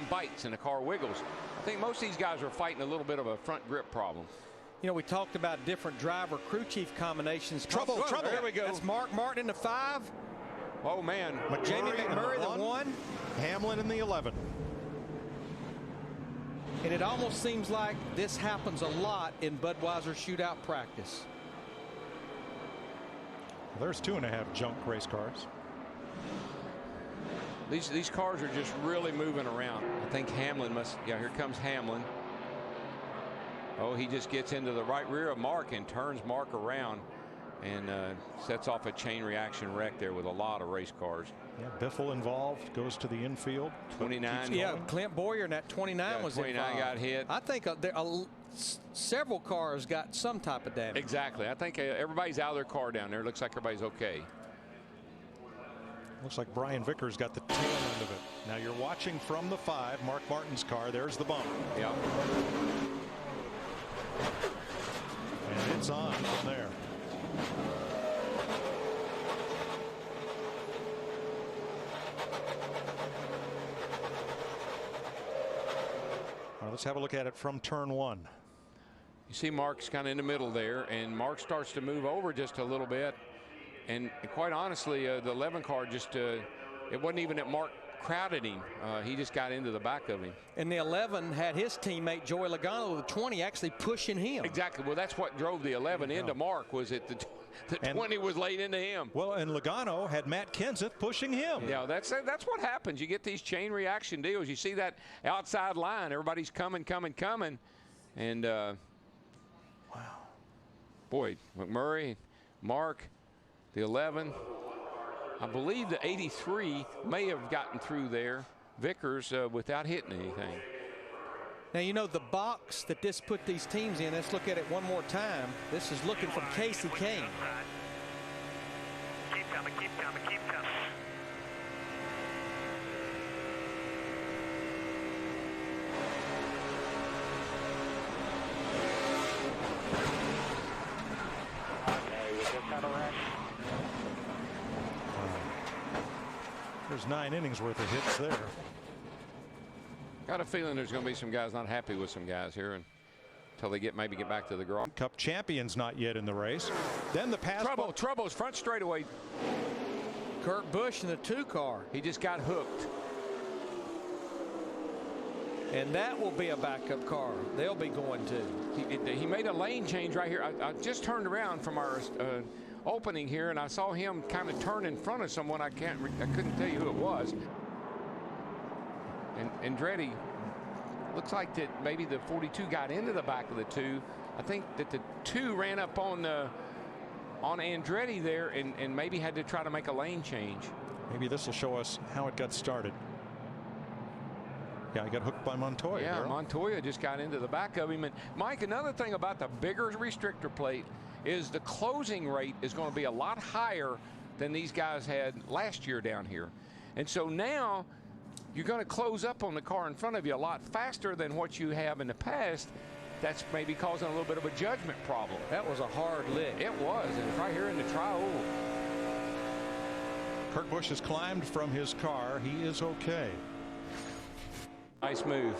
and bites and the car wiggles. I think most of these guys are fighting a little bit of a front grip problem. You know, we talked about different driver crew chief combinations. Trouble. There we go. That's Mark Martin in the 5. Oh, man. Jamie McMurray the 1. Hamlin in the 11. And it almost seems like this happens a lot in Budweiser shootout practice. Well, there's 2.5 junk race cars. These cars are just really moving around. I think Hamlin must. Yeah, here comes Hamlin. Oh, he just gets into the right rear of Mark and turns Mark around and sets off a chain reaction wreck there with a lot of race cars. Yeah, Biffle involved, goes to the infield. 29. Yeah, Clint Boyer in that 29 was 29 involved. got hit. I think several cars got some type of damage. Exactly. I think everybody's out of their car down there. Looks like everybody's okay. Looks like Brian Vickers got the tail end of it. Now you're watching from the 5, Mark Martin's car. There's the bump. Yeah. And it's on from there. All right, let's have a look at it from turn 1. You see Mark's kind of in the middle there, and Mark starts to move over just a little bit. And quite honestly, the 11 car just, it wasn't even that Mark crowded him. He just got into the back of him. And the 11 had his teammate Joey Logano, the 20, actually pushing him. Exactly. Well, that's what drove the 11 into Mark, was it the 20 was laid into him. Well, and Logano had Matt Kenseth pushing him. Yeah, that's what happens. You get these chain reaction deals. You see that outside line. Everybody's coming. And, wow. Boy, McMurray, Mark, the 11. I believe the 83 may have gotten through there, Vickers, without hitting anything. Now, you know, the box that this put these teams in, let's look at it one more time. This is looking from Casey Kane. Keep coming. Okay, we just had a wreck. There's 9 innings worth of hits there. Got a feeling there's going to be some guys not happy with some guys here until they maybe get back to the garage. Cup champions not yet in the race. Then the pass. Trouble's front straightaway. Kurt Busch in the 2 car. He just got hooked. And that will be a backup car. They'll be going to. He made a lane change right here. I just turned around from our opening here, and I saw him kind of turn in front of someone. I couldn't tell you who it was. And Andretti, looks like that maybe the 42 got into the back of the 2. I think that the 2 ran up on Andretti there and maybe had to try to make a lane change. Maybe this will show us how it got started. Yeah, he got hooked by Montoya. Yeah, Montoya just got into the back of him. And Mike, another thing about the bigger restrictor plate is the closing rate is going to be a lot higher than these guys had last year down here. And so now you're going to close up on the car in front of you a lot faster than what you have in the past. That's maybe causing a little bit of a judgment problem. That was a hard lick. It was, and right here in the tri-oval. Kurt Busch has climbed from his car. He is okay. Nice move.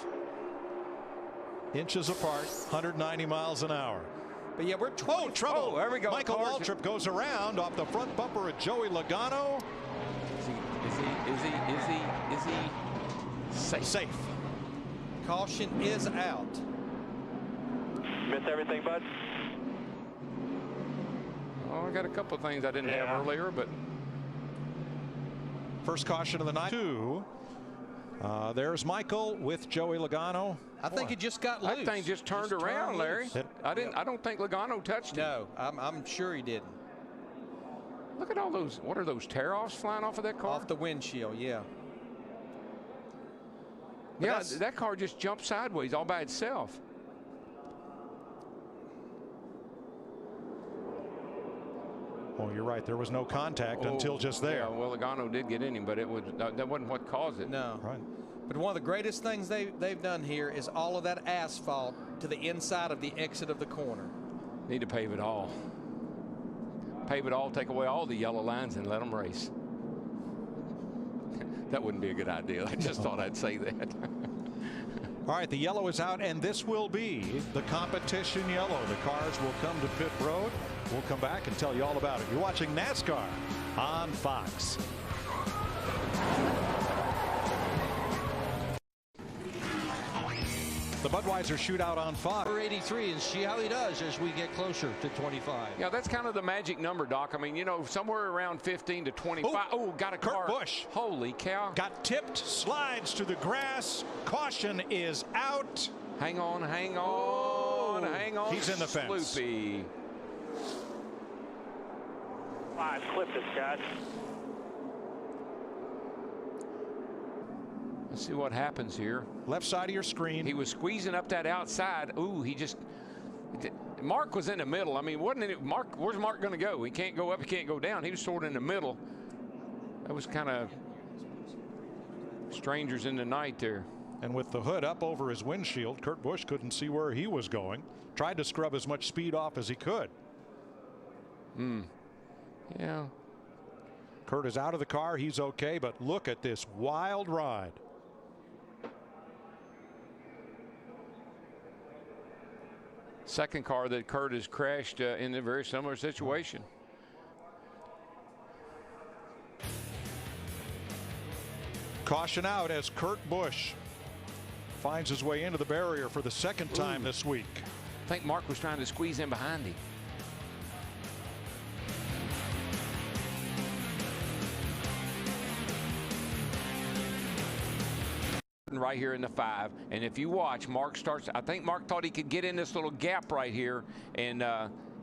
Inches apart, 190 miles an hour. But yeah, we're trouble. Oh, there we go. Michael Waltrip goes around off the front bumper of Joey Logano. Is he safe? Caution is out. Miss everything, bud? Oh, I got a couple of things I didn't have earlier, but first caution of the night. 2. There's Michael with Joey Logano. I think it just got loose. That thing just turned around, Larry. I don't think Logano touched it. No, I'm sure he didn't. Look at all those. What are those tear-offs flying off of that car? Off the windshield, yeah. Yeah, that car just jumped sideways all by itself. Oh, you're right. There was no contact until just there. Yeah, well, Logano did get in him, but that wasn't what caused it. No. Right. But one of the greatest things they've done here is all of that asphalt to the inside of the exit of the corner. Need to pave it all. Pave it all, take away all the yellow lines, and let them race. That wouldn't be a good idea. I just thought I'd say that. All right, the yellow is out, and this will be the competition yellow. The cars will come to pit road. We'll come back and tell you all about it. You're watching NASCAR on Fox. The Budweiser shootout on Fox. 83, and see how he does as we get closer to 25. Yeah, that's kind of the magic number, Doc. I mean, you know, somewhere around 15 to 25. Oh, got a car. Kurt Busch. Holy cow. Got tipped, slides to the grass. Caution is out. Hang on, hang on, hang on. He's in the fence. Sloopy. 5, clipped it, Scott. Let's see what happens here. Left side of your screen. He was squeezing up that outside. Ooh, he just. Mark was in the middle. I mean, wasn't it? Mark, where's Mark going to go? He can't go up, he can't go down. He was sort of in the middle. That was kind of strangers in the night there. And with the hood up over his windshield, Kurt Busch couldn't see where he was going. Tried to scrub as much speed off as he could. Yeah. Kurt is out of the car. He's okay, but look at this wild ride. Second car that Kurt has crashed in a very similar situation. Caution out as Kurt Busch finds his way into the barrier for the second time this week. I think Mark was trying to squeeze in behind him. Right here in the 5, and if you watch, Mark starts. I think Mark thought he could get in this little gap right here, and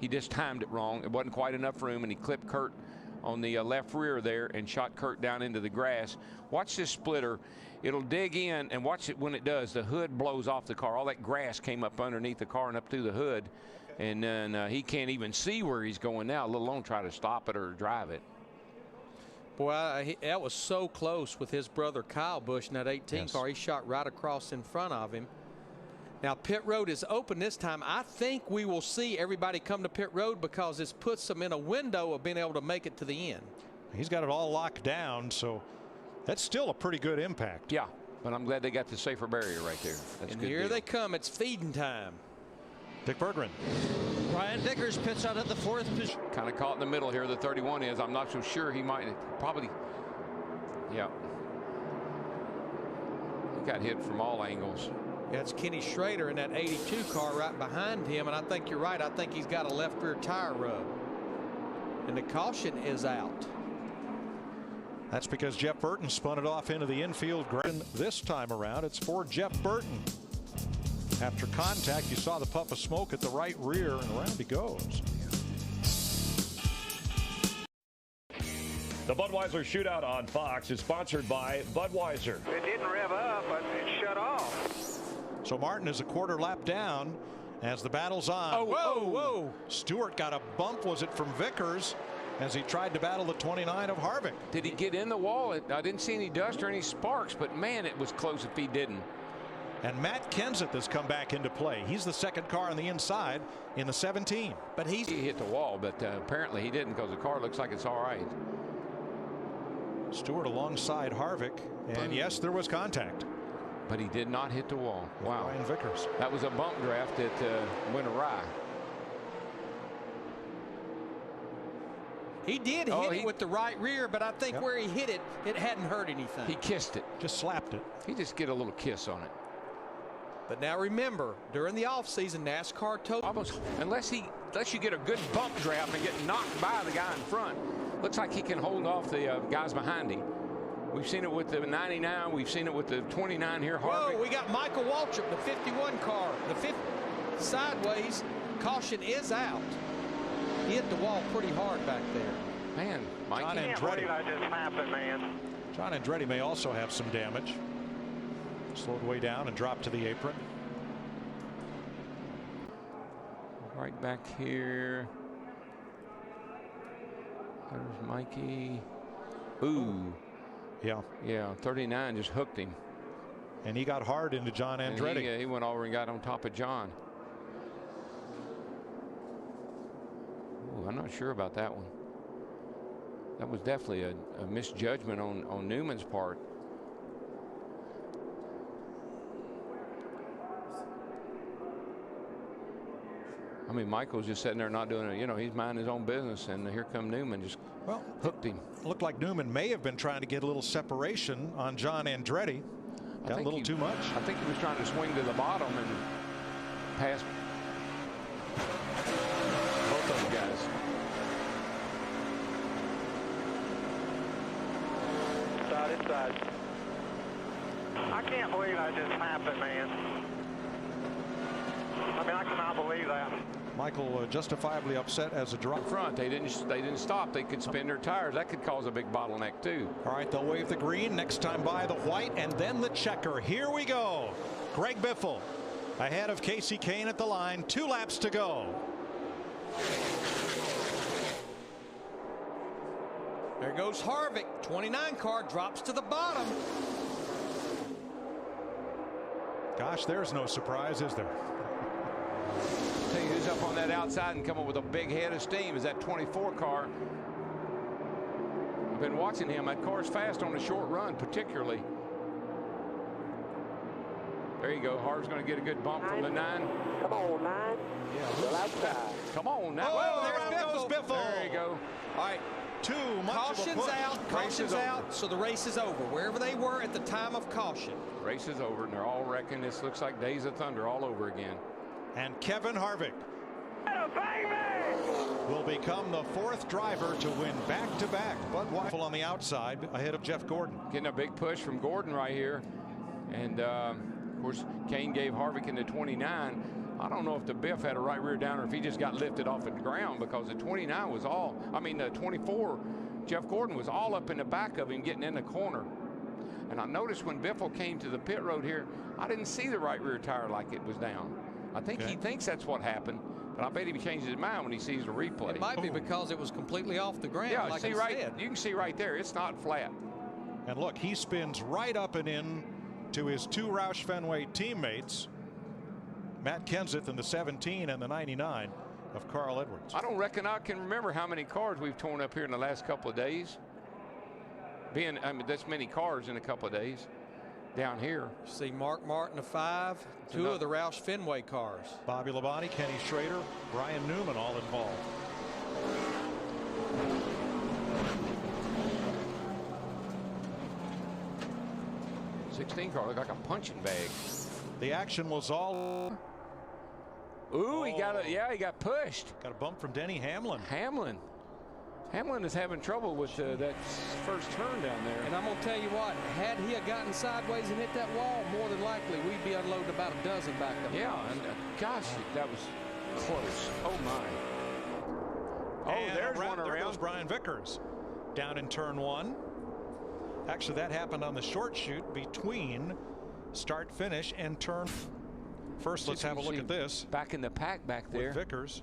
he just timed it wrong. It wasn't quite enough room, and he clipped Kurt on the left rear there and shot Kurt down into the grass. Watch this splitter. It'll dig in, and watch it when it does. The hood blows off the car. All that grass came up underneath the car and up through the hood, and then he can't even see where he's going now, let alone try to stop it or drive it. Boy, that was so close with his brother Kyle Busch in that 18 car. He shot right across in front of him. Now, pit road is open this time. I think we will see everybody come to pit road because this puts them in a window of being able to make it to the end. He's got it all locked down, so that's still a pretty good impact. Yeah, but I'm glad they got the safer barrier right there. That's and good here deal. they come. It's feeding time. Dick Berggren. Ryan Vickers pits out at the 4th position. Kind of caught in the middle here. The 31 is. I'm not so sure. He might probably. Yeah. He got hit from all angles. Yeah, it's Kenny Schrader in that 82 car right behind him, and I think you're right. I think he's got a left rear tire rub. And the caution is out. That's because Jeff Burton spun it off into the infield. This time around, it's for Jeff Burton. After contact, you saw the puff of smoke at the right rear, and around he goes. The Budweiser Shootout on Fox is sponsored by Budweiser. It didn't rev up, but it shut off. So Martin is a quarter lap down as the battle's on. Oh, whoa, whoa. Stewart got a bump. Was it from Vickers as he tried to battle the 29 of Harvick? Did he get in the wall? I didn't see any dust or any sparks, but man, it was close if he didn't. And Matt Kenseth has come back into play. He's the second car on the inside in the 17. But he hit the wall, but apparently he didn't because the car looks like it's all right. Stewart alongside Harvick, and yes, there was contact. But he did not hit the wall. Wow. Ryan Vickers. That was a bump draft that went awry. He did hit it with the right rear, but I think where he hit it, it hadn't hurt anything. He kissed it. Just slapped it. He just get a little kiss on it. But now remember, during the offseason, NASCAR told almost unless you get a good bump draft and get knocked by the guy in front, looks like he can hold off the guys behind him. We've seen it with the 99. We've seen it with the 29 here. Harvick. Whoa, we got Michael Waltrip, the 51 car. The 50 sideways. Caution is out. He hit the wall pretty hard back there. Man, Mike. I can't believe that just happened, man. John Andretti may also have some damage. Slowed way down and dropped to the apron. Right back here. There's Mikey. Ooh. Yeah, 39 just hooked him. And he got hard into John Andretti. He went over and got on top of John. Ooh, I'm not sure about that one. That was definitely a misjudgment on Newman's part. I mean, Michael's just sitting there not doing it. You know, he's minding his own business, and here come Newman, just hooked him. Looked like Newman may have been trying to get a little separation on John Andretti. Got a little too much. I think he was trying to swing to the bottom and pass both those guys. Inside. I can't believe that just happened, man. I mean, I cannot believe that. Michael justifiably upset as a drop front. They didn't stop. They could spin their tires. That could cause a big bottleneck too. All right, they'll wave the green. Next time by the white and then the checker. Here we go. Greg Biffle ahead of Casey Kane at the line. 2 laps to go. There goes Harvick. 29 car drops to the bottom. Gosh, there's no surprise, is there? Tell you who's up on that outside and come up with a big head of steam is that 24 car. I've been watching him. That car's fast on a short run, particularly. There you go. Harv's going to get a good bump from the 9. Come on, 9. Yeah, come on now. Oh, there goes Biffle. There you go. All right. Too much Caution's out. Caution's out. So the race is over. Wherever they were at the time of caution. Race is over, and they're all wrecking. This looks like Days of Thunder all over again. And Kevin Harvick will become the 4th driver to win back-to-back. But Waffle on the outside ahead of Jeff Gordon. Getting a big push from Gordon right here. And, of course, Kane gave Harvick into 29. I don't know if the Biff had a right rear down or if he just got lifted off the ground, because the 29 was all, I mean, the 24, Jeff Gordon was all up in the back of him getting in the corner. And I noticed when Biffle came to the pit road here, I didn't see the right rear tire like it was down. I think he thinks that's what happened, but I bet he changes his mind when he sees the replay. It might be because it was completely off the ground. Yeah, like see you can see right there, it's not flat. And look, he spins right up and in to his 2 Roush Fenway teammates, Matt Kenseth in the 17 and the 99 of Carl Edwards. I don't reckon I can remember how many cars we've torn up here in the last couple of days. I mean, that's many cars in a couple of days down here. See Mark Martin of 5, 2 of the Roush Fenway cars. Bobby Labonte, Kenny Schrader, Brian Newman all involved. '16 car looked like a punching bag. The action was all. Ooh, he got pushed. Got a bump from Denny Hamlin. Hamlin is having trouble with that first turn down there. And I'm going to tell you what, had he gotten sideways and hit that wall, more than likely we'd be unloading about a dozen back up. Yeah, and gosh, that was close. Oh my. And there's one there around. goes Brian Vickers down in turn 1. Actually, that happened on the short chute between start finish and turn. First, let's have a look at this. Back in the pack back there. With Vickers.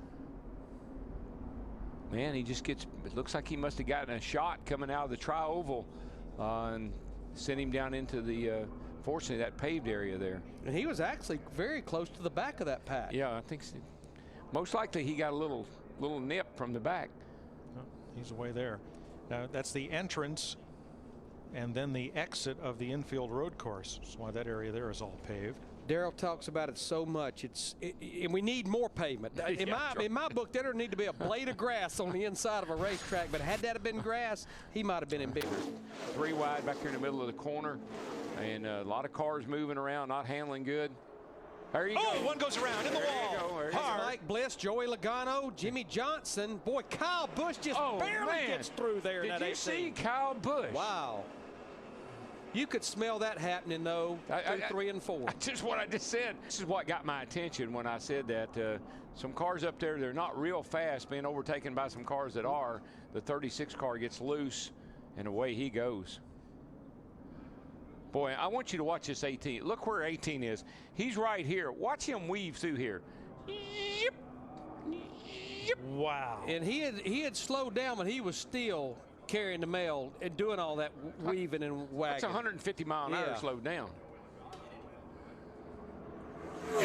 Man, he just gets, it looks like he must have gotten a shot coming out of the tri-oval and sent him down into the, fortunately, that paved area there. And he was actually very close to the back of that pack. Yeah, I think so. Most likely he got a little nip from the back. Oh, he's away there. Now, that's the entrance and then the exit of the infield road course. That's why that area there is all paved. Darrell talks about it so much. And we need more pavement. In my book, there need to be a blade of grass on the inside of a racetrack. But had that have been grass, he might have been in bigger. 3 wide back here in the middle of the corner, and a lot of cars moving around, not handling good. There you go. Oh, one goes around in the wall. Mike Bliss, Joey Logano, Jimmy Johnson. Boy, Kyle Busch just barely gets through there. Did you see Kyle Busch? Wow. You could smell that happening, though, through 3 and 4. Just what I just said. This is what got my attention when I said that. Some cars up there, they're not real fast, being overtaken by some cars that are. The 36 car gets loose, and away he goes. Boy, I want you to watch this 18. Look where 18 is. He's right here. Watch him weave through here. Yep. Yep. Wow. And he had slowed down, but he was still carrying the mail and doing all that weaving and wagging. That's 150 mile an hour slowed down. You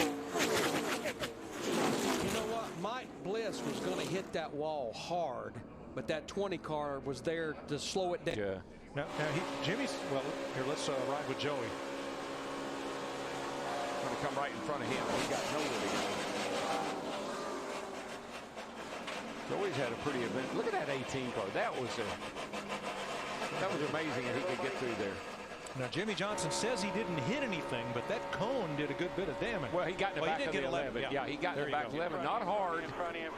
know what? Mike Bliss was going to hit that wall hard, but that 20 car was there to slow it down. Yeah. Now Jimmy's, well, here, let's ride with Joey. Going to come right in front of him. He got nowhere to go. Always had a pretty event. Look at that 18 car. That was amazing that he could get through there. Now, Jimmy Johnson says he didn't hit anything, but that cone did a good bit of damage. Well, he got in the back of the 11. Yeah, he got in the back 11. Not hard. In front of you.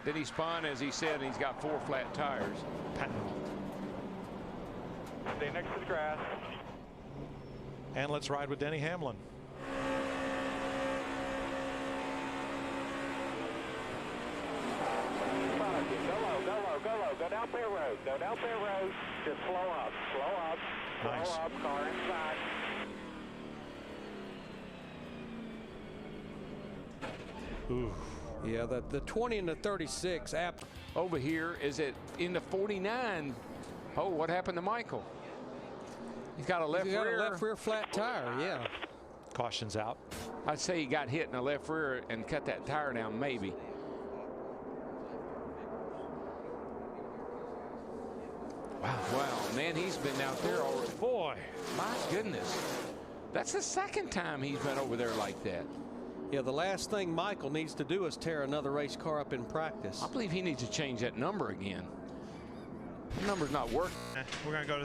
Then he spun, as he said, and he's got 4 flat tires. Stay next to the grass. And let's ride with Denny Hamlin. Go low. Go down Fair Road. Just slow up. Nice. Slow up. Car inside. Ooh. Yeah, the 20 and the 36 app. Over here is it in the 49. Oh, what happened to Michael? He's got a left rear flat tire, yeah. Caution's out. I'd say he got hit in the left rear and cut that tire down, maybe. Wow, man, he's been out there already. Boy, my goodness. That's the second time he's been over there like that. Yeah, the last thing Michael needs to do is tear another race car up in practice. I believe he needs to change that number again. The number's not working. We're going to go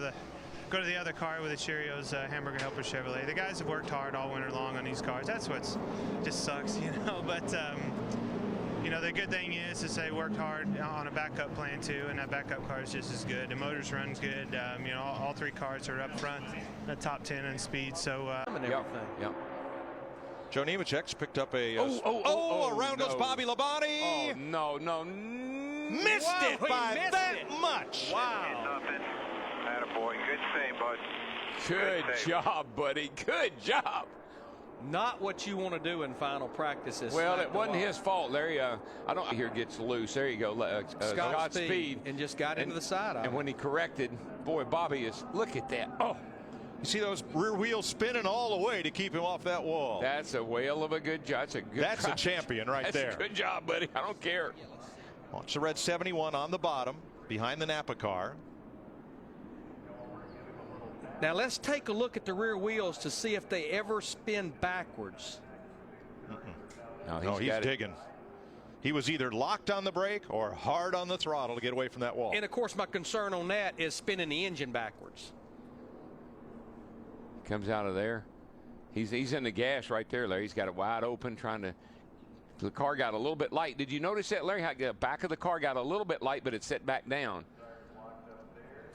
to the other car with the Cheerios Hamburger Helper Chevrolet. The guys have worked hard all winter long on these cars. That's what's just sucks, you know. But you know, the good thing is they worked hard on a backup plan too, and that backup car is just as good. The motors run good. You know, all 3 cars are up front, the top 10 in speed. So Yep. Joe Nemechek's picked up a... around goes Bobby Labonte. Oh, no. Missed it by that much. Wow. Nothing. Attaboy. Good save, bud. Good job, buddy. Good job. Not what you want to do in final practices. Well, it wasn't his fault. There I don't here gets loose. There you go. Scott Speed. And just got into the side of it. And when he corrected, boy, Bobby is, look at that. Oh. You see those rear wheels spinning all the way to keep him off that wall. That's a whale of a good job. That's a champion right there. That's a good job, buddy. I don't care. Watch the red 71 on the bottom behind the Napa car. Now let's take a look at the rear wheels to see if they ever spin backwards. No, he's digging. He was either locked on the brake or hard on the throttle to get away from that wall. And of course, my concern on that is spinning the engine backwards. Comes out of there. He's in the gas right there, Larry. He's got it wide open, trying to. The car got a little bit light. Did you notice that, Larry? How the back of the car got a little bit light, but it set back down.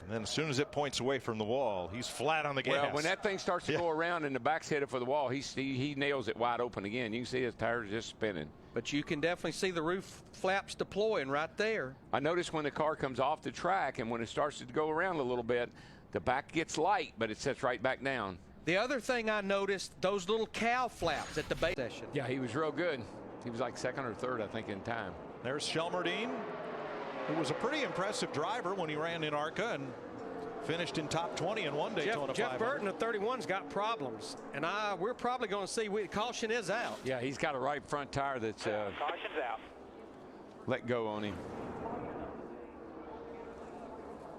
And then as soon as it points away from the wall, he's flat on the gas. Well, when that thing starts to go around and the back's headed for the wall, he nails it wide open again. You can see his tires just spinning. But you can definitely see the roof flaps deploying right there. I noticed when the car comes off the track and when it starts to go around a little bit, the back gets light, but it sets right back down. The other thing I noticed, those little cow flaps at the base session. Yeah, he was real good. He was like second or third, I think, in time. There's Shelmerdine, who was a pretty impressive driver when he ran in ARCA and finished in top 20 in one Daytona 500. Jeff Burton at 31's got problems, and we're probably going to see caution is out. Yeah, he's got a right front tire that's Caution's out. let go on him.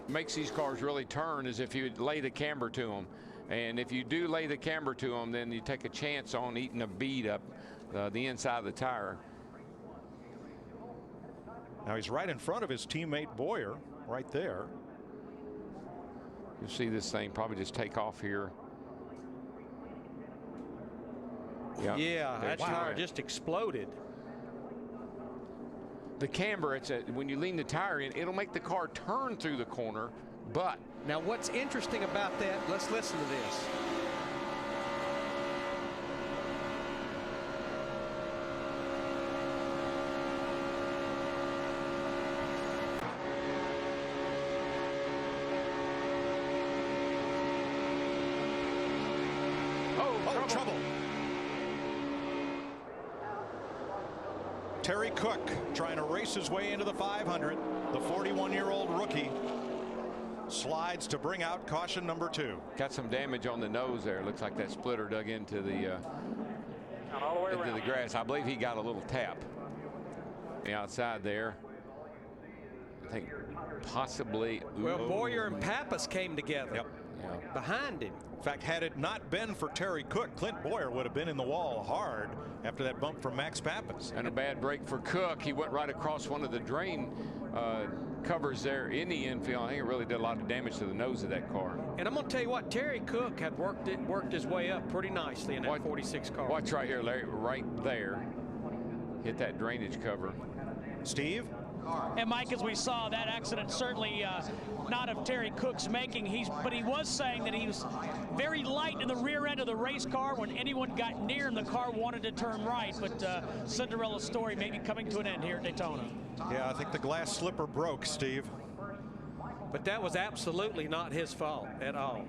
Makes these cars really turn is if you lay the camber to them. And if you do lay the camber to them, then you take a chance on eating a bead up the inside of the tire. Now he's right in front of his teammate Boyer, right there. You'll see this thing probably just take off here. Yeah, that tire just exploded. The camber, when you lean the tire in, it'll make the car turn through the corner, but. Now what's interesting about that, let's listen to this. Oh, trouble. Terry Cook trying to race his way into the 500. The 41-year-old rookie slides to bring out caution number 2. Got some damage on the nose there. Looks like that splitter dug into the grass. I believe he got a little tap the outside there. I think possibly. Well, Boyer and Pappas came together. Yep. behind him. In fact, had it not been for Terry Cook, Clint Boyer would have been in the wall hard after that bump from Max Pappas. And a bad break for Cook. He went right across one of the drain covers there in the infield. I think it really did a lot of damage to the nose of that car. And I'm going to tell you what, Terry Cook had worked his way up pretty nicely in that 46 car. Watch right here, Larry, right there. Hit that drainage cover. Steve? And Mike, as we saw, that accident certainly not of Terry Cook's making. But he was saying that he was very light in the rear end of the race car. When anyone got near him, the car wanted to turn right. But Cinderella's story may be coming to an end here at Daytona. Yeah, I think the glass slipper broke, Steve. But that was absolutely not his fault at all.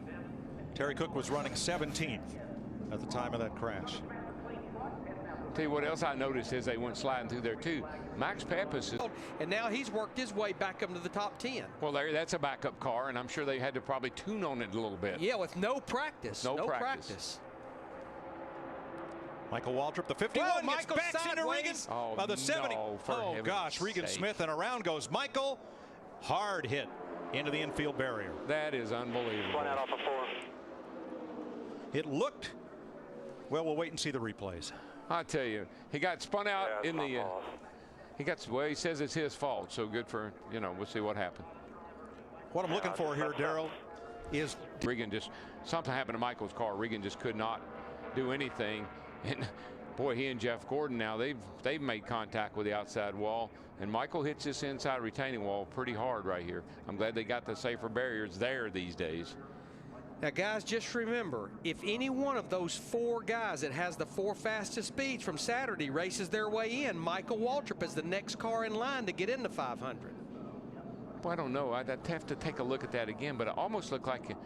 Terry Cook was running 17th at the time of that crash. Tell you what else I noticed as they went sliding through there too. Max Pappas is, and now he's worked his way back up to the top 10. Well, Larry, that's a backup car, and I'm sure they had to probably tune on it a little bit. Yeah, with no practice. No practice. Michael Waltrip, the 51, Whoa, gets Michael back into Regan. Oh, By the 70. no, Oh, gosh, Regan Smith, and around goes Michael. Hard hit into the infield barrier. That is unbelievable. One out off of 4. It looked, well, we'll wait and see the replays. I tell you, he got spun out in the. Well, he says it's his fault. So good for, we'll see what happened. What I'm looking for here, Darrell, is Regan something happened to Michael's car. Regan just could not do anything. And boy, he and Jeff Gordon now they've made contact with the outside wall, and Michael hits this inside retaining wall pretty hard right here. I'm glad they got the safer barriers there these days. Now, guys, just remember, if any one of those 4 guys that has the 4 fastest speeds from Saturday races their way in, Michael Waltrip is the next car in line to get into 500. Well, I don't know. I'd have to take a look at that again, but it almost looked like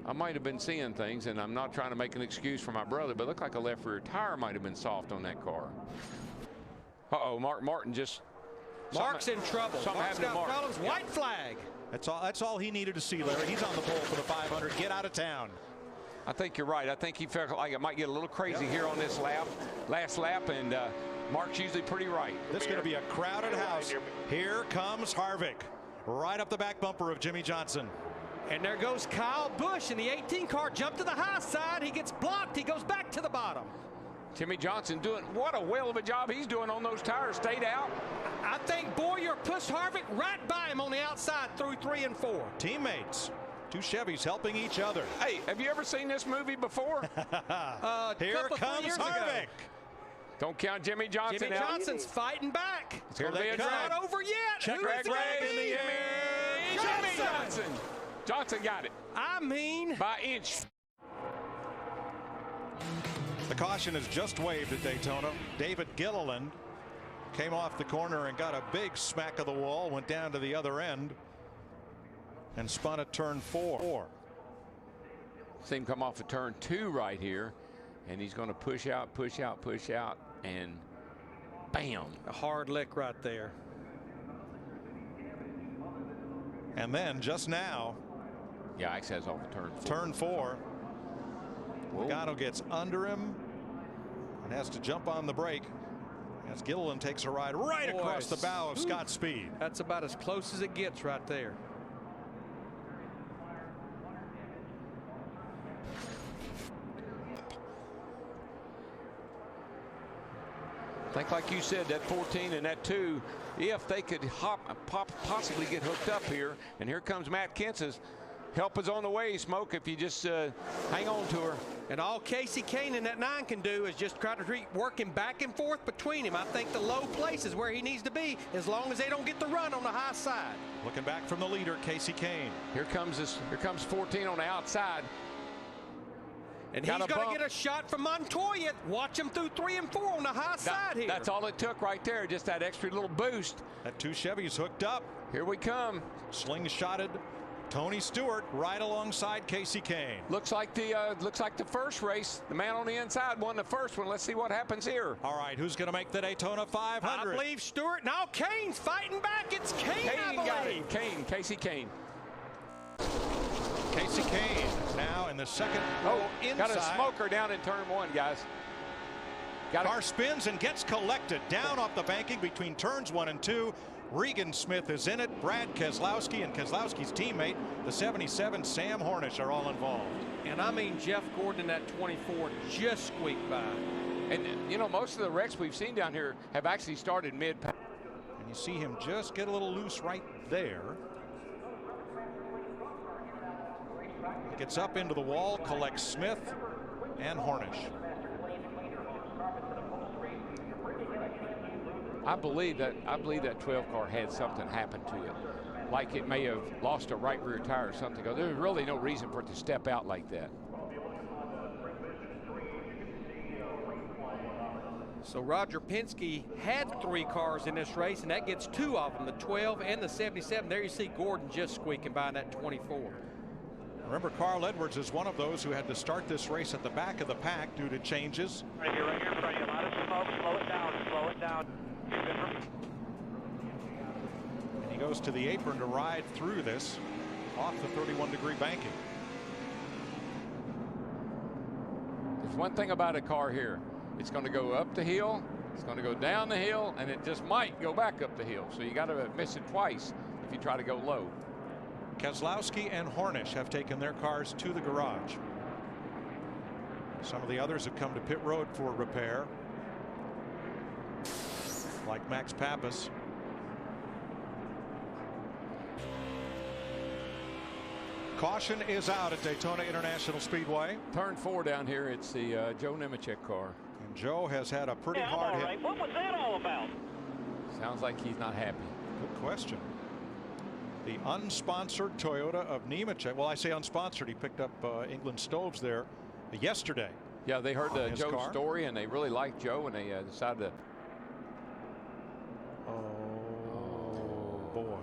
I might have been seeing things, and I'm not trying to make an excuse for my brother, but it looked like a left rear tire might have been soft on that car. Uh-oh, Martin just... Mark's in trouble. Mark's got problems. White flag. That's all he needed to see, Larry. He's on the pole for the 500. Get out of town. I think you're right. I think he felt like it might get a little crazy here on this last lap, and Mark's usually pretty right. This is going to be a crowded house. Here comes Harvick, right up the back bumper of Jimmy Johnson. And there goes Kyle Busch in the 18 car. Jump to the high side. He gets blocked. He goes back to the bottom. Jimmy Johnson doing what a whale of a job he's doing on those tires. Stayed out. I think Boyer pushed Harvick right by him on the outside through 3 and 4. Teammates. 2 Chevys helping each other. Hey, have you ever seen this movie before? Here comes Harvick. Don't count Jimmy Johnson out. Jimmy Johnson's fighting back. It's going to be a drag. Not over yet. Check Greg in the air. Jimmy Johnson. Johnson got it. I mean, by inch. The caution is just waved at Daytona. David Gilliland came off the corner and got a big smack of the wall, went down to the other end and spun at turn 4. See him come off of turn 2 right here, and he's going to push out, and bam. A hard lick right there. And then just now, yeah, Ike says off of turn 4. Logano gets under him and has to jump on the brake as Gilliland takes a ride right across the bow of Scott Speed. That's about as close as it gets right there. I think, like you said, that 14 and that 2, if they could possibly get hooked up here, and here comes Matt Kence's. Help is on the way, Smoke, if you just hang on to her. And all Casey Kane and that 9 can do is just try to work him back and forth between him. I think the low place is where he needs to be, as long as they don't get the run on the high side. Looking back from the leader, Casey Kane. Here comes 14 on the outside. And he's going to get a shot from Montoya. Watch him through 3 and 4 on the high side here. That's all it took right there, just that extra little boost. That 2 Chevys hooked up. Here we come. Slingshotted Tony Stewart right alongside Casey Kane. Looks like the first race. The man on the inside won the first one. Let's see what happens here. All right, who's going to make the Daytona 500? I believe Stewart. Now Kane's fighting back. It's Kane, I believe. Got it. Casey Kane. Casey Kane now in the second row inside. Got a smoker down in turn 1, guys. Car spins and gets collected down off the banking between turns 1 and 2. Regan Smith is in it. Brad Keselowski and Keselowski's teammate, the 77 Sam Hornish, are all involved. And I mean, Jeff Gordon in that 24 just squeaked by. And, you know, most of the wrecks we've seen down here have actually started mid-pack. And you see him just get a little loose right there. Gets up into the wall, collects Smith and Hornish. I believe that 12 car had something happen to it, like it may have lost a right rear tire or something. There's really no reason for it to step out like that. So Roger Penske had 3 cars in this race, and that gets 2 of them, the 12 and the 77. There you see Gordon just squeaking by in that 24. Remember, Carl Edwards is one of those who had to start this race at the back of the pack due to changes. Right here in front of you. A lot of smoke. Slow it down. Slow it down. And he goes to the apron to ride through this off the 31-degree banking. There's one thing about a car here. It's going to go up the hill, it's going to go down the hill, and it just might go back up the hill. So you got to miss it twice if you try to go low. Keselowski and Hornish have taken their cars to the garage. Some of the others have come to pit road for repair, like Max Pappas. Caution is out at Daytona International Speedway. Turn 4 down here. It's the Joe Nemechek car. And Joe has had a pretty hard hit. Right. What was that all about? Sounds like he's not happy. Good question. The unsponsored Toyota of Nemechek. Well, I say unsponsored. He picked up England Stoves there yesterday. Yeah, they heard the Joe story, and they really liked Joe, and they decided to. Oh, boy.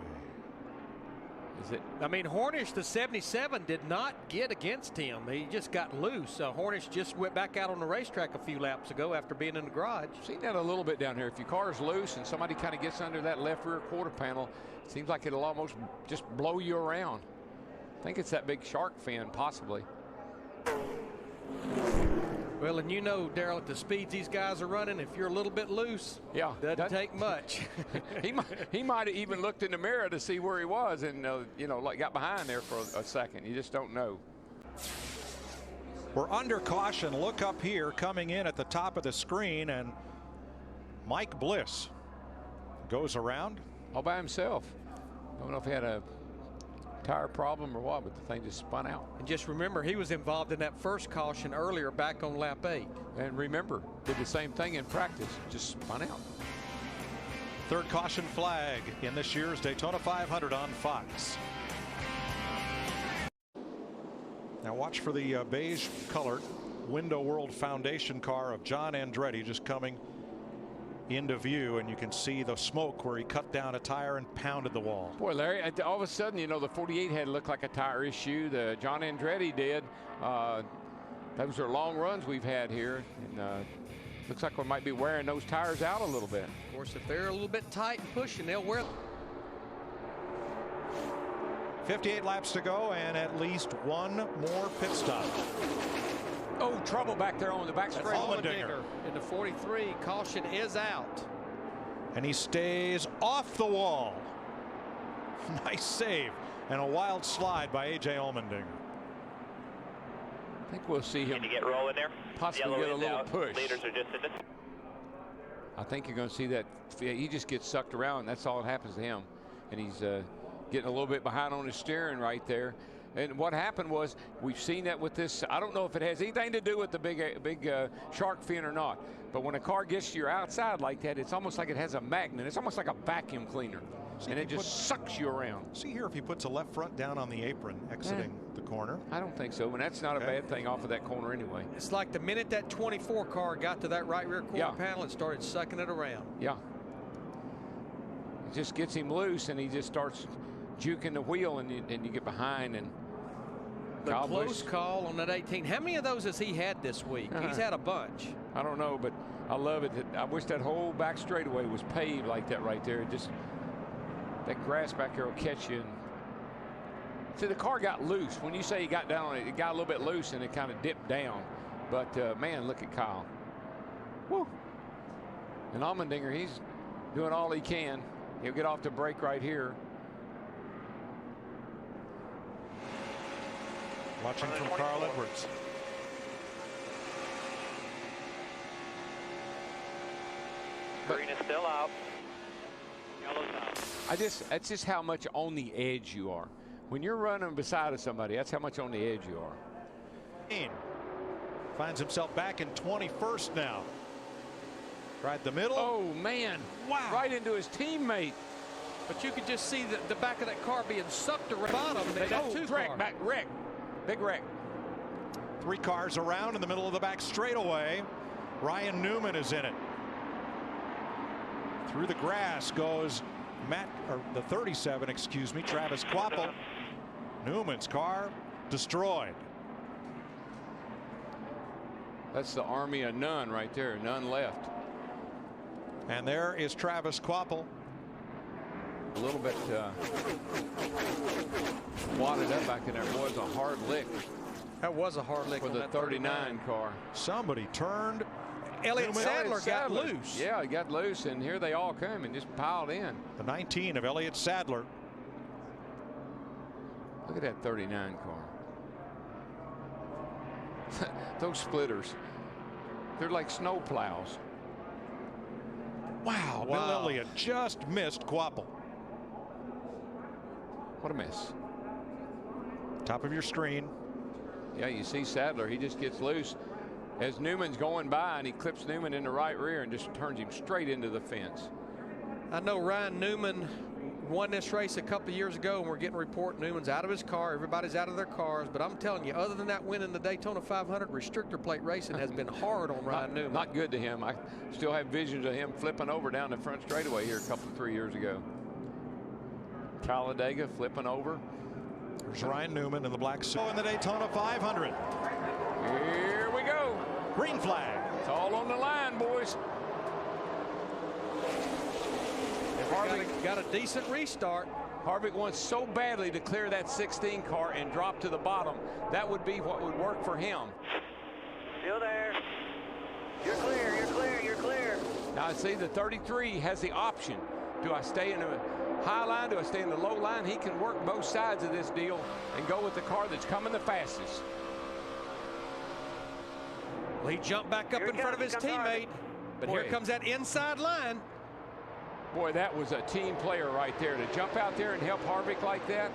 Is it? I mean, Hornish, the 77, did not get against him. He just got loose. Hornish just went back out on the racetrack a few laps ago after being in the garage. Seen that a little bit down here. If your car's loose and somebody kind of gets under that left rear quarter panel, it seems like it'll almost just blow you around. I think it's that big shark fin, possibly. Well, and you know, Darrell, at the speeds these guys are running, if you're a little bit loose, yeah, doesn't take much. he might have even looked in the mirror to see where he was, and you know, like got behind there for a second. You just don't know. We're under caution. Look up here, coming in at the top of the screen, and Mike Bliss goes around all by himself. Don't know if he had a tire problem or what, but the thing just spun out. And just remember, he was involved in that first caution earlier back on lap 8. And remember, did the same thing in practice, just spun out. Third caution flag in this year's Daytona 500 on Fox. Now watch for the beige colored Window World Foundation car of John Andretti just coming into view, and you can see the smoke where he cut down a tire and pounded the wall. Boy, Larry, all of a sudden, you know, the 48 had looked like a tire issue. The John Andretti did. Those are long runs we've had here, and looks like we might be wearing those tires out a little bit. Of course, if they're a little bit tight and pushing, they'll wear them. 58 laps to go, and at least one more pit stop. Oh, trouble back there on the back straight. Allmendinger in the 43. Caution is out. And he stays off the wall. Nice save. And a wild slide by A.J. Allmendinger. I think we'll see him. Can you get rolling there? Possibly get a little push. Leaders are just in this. I think you're going to see that. He just gets sucked around. That's all that happens to him. And he's getting a little bit behind on his steering right there. And what happened was, we've seen that with this. I don't know if it has anything to do with the big shark fin or not, but when a car gets to your outside like that, it's almost like it has a magnet. It's almost like a vacuum cleaner, and it just sucks you around. See here if he puts a left front down on the apron exiting the corner. I don't think so, and that's not a bad thing off of that corner anyway. It's like the minute that 24 car got to that right rear quarter panel, it started sucking it around. Yeah. It just gets him loose, and he just starts juking the wheel, and you get behind. And the close call on that 18. How many of those has he had this week? He's had a bunch. I don't know, but I love it. I wish that whole back straightaway was paved like that right there. Just that grass back there will catch you. See, the car got loose. When you say he got down on it, it got a little bit loose and it kind of dipped down. But man, look at Kyle. Woo! And Allmendinger, he's doing all he can. He'll get off the brake right here. Watching from Carl Edwards. Green is still out. Yellow's out. That's just how much on the edge you are. When you're running beside of somebody, that's how much on the edge you are. Finds himself back in 21st now. Right the middle. Oh, man. Wow. Right into his teammate. But you could just see the back of that car being sucked around the bottom. They got two cars. Wreck. Big wreck. 3 cars around in the middle of the back straightaway. Ryan Newman is in it. Through the grass goes the 37, excuse me, Travis Quapple. Newman's car destroyed. That's the army of none right there. None left. And there is Travis Quapple. A little bit wadded up back in there. Boy, it was a hard lick. That was a hard lick for the 39 car. Somebody turned. Elliott Sadler got loose. Yeah, he got loose, and here they all come and just piled in. The 19 of Elliott Sadler. Look at that 39 car. Those splitters, they're like snow plows. Wow, Bill Elliott just missed Quapple. What a miss. Top of your screen. Yeah, you see Sadler, he just gets loose as Newman's going by, and he clips Newman in the right rear and just turns him straight into the fence. I know Ryan Newman won this race a couple of years ago, and we're getting a report Newman's out of his car. Everybody's out of their cars. But I'm telling you, other than that win in the Daytona 500, restrictor plate racing has been hard on Ryan Newman. Not good to him. I still have visions of him flipping over down the front straightaway here a 3 years ago. Talladega flipping over. There's Ryan Newman in the black suit in the Daytona 500. Here we go. Green flag. It's all on the line, boys. Harvick got a decent restart. Harvick wants so badly to clear that 16 car and drop to the bottom. That would be what would work for him. Still there. You're clear, you're clear, you're clear. Now, I see the 33 has the option. Do I stay in the high line? Do I stay in the low line? He can work both sides of this deal and go with the car that's coming the fastest. Well, he jumped back up in front of his teammate. But here comes that inside line. Boy, that was a team player right there to jump out there and help Harvick like that.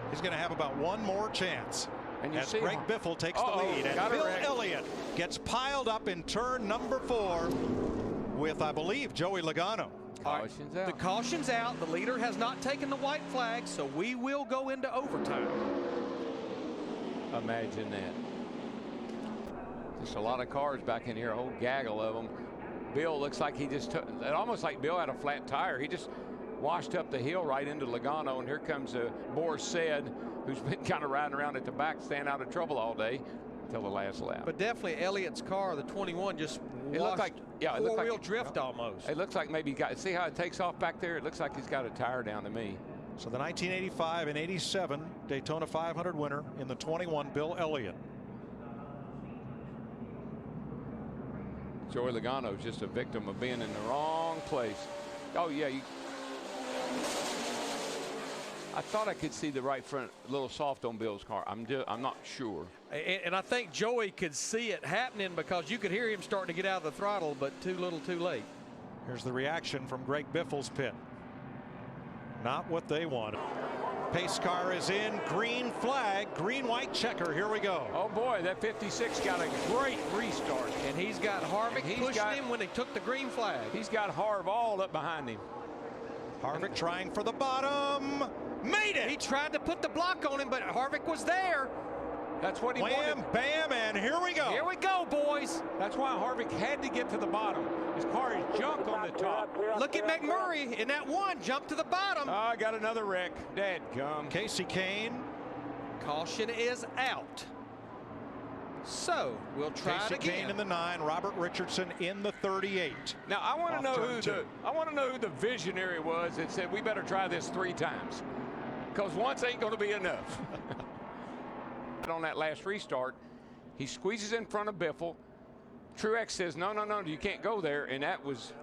He's going to have about one more chance. And you as see Greg Biffle takes the lead, and Bill Elliott gets piled up in turn number 4 with, I believe, Joey Logano. Caution's out. The caution's out. The leader has not taken the white flag, so we will go into overtime. Imagine that. Just a lot of cars back in here, a whole gaggle of them. Bill looks like he just took it, almost like Bill had a flat tire. He just washed up the hill right into Logano, and here comes Boris Said, who's been kind of riding around at the back, staying out of trouble all day until the last lap. But definitely Elliott's car, the 21, just it looked like four-wheel drift almost. It looks like maybe he got, see how it takes off back there? It looks like he's got a tire down to me. So the 1985 and 87 Daytona 500 winner in the 21, Bill Elliott. Joey Logano is just a victim of being in the wrong place. Oh, yeah. I thought I could see the right front a little soft on Bill's car. I'm not sure. And I think Joey could see it happening because you could hear him starting to get out of the throttle, but too little too late. Here's the reaction from Greg Biffle's pit. Not what they wanted. Pace car is in. Green flag. Green-white checker. Here we go. Oh, boy. That 56 got a great restart. And he's got Harvick pushing him when he took the green flag. He's got Harv all up behind him. Harvick trying for the bottom. Made it. He tried to put the block on him, but Harvick was there. That's what he wanted. Wham, bam, and here we go. Here we go, boys. That's why Harvick had to get to the bottom. His car is junk on the top. Look at McMurray in that one. Jump to the bottom. I got another wreck. Dadgum. Casey Kane. Caution is out. So we'll try Casey it again. Kane in the 9. Robert Richardson in the 38. Now I want to know who the visionary was that said we better try this 3 times, because once ain't going to be enough. On that last restart, he squeezes in front of Biffle. Truex says, no, you can't go there, and that was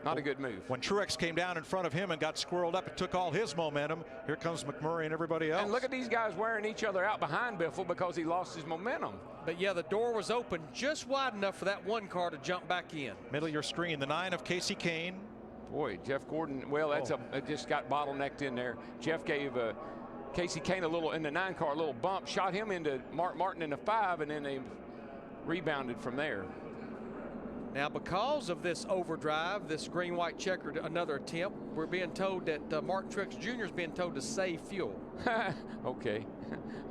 Not a good move. When Truex came down in front of him and got squirreled up, it took all his momentum. Here comes McMurray and everybody else. And look at these guys wearing each other out behind Biffle because he lost his momentum. But yeah, the door was open just wide enough for that one car to jump back in. Middle of your screen, the 9 of Casey Kane. Boy, Jeff Gordon, well, that's it just got bottlenecked in there. Jeff gave Casey Kane a little, in the 9 car, a little bump, shot him into Mark Martin in the 5, and then they rebounded from there. Now, because of this overdrive, this green-white checkered, another attempt, we're being told that Martin Truex Jr. is being told to save fuel. Okay.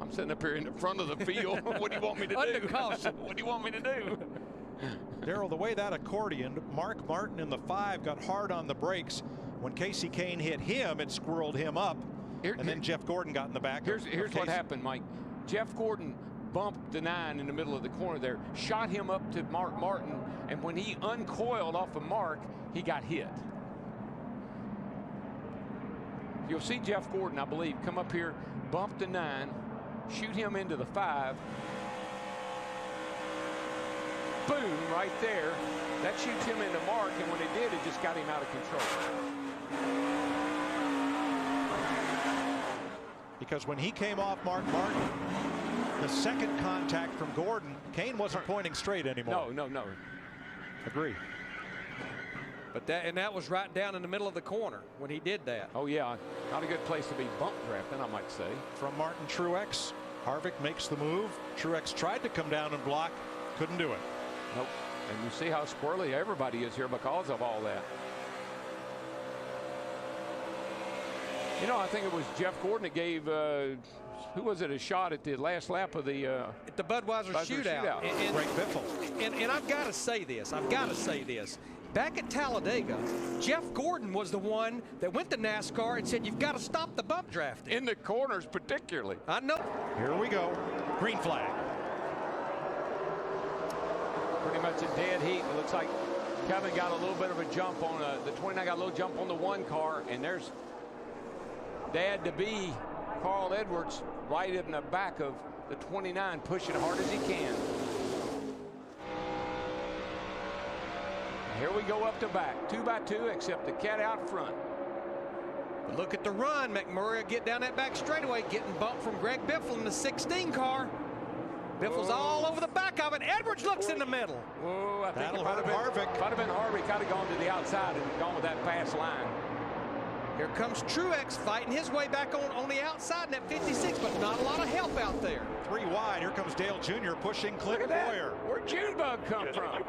I'm sitting up here in the front of the field. What do you want me to do? Under caution. What do you want me to do? Darrell, the way that accordioned, Mark Martin in the 5 got hard on the brakes. When Casey Kane hit him, it squirreled him up. And then Jeff Gordon got in the back. Here's what happened, Mike. Jeff Gordon bumped the 9 in the middle of the corner there, shot him up to Mark Martin, and when he uncoiled off of Mark, he got hit. You'll see Jeff Gordon, I believe, come up here, bump the 9, shoot him into the 5. Boom, right there. That shoots him into Mark, and when it did, it just got him out of control. Because when he came off Mark Martin, the second contact from Gordon, Kane wasn't pointing straight anymore. No. Agree. But that was right down in the middle of the corner when he did that. Oh, yeah. Not a good place to be bump drafting, I might say. From Martin Truex, Harvick makes the move. Truex tried to come down and block, couldn't do it. Nope. And you see how squirrely everybody is here because of all that. You know, I think it was Jeff Gordon that gave, who was it, a shot at the last lap of the Budweiser shootout. Greg Biffle. And I've got to say this. Back at Talladega, Jeff Gordon was the one that went to NASCAR and said, you've got to stop the bump drafting. In the corners particularly. I know. Here we go. Green flag. Pretty much a dead heat. It looks like Kevin got a little bit of a jump on the 29, got a little jump on the 1 car, and there's dad-to-be Carl Edwards right in the back of the 29, pushing hard as he can. Here we go up to back, 2 by 2, except the cat out front. But look at the run. McMurray will get down that back straightaway, getting bumped from Greg Biffle in the 16 car. Biffle's all over the back of it. Edwards looks in the middle. Whoa, I think that'll hurt Harvick. Might have been Harvick, kind of gone to the outside and gone with that fast line. Here comes Truex fighting his way back on the outside in that 56, but not a lot of help out there. 3 wide. Here comes Dale Jr. pushing Clint Boyer. Where'd Junebug come from?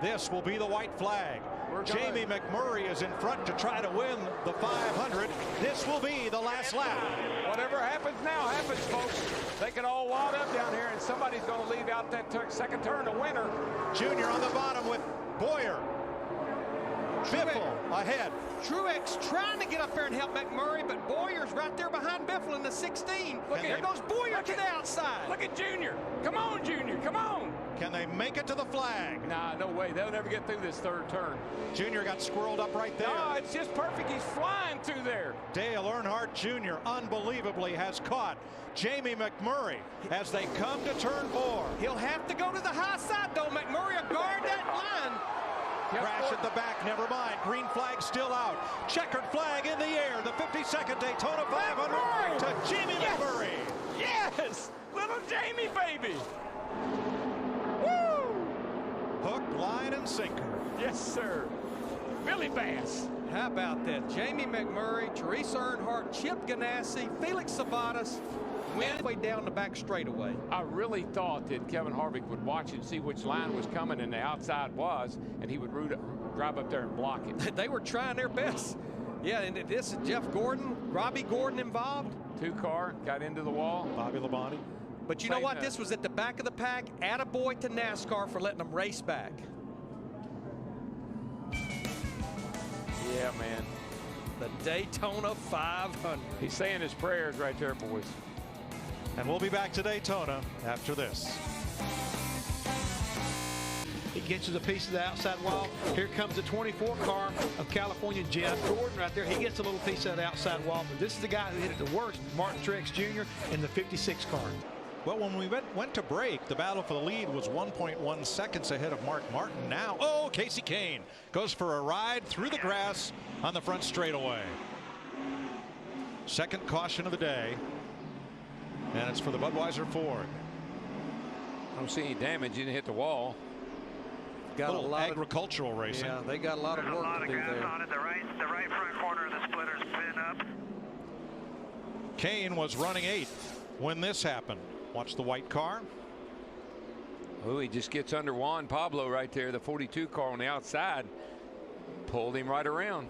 This will be the white flag. Jamie McMurray is in front to try to win the 500. This will be the last lap. Whatever happens now happens, folks. They can all wad up down here, and somebody's going to leave out that second turn, the winner. Junior on the bottom with Boyer. Biffle ahead. Truex trying to get up there and help McMurray, but Boyer's right there behind Biffle in the 16. There goes Boyer to the outside. Look at Junior. Come on, Junior. Come on. Can they make it to the flag? Nah, no way. They'll never get through this third turn. Junior got squirreled up right there. No, it's just perfect. He's flying through there. Dale Earnhardt Jr. unbelievably has caught Jamie McMurray as they come to turn 4. He'll have to go to the high side, though. McMurray will guard that line. Crash at the back, never mind. Green flag still out. Checkered flag in the air. The 52nd Daytona 500 to Jamie McMurray. Yes! Little Jamie, baby. Hook, line, and sinker. Yes, sir. Billy Bass. How about that? Jamie McMurray, Teresa Earnhardt, Chip Ganassi, Felix Sabates went way down the back straightaway. I really thought that Kevin Harvick would watch and see which line was coming and the outside was, and he would drive up there and block it. They were trying their best. Yeah, and this is Jeff Gordon, Robbie Gordon involved. 2 car, got into the wall. Bobby Labonte. But you know what? This was at the back of the pack. Attaboy to NASCAR for letting them race back. Yeah, man. The Daytona 500. He's saying his prayers right there, boys. And we'll be back to Daytona after this. He gets us a piece of the outside wall. Here comes the 24 car of California, Jeff Gordon right there. He gets a little piece of the outside wall, but this is the guy who hit it the worst, Martin Truex Jr. in the 56 car. Well, when we went to break, the battle for the lead was 1.1 seconds ahead of Mark Martin. Now, oh, Casey Kane goes for a ride through the grass on the front straightaway. Second caution of the day, and it's for the Budweiser Ford. I don't see any damage. He didn't hit the wall. Got a lot agricultural racing. Yeah, they got a lot of work to do there. On it. The right front corner of the splitter's been up. Kane was running 8th when this happened. Watch the white car. Oh, he just gets under Juan Pablo right there. The 42 car on the outside pulled him right around.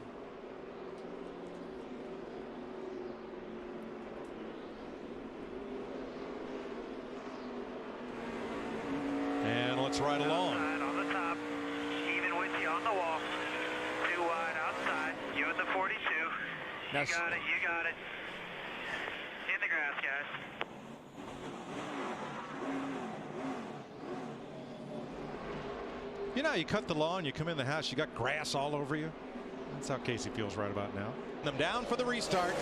And let's ride along. On the top, even with you on the wall. Too wide outside. You and the 42. You got it. You got it. In the grass, guys. You know, you cut the lawn, you come in the house, you got grass all over you. That's how Casey feels right about now. Them down for the restart.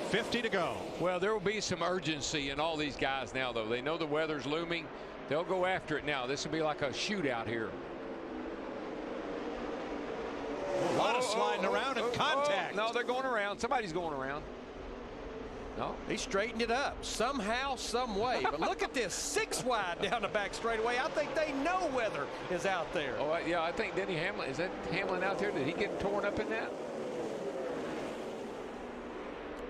50 to go. Well, there will be some urgency in all these guys now, though. They know the weather's looming. They'll go after it now. This will be like a shootout here. A lot of sliding around and contact. No, they're going around. Somebody's going around. No, he straightened it up somehow, some way. But look at this, 6 wide down the back straightaway. I think they know weather is out there. Oh, yeah, I think Denny Hamlin, is that Hamlin out there? Did he get torn up in that?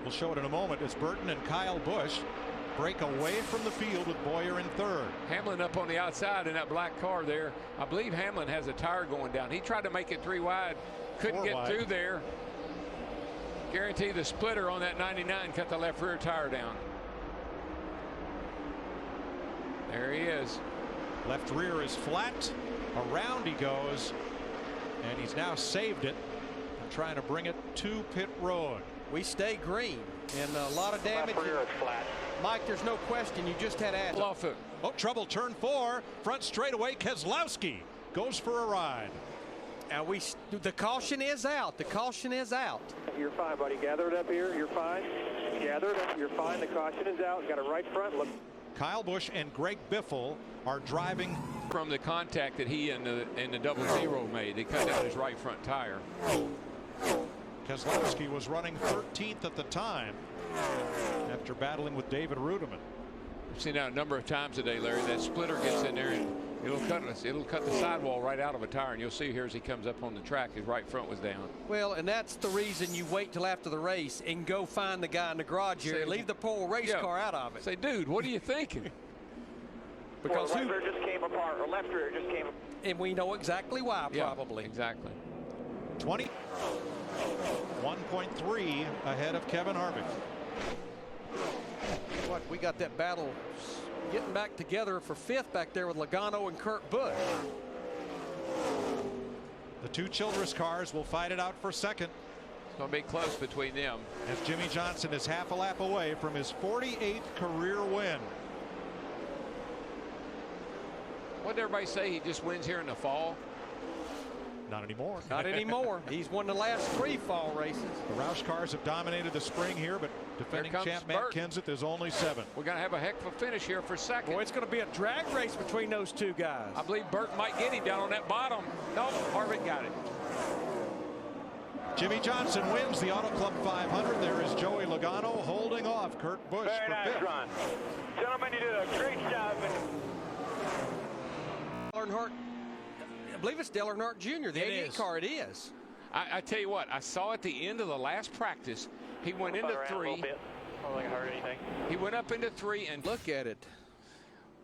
We'll show it in a moment as Burton and Kyle Busch break away from the field with Boyer in 3rd. Hamlin up on the outside in that black car there. I believe Hamlin has a tire going down. He tried to make it 3 wide, couldn't get through there. Guarantee the splitter on that 99 cut the left rear tire down. There he is. Left rear is flat. Around he goes. And he's now saved it. And trying to bring it to pit road. We stay green. And a lot of damage. Left rear is flat. Mike, there's no question. You just had asked. Off it. Oh, trouble. Turn 4. Front straightaway. Keselowski goes for a ride. And the caution is out. The caution is out. You're fine, buddy. Gather it up here. You're fine. Gather it up. You're fine. The caution is out. Got a right front. Look. Kyle Busch and Greg Biffle are driving from the contact that he and the 00 made. They cut down his right front tire. Keselowski was running 13th at the time after battling with David Rudiman. I've seen that a number of times today, Larry. That splitter gets in there and it'll cut the sidewall right out of a tire, and you'll see here as he comes up on the track, his right front was down. Well, and that's the reason you wait till after the race and go find the guy in the garage here and leave the poor race car out of it. Say, dude, what are you thinking? Because left rear just came apart, or left rear just came apart. And we know exactly why, probably. Exactly. 20. 1.3 ahead of Kevin Harvick. What, we got that battle getting back together for 5th back there with Logano and Kurt Busch. The 2 Childress cars will fight it out for 2nd. It's going to be close between them. As Jimmy Johnson is half a lap away from his 48th career win. What did everybody say? He just wins here in the fall? Not anymore. Not anymore. He's won the last 3 fall races. The Roush cars have dominated the spring here, but defending champ Matt Kenseth is only 7. We're going to have a heck of a finish here for 2nd. Boy, it's going to be a drag race between those 2 guys. I believe Burton might get him down on that bottom. No, Harvick got it. Jimmy Johnson wins the Auto Club 500. There is Joey Logano holding off Kurt Busch Very for nice 5th. run. Gentlemen, you did a great job. Earnhardt, I believe it's Dale Earnhardt Jr., the 88 car. It is. I tell you what, I saw at the end of the last practice, he went into 3. I don't think I heard anything. He went up into 3 and look at it.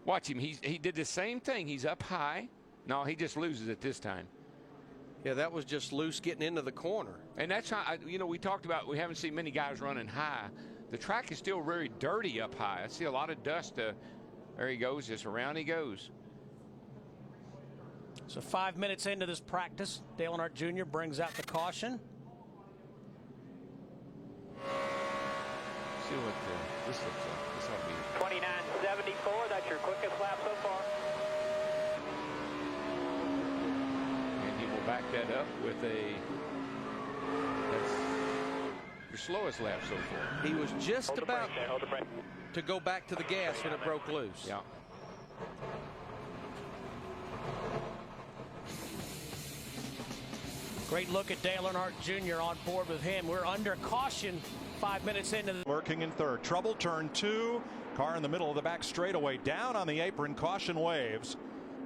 Watch him. He did the same thing. He's up high. No, he just loses it this time. Yeah, that was just loose getting into the corner. And that's how, we talked about, we haven't seen many guys running high. The track is still very dirty up high. I see a lot of dust. There he goes, just around he goes. So 5 minutes into this practice, Dale Earnhardt Jr. brings out the caution. See what this looks like. This ought to be 29.74. That's your quickest lap so far. And he will back that up with a your slowest lap so far. He was just about to go back to the gas when it broke loose. Yeah. Great look at Dale Earnhardt Jr. on board with him. We're under caution 5 minutes into the... Lurking in third. Trouble, turn 2. Car in the middle of the back straightaway. Down on the apron. Caution waves.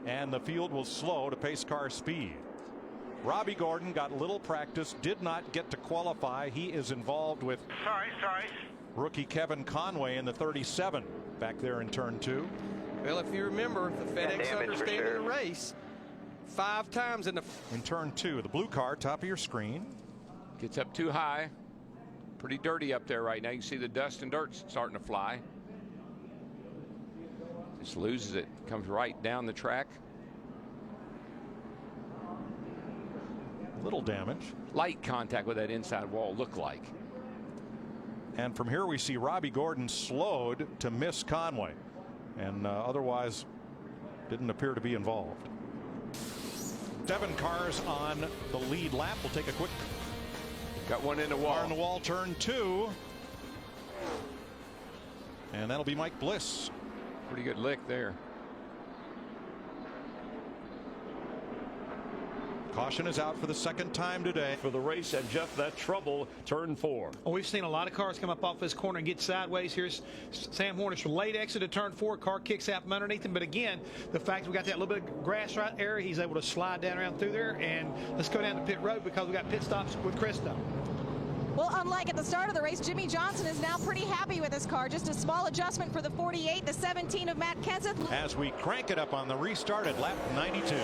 And the field will slow to pace car speed. Robbie Gordon got little practice. Did not get to qualify. He is involved with rookie Kevin Conway in the 37. Back there in turn 2. Well, if you remember, the FedEx Understanding race 5 times in turn 2. The blue car, top of your screen. Gets up too high. Pretty dirty up there right now. You can see the dust and dirt starting to fly. Just loses it. Comes right down the track. Little damage. Light contact with that inside wall, looked like. And from here we see Robbie Gordon slowed to miss Conway. And otherwise didn't appear to be involved. 7 cars on the lead lap. We'll take a quick. Got one in the wall. Car in the wall, turn 2. And that'll be Mike Bliss. Pretty good lick there. Caution is out for the second time today. For the race, and Jeff, that trouble, turn 4. Well, we've seen a lot of cars come up off this corner and get sideways. Here's Sam Hornish, late exit to turn 4. Car kicks out from underneath him. But again, the fact we got that little bit of grass right there, he's able to slide down around through there. And let's go down to pit road because we got pit stops with Krista. Well, unlike at the start of the race, Jimmy Johnson is now pretty happy with his car. Just a small adjustment for the 48, the 17 of Matt Kenseth. As we crank it up on the restart at lap 92.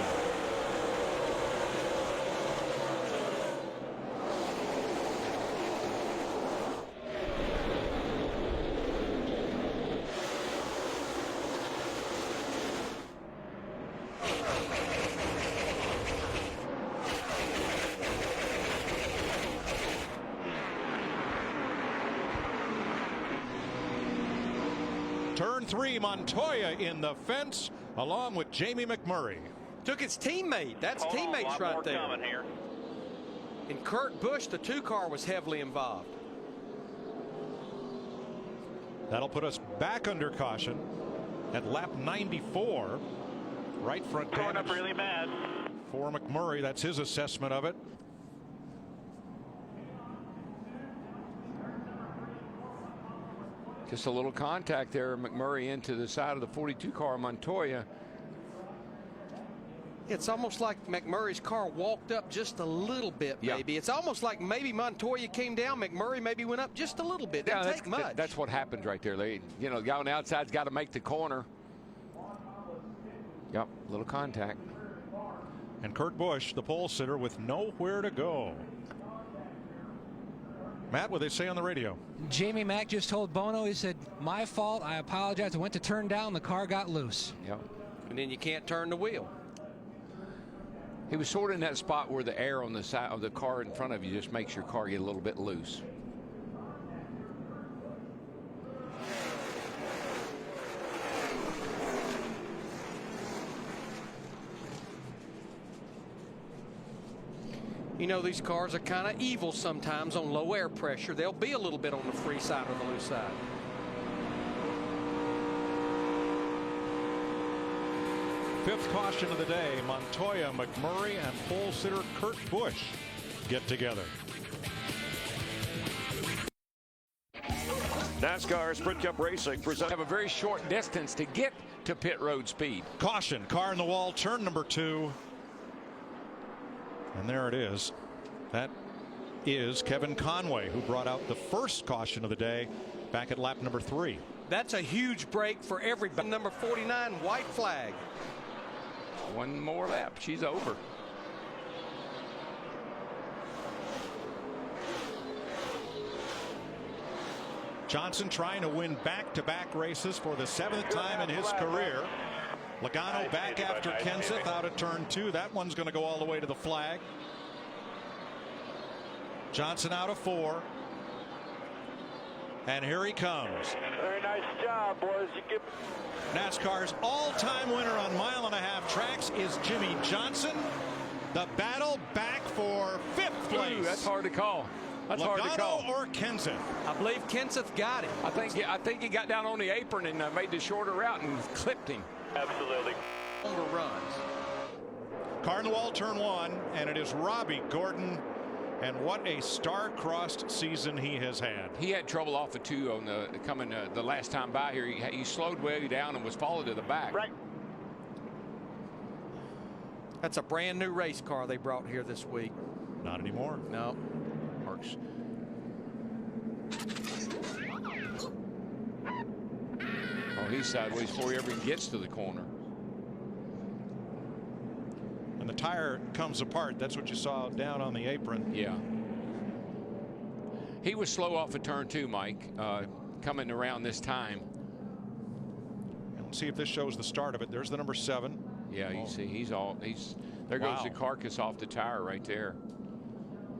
Turn 3, Montoya in the fence, along with Jamie McMurray. Took his teammate. That's teammates right there. And Kurt Busch, the 2 car, was heavily involved. That'll put us back under caution at lap 94. Right front damage. Going up really bad. For McMurray, that's his assessment of it. Just a little contact there, McMurray into the side of the 42 car, Montoya. It's almost like McMurray's car walked up just a little bit, maybe. It's almost like maybe Montoya came down, McMurray maybe went up just a little bit. Didn't take much. That's what happened right there. They, you know, the guy on the outside's got to make the corner. Yep, little contact. And Kurt Busch, the pole sitter, with nowhere to go. Matt, what they say on the radio? Jamie Mack just told Bono, he said, my fault, I apologize. I went to turn down, the car got loose. Yep. And then you can't turn the wheel. He was sort of in that spot where the air on the side of the car in front of you just makes your car get a little bit loose. You know, these cars are kind of evil sometimes on low air pressure. They'll be a little bit on the free side or the loose side. Fifth caution of the day. Montoya, McMurray, and pole sitter Kurt Busch get together. NASCAR Sprint Cup Racing presents. Have a very short distance to get to pit road speed. Caution, car in the wall, turn number 2. And there it is. That is Kevin Conway, who brought out the first caution of the day back at lap number 3. That's a huge break for everybody. Number 49, white flag. One more lap. She's over. Johnson trying to win back-to-back races for the 7th time in his career. Logano back after Kenseth out of turn 2. That one's going to go all the way to the flag. Johnson out of 4. And here he comes. Very nice job, boys. You give NASCAR's all-time winner on 1.5-mile tracks is Jimmy Johnson. The battle back for 5th place. Ooh, that's hard to call. That's hard to call. or Kenseth? I believe Kenseth got him. I think he got down on the apron and made the shorter route and clipped him. Absolutely. Longer runs. Car in the wall, turn 1, and it is Robbie Gordon. And what a star-crossed season he has had. He had trouble off of 2 on the last time by here. He slowed way down and was followed to the back. Right. That's a brand new race car they brought here this week. Not anymore. No. Marks. Oh, he's sideways before he ever gets to the corner. When the tire comes apart, that's what you saw down on the apron. Yeah. He was slow off of turn 2, Mike, coming around this time. And let's see if this shows the start of it. There's the number 7. Yeah, you see, there goes the carcass off the tire right there.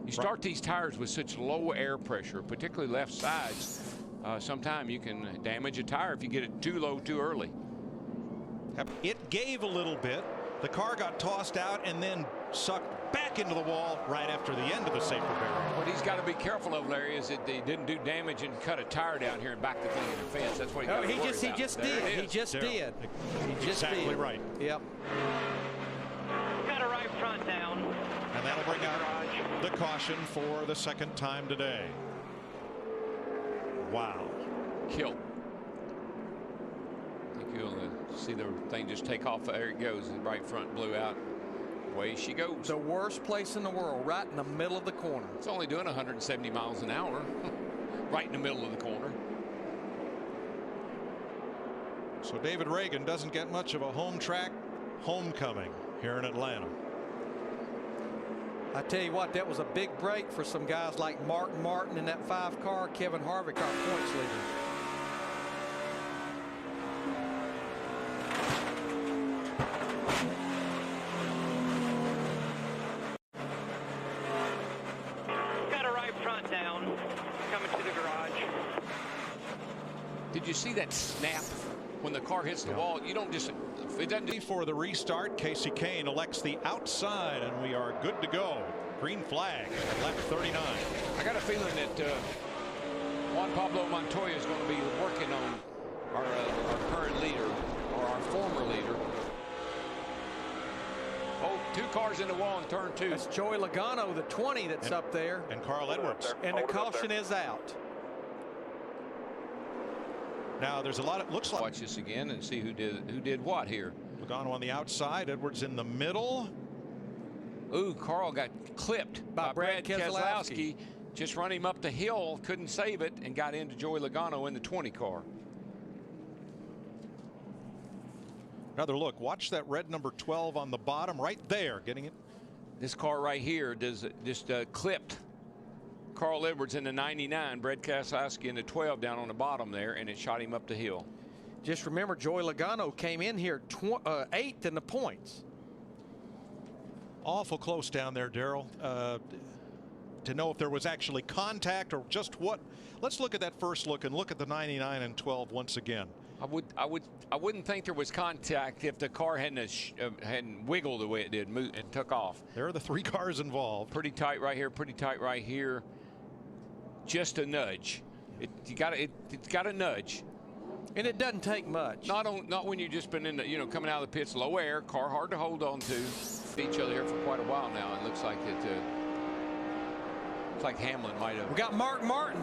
You start these tires with such low air pressure, particularly left sides. Sometimes you can damage a tire if you get it too low too early. It gave a little bit. The car got tossed out and then sucked back into the wall right after the end of the safety barrier. What he's got to be careful of, Larry, is that he didn't do damage and cut a tire down here and back the thing in the fence. That's what he just did. He just did. Exactly right. Yep. Got a right front down. And that'll bring out the caution for the second time today. Wow. Kill. I think you'll see the thing just take off. There it goes. The right front blew out. Away she goes. The worst place in the world, right in the middle of the corner. It's only doing 170 miles an hour, right in the middle of the corner. So David Reagan doesn't get much of a home track homecoming here in Atlanta. I tell you what, that was a big break for some guys like Martin Martin in that 5 car, Kevin Harvick, our points leader. Got a right front down. Coming to the garage. Did you see that snap when the car hits the wall? You don't just, it doesn't do. For the restart, Casey Kane elects the outside, and we are good to go. Green flag at lap 39. I got a feeling that Juan Pablo Montoya is going to be working on our current leader, or our former leader. Oh, 2 cars in the wall in turn 2. That's Joey Logano, the 20 that's up there. And Carl Edwards. And the caution is out. Now there's a lot of, looks like. Watch this again and see who did what here. Logano on the outside, Edwards in the middle. Ooh, Carl got clipped by Brad Keselowski. Just run him up the hill, couldn't save it, and got into Joey Logano in the 20 car. Another look. Watch that red number 12 on the bottom right there, getting it. This car right here just clipped Carl Edwards in the 99, Brad Keselowski in the 12 down on the bottom there, and it shot him up the hill. Just remember, Joey Logano came in here 8th in the points. Awful close down there, Darrell. To know if there was actually contact or just what. Let's look at that first look and look at the 99 and 12 once again. I wouldn't think there was contact if the car hadn't wiggled the way it did and took off. There are the 3 cars involved. Pretty tight right here, pretty tight right here. Just a nudge. It's got a nudge. And it doesn't take much. Not when you've just been in the, coming out of the pits, low air, car hard to hold on to. Each other here for quite a while now. It looks like Hamlin might have. We got Mark Martin.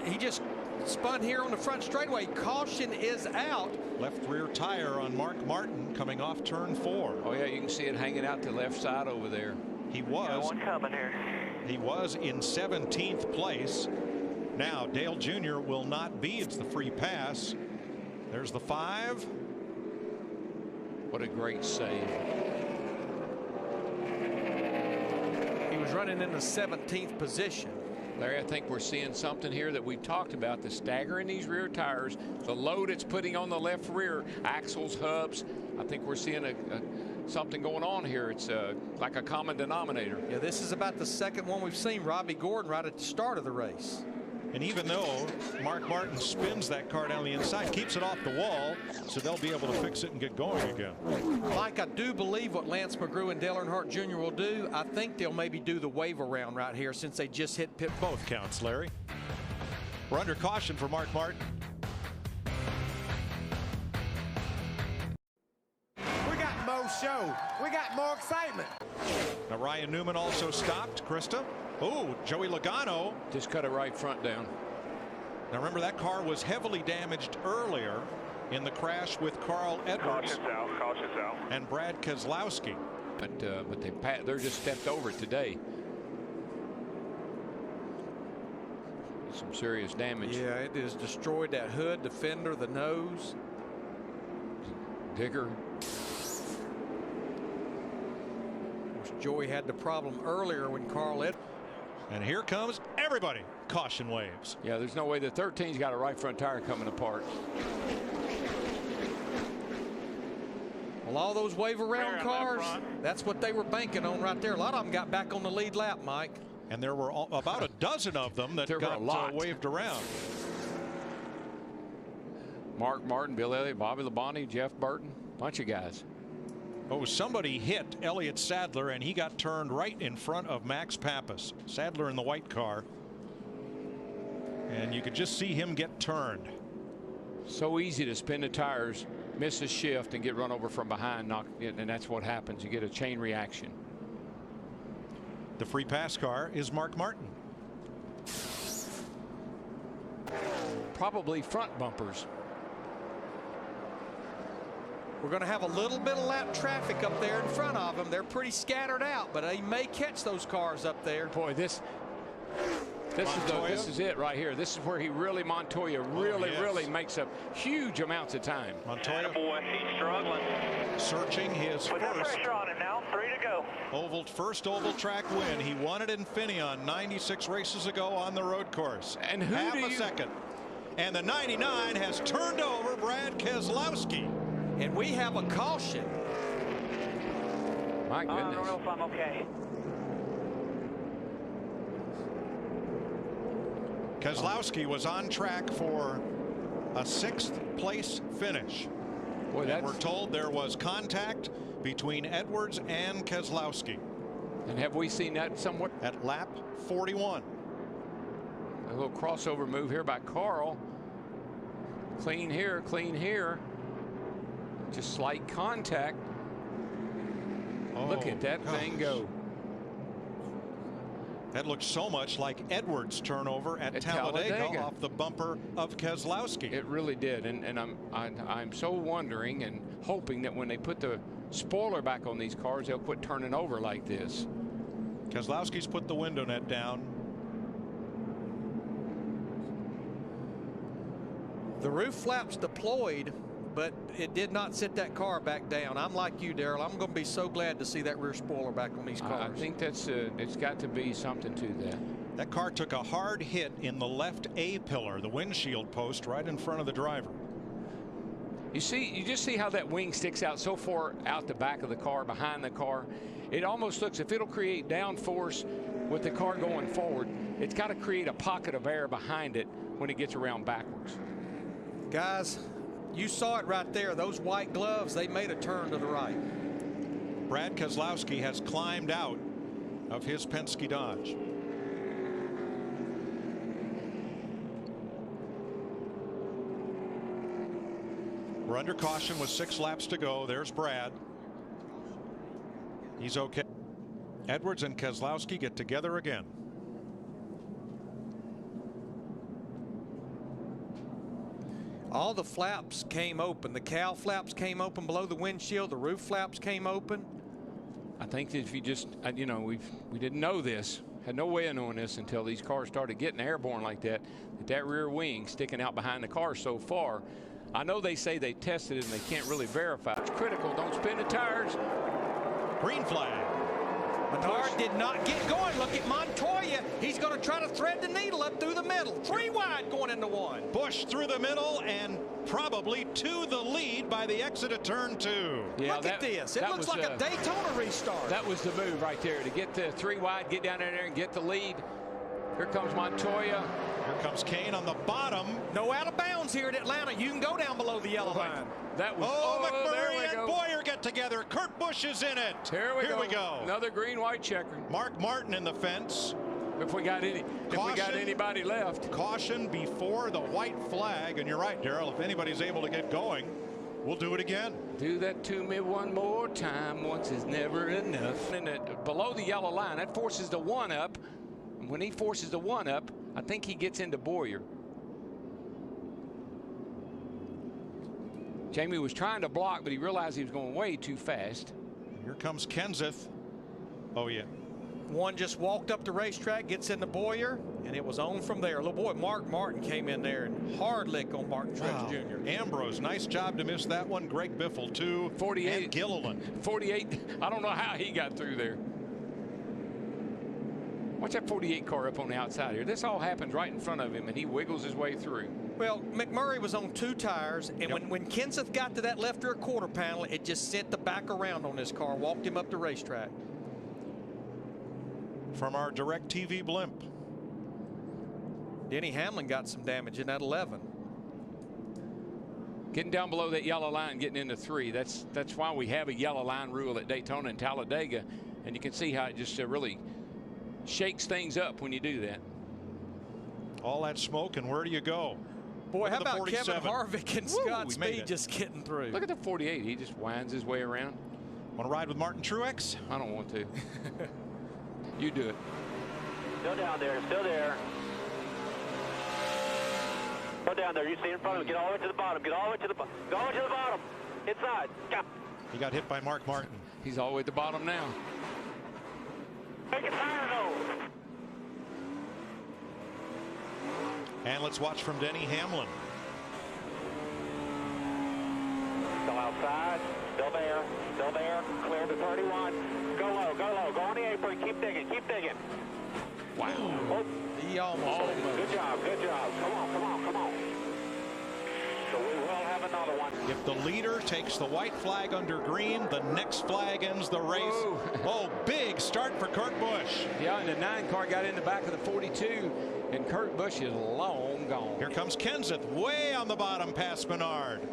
He just spun here on the front straightaway. Caution is out. Left rear tire on Mark Martin coming off turn 4. Oh yeah, you can see it hanging out to the left side over there. He was. One coming here. He was in 17th place. Now Dale Jr. will not be. It's the free pass. There's the 5. What a great save. He was running in the 17th position. Larry, I think we're seeing something here that we've talked about, the stagger in these rear tires, the load it's putting on the left rear, axles, hubs. I think we're seeing something going on here. It's like a common denominator. Yeah, this is about the second one we've seen Robbie Gordon right at the start of the race. And even though Mark Martin spins that car down the inside, keeps it off the wall, so they'll be able to fix it and get going again. Mike, I do believe what Lance McGrew and Dale Earnhardt Jr. will do. I think they'll maybe do the wave around right here since they just hit pit. Both counts, Larry. We're under caution for Mark Martin. We got more show. We got more excitement. Now Ryan Newman also stopped. Krista. Oh, Joey Logano just cut it right front down. Now remember, that car was heavily damaged earlier in the crash with Carl Edwards. Cautious out. And Brad Keselowski. But they're just stepped over it today. Some serious damage. Yeah, it has destroyed that hood, the fender, the nose. Digger. Joey had the problem earlier when Carl Edwards. And here comes everybody. Caution waves. Yeah, there's no way the 13's got a right front tire coming apart. Well, all those wave around cars, that's what they were banking on right there. A lot of them got back on the lead lap, Mike. And there were about a dozen of them that got waved around. Mark Martin, Bill Elliott, Bobby Labonte, Jeff Burton, bunch of guys. Oh, somebody hit Elliott Sadler, and he got turned right in front of Max Pappas. Sadler in the white car. And you could just see him get turned. So easy to spin the tires, miss a shift, and get run over from behind, and that's what happens. You get a chain reaction. The free pass car is Mark Martin. Probably front bumpers. We're going to have a little bit of lap traffic up there in front of them. They're pretty scattered out, but they may catch those cars up there. Boy, this is it right here. This is where Montoya really makes up huge amounts of time. Montoya, boy, he's struggling. Searching his Put that pressure on him now. 3 to go. First oval track win. He won it in Infineon 96 races ago on the road course. And half a second. And the 99 has turned over Brad Keselowski. And we have a caution. My goodness. I don't know if I'm okay. Keselowski was on track for a 6th place finish. Boy, and we're told there was contact between Edwards and Keselowski. And have we seen that somewhat? At lap 41. A little crossover move here by Carl. Clean here, clean here. Just slight contact. Look at that thing go. That looked so much like Edwards' turnover at Talladega off the bumper of Keselowski. It really did, and I'm so wondering and hoping that when they put the spoiler back on these cars, they'll quit turning over like this. Keselowski's put the window net down. The roof flaps deployed, but it did not sit that car back down. I'm like you, Darrell. I'm going to be so glad to see that rear spoiler back on these cars. I think that's it's got to be something to that. That car took a hard hit in the left A pillar, the windshield post right in front of the driver. You just see how that wing sticks out so far out the back of the car, behind the car. It almost looks, if it'll create downforce with the car going forward, it's got to create a pocket of air behind it when it gets around backwards. Guys, you saw it right there. Those white gloves, they made a turn to the right. Brad Keselowski has climbed out of his Penske Dodge. We're under caution with 6 laps to go. There's Brad. He's okay. Edwards and Keselowski get together again. All the flaps came open. The cowl flaps came open below the windshield. The roof flaps came open. I think that if you just, you know, we didn't know this, had no way of knowing this until these cars started getting airborne like that. That rear wing sticking out behind the car so far. I know they say they tested it and they can't really verify. It's critical. Don't spin the tires. Green flag. Menard did not get going. Look at Montoya. He's going to try to thread the needle up through the middle. 3 wide going into 1. Busch through the middle and probably to the lead by the exit of turn 2. Yeah, look at this. It looks like a Daytona restart. That was the move right there, to get the 3 wide, get down in there and get the lead. Here comes Montoya. Here comes Kane on the bottom. No out of bounds here at Atlanta. You can go down below the yellow line. That was McMurray and Boyer get together. Kurt Busch is in it. Here we go. Another green-white checker. Mark Martin in the fence. If we got anybody left. Caution before the white flag. And you're right, Darrell. If anybody's able to get going, we'll do it again. Do that to me one more time. Once is never enough. And below the yellow line, that forces the one up. And when he forces the one up, I think he gets into Boyer. Jamie was trying to block, but he realized he was going way too fast. Here comes Kenseth. Oh, yeah. One just walked up the racetrack, gets into Boyer, and it was on from there. Little boy, Mark Martin came in there and hard lick on Martin Truex Jr. Ambrose, nice job to miss that one. Greg Biffle, too. 48. And Gilliland. 48. I don't know how he got through there. Watch that 48 car up on the outside here. This all happens right in front of him, and he wiggles his way through. Well, McMurray was on 2 tires, and when Kenseth got to that left rear quarter panel, it just sent the back around on this car, walked him up the racetrack. From our direct TV blimp. Denny Hamlin got some damage in that 11. Getting down below that yellow line, getting into 3. That's why we have a yellow line rule at Daytona and Talladega, and you can see how it just really shakes things up when you do that. All that smoke, and where do you go? Boy, how about Kevin Harvick and Scott Speed just getting through? Look at the 48. He just winds his way around. Want to ride with Martin Truex? I don't want to. You do it. Still down there. Still there. Go down there. You see in front of him. Get all the way to the bottom. Get all the way to the bottom. Go all the way to the bottom. Inside. Go. He got hit by Mark Martin. He's all the way at the bottom now. Make it fire though. And let's watch from Denny Hamlin. Still outside. Still there. Still there. Clear the 31. Go low. Go low. Go on the apron. Keep digging. Keep digging. Wow. Oh. He almost. Good job. Good job. Come on. Come on. Come on. So we will have another one. If the leader takes the white flag under green, the next flag ends the race. Oh, big start for Kurt Busch. Yeah, and the 9 car got in the back of the 42, and Kurt Busch is long gone. Here comes Kenseth way on the bottom past Menard.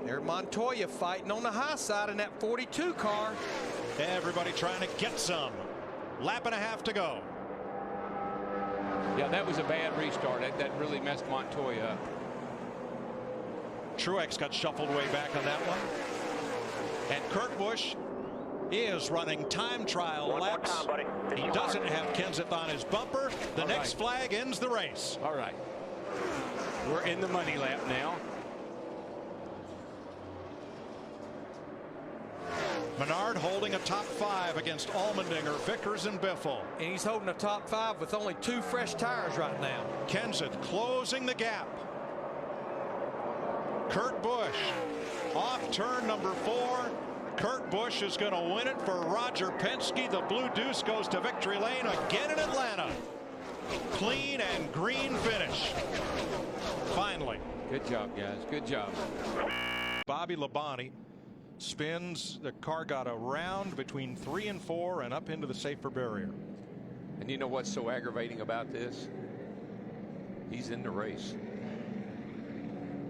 There Montoya fighting on the high side in that 42 car. Everybody trying to get some. Lap and a half to go. Yeah, that was a bad restart. That really messed Montoya up. Truex got shuffled way back on that one. And Kurt Busch is running time trial laps. He doesn't have Kenseth on his bumper. The next flag ends the race. All right. We're in the money lap now. Menard holding a top 5 against Allmendinger, Vickers, and Biffle. And he's holding a top 5 with only 2 fresh tires right now. Kenseth closing the gap. Kurt Busch off turn number 4. Kurt Busch is going to win it for Roger Penske. The Blue Deuce goes to victory lane again in Atlanta. Clean and green finish. Finally. Good job, guys. Good job. Bobby Labonte spins. The car got around between 3 and 4 and up into the safer barrier. And you know what's so aggravating about this? He's in the race.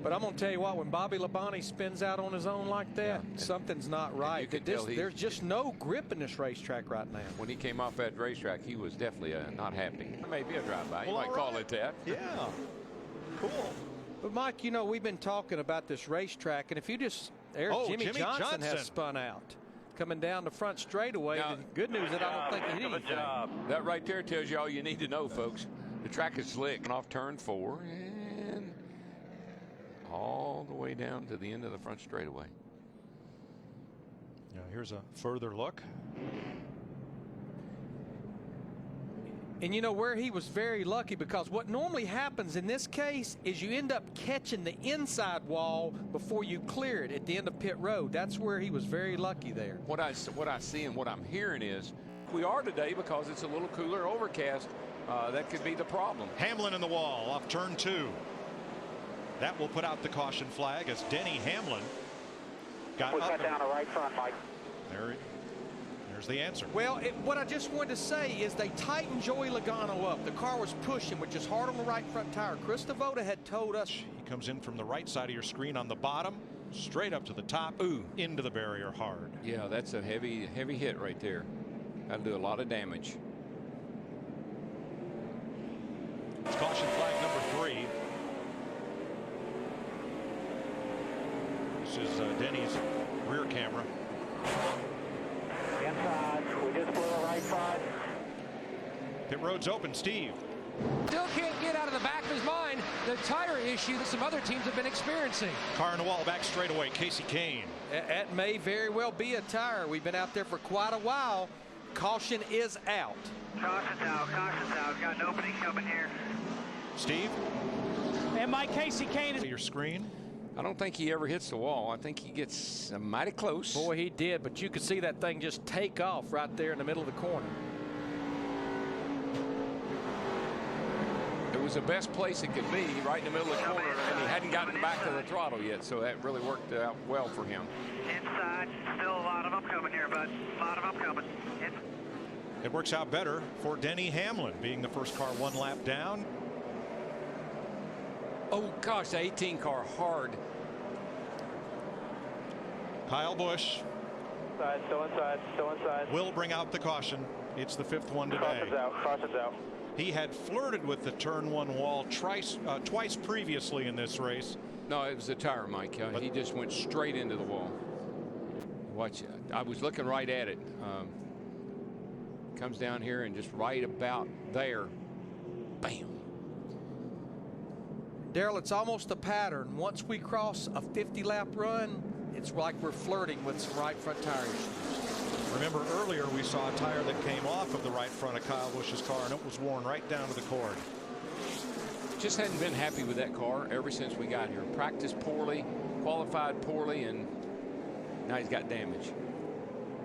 But I'm going to tell you what, when Bobby Labonte spins out on his own like that, something's not right. There's just no grip in this racetrack right now. When he came off that racetrack, he was definitely not happy. Maybe a drive-by. You might call it that. Yeah. Cool. But, Mike, you know, we've been talking about this racetrack, and if you just... There's Jimmy Johnson has spun out. Coming down the front straightaway. Now, the good news is I don't think he did anything. That right there tells you all you need to know, folks. The track is slick. And off turn 4 and all the way down to the end of the front straightaway. Yeah, here's a further look. And you know where he was very lucky, because what normally happens in this case is you end up catching the inside wall before you clear it at the end of pit road. That's where he was very lucky there. What I see and what I'm hearing is we are today because it's a little cooler, overcast. That could be the problem. Hamlin in the wall off turn 2. That will put out the caution flag as Denny Hamlin got up. Cut down the right front, Mike. There's There's the answer. Well, what I just wanted to say is they tightened Joey Logano up. The car was pushing, which is hard on the right front tire. Chris Devoda had told us. He comes in from the right side of your screen on the bottom, straight up to the top, into the barrier hard. Yeah, that's a heavy hit right there. That'll do a lot of damage. It's caution flag number 3. This is Denny's rear camera. Inside, we just blew a right side. Pit road's open, Steve. Still can't get out of the back of his mind the tire issue that some other teams have been experiencing. Car in the wall, back straightaway, Casey Kane. That may very well be a tire. We've been out there for quite a while. Caution is out. Caution's out, caution's out. Got an opening coming here. Steve? And my Casey Kane is your screen. I don't think he ever hits the wall. I think he gets mighty close. Boy, he did, but you could see that thing just take off right there in the middle of the corner. It was the best place it could be, right in the middle of the corner, and he hadn't gotten back to the throttle yet, so that really worked out well for him. Inside, still a lot of them coming here, bud. A lot of them coming. It works out better for Denny Hamlin, being the first car 1 lap down. Oh gosh, the 18 car hard. Kyle Busch. Inside, still inside, still inside. Will bring out the caution. It's the 5th one today. Caution's out, caution's out. He had flirted with the turn 1 wall twice previously in this race. No, it was the tire, Mike. He just went straight into the wall. Watch it. I was looking right at it. Comes down here and just right about there. Bam. Darrell, it's almost a pattern. Once we cross a 50-lap run, it's like we're flirting with some right front tire issues. Remember earlier we saw a tire that came off of the right front of Kyle Busch's car, and it was worn right down to the cord. Just hadn't been happy with that car ever since we got here. Practiced poorly, qualified poorly, and now he's got damage.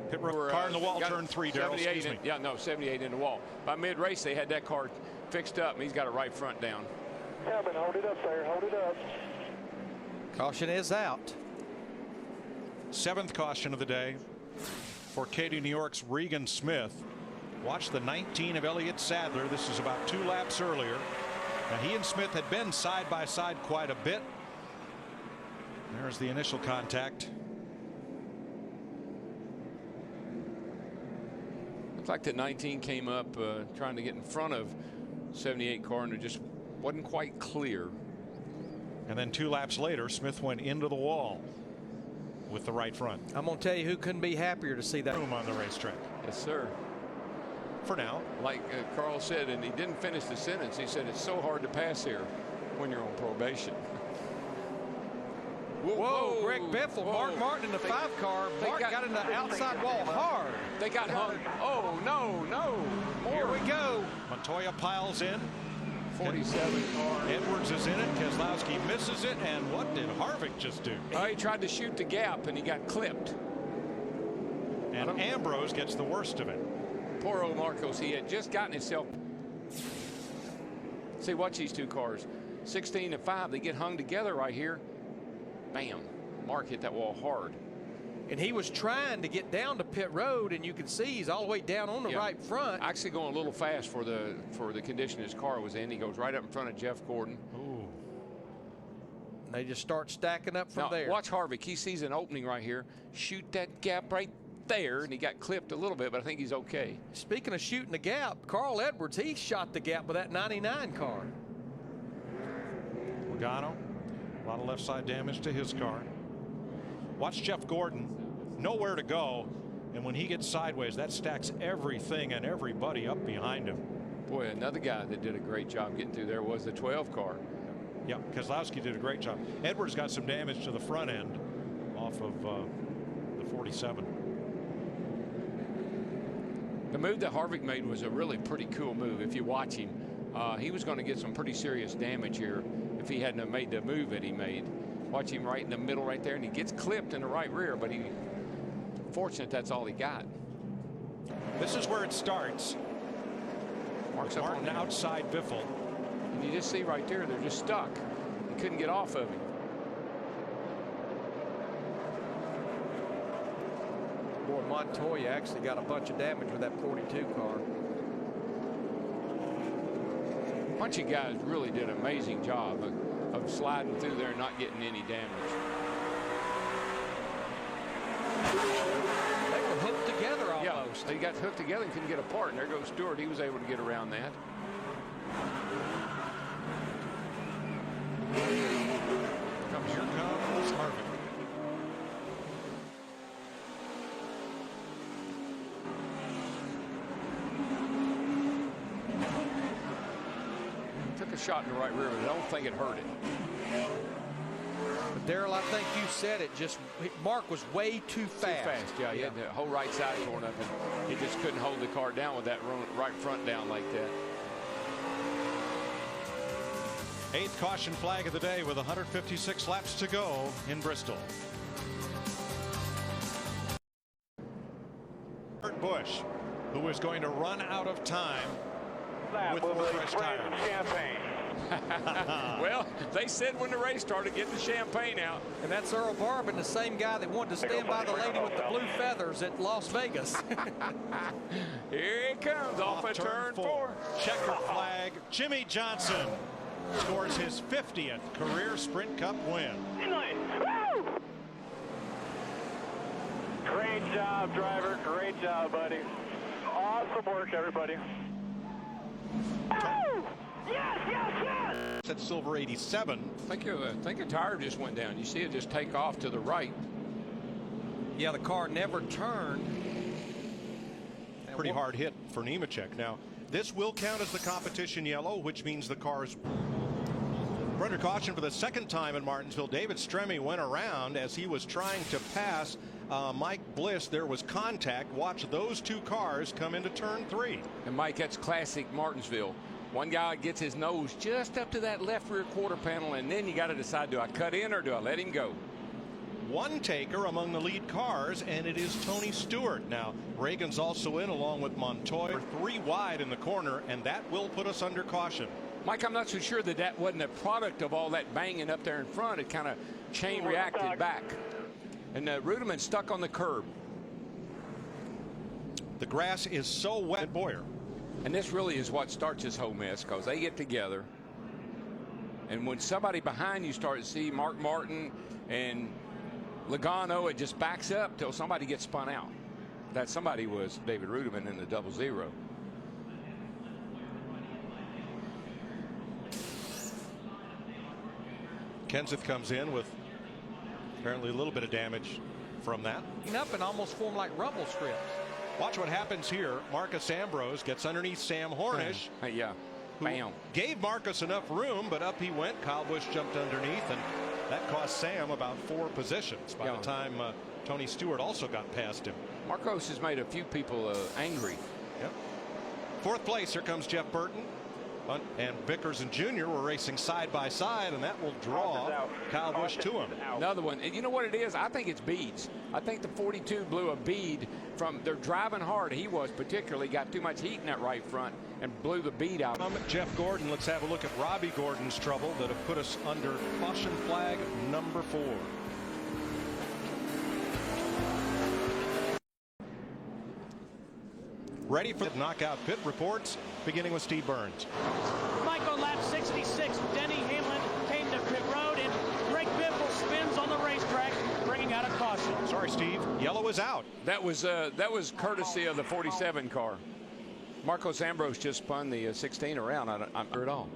Pit road, car in the wall, turn 3, Darrell. 78 in the wall. By mid-race, they had that car fixed up, and he's got a right front down. Kevin, hold it up there, hold it up. Caution is out. 7th caution of the day for Katy, New York's Regan Smith. Watch the 19 of Elliott Sadler. This is about 2 laps earlier. Now, he and Smith had been side by side quite a bit. There's the initial contact. Looks like the 19 came up trying to get in front of 78 car, and it just wasn't quite clear. And then 2 laps later, Smith went into the wall with the right front. I'm going to tell you who couldn't be happier to see that. Room on the racetrack. Yes, sir. For now. Like Carl said, and he didn't finish the sentence. He said it's so hard to pass here when you're on probation. Whoa, Greg Biffle, Mark Martin in the 5 car. Mark got in the outside wall hard. They got hung. Oh, no. More. Here we go. Montoya piles in. 47 car. Edwards is in it. Keselowski misses it. And what did Harvick just do? He tried to shoot the gap, and he got clipped. And Ambrose gets the worst of it. Poor old Marcos. He had just gotten himself. See, watch these 2 cars. 16 and 5. They get hung together right here. Bam. Mark hit that wall hard. And he was trying to get down to pit road, and you can see he's all the way down on the right front. Actually going a little fast for the condition his car was in. He goes right up in front of Jeff Gordon. Ooh. And they just start stacking up from there. Watch Harvick. He sees an opening right here. Shoot that gap right there, and he got clipped a little bit, but I think he's okay. Speaking of shooting the gap, Carl Edwards, he shot the gap with that 99 car. Logano, a lot of left side damage to his car. Watch Jeff Gordon, nowhere to go, and when he gets sideways, that stacks everything and everybody up behind him. Boy, another guy that did a great job getting through there was the 12 car. Yeah, Keselowski did a great job. Edwards got some damage to the front end off of the 47. The move that Harvick made was a really pretty cool move. If you watch him, he was going to get some pretty serious damage here if he hadn't have made the move that he made. Watch him right in the middle right there, and he gets clipped in the right rear, but he fortunate that's all he got. This is where it starts. Mark's up Martin on outside Biffle. And you just see right there, they're just stuck. He couldn't get off of him. Boy, Montoya actually got a bunch of damage with that 42 car. A bunch of guys really did an amazing job of sliding through there and not getting any damage. They were hooked together almost. Yeah, they got hooked together and couldn't get apart. And there goes Stewart. He was able to get around that. Here comes Harvick. Took a shot in the right rear, but I don't think it hurt it. But Darrell, I think you said it. Just Mark was way too fast. Too fast, yeah. He had the whole right side torn up, and he just couldn't hold the car down with that right front down like that. 8th caution flag of the day with 156 laps to go in Bristol. Kurt Busch, who is going to run out of time with more fresh tires. Well, they said when the race started, get the champagne out. And that's Earl Barbin, the same guy that wanted to stand by the lady with the blue feathers at Las Vegas. Here he comes off at turn 4. Checker flag. Jimmy Johnson scores his 50th career Sprint Cup win. Great job, driver. Great job, buddy. Awesome work, everybody. Yes, yes, yes! At Silver 87. I think a tire just went down. You see it just take off to the right. Yeah, the car never turned. Pretty hard hit for Nemechek. Now, this will count as the competition yellow, which means the cars. Under caution for the second time in Martinsville. David Stremme went around as he was trying to pass Mike Bliss. There was contact. Watch those two cars come into turn 3. And Mike, that's classic Martinsville. One guy gets his nose just up to that left rear quarter panel, and then you got to decide, do I cut in or do I let him go? One taker among the lead cars, and it is Tony Stewart. Now, Reagan's also in along with Montoya. 3 wide in the corner, and that will put us under caution. Mike, I'm not so sure that wasn't a product of all that banging up there in front. It kind of chain reacted back. And Rudiman stuck on the curb. The grass is so wet at Boyer. And this really is what starts this whole mess, because they get together. And when somebody behind you starts to see Mark Martin and Logano, it just backs up till somebody gets spun out. That somebody was David Rudiman in the 00. Kenseth comes in with apparently a little bit of damage from that. Up and almost formed like rumble strips. Watch what happens here. Marcus Ambrose gets underneath Sam Hornish. Yeah. Bam. Gave Marcus enough room, but up he went. Kyle Busch jumped underneath, and that cost Sam about 4 positions by the time Tony Stewart also got past him. Marcos has made a few people angry. Yep. 4th place, here comes Jeff Burton. And Vickers and Jr. were racing side by side, and that will draw Kyle Busch to him. Another one. And you know what it is? I think it's beads. I think the 42 blew a bead from, they're driving hard. He was particularly, got too much heat in that right front and blew the bead out. Jeff Gordon, let's have a look at Robbie Gordon's trouble that have put us under caution flag number 4. Ready for the knockout pit reports, beginning with Steve Burns. Mike, on lap 66, Denny Hamlin came to pit road, and Greg Biffle spins on the racetrack, bringing out a caution. Sorry, Steve. Yellow is out. That was courtesy of the 47 car. Marcos Ambrose just spun the 16 around. I'm sure at all.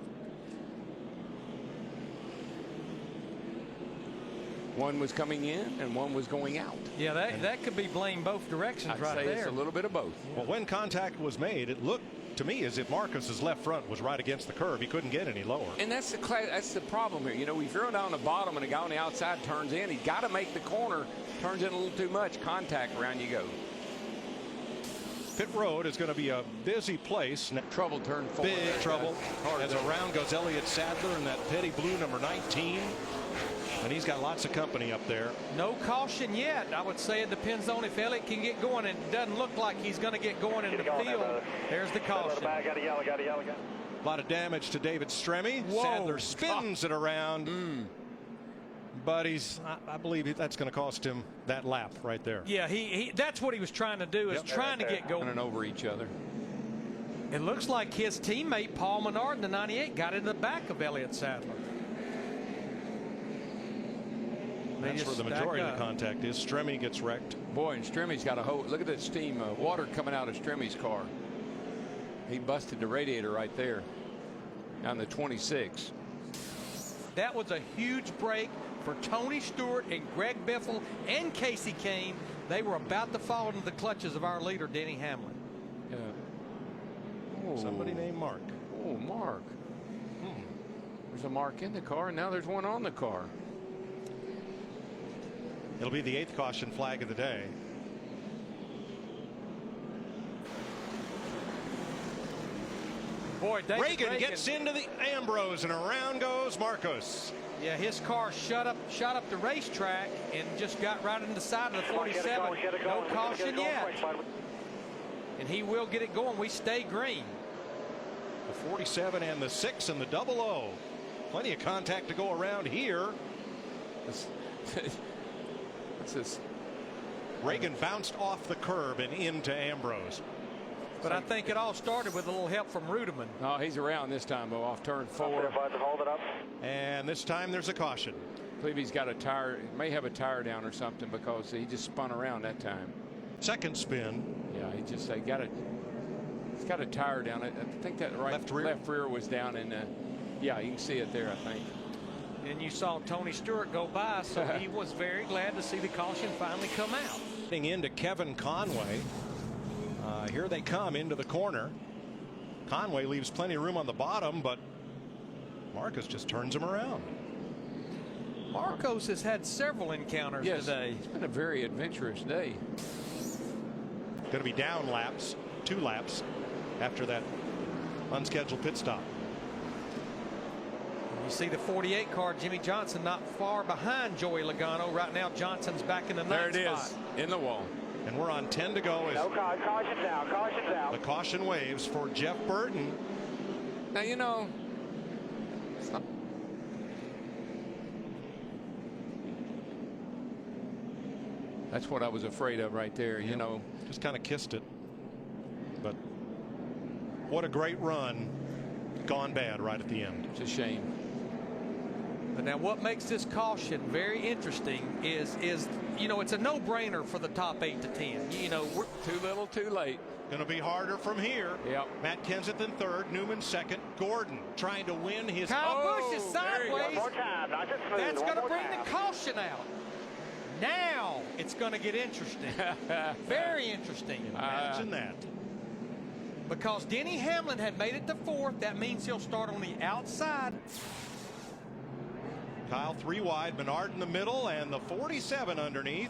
One was coming in and one was going out. Yeah, that could be blamed both directions. I'd right say there. It's a little bit of both. Well, when contact was made, it looked to me as if Marcus's left front was right against the curve. He couldn't get any lower. And that's the problem here. You know, if you're down the bottom and a guy on the outside turns in, he's got to make the corner. Turns in a little too much. Contact, around you go. Pit road is going to be a busy place. Trouble turn 4. Big trouble. As around goes Elliott Sadler in that petty blue number 19. And he's got lots of company up there. No caution yet. I would say it depends on if Elliott can get going. It doesn't look like he's going to get going in the field. There's the caution. Got a yellow. A lot of damage to David Stremme. Whoa, Sadler spins it around. but I believe that's going to cost him that lap right there. Yeah, that's what he was trying to do, is trying to get going. Running over each other. It looks like his teammate Paul Menard in the 98 got into the back of Elliott Sadler. That's where the majority of the contact is. Stremme gets wrecked. Boy, and Stremme's got a whole, look at that steam, water coming out of Stremme's car. He busted the radiator right there on the 26. That was a huge break for Tony Stewart and Greg Biffle and Casey Kane. They were about to fall into the clutches of our leader, Denny Hamlin. Yeah. Oh. Somebody named Mark. Oh, Mark. There's a Mark in the car, and now there's one on the car. It'll be the 8th caution flag of the day. Boy, Reagan gets into the Ambrose, and around goes Marcos. Yeah, his car shot up the racetrack and just got right in the side of the 47. No caution yet. And he will get it going. We stay green. The 47 and the 6 and the 00. Plenty of contact to go around here. Reagan bounced off the curb and into Ambrose. But I think it all started with a little help from Ruderman. Oh, he's around this time, though, off turn 4. Hold it up. And this time there's a caution. I believe he's got a tire, may have a tire down or something, because he just spun around that time. Second spin. Yeah, he's got a tire down. I think that left rear was down, and yeah, you can see it there, I think. And you saw Tony Stewart go by, so he was very glad to see the caution finally come out. Getting into Kevin Conway. Here they come into the corner. Conway leaves plenty of room on the bottom, but Marcos just turns him around. Marcos has had several encounters today. It's been a very adventurous day. Going to be down laps, 2 laps after that unscheduled pit stop. You see the 48 car, Jimmy Johnson, not far behind Joey Logano. Right now, Johnson's back in the 9th spot. There it is, in the wall. And we're on 10 to go. No, caution's out, caution's out. The caution waves for Jeff Burton. Now, you know, that's what I was afraid of right there, you know. Just kind of kissed it. But what a great run. Gone bad right at the end. It's a shame. But now what makes this caution very interesting is you know, it's a no-brainer for the top 8 to 10. You know, we're too little too late. Going to be harder from here. Yep. Matt Kenseth in 3rd, Newman 2nd, Gordon trying to win his. Kyle Busch is sideways. More time, not just smooth. That's going to bring the caution out. Now it's going to get interesting. Very interesting. Imagine that. Because Denny Hamlin had made it to 4th. That means he'll start on the outside. Kyle 3 wide, Menard in the middle, and the 47 underneath.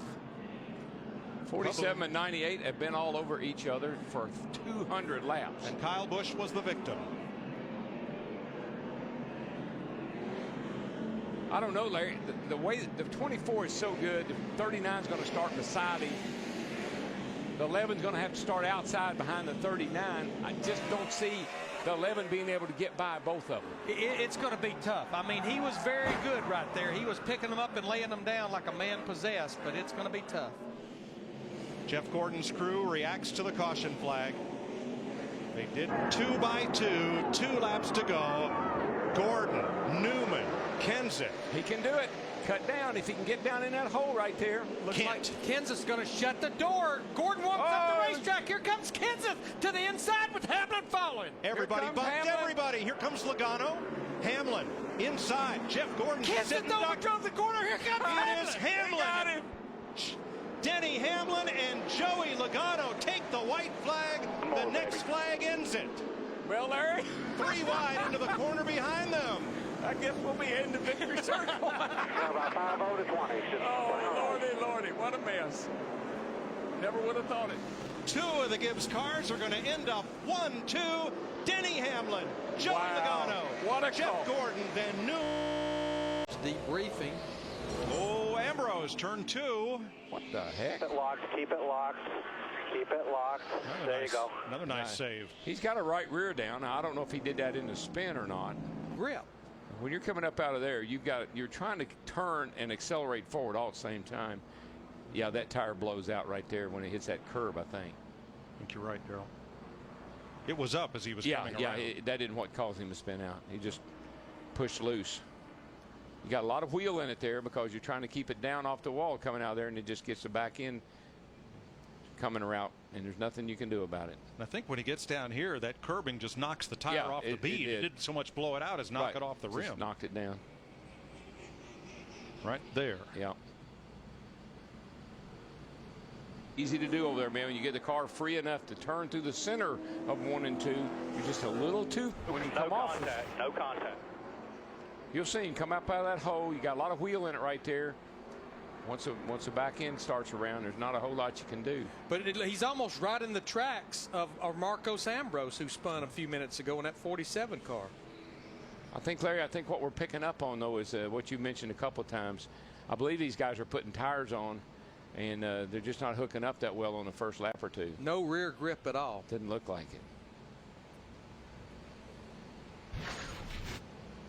47 and 98 have been all over each other for 200 laps. And Kyle Busch was the victim. I don't know, Larry. The way the 24 is so good, the 39 is going to start beside him. The 11 is going to have to start outside behind the 39. I just don't see the 11 being able to get by both of them. It's going to be tough. I mean, he was very good right there. He was picking them up and laying them down like a man possessed, but it's going to be tough. Jeff Gordon's crew reacts to the caution flag. They did 2 by 2, 2 laps to go. Gordon, Newman, Kenseth. He can do it. Cut down if he can get down in that hole right there. Looks like Kenseth's going to shut the door. Gordon walks up the racetrack. Here comes Kenseth to the inside with Hamlin following. Everybody bumped everybody. Here comes Logano. Hamlin inside. Jeff Gordon. Kenseth overdrove the corner. Here comes Hamlin. It is Hamlin. Got him. Denny Hamlin and Joey Logano take the white flag. The next flag ends it. Well, Larry. 3 wide into the corner behind them. I guess we'll be heading to victory circle. About 5-0 to 20. Oh, lordy, what a mess. Never would have thought it. 2 of the Gibbs cars are going to end up 1-2. Denny Hamlin, Joey Logano, what a Jeff Gordon, then New. Debriefing. Oh, Ambrose, turn 2. What the heck? Keep it locked, keep it locked. Keep it locked. There you go. Another nice save. He's got a right rear down. Now, I don't know if he did that in the spin or not. Grip. When you're coming up out of there, you're trying to turn and accelerate forward all at the same time. Yeah, that tire blows out right there when it hits that curb, I think. I think you're right, Darrell. It was up as he was coming around. Yeah, that didn't what caused him to spin out. He just pushed loose. You got a lot of wheel in it there because you're trying to keep it down off the wall coming out there, and it just gets the back end coming around, and there's nothing you can do about it. And I think when he gets down here, that curbing just knocks the tire off the bead. It didn't so much blow it out as knock it off the rim. Just knocked it down. Right there. Yeah. Easy to do over there, man. When you get the car free enough to turn through the center of 1 and 2, you're just a little too when you come off. No contact. You'll see him come up out of that hole. You got a lot of wheel in it right there. Once the back end starts around, there's not a whole lot you can do. But he's almost right in the tracks of Marcos Ambrose, who spun a few minutes ago in that 47 car. I think, Larry, what we're picking up on, though, is what you mentioned a couple of times. I believe these guys are putting tires on, and they're just not hooking up that well on the first lap or two. No rear grip at all. Didn't look like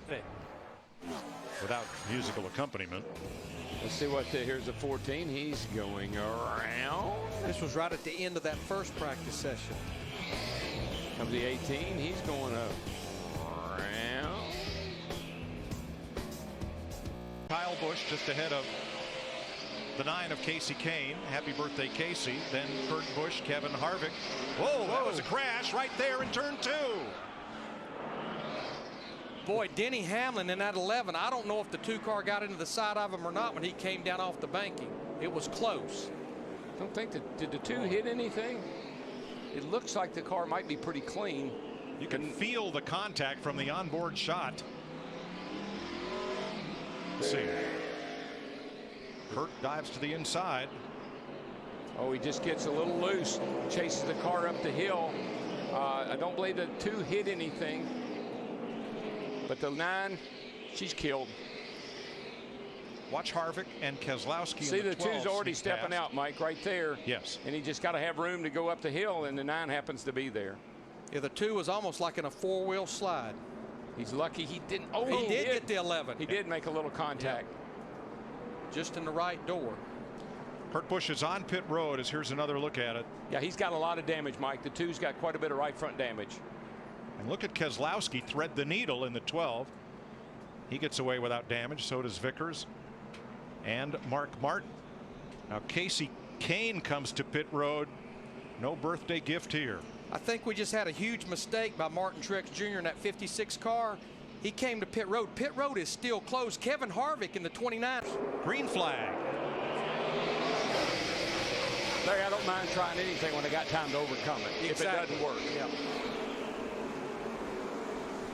it. Without musical accompaniment. Let's see what here's the 14. He's going around. This was right at the end of that first practice session. Comes the 18. He's going around. Kyle Busch just ahead of the 9 of Casey Kane. Happy birthday, Casey. Then Kurt Busch, Kevin Harvick. Whoa, that was a crash right there in turn 2. Boy, Denny Hamlin in that 11, I don't know if the 2 car got into the side of him or not when he came down off the banking. It was close. I don't think did the 2 hit anything? It looks like the car might be pretty clean. You can feel the contact from the onboard shot. Let's see. Kurt dives to the inside. Oh, he just gets a little loose, chases the car up the hill. I don't believe the 2 hit anything. But the 9, she's killed. Watch Harvick and Keselowski. See, the 2's already stepping out, Mike, right there. Yes. And he just got to have room to go up the hill, and the 9 happens to be there. Yeah, the 2 was almost like in a 4-wheel slide. He's lucky he didn't. Oh, he did get the 11. He did make a little contact. Yeah. Just in the right door. Kurt Busch is on pit road as here's another look at it. Yeah, he's got a lot of damage, Mike. The 2's got quite a bit of right front damage. And look at Keselowski thread the needle in the 12. He gets away without damage. So does Vickers and Mark Martin. Now Casey Kane comes to pit road. No birthday gift here. I think we just had a huge mistake by Martin Truex Jr. in that 56 car. He came to pit road. Pit road is still closed. Kevin Harvick in the 29. Green flag. Larry, I don't mind trying anything when I got time to overcome it. Exactly. If it doesn't work. Yeah.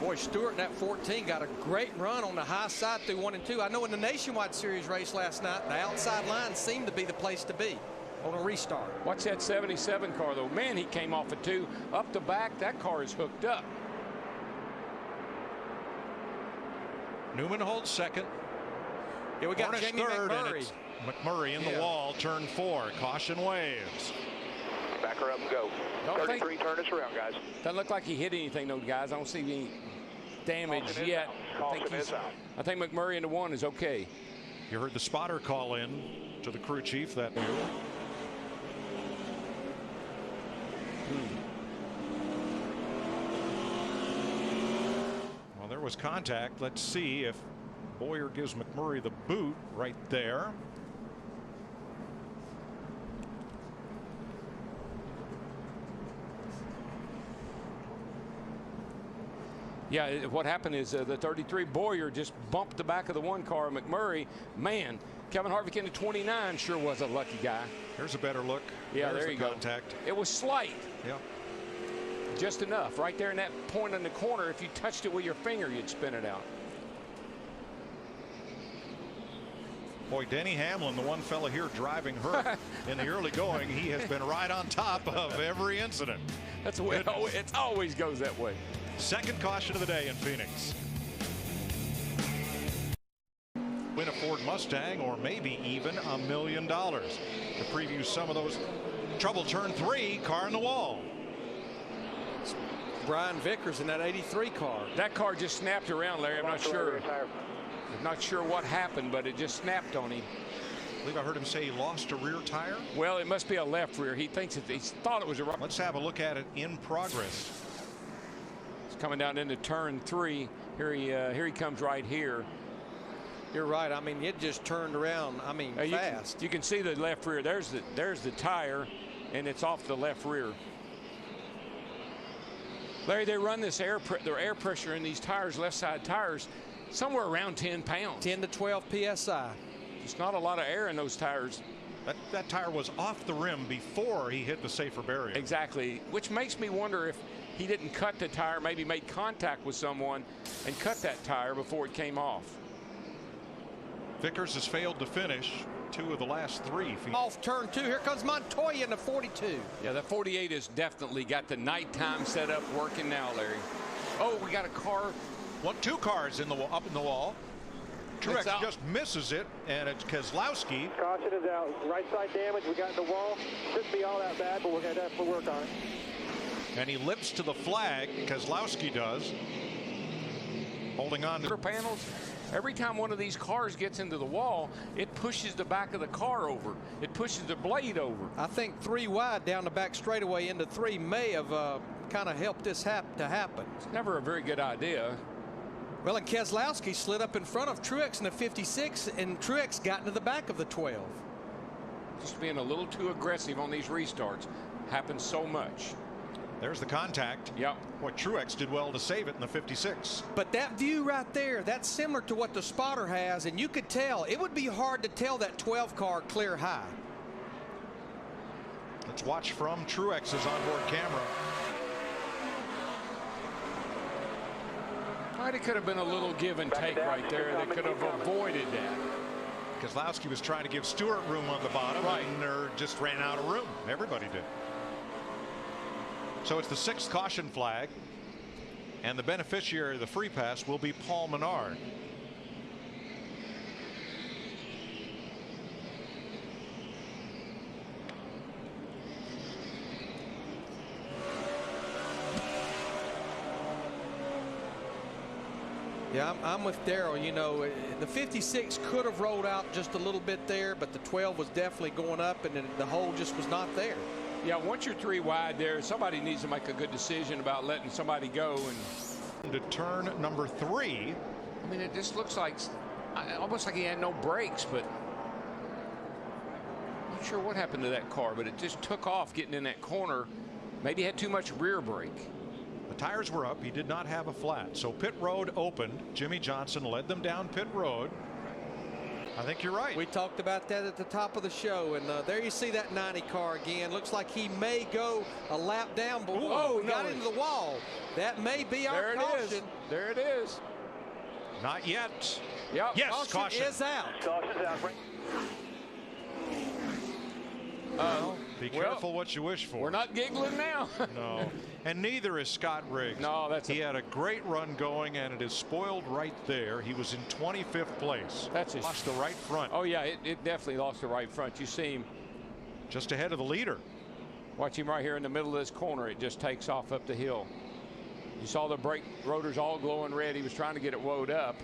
Boy, Stewart in that 14 got a great run on the high side through 1 and 2. I know in the Nationwide Series race last night, the outside line seemed to be the place to be on a restart. Watch that 77 car, though. Man, he came off at 2. Up the back, that car is hooked up. Newman holds second. Yeah, we got Jamie third, McMurray. and it's McMurray in the wall, turn 4. Caution waves. Back her up and go. 33, turn us around, guys. Doesn't look like he hit anything, though, guys. I don't see any damage yet. I think McMurray in the 1 is okay. You heard the spotter call in to the crew chief that knew. Well, there was contact. Let's see if Boyer gives McMurray the boot right there. Yeah, what happened is the 33 Boyer just bumped the back of the 1 car. McMurray, man, Kevin Harvick in the 29 sure was a lucky guy. Here's a better look. Yeah, There's there you contact. go. It was slight. Yeah. Just enough. Right there in that point in the corner, if you touched it with your finger, you'd spin it out. Boy, Denny Hamlin, the one fella here driving her in the early going, he has been right on top of every incident. That's the way it always goes that way. Second caution of the day in Phoenix. Win a Ford Mustang or maybe even $1 million. To preview some of those trouble turn 3, car in the wall. Brian Vickers in that 83 car. That car just snapped around, Larry. I'm not sure. I'm not sure what happened, but it just snapped on him. I believe I heard him say he lost a rear tire. Well, it must be a left rear. He thinks he thought it was a right. Let's have a look at it in progress. He's coming down into turn 3. Here he comes right here. You're right. I mean, it just turned around. I mean, fast. You can see the left rear. There's the tire, and it's off the left rear. Larry, they run this air pressure in these tires, left side tires, somewhere around 10 pounds. 10 to 12 psi. It's not a lot of air in those tires. That tire was off the rim before he hit the safer barrier. Exactly, which makes me wonder if he didn't cut the tire, maybe made contact with someone and cut that tire before it came off. Vickers has failed to finish 2 of the last 3. Off turn 2. Here comes Montoya in the 42. Yeah, the 48 has definitely got the nighttime setup working now, Larry. Oh, we got a car. 2 cars up in the wall. Truex just misses it, and it's Keselowski. Caution is out. Right side damage. We got in the wall. Shouldn't be all that bad, but we're going to definitely work on it. And he lips to the flag. Keselowski does. Holding on to panels. Every time one of these cars gets into the wall, it pushes the back of the car over. It pushes the blade over. I think 3 wide down the back straightaway into 3 may have kind of helped this to happen. It's never a very good idea. Well, and Keselowski slid up in front of Truex in the 56, and Truex got into the back of the 12. Just being a little too aggressive on these restarts. Happens so much. There's the contact. Yep. Boy, Truex did well to save it in the 56. But that view right there, that's similar to what the spotter has, and you could tell. It would be hard to tell that 12 car clear high. Let's watch from Truex's onboard camera. It could have been a little give and take right there. They could have avoided that. Keselowski was trying to give Stewart room on the bottom, and just ran out of room. Everybody did. So it's the 6th caution flag, and the beneficiary of the free pass will be Paul Menard. Yeah, I'm with Darrell. You know, the 56 could have rolled out just a little bit there, but the 12 was definitely going up, and the hole just was not there. Yeah, once you're 3 wide there, somebody needs to make a good decision about letting somebody go. And to turn number 3. I mean, it just looks like almost like he had no brakes, but I'm not sure what happened to that car, but it just took off getting in that corner. Maybe he had too much rear brake. The tires were up. He did not have a flat. So pit road opened. Jimmy Johnson led them down pit road. I think you're right. We talked about that at the top of the show, and there you see that 90 car again. Looks like he may go a lap down, but whoa, got into the wall. That may be our caution. There it is. Not yet. Yep. Yes, caution is out. Caution's out. Be careful what you wish for. We're not giggling now. No. And neither is Scott Riggs. No, he had a great run going, and it is spoiled right there. He was in 25th place. Lost the right front. Oh, yeah, it definitely lost the right front. You see him just ahead of the leader. Watch him right here in the middle of this corner. It just takes off up the hill. You saw the brake rotors all glowing red. He was trying to get it woed up.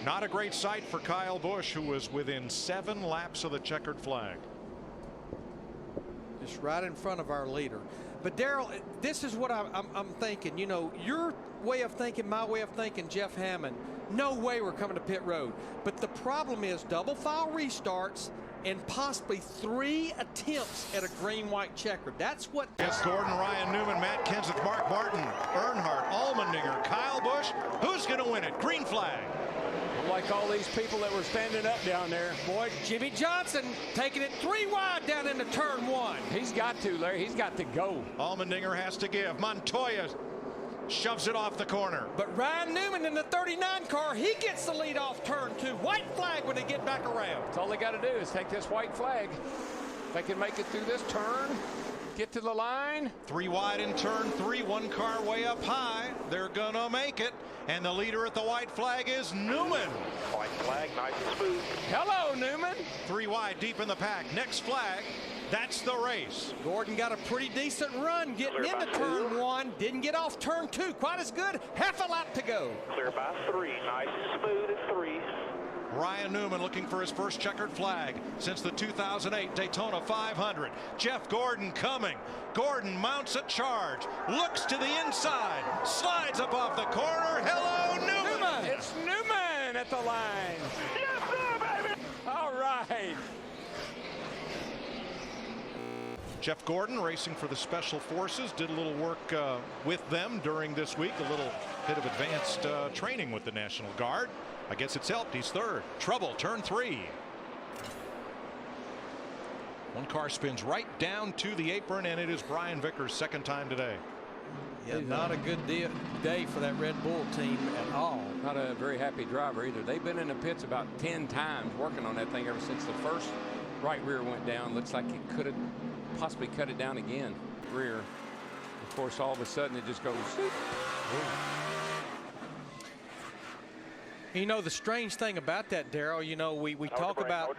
Not a great sight for Kyle Busch, who was within 7 laps of the checkered flag. Just right in front of our leader. But Darrell, this is what I'm thinking. You know, your way of thinking, my way of thinking, Jeff Hammond, no way we're coming to pit road. But the problem is double file restarts and possibly 3 attempts at a green-white checker. That's what. It's Gordon, Ryan Newman, Matt Kenseth, Mark Martin, Earnhardt, Allmendinger, Kyle Busch. Who's going to win it? Green flag. Like all these people that were standing up down there. Boy, Jimmy Johnson taking it 3 wide down into turn 1. He's got to, Larry. He's got to go. Allmendinger has to give. Montoya shoves it off the corner. But Ryan Newman in the 39 car, he gets the lead off turn 2. White flag when they get back around. That's all they got to do is take this white flag. If they can make it through this turn, get to the line. 3 wide in turn 3. 1 car way up high. They're gonna make it. And the leader at the white flag is Newman. White flag, nice and smooth. Hello, Newman. 3 wide deep in the pack. Next flag. That's the race. Gordon got a pretty decent run getting into turn 1. Didn't get off turn 2 quite as good. Half a lap to go. Clear by 3. Nice and smooth at 3. Ryan Newman looking for his first checkered flag since the 2008 Daytona 500. Jeff Gordon coming. Gordon mounts a charge, looks to the inside, slides up off the corner. Hello, Newman! It's Newman at the line. Yes, sir, baby! All right. Jeff Gordon racing for the Special Forces, did a little work with them during this week, a little bit of advanced training with the National Guard. I guess it's helped. He's third. Trouble, turn 3. One car spins right down to the apron, and it is Brian Vickers' second time today. Yeah, not a good day for that Red Bull team at all. Not a very happy driver either. They've been in the pits about 10 times working on that thing ever since the first right rear went down. Looks like it could have possibly cut it down again. Rear. Of course, all of a sudden it just goes. You know, the strange thing about that, Darrell, you know, we talk about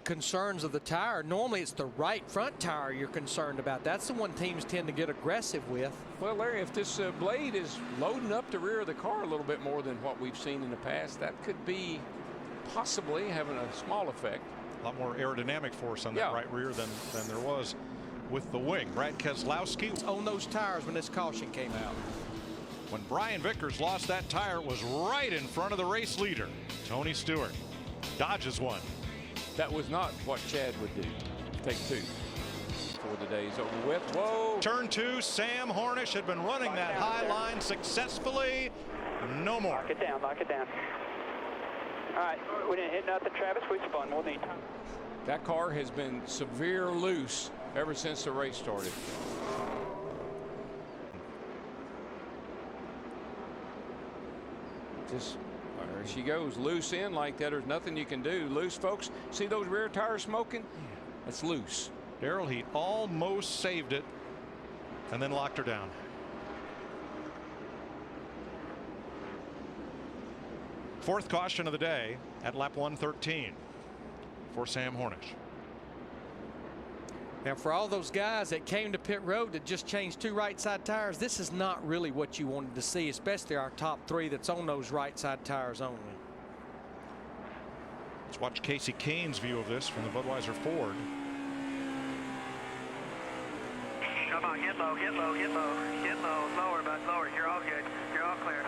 concerns of the tire. Normally it's the right front tire you're concerned about. That's the one teams tend to get aggressive with. Well, Larry, if this blade is loading up the rear of the car a little bit more than what we've seen in the past, that could be possibly having a small effect. A lot more aerodynamic force on that right rear than there was with the wing. Brad Keselowski on those tires when this caution came out. When Brian Vickers lost that tire, it was right in front of the race leader, Tony Stewart. Dodges one. That was not what Chad would do. Take 2 before the day's over with. Whoa! Turn 2, Sam Hornish had been running that high line successfully. No more. Lock it down, lock it down. All right, we didn't hit nothing, Travis. We spun. We'll need time. That car has been severe loose ever since the race started. Just there she goes, loose in like that. There's nothing you can do. Loose, folks. See those rear tires smoking? That's loose. Darrell, he almost saved it and then locked her down. Fourth caution of the day at lap 113 for Sam Hornish. Now, for all those guys that came to pit road that just changed 2 right side tires, this is not really what you wanted to see, especially our top 3 that's on those right side tires only. Let's watch Casey Kane's view of this from the Budweiser Ford. Come on, get low, get low, get low, get low, lower, bud, lower. You're all good. You're all clear.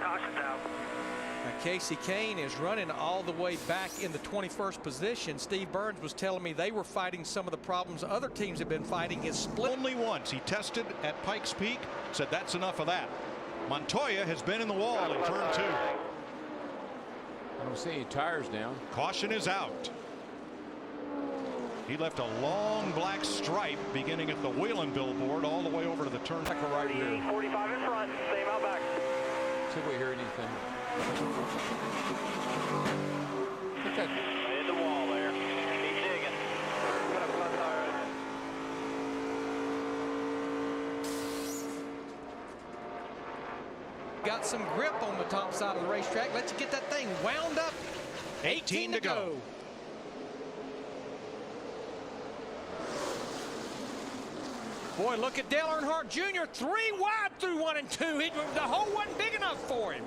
Caution's out. Now, Casey Kane is running all the way back in the 21st position. Steve Burns was telling me they were fighting some of the problems other teams have been fighting. His split. Only once he tested at Pikes Peak, said that's enough of that. Montoya has been in the wall in turn 2. I don't see any tires down. Caution is out. He left a long black stripe beginning at the Whelen billboard all the way over to the turn. Right rear. 45 in front, same out back. See if we hear anything. Hit the wall there. Keep digging. Put up front tire. Got some grip on the top side of the racetrack. Let's get that thing wound up. 18 to go. Boy, look at Dale Earnhardt Jr. 3 wide through 1 and 2. The hole wasn't big enough for him.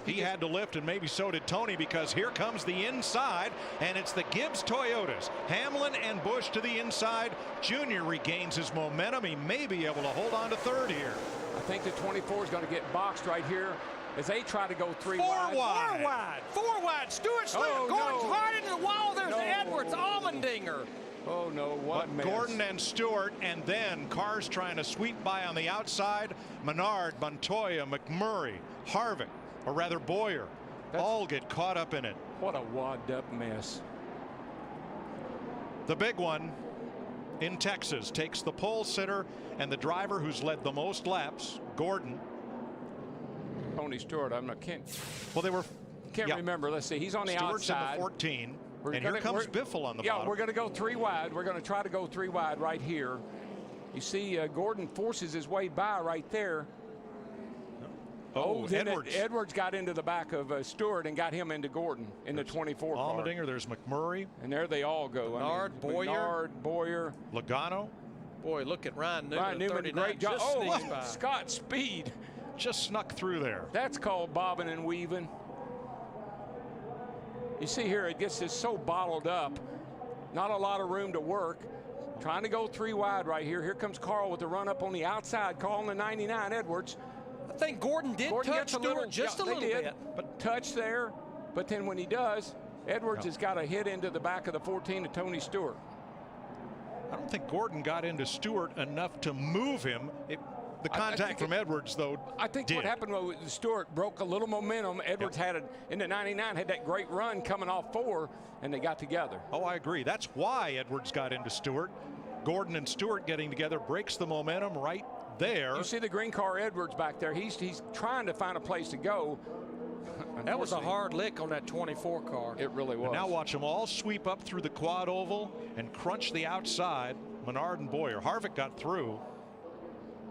He had to lift, and maybe so did Tony, because here comes the inside, and it's the Gibbs Toyotas. Hamlin and Busch to the inside. Junior regains his momentum. He may be able to hold on to third here. I think the 24 is going to get boxed right here as they try to go 3 wide. 4 wide. 4 wide. 4 wide. Stewart Slick. Oh, Gordon's no. hard into the wall. There's Edwards. Allmendinger. Oh, no. What But Gordon and Stewart, and then cars trying to sweep by on the outside. Menard, Montoya, McMurray, Harvick, or rather Boyer, all get caught up in it. What a wadded up mess. The big one in Texas takes the pole sitter and the driver who's led the most laps, Gordon. Tony Stewart, can't remember. Let's see. He's on the Stewart's outside. in the 14. And here comes Biffle on the bottom. Yeah, we're going to go 3 wide. We're going to try to go 3 wide right here. You see Gordon forces his way by right there. Then Edwards got into the back of Stewart and got him into Gordon in the 24 car. Allmendinger, there's McMurray. And there they all go. Boyer. Logano. Boy, look at Ryan Newman. Great job. Scott Speed. Just snuck through there. That's called bobbing and weaving. You see here, it gets just so bottled up. Not a lot of room to work. Trying to go 3 wide right here. Here comes Carl with the run up on the outside. Carl on the 99, Edwards. I think Gordon touch Stewart just a little bit. But touch there. But then when he does, Edwards has got a hit into the back of the 14 to Tony Stewart. I don't think Gordon got into Stewart enough to move him. The contact from Edwards, though, I think what happened was Stewart broke a little momentum. Edwards had it in the 99, had that great run coming off 4, and they got together. Oh, I agree. That's why Edwards got into Stewart. Gordon and Stewart getting together breaks the momentum right there. You see the green car Edwards back there. He's trying to find a place to go. That was a hard lick on that 24 car. It really was. And now watch them all sweep up through the quad oval and crunch the outside. Menard and Boyer. Harvick got through.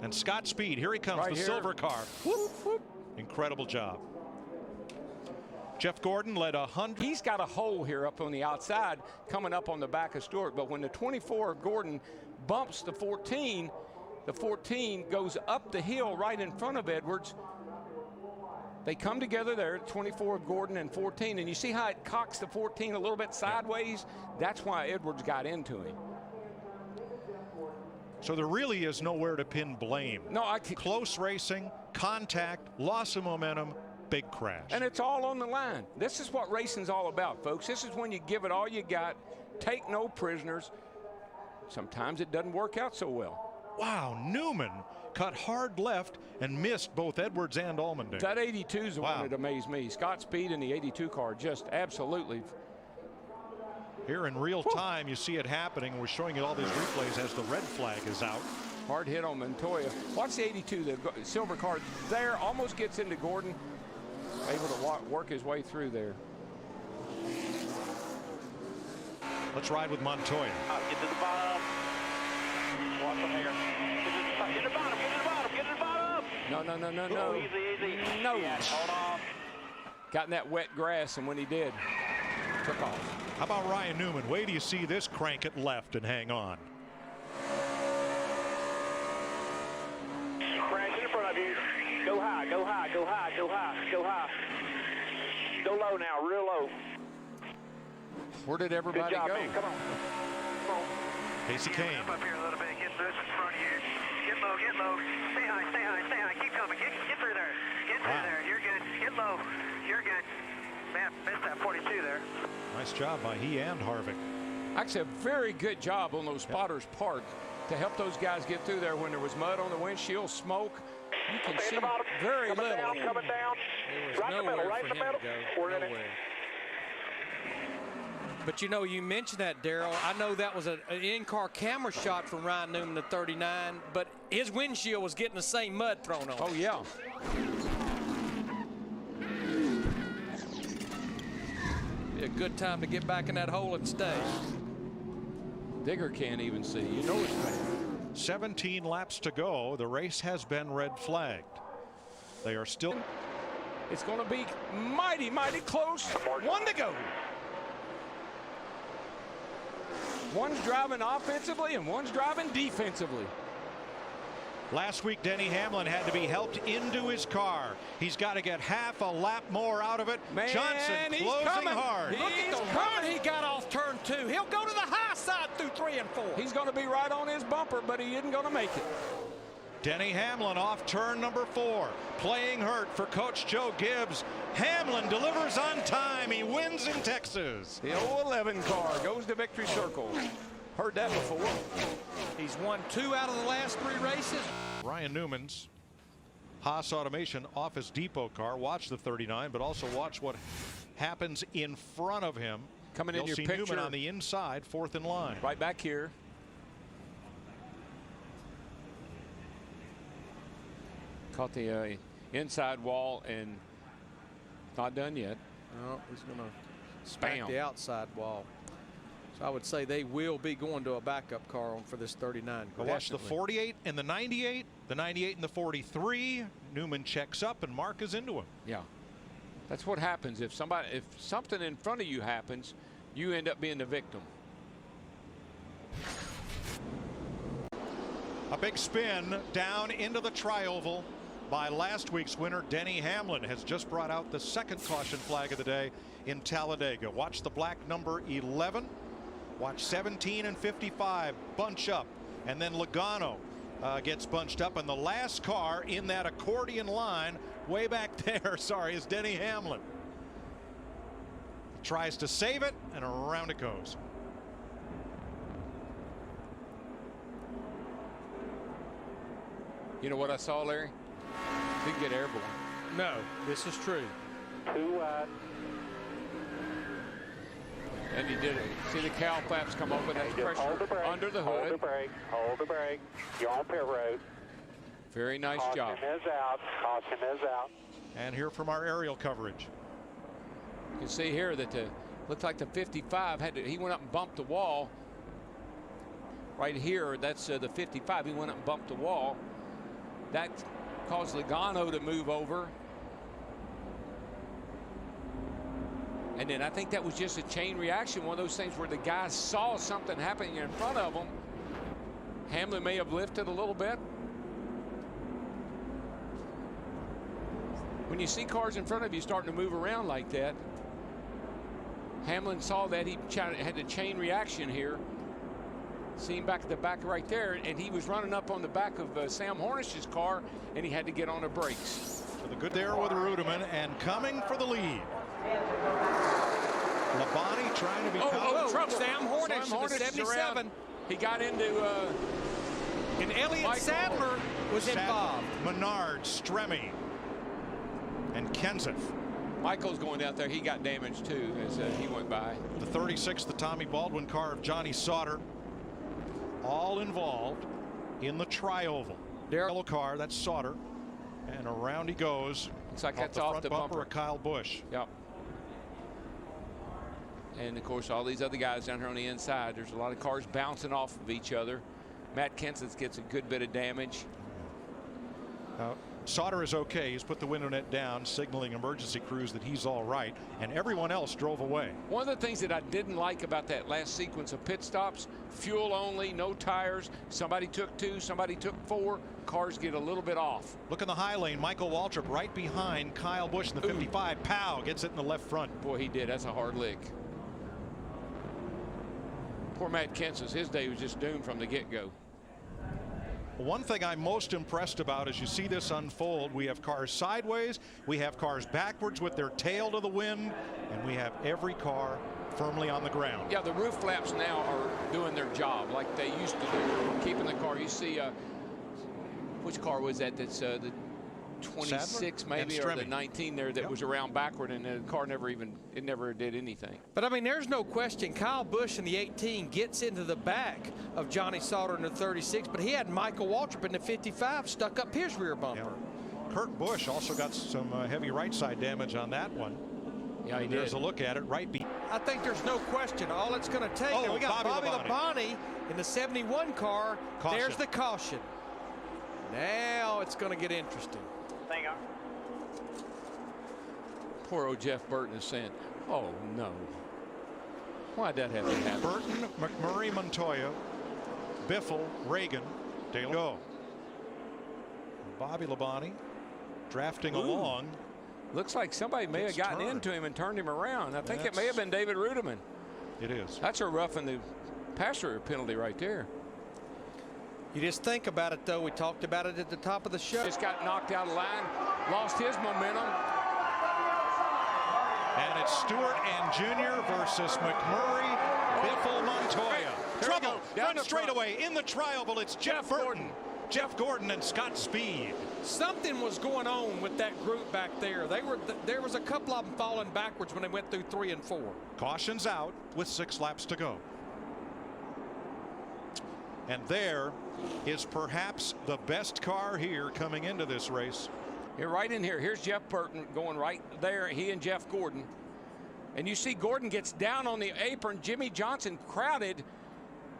And Scott Speed, here he comes, right the here. silver car. Whoop, whoop. Incredible job. Jeff Gordon led 100. He's got a hole here up on the outside coming up on the back of Stewart. But when the 24 of Gordon bumps the 14 goes up the hill right in front of Edwards. They come together there, 24 of Gordon and 14. And you see how it cocks the 14 a little bit sideways? That's why Edwards got into him. So there really is nowhere to pin blame. No, close racing, contact, loss of momentum, big crash. And it's all on the line. This is what racing's all about, folks. This is when you give it all you got, take no prisoners. Sometimes it doesn't work out so well. Wow, Newman cut hard left and missed both Edwards and Allmendinger. That 82 is the one that amazed me. Scott Speed in the 82 car, just absolutely. Here in real time, you see it happening. We're showing you all these replays as the red flag is out. Hard hit on Montoya. Watch the 82, the silver car there, almost gets into Gordon. Able to work his way through there. Let's ride with Montoya. Get to the bottom. Watch from here. Get to the bottom, get to the bottom, get to the bottom. No. Oh, easy. No. Yeah, hold on. Got in that wet grass, and when he did, took off. How about Ryan Newman? Wait till you see this crank it left and hang on. Crash in front of you. Go high, go high, go high, go high, go high. Go low now, real low. Where did everybody Good job, go? man. Come on. Casey Kane. Up here a little bit, get this in front of you. Get low, get low. Stay high, stay high, stay high. Keep coming. Get through there. Get through there. You're good. Get low. You're good. Man, missed that 42 there. Nice job by he and Harvick. Actually, a very good job on those spotters park to help those guys get through there when there was mud on the windshield, smoke. You can see very little. Coming down. Right in the middle, right in the middle. We're in it. But you know, you mentioned that, Darrell. I know that was an in-car camera shot from Ryan Newman at 39, but his windshield was getting the same mud thrown on. Oh, yeah. Be a good time to get back in that hole and stay. Digger can't even see. You know it's bad. 17 laps to go. The race has been red flagged. They are still. It's going to be mighty, mighty close. One to go. One's driving offensively and one's driving defensively. Last week, Denny Hamlin had to be helped into his car. He's got to get half a lap more out of it. Man, Johnson closing hard. Look at the run he got off turn 2. He'll go to the high side through 3 and 4. He's going to be right on his bumper, but he isn't going to make it. Denny Hamlin off turn number 4. Playing hurt for Coach Joe Gibbs. Hamlin delivers on time. He wins in Texas. The 011 car goes to victory circle. Heard that before. He's won 2 out of the last 3 races. Ryan Newman's Haas Automation Office Depot car. Watch the 39, but also watch what happens in front of him. Coming in your see picture. Newman on the inside, 4th in line. Right back here. Caught the inside wall and not done yet. No, he's going to smack Bam. the outside wall. So I would say they will be going to a backup car for this 39. Watch the 48 and the 98. The 98 and the 43. Newman checks up and Mark is into him. Yeah. That's what happens if something in front of you happens, you end up being the victim. A big spin down into the tri-oval by last week's winner. Denny Hamlin has just brought out the second caution flag of the day in Talladega. Watch the black number 11. Watch 17 and 55 bunch up, and then Logano gets bunched up, and the last car in that accordion line way back there, sorry, is Denny Hamlin. Tries to save it, and around it goes. You know what I saw, Larry? Didn't get airborne. No, this is true. Too wide. And he did it. See the cowl flaps come open. That's pressure Hold the brake, under the hood. Hold the brake. Hold the brake. You're on pit road. Very nice job. Caution is out. Caution is out. And here from our aerial coverage. You can see here that looks like the 55 he went up and bumped the wall. Right here, that's the 55. He went up and bumped the wall. That caused Logano to move over. And then I think that was just a chain reaction, one of those things where the guy saw something happening in front of him. Hamlin may have lifted a little bit. When you see cars in front of you starting to move around like that, Hamlin saw that. He had a chain reaction here. See him back at the back right there, and he was running up on the back of Sam Hornish's car, and he had to get on the brakes. So the good there with Rudeman, and coming for the lead. Labonte trying to be trouble. Sam Hornish, the 77. He got into and Elliott Sadler was involved. Menard, Stremme, and Kenseth. Michael's going out there. He got damaged too as he went by. The 36, the Tommy Baldwin car of Johnny Sauter, all involved in the tri-oval. Yellow car, that's Sauter, and around he goes. Looks like that's the off front the bumper of Kyle Busch. Yep. And of course, all these other guys down here on the inside. There's a lot of cars bouncing off of each other. Matt Kenseth gets a good bit of damage. Sauter is okay. He's put the window net down, signaling emergency crews that he's all right, and everyone else drove away. One of the things that I didn't like about that last sequence of pit stops, fuel only, no tires. Somebody took 2, somebody took 4. Cars get a little bit off. Look in the high lane. Michael Waltrip right behind Kyle Busch in the 55. Pow gets it in the left front. Boy, he did. That's a hard lick. Poor Matt Kenseth, his day was just doomed from the get-go. One thing I'm most impressed about as you see this unfold, we have cars sideways, we have cars backwards with their tail to the wind, and we have every car firmly on the ground. Yeah, the roof flaps now are doing their job like they used to do, keeping the car. You see, which car was that? That's the 26 maybe, or the 19 there that was around backward, and the car never did anything. But I mean, there's no question Kyle Busch in the 18 gets into the back of Johnny Sauter in the 36, but he had Michael Waltrip in the 55 stuck up his rear bumper. Yeah. Kurt Busch also got some heavy right side damage on that one. Yeah, he did. There's a look at it right behind. I think there's no question. All it's going to take. Oh, we got Bobby Labonte in the 71 car. Caution. There's the caution. Now it's going to get interesting. Hang on. Poor old Jeff Burton is saying, oh no. Why'd that have to happen? Burton, McMurray, Montoya, Biffle, Reagan, Dale go. Bobby Labonte drafting along. Looks like somebody may have gotten into him and turned him around. I think it may have been David Rudeman. It is. That's a roughing the passer penalty right there. You just think about it, though. We talked about it at the top of the show. Just got knocked out of line, lost his momentum. And it's Stewart and Jr. versus McMurray, Biffle, Montoya. Trouble, front straightaway in the tri-oval. It's Jeff Burton, Jeff Gordon, and Scott Speed. Something was going on with that group back there. There was a couple of them falling backwards when they went through 3 and 4. Caution's out with 6 laps to go. And there is perhaps the best car here coming into this race. You're right in here. Here's Jeff Burton going right there. He and Jeff Gordon. And you see Gordon gets down on the apron. Jimmy Johnson crowded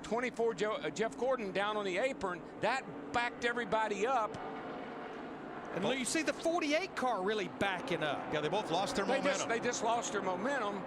24 Jeff Gordon down on the apron. That backed everybody up. And you see the 48 car really backing up. Yeah, they both lost their momentum. They just lost their momentum.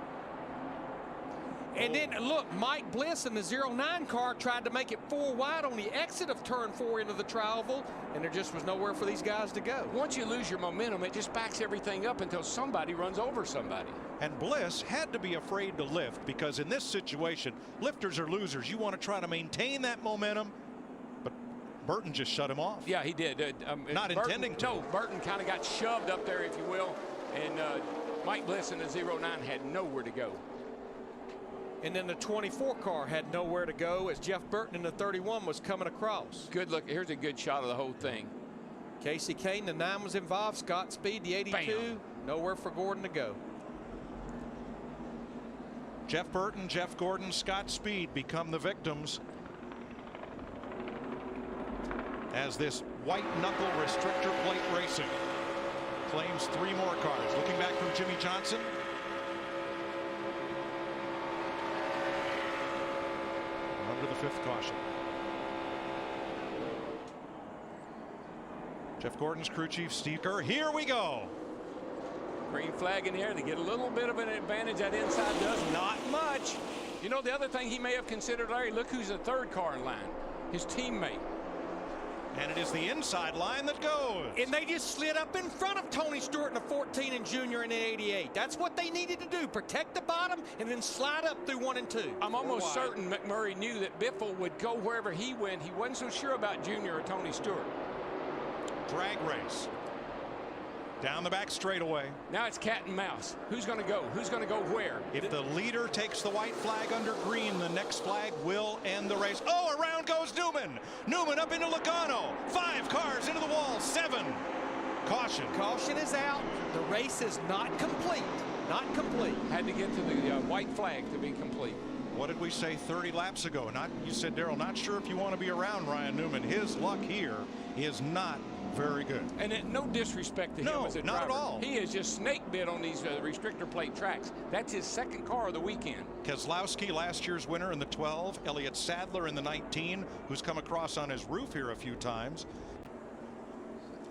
And then, look, Mike Bliss in the 09 car tried to make it 4 wide on the exit of turn 4 into the tri-oval, and there just was nowhere for these guys to go. Once you lose your momentum, it just backs everything up until somebody runs over somebody. And Bliss had to be afraid to lift, because in this situation, lifters are losers. You want to try to maintain that momentum, but Burton just shut him off. Yeah, he did. Not intending to. No, Burton kind of got shoved up there, if you will, and Mike Bliss in the 09 had nowhere to go. And then the 24 car had nowhere to go as Jeff Burton in the 31 was coming across. Good look. Here's a good shot of the whole thing. Casey Kane, the 9 was involved. Scott Speed, the 82. Bam. Nowhere for Gordon to go. Jeff Burton, Jeff Gordon, Scott Speed become the victims as this white knuckle restrictor plate racing claims 3 more cars. Looking back from Jimmy Johnson. Under the 5th caution. Jeff Gordon's crew chief Steve Kerr. Here we go. Green flag in here. They get a little bit of an advantage. That inside does not much. You know, the other thing he may have considered, Larry, look who's the 3rd car in line. His teammate. And it is the inside line that goes. And they just slid up in front of Tony Stewart in the 14 and Junior in the 88. That's what they needed to do. Protect the bottom and then slide up through 1 and 2. I'm almost certain McMurray knew that Biffle would go wherever he went. He wasn't so sure about Junior or Tony Stewart. Drag race. Down the back straightaway. Now it's cat and mouse. Who's going to go? Who's going to go where? If the leader takes the white flag under green, the next flag will end the race. Oh, around goes Newman. Newman up into Logano. 5 cars into the wall. 7. Caution. Caution is out. The race is not complete. Not complete. Had to get to the white flag to be complete. What did we say 30 laps ago? You said, Daryl, not sure if you want to be around Ryan Newman. His luck here is not very good. And no disrespect to him as a driver. Not at all. He is just snake bit on these restrictor plate tracks. That's his 2nd car of the weekend. Keselowski, last year's winner in the 12. Elliott Sadler in the 19, who's come across on his roof here a few times.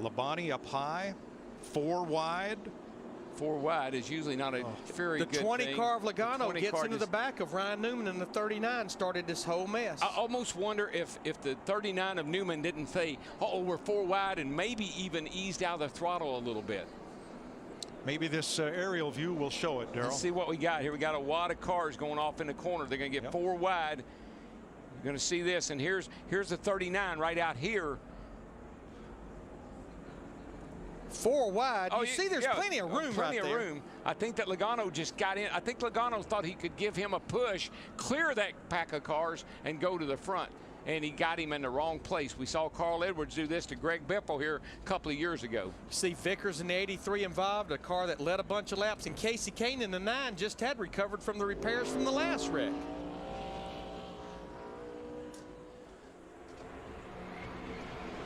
Labonte up high, 4 wide. 4 wide is usually not a very good thing. The 20 car of Logano gets into the back of Ryan Newman, and the 39 started this whole mess. I almost wonder if the 39 of Newman didn't say, uh-oh, we're 4 wide, and maybe even eased out the throttle a little bit. Maybe this aerial view will show it, Daryl. Let's see what we got here. We got a wad of cars going off in the corner. They're going to get 4 wide. You're going to see this, and here's the 39 right out here. 4 wide. You see there's plenty of room plenty right of there. room. I think that Logano just got in. I think Logano thought he could give him a push, clear that pack of cars, and go to the front. And he got him in the wrong place. We saw Carl Edwards do this to Greg Biffle here a couple of years ago. See Vickers in the 83 involved, a car that led a bunch of laps, and Casey Kane in the 9 just had recovered from the repairs from the last wreck.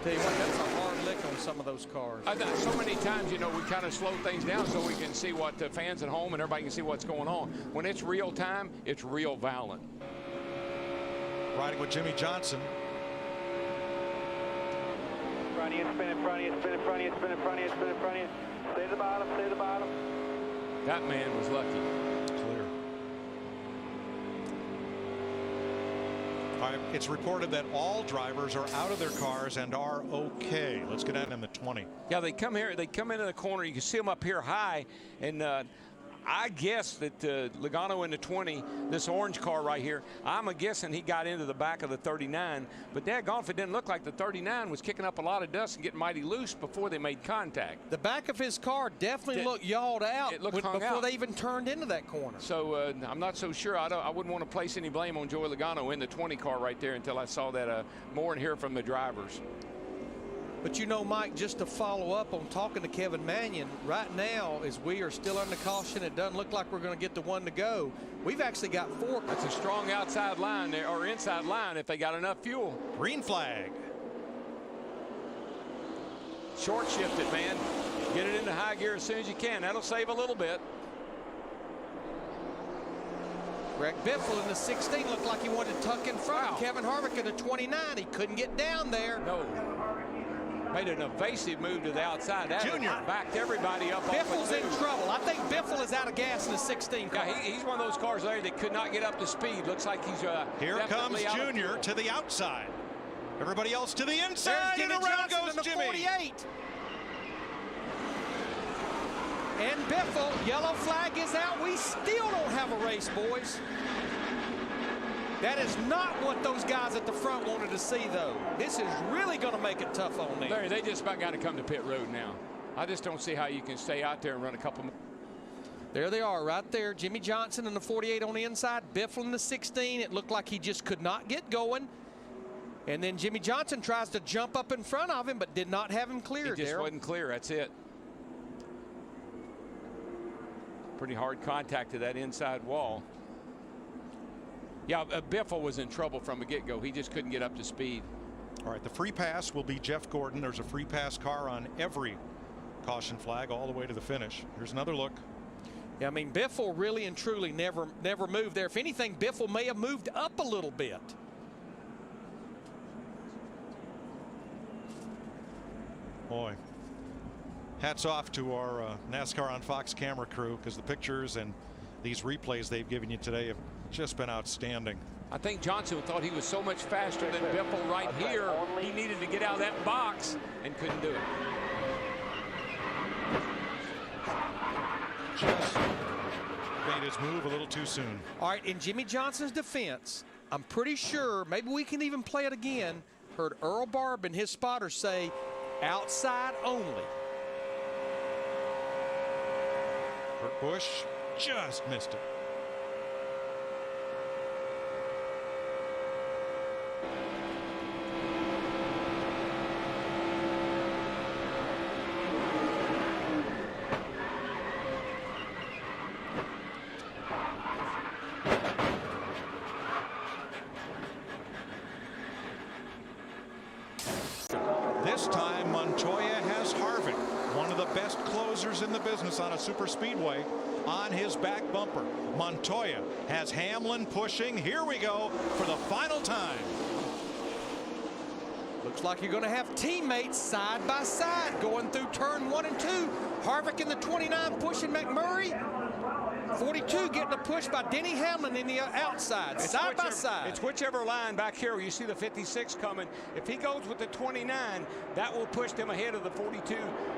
Tell you what, that's a hard lick on some of those cars. So many times, you know, we kind of slow things down so we can see what the fans at home and everybody can see what's going on. When it's real time, it's real violent. Riding with Jimmy Johnson. In front of you, spin in front of you, spin in front of you, spin in front of you, spin in front of you. Stay to the bottom, stay to the bottom. That man was lucky. Clear. All right, it's reported that all drivers are out of their cars and are okay. Let's get out in the 20. Yeah, they come here. They come into the corner. You can see them up here high, and I guess that Logano in the 20, this orange car right here, I'm guessing he got into the back of the 39. But daggone if it didn't look like the 39 was kicking up a lot of dust and getting mighty loose before they made contact. The back of his car definitely looked yawed out before they even turned into that corner. So I'm not so sure. I wouldn't want to place any blame on Joey Logano in the 20 car right there until I saw that more and hear from the drivers. But you know, Mike, just to follow up on talking to Kevin Mannion, right now, as we are still under caution, it doesn't look like we're going to get the 1 to go. We've actually got 4. That's a strong outside line there, or inside line if they got enough fuel. Green flag. Short shift it, man. Get it into high gear as soon as you can. That'll save a little bit. Greg Biffle in the 16 looked like he wanted to tuck in front. Kevin Harvick in the 29. He couldn't get down there. No. Made an evasive move to the outside. That Junior backed everybody up. Biffle's in trouble. I think Biffle is out of gas in the 16 car. Yeah, he's one of those cars there that could not get up to speed. Looks like he's here comes Junior to the outside. Everybody else to the inside. There's and around goes the Jimmy. 48. And Biffle, yellow flag is out. We still don't have a race, boys. That is not what those guys at the front wanted to see, though. This is really going to make it tough on them. They just about got to come to pit road now. I just don't see how you can stay out there and run a couple more. There they are right there. Jimmy Johnson in the 48 on the inside. Biffle in the 16. It looked like he just could not get going. And then Jimmy Johnson tries to jump up in front of him, but did not have him clear. He just wasn't clear. That's it. Pretty hard contact to that inside wall. Yeah, Biffle was in trouble from the get-go. He just couldn't get up to speed. All right, the free pass will be Jeff Gordon. There's a free pass car on every caution flag all the way to the finish. Here's another look. Yeah, I mean, Biffle really and truly never moved there. If anything, Biffle may have moved up a little bit. Boy, hats off to our NASCAR on Fox camera crew, because the pictures and these replays they've given you today have just been outstanding. I think Johnson thought he was so much faster than Biffle right here. He needed to get out of that box and couldn't do it. Just made his move a little too soon. All right, in Jimmy Johnson's defense, I'm pretty sure, maybe we can even play it again, heard Earl Barb and his spotters say, outside only. Kurt Busch just missed it. This time Montoya has Harvick, one of the best closers in the business on a super speedway, on his back bumper. Montoya has Hamlin pushing. Here we go for the final time. Looks like you're going to have teammates side by side going through turn 1 and 2. Harvick in the 29 pushing McMurray. 42 getting a push by Denny Hamlin in the outside, side by side. It's whichever line back here where you see the 56 coming. If he goes with the 29, that will push them ahead of the 42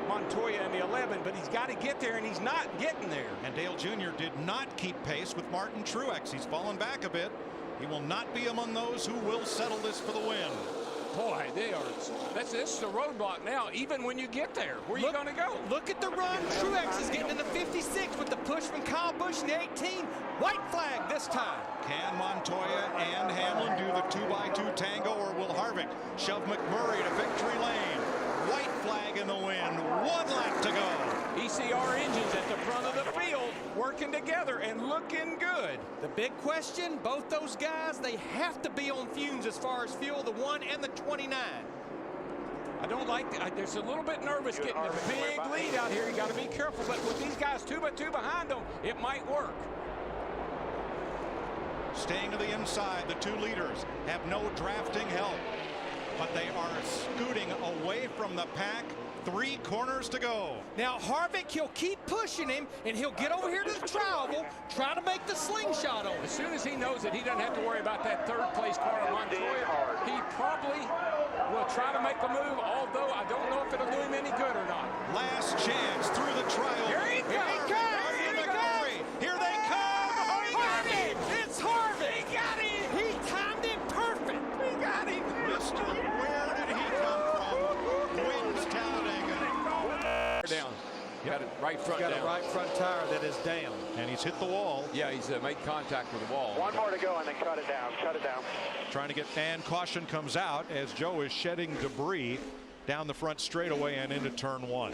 Montoya and the 11, but he's got to get there, and he's not getting there. And Dale Jr. did not keep pace with Martin Truex. He's fallen back a bit. He will not be among those who will settle this for the win. Boy, this is the roadblock now, even when you get there. Where are you going to go? Look at the run. Truex is getting in the 56 with the push from Kyle Busch in the 18. White flag this time. Can Montoya and Hamlin do the 2x2 tango, or will Harvick shove McMurray to victory lane? White flag in the win. 1 lap to go. ECR engines at the front of the field working together and looking good. The big question, both those guys, they have to be on fumes as far as fuel, the 1 and the 29. I don't like that. There's a little bit nervous getting a big lead out here. You got to be careful, but with these guys 2x2 behind them, it might work. Staying to the inside, the 2 leaders have no drafting help, but they are scooting away from the pack. 3 corners to go. Now Harvick, he'll keep pushing him, and he'll get over here to the tri-oval, try to make the slingshot on him. As soon as he knows that he doesn't have to worry about that 3rd place car of Montoya, he probably will try to make the move, although I don't know if it'll do him any good or not. Last chance through the tri-oval. Here he comes. Here they come. Harvick! It's Harvick! He got him. He timed it perfect. He got him. Where did he come from? Wins Talladega. Down. Got it right front He's got down. a right front tire that is down. And he's hit the wall. Yeah, he's made contact with the wall. 1 more to go and then cut it down. Cut it down. Trying to get, and caution comes out as Joe is shedding debris down the front straightaway and into turn 1.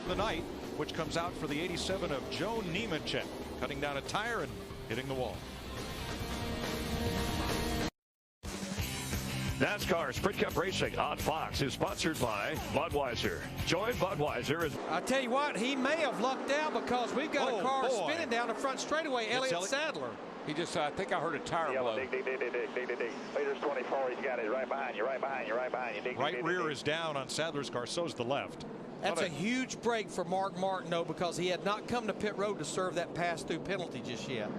The night, which comes out for the 87 of Joe Nemechek, cutting down a tire and hitting the wall. NASCAR Sprint Cup Racing on Fox is sponsored by Budweiser. Join Budweiser as... I tell you what, he may have lucked out because we've got a car spinning down the front straightaway. Elliott Sadler. He just, I think I heard a tire blow. Dig. Leader's 24. He's got it right behind you, right behind you, right behind you. Right rear is down on Sadler's car, so's the left. That's a huge break for Mark Martineau because he had not come to pit road to serve that pass-through penalty just yet.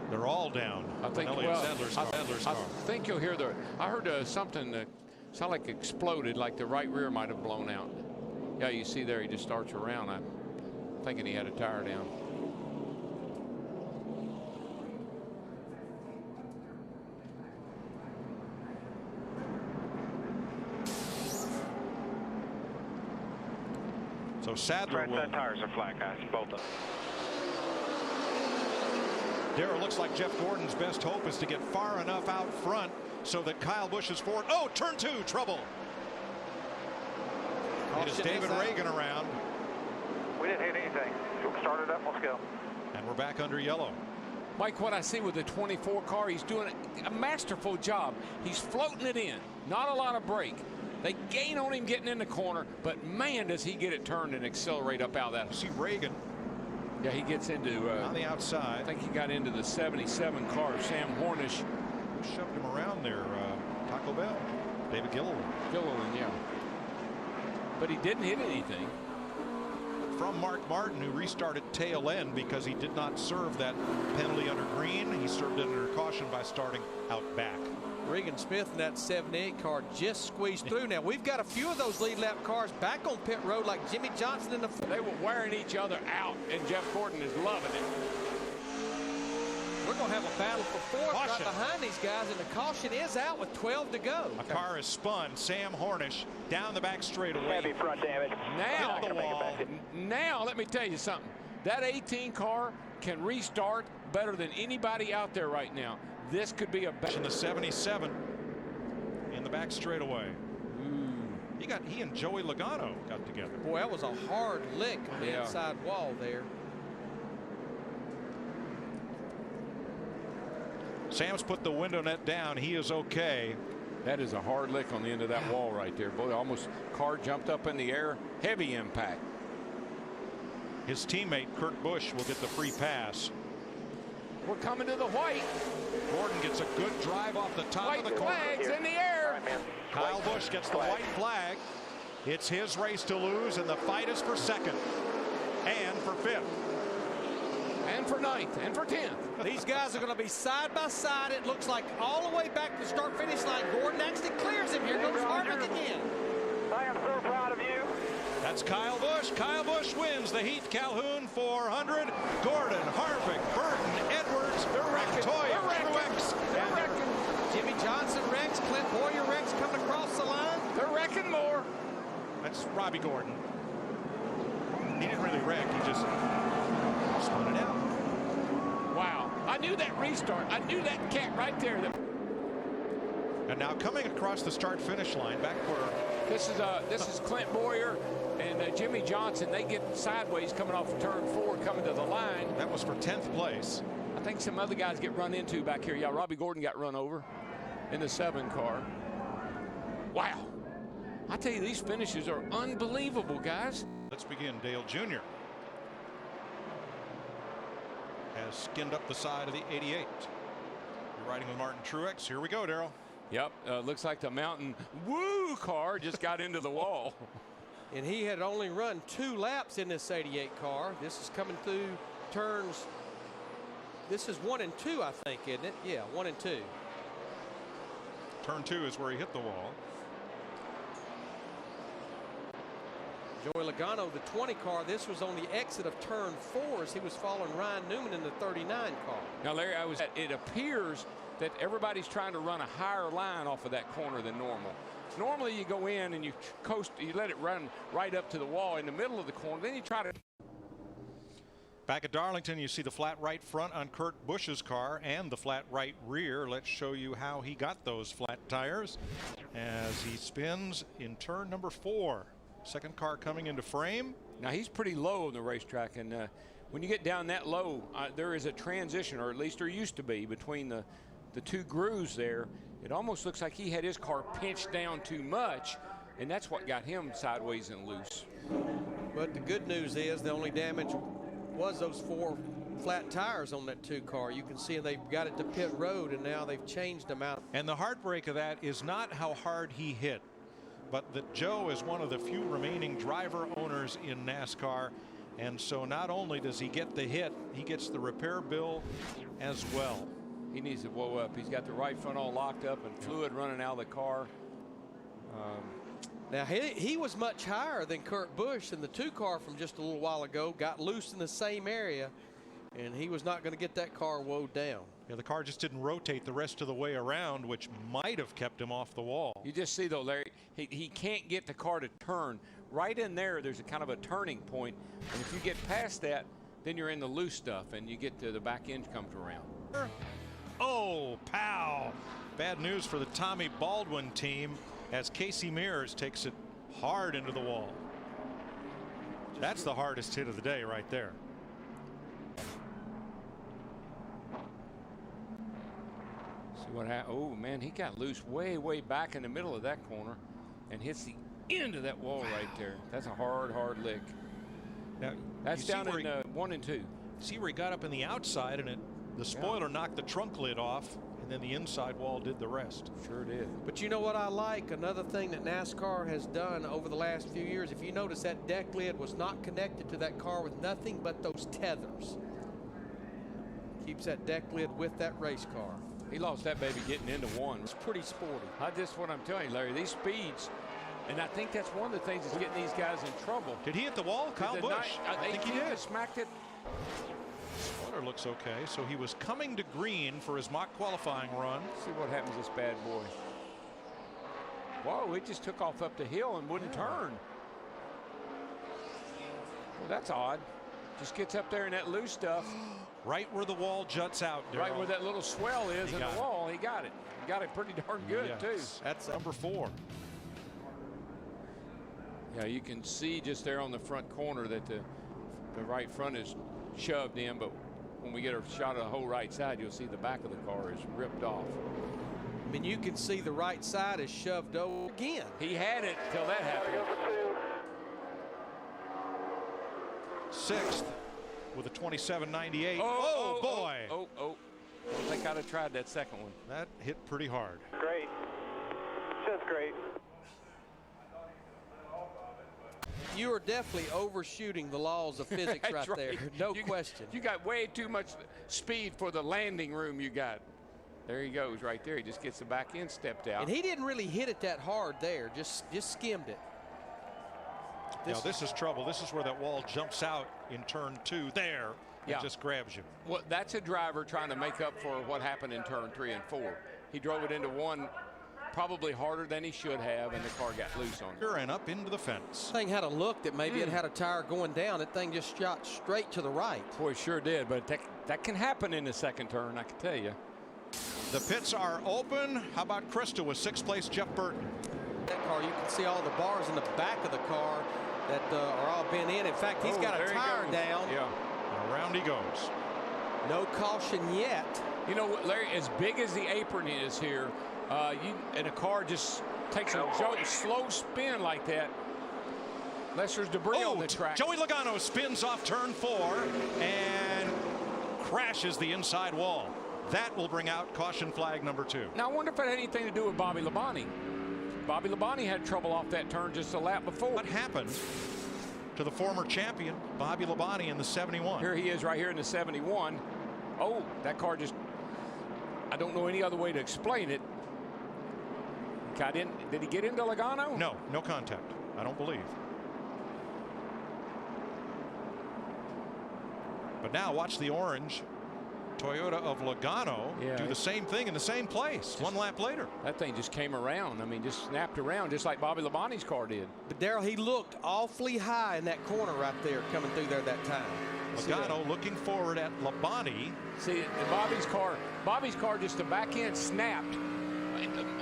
They're all down. I think, I think you'll hear I heard something that sounded like exploded, like the right rear might have blown out. Yeah, you see there, he just starts around. I'm thinking he had a tire down. So Sadler will... tires are flat, guys, both of them. Darrell, looks like Jeff Gordon's best hope is to get far enough out front so that Kyle Busch is forward. Oh, turn 2, trouble. It is David Reagan around. We didn't hit anything. We'll start it up, let's go. And we're back under yellow. Mike, what I see with the 24 car, he's doing a masterful job. He's floating it in, not a lot of brake. They gain on him getting in the corner, but man, does he get it turned and accelerate up out of that. See Reagan. Yeah, he gets into on the outside. I think he got into the 77 car. Sam Hornish shoved him around there. Taco Bell. David Gilliland. Yeah. But he didn't hit anything. From Mark Martin, who restarted tail end because he did not serve that penalty under green. He served it under caution by starting out back. Regan Smith in that 78 car just squeezed through. Now we've got a few of those lead lap cars back on pit road, like Jimmy Johnson in the. They were wearing each other out, and Jeff Gordon is loving it. We're going to have a battle for fourth right behind these guys, and the caution is out with 12 to go. A car is spun. Sam Hornish down the back straightaway. Heavy front damage. Now let me tell you something. That 18 car can restart better than anybody out there right now. This could be a better. In the 77 in the back straightaway. He and Joey Logano got together. Boy, that was a hard lick on the inside wall there. Sam's put the window net down. He is okay. That is a hard lick on the end of that wall right there. Boy, almost car jumped up in the air. Heavy impact. His teammate Kurt Busch will get the free pass. We're coming to the white. Gordon gets a good drive off the top of the corner. White flag's in the air. Kyle Busch gets the white flag. It's his race to lose, and the fight is for second and for fifth. And for ninth, and for 10th. These guys are going to be side by side. It looks like all the way back to the start-finish line. Gordon actually clears him. Here goes Harvick again. I am so proud of you. That's Kyle Busch. Kyle Busch wins the Heath Calhoun 400. Gordon, Harvick, Burton, Edwards, Montoya, Truex. Jimmy Johnson wrecks. Clint Boyer wrecks coming across the line. They're wrecking more. That's Robbie Gordon. He didn't really wreck. He just spun it out. Wow. I knew that restart. I knew that cat right there. And now coming across the start-finish line, back where this is Clint Boyer and Jimmy Johnson. They get sideways coming off of turn 4, coming to the line. That was for 10th place. I think some other guys get run into back here. Yeah, Robbie Gordon got run over in the 7 car. Wow. I tell you, these finishes are unbelievable, guys. Let's begin. Dale Jr. has skinned up the side of the 88. You're riding with Martin Truex. Here we go, Darrell. Yep, looks like the Mountain Woo car just got into the wall. And he had only run 2 laps in this 88 car. This is coming through turns. This is 1 and 2, I think, isn't it? Yeah, 1 and 2. Turn 2 is where he hit the wall. Joey Logano, the 20 car, this was on the exit of turn 4 as he was following Ryan Newman in the 39 car. Now, Larry, it appears that everybody's trying to run a higher line off of that corner than normal. Normally you go in and you coast, you let it run right up to the wall in the middle of the corner, then you try to. Back at Darlington, you see the flat right front on Kurt Busch's car and the flat right rear. Let's show you how he got those flat tires as he spins in turn number 4. Second car coming into frame. Now he's pretty low on the racetrack, and when you get down that low, there is a transition, or at least there used to be, between the two grooves there. It almost looks like he had his car pinched down too much, and that's what got him sideways and loose. But the good news is the only damage was those 4 flat tires on that 2 car. You can see they've got it to pit road, and now they've changed them out. And the heartbreak of that is not how hard he hit, but that Joe is one of the few remaining driver owners in NASCAR. And so not only does he get the hit, he gets the repair bill as well. He needs to blow up. He's got the right front all locked up and fluid running out of the car. Now he was much higher than Kurt Busch, and the 2 car from just a little while ago got loose in the same area, and he was not going to get that car woed down. Yeah, the car just didn't rotate the rest of the way around, which might have kept him off the wall. You just see though, Larry, he can't get the car to turn. Right in there's a kind of a turning point, and if you get past that, then you're in the loose stuff, and you get to the back end comes around. Oh, pow! Bad news for the Tommy Baldwin team as Casey Mears takes it hard into the wall. That's the hardest hit of the day right there. See what happened? Oh man, he got loose way back in the middle of that corner and hits the end of that wall right there. That's a hard lick. Now that's down in 1 and 2. See where he got up in the outside, and the spoiler knocked the trunk lid off, and then the inside wall did the rest. Sure did. But you know what I like? Another thing that NASCAR has done over the last few years, if you notice, that deck lid was not connected to that car with nothing but those tethers. Keeps that deck lid with that race car. He lost that baby getting into 1. It's pretty sporty. That's what I'm telling you, Larry. These speeds, and I think that's one of the things that's getting these guys in trouble. Did he hit the wall? Kyle Busch? I think he did. Smacked it. Spoiler looks okay. So he was coming to green for his mock qualifying run. Let's see what happens to this bad boy. Whoa, it just took off up the hill and wouldn't turn. Well, that's odd. Just gets up there in that loose stuff. Right where the wall juts out, Darryl. Right where that little swell is in the wall. He got it. He got it pretty darn good, too. That's number 4. Yeah, you can see just there on the front corner that the right front is shoved in, but when we get a shot of the whole right side, you'll see the back of the car is ripped off. I mean, you can see the right side is shoved over again. He had it till that happened. 6th with a 27.98. Oh, boy. Oh. I think I'd have tried that second one. That hit pretty hard. Great. Just great. You are definitely overshooting the laws of physics right there. No question. You got way too much speed for the landing room you got. There he goes right there. He just gets the back end stepped out. And he didn't really hit it that hard there. Just skimmed it. Now this is trouble. This is where that wall jumps out in turn 2 there. It just grabs you. Well, that's a driver trying to make up for what happened in turn 3 and 4. He drove it into 1 probably harder than he should have, and the car got loose on it. And up into the fence. Thing had a look that maybe it had a tire going down. That thing just shot straight to the right. Boy, it sure did, but that can happen in the second turn, I can tell you. The pits are open. How about Krista with 6th place Jeff Burton? That car, you can see all the bars in the back of the car that are all bent in. In fact, he's got a tire down. Yeah. And around he goes. No caution yet. You know what, Larry, as big as the apron is here, and a car just takes a slow spin like that, unless there's debris on the track. Joey Logano spins off turn 4 and crashes the inside wall. That will bring out caution flag number 2. Now, I wonder if it had anything to do with Bobby Labonte. Bobby Labonte had trouble off that turn just a lap before. What happened to the former champion, Bobby Labonte, in the 71? Here he is right here in the 71. Oh, that car just, I don't know any other way to explain it. Got in, did he get into Logano? No, no contact, I don't believe. But now watch the orange Toyota of Logano do the same thing in the same place 1 lap later. That thing just came around. I mean, just snapped around just like Bobby Labonte's car did. But Darryl, he looked awfully high in that corner right there coming through there that time. Logano looking forward at Labonte. See, Bobby's car just the back end snapped.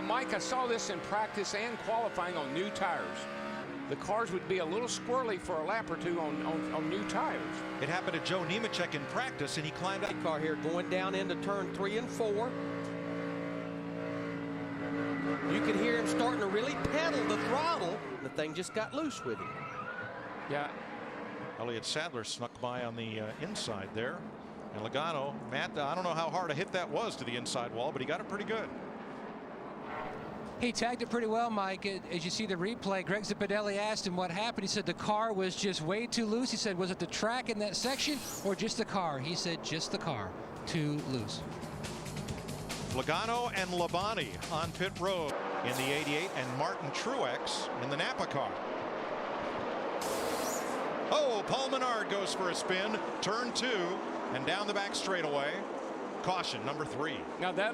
Mike, I saw this in practice and qualifying on new tires. the cars would be a little squirrely for a lap or two on new tires. It happened to Joe Nemechek in practice, and he climbed out. Car here going down into turn 3 and 4. You could hear him starting to really pedal the throttle. The thing just got loose with him. Yeah. Elliott Sadler snuck by on the inside there. And Logano, Matt, I don't know how hard a hit that was to the inside wall, but he got it pretty good. He tagged it pretty well, Mike. As you see the replay, Greg Zipadelli asked him what happened. He said the car was just way too loose. He said, was it the track in that section or just the car? He said, just the car, too loose. Logano and Labonte on pit road in the 88, and Martin Truex in the Napa car. Oh, Paul Menard goes for a spin. Turn 2 and down the back straightaway. Caution, number 3. Now that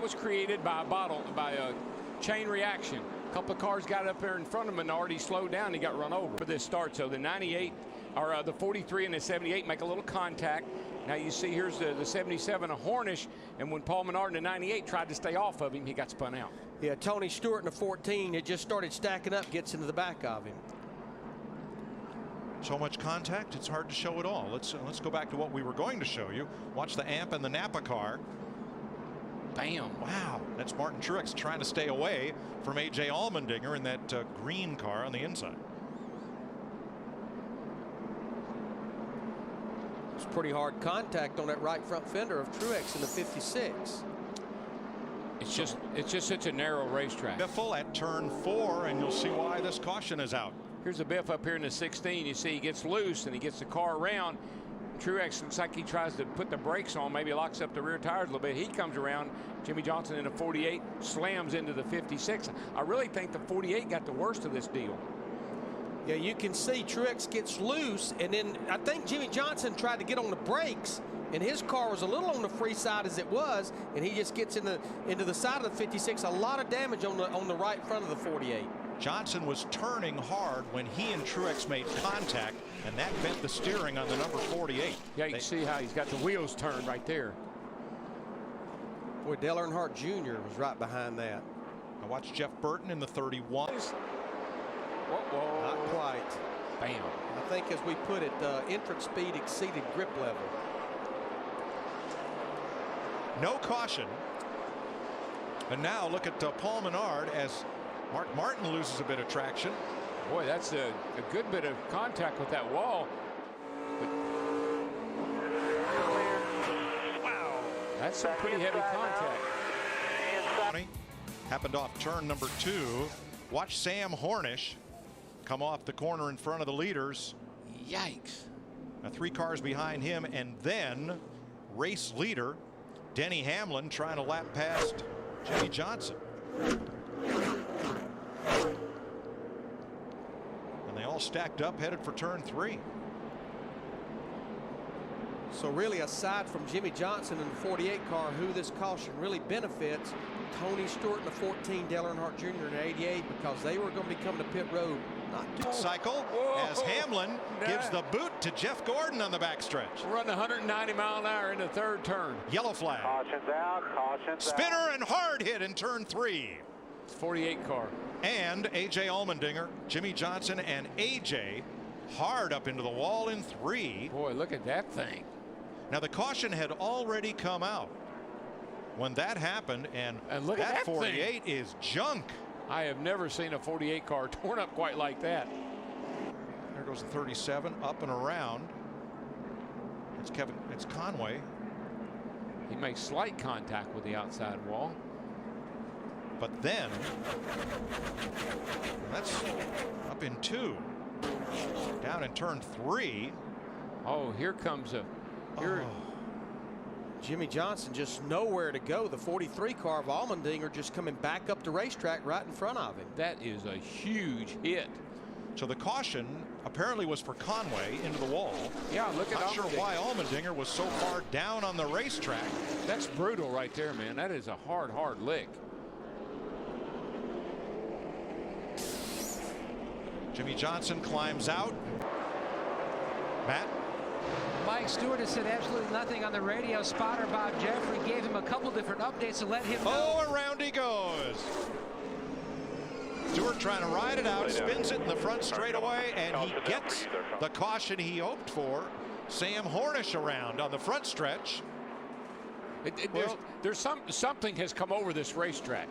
was created by a chain reaction. A couple of cars got up there in front of Menard. He slowed down. He got run over for this start. So the 98 or the 43 and the 78 make a little contact. Now you see here's the 77 a Hornish, and when Paul Menard in the 98 tried to stay off of him, he got spun out. Yeah, Tony Stewart in the 14, it just started stacking up, gets into the back of him. So much contact, it's hard to show it all. Let's go back to what we were going to show you. Watch the amp and the Napa car. Bam. Wow, that's Martin Truex trying to stay away from A.J. Allmendinger in that green car on the inside. It's pretty hard contact on that right front fender of Truex in the 56. It's just such a narrow racetrack. Biffle at turn 4, and you'll see why this caution is out. Here's a Biff up here in the 16. You see he gets loose and he gets the car around. Truex looks like he tries to put the brakes on, maybe locks up the rear tires a little bit. He comes around. Jimmy Johnson in a 48 slams into the 56. I really think the 48 got the worst of this deal. Yeah, you can see Truex gets loose, and then I think Jimmy Johnson tried to get on the brakes, and his car was a little on the free side as it was, and he just gets into the side of the 56. A lot of damage on the right front of the 48. Johnson was turning hard when he and Truex made contact, and that bent the steering on the number 48. Yeah, you can see how he's got the wheels turned right there. Boy, Dale Earnhardt Jr. was right behind that. Now watch Jeff Burton in the 31. Whoa. Not quite. Bam. I think, as we put it, entrance speed exceeded grip level. No caution. And now look at Paul Menard as Mark Martin loses a bit of traction. Boy, that's a good bit of contact with that wall. But wow, that's some pretty heavy contact. Happened off turn number 2. Watch Sam Hornish come off the corner in front of the leaders. Yikes. Now 3 cars behind him, and then race leader Denny Hamlin trying to lap past Jimmy Johnson. And they all stacked up, headed for turn 3. So really, aside from Jimmy Johnson in the 48 car, who this caution really benefits, Tony Stewart in the 14, Dale Earnhardt Jr. in the 88, because they were going to be coming to pit road. Cycle as Hamlin gives the boot to Jeff Gordon on the backstretch. Running 190 mile an hour in the 3rd turn. Yellow flag. Caution's out. Caution's Spinner out. and hard hit in turn 3. 48 car. And A.J. Allmendinger, Jimmy Johnson, and A.J. hard up into the wall in 3. Boy, look at that thing. Now the caution had already come out when that happened, and look at that 48 is junk. I have never seen a 48 car torn up quite like that. There goes the 37 up and around. It's Conway. He makes slight contact with the outside wall. But then that's up in 2. Down in turn 3. Oh, here comes a Jimmy Johnson just nowhere to go. The 43 car of Allmendinger just coming back up the racetrack right in front of him. That is a huge hit. So the caution apparently was for Conway into the wall. Yeah, look at Not sure why Allmendinger was so far down on the racetrack. That's brutal right there, man. That is a hard lick. Jimmy Johnson climbs out. Matt? Mike Stewart has said absolutely nothing on the radio. Spotter Bob Jeffrey gave him a couple different updates to let him know. Oh, around he goes. Stewart trying to ride it out, spins it in the front straightaway, and he gets the caution he hoped for. Sam Hornish around on the front stretch. There's something has come over this racetrack.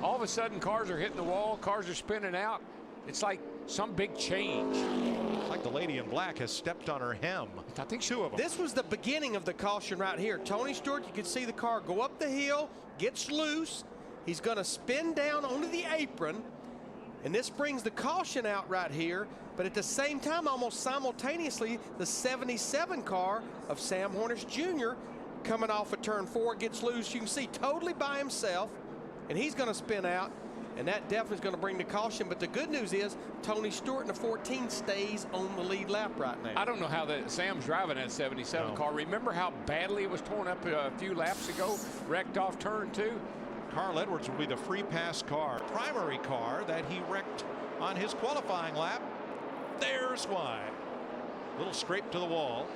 All of a sudden, cars are hitting the wall, cars are spinning out. It's like some big change. It's like the lady in black has stepped on her hem. I think two of them. This was the beginning of the caution right here. Tony Stewart, you can see the car go up the hill, gets loose. He's going to spin down onto the apron, and this brings the caution out right here. But at the same time, almost simultaneously, the 77 car of Sam Hornish Jr. coming off of turn 4 gets loose. You can see totally by himself, and he's going to spin out, and that definitely is going to bring the caution. But the good news is Tony Stewart in the 14 stays on the lead lap right now. I don't know how Sam's driving that 77 car. Remember how badly it was torn up a few laps ago, wrecked off turn 2? Carl Edwards will be the free pass car, primary car that he wrecked on his qualifying lap. There's why. Little scrape to the wall.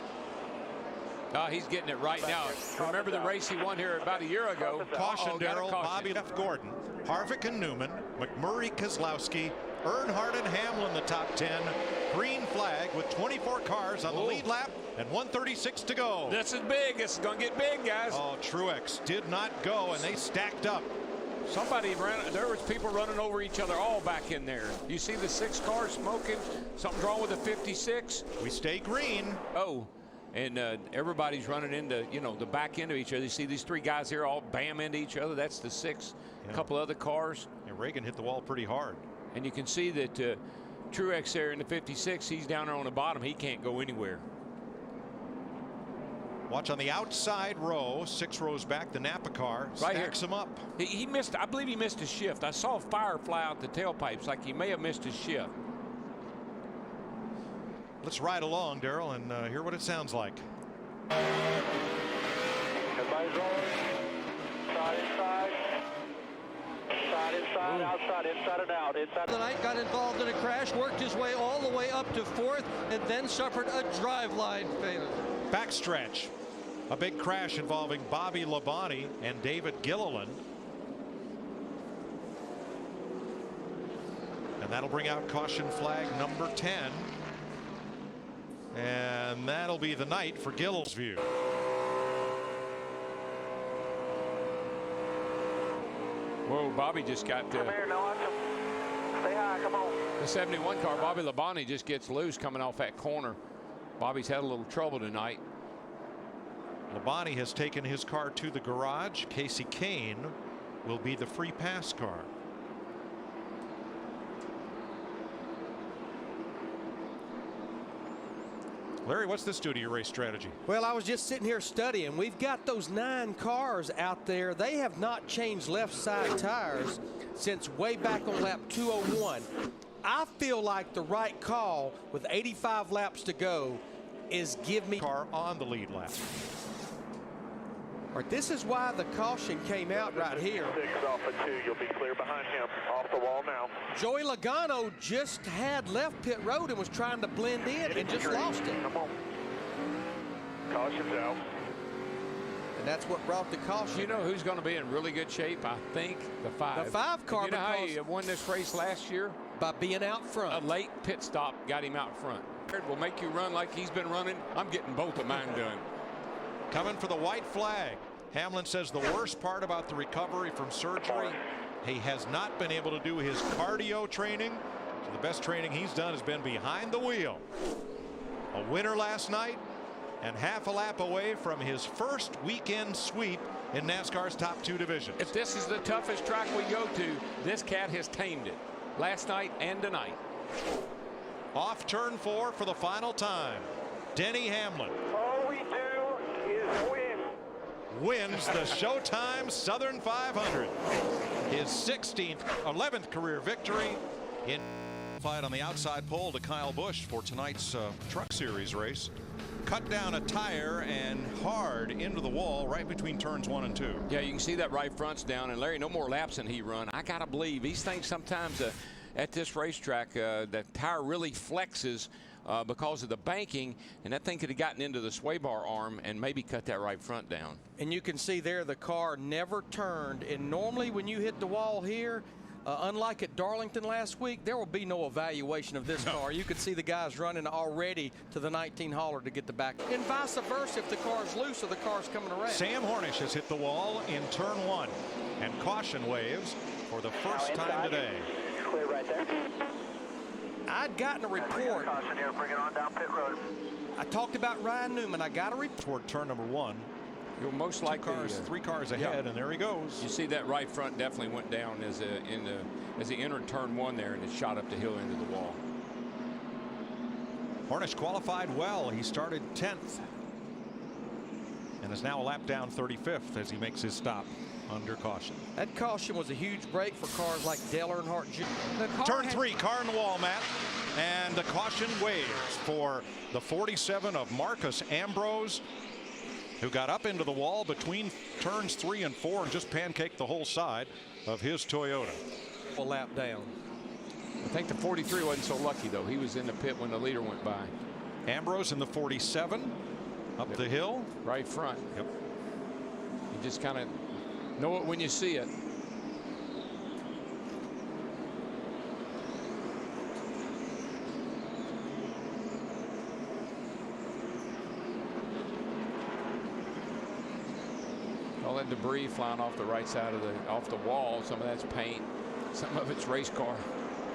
He's getting it right now. Remember the race he won here about a year ago? Caution, Darrell. Bobby F. Gordon, Harvick and Newman, McMurray, Keselowski, Earnhardt and Hamlin the top 10. Green flag with 24 cars on the lead lap and 136 to go. This is big. This is going to get big, guys. Oh, Truex did not go, and they stacked up. Somebody ran. There was people running over each other all back in there. You see the 6 cars smoking. Something's wrong with the 56. We stay green. Oh. And everybody's running into, the back end of each other. You see these 3 guys here all bam into each other. That's the 6. A couple other cars. And Reagan hit the wall pretty hard. And you can see that Truex there in the 56, he's down there on the bottom. He can't go anywhere. Watch on the outside row, 6 rows back, the Napa car stacks him up. He missed, I believe he missed his shift. I saw fire fly out the tailpipes like he may have missed his shift. Let's ride along, Darrell, and hear what it sounds like. Everybody's rolling. Side inside. Side inside, outside, inside and out. Inside. Tonight got involved in a crash, worked his way all the way up to 4th, and then suffered a driveline failure. Backstretch. A big crash involving Bobby Labonte and David Gilliland. And that'll bring out caution flag number 10. And that'll be the night for Gill's view. Whoa, Bobby just got Come here, no, stay high, come on. The 71 car. Bobby Labonte just gets loose coming off that corner. Bobby's had a little trouble tonight. Labonte has taken his car to the garage. Casey Kane will be the free pass car. Larry, what's this do to your race strategy? Well, I was just sitting here studying. We've got those 9 cars out there. They have not changed left side tires since way back on lap 201. I feel like the right call with 85 laps to go is give me car on the lead lap. All right, this is why the caution came out right here. 6 off of 2, you'll be clear behind him. Off the wall now. Joey Logano just had left pit road and was trying to blend in and just lost it. Come on. Caution's out. And that's what brought the caution. You know who's going to be in really good shape? I think the 5. The 5 car. You know how he won this race last year? By being out front. A late pit stop got him out front. Will make you run like he's been running. I'm getting both of mine done. Coming for the white flag. Hamlin says the worst part about the recovery from surgery, he has not been able to do his cardio training. So the best training he's done has been behind the wheel. A winner last night and half a lap away from his first weekend sweep in NASCAR's top 2 divisions. If this is the toughest track we go to, this cat has tamed it last night and tonight. Off turn 4 for the final time. Denny Hamlin. All we do is win. Wins the Showtime Southern 500. His 11th career victory in fight on the outside pole to Kyle Busch for tonight's Truck Series race. Cut down a tire and hard into the wall right between turns 1 and 2. Yeah, you can see that right front's down, and Larry, no more laps than he run. I gotta believe these things sometimes at this racetrack, that tire really flexes because of the banking, and that thing could have gotten into the sway bar arm and maybe cut that right front down. And you can see there the car never turned, and normally when you hit the wall here, Unlike at Darlington last week, there will be no evaluation of this car. You could see the guys running already to the 19 hauler to get the back. And vice versa, if the car's loose or the car's coming around. Sam Hornish has hit the wall in turn 1. And caution waves for the first time today. Clear right there. I'd gotten a report. Caution here, bring it on down pit road. I talked about Ryan Newman. I got a report. Toward turn number 1. You'll most likely 3 cars ahead, and there he goes. You see that right front definitely went down as he entered turn 1 there, and it shot up the hill into the wall. Hornish qualified well. He started 10th and is now a lap down 35th as he makes his stop under caution. That caution was a huge break for cars like Dale Earnhardt Jr. Turn 3, car in the wall, Matt. And the caution waves for the 47 of Marcus Ambrose, who got up into the wall between turns 3 and 4 and just pancaked the whole side of his Toyota. A lap down. I think the 43 wasn't so lucky, though. He was in the pit when the leader went by. Ambrose in the 47 up the hill. Right front. Yep. You just kind of know it when you see it. All that debris flying off the right side of the wall. Some of that's paint, some of it's race car.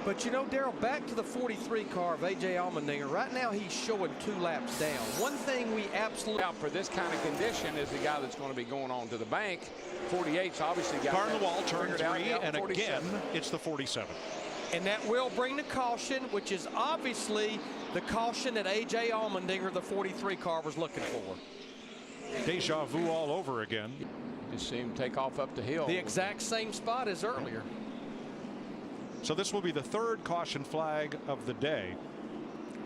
But you know, Darrell, back to the 43 car of A.J. Allmendinger. Right now he's showing 2 laps down. One thing we absolutely out for this kind of condition is the guy that's going to be going on to the bank. 48's obviously got car in the wall, turn 3, and again it's the 47. And that will bring the caution, which is obviously the caution that A.J. Allmendinger, the 43 car, was looking for. Deja vu all over again. Just see him take off up the hill. The exact same spot as earlier. So this will be the 3rd caution flag of the day.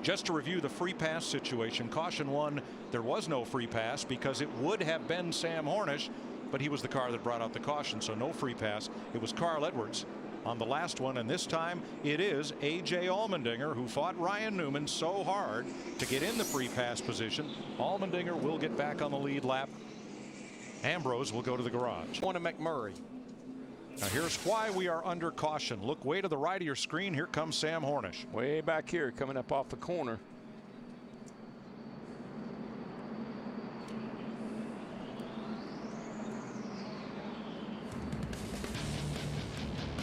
Just to review the free pass situation, caution 1, there was no free pass because it would have been Sam Hornish, but he was the car that brought out the caution, so no free pass. It was Carl Edwards on the last one, and this time it is A.J. Allmendinger, who fought Ryan Newman so hard to get in the free pass position. Allmendinger will get back on the lead lap. Ambrose will go to the garage. One to McMurray. Now here's why we are under caution. Look way to the right of your screen. Here comes Sam Hornish. Way back here, coming up off the corner.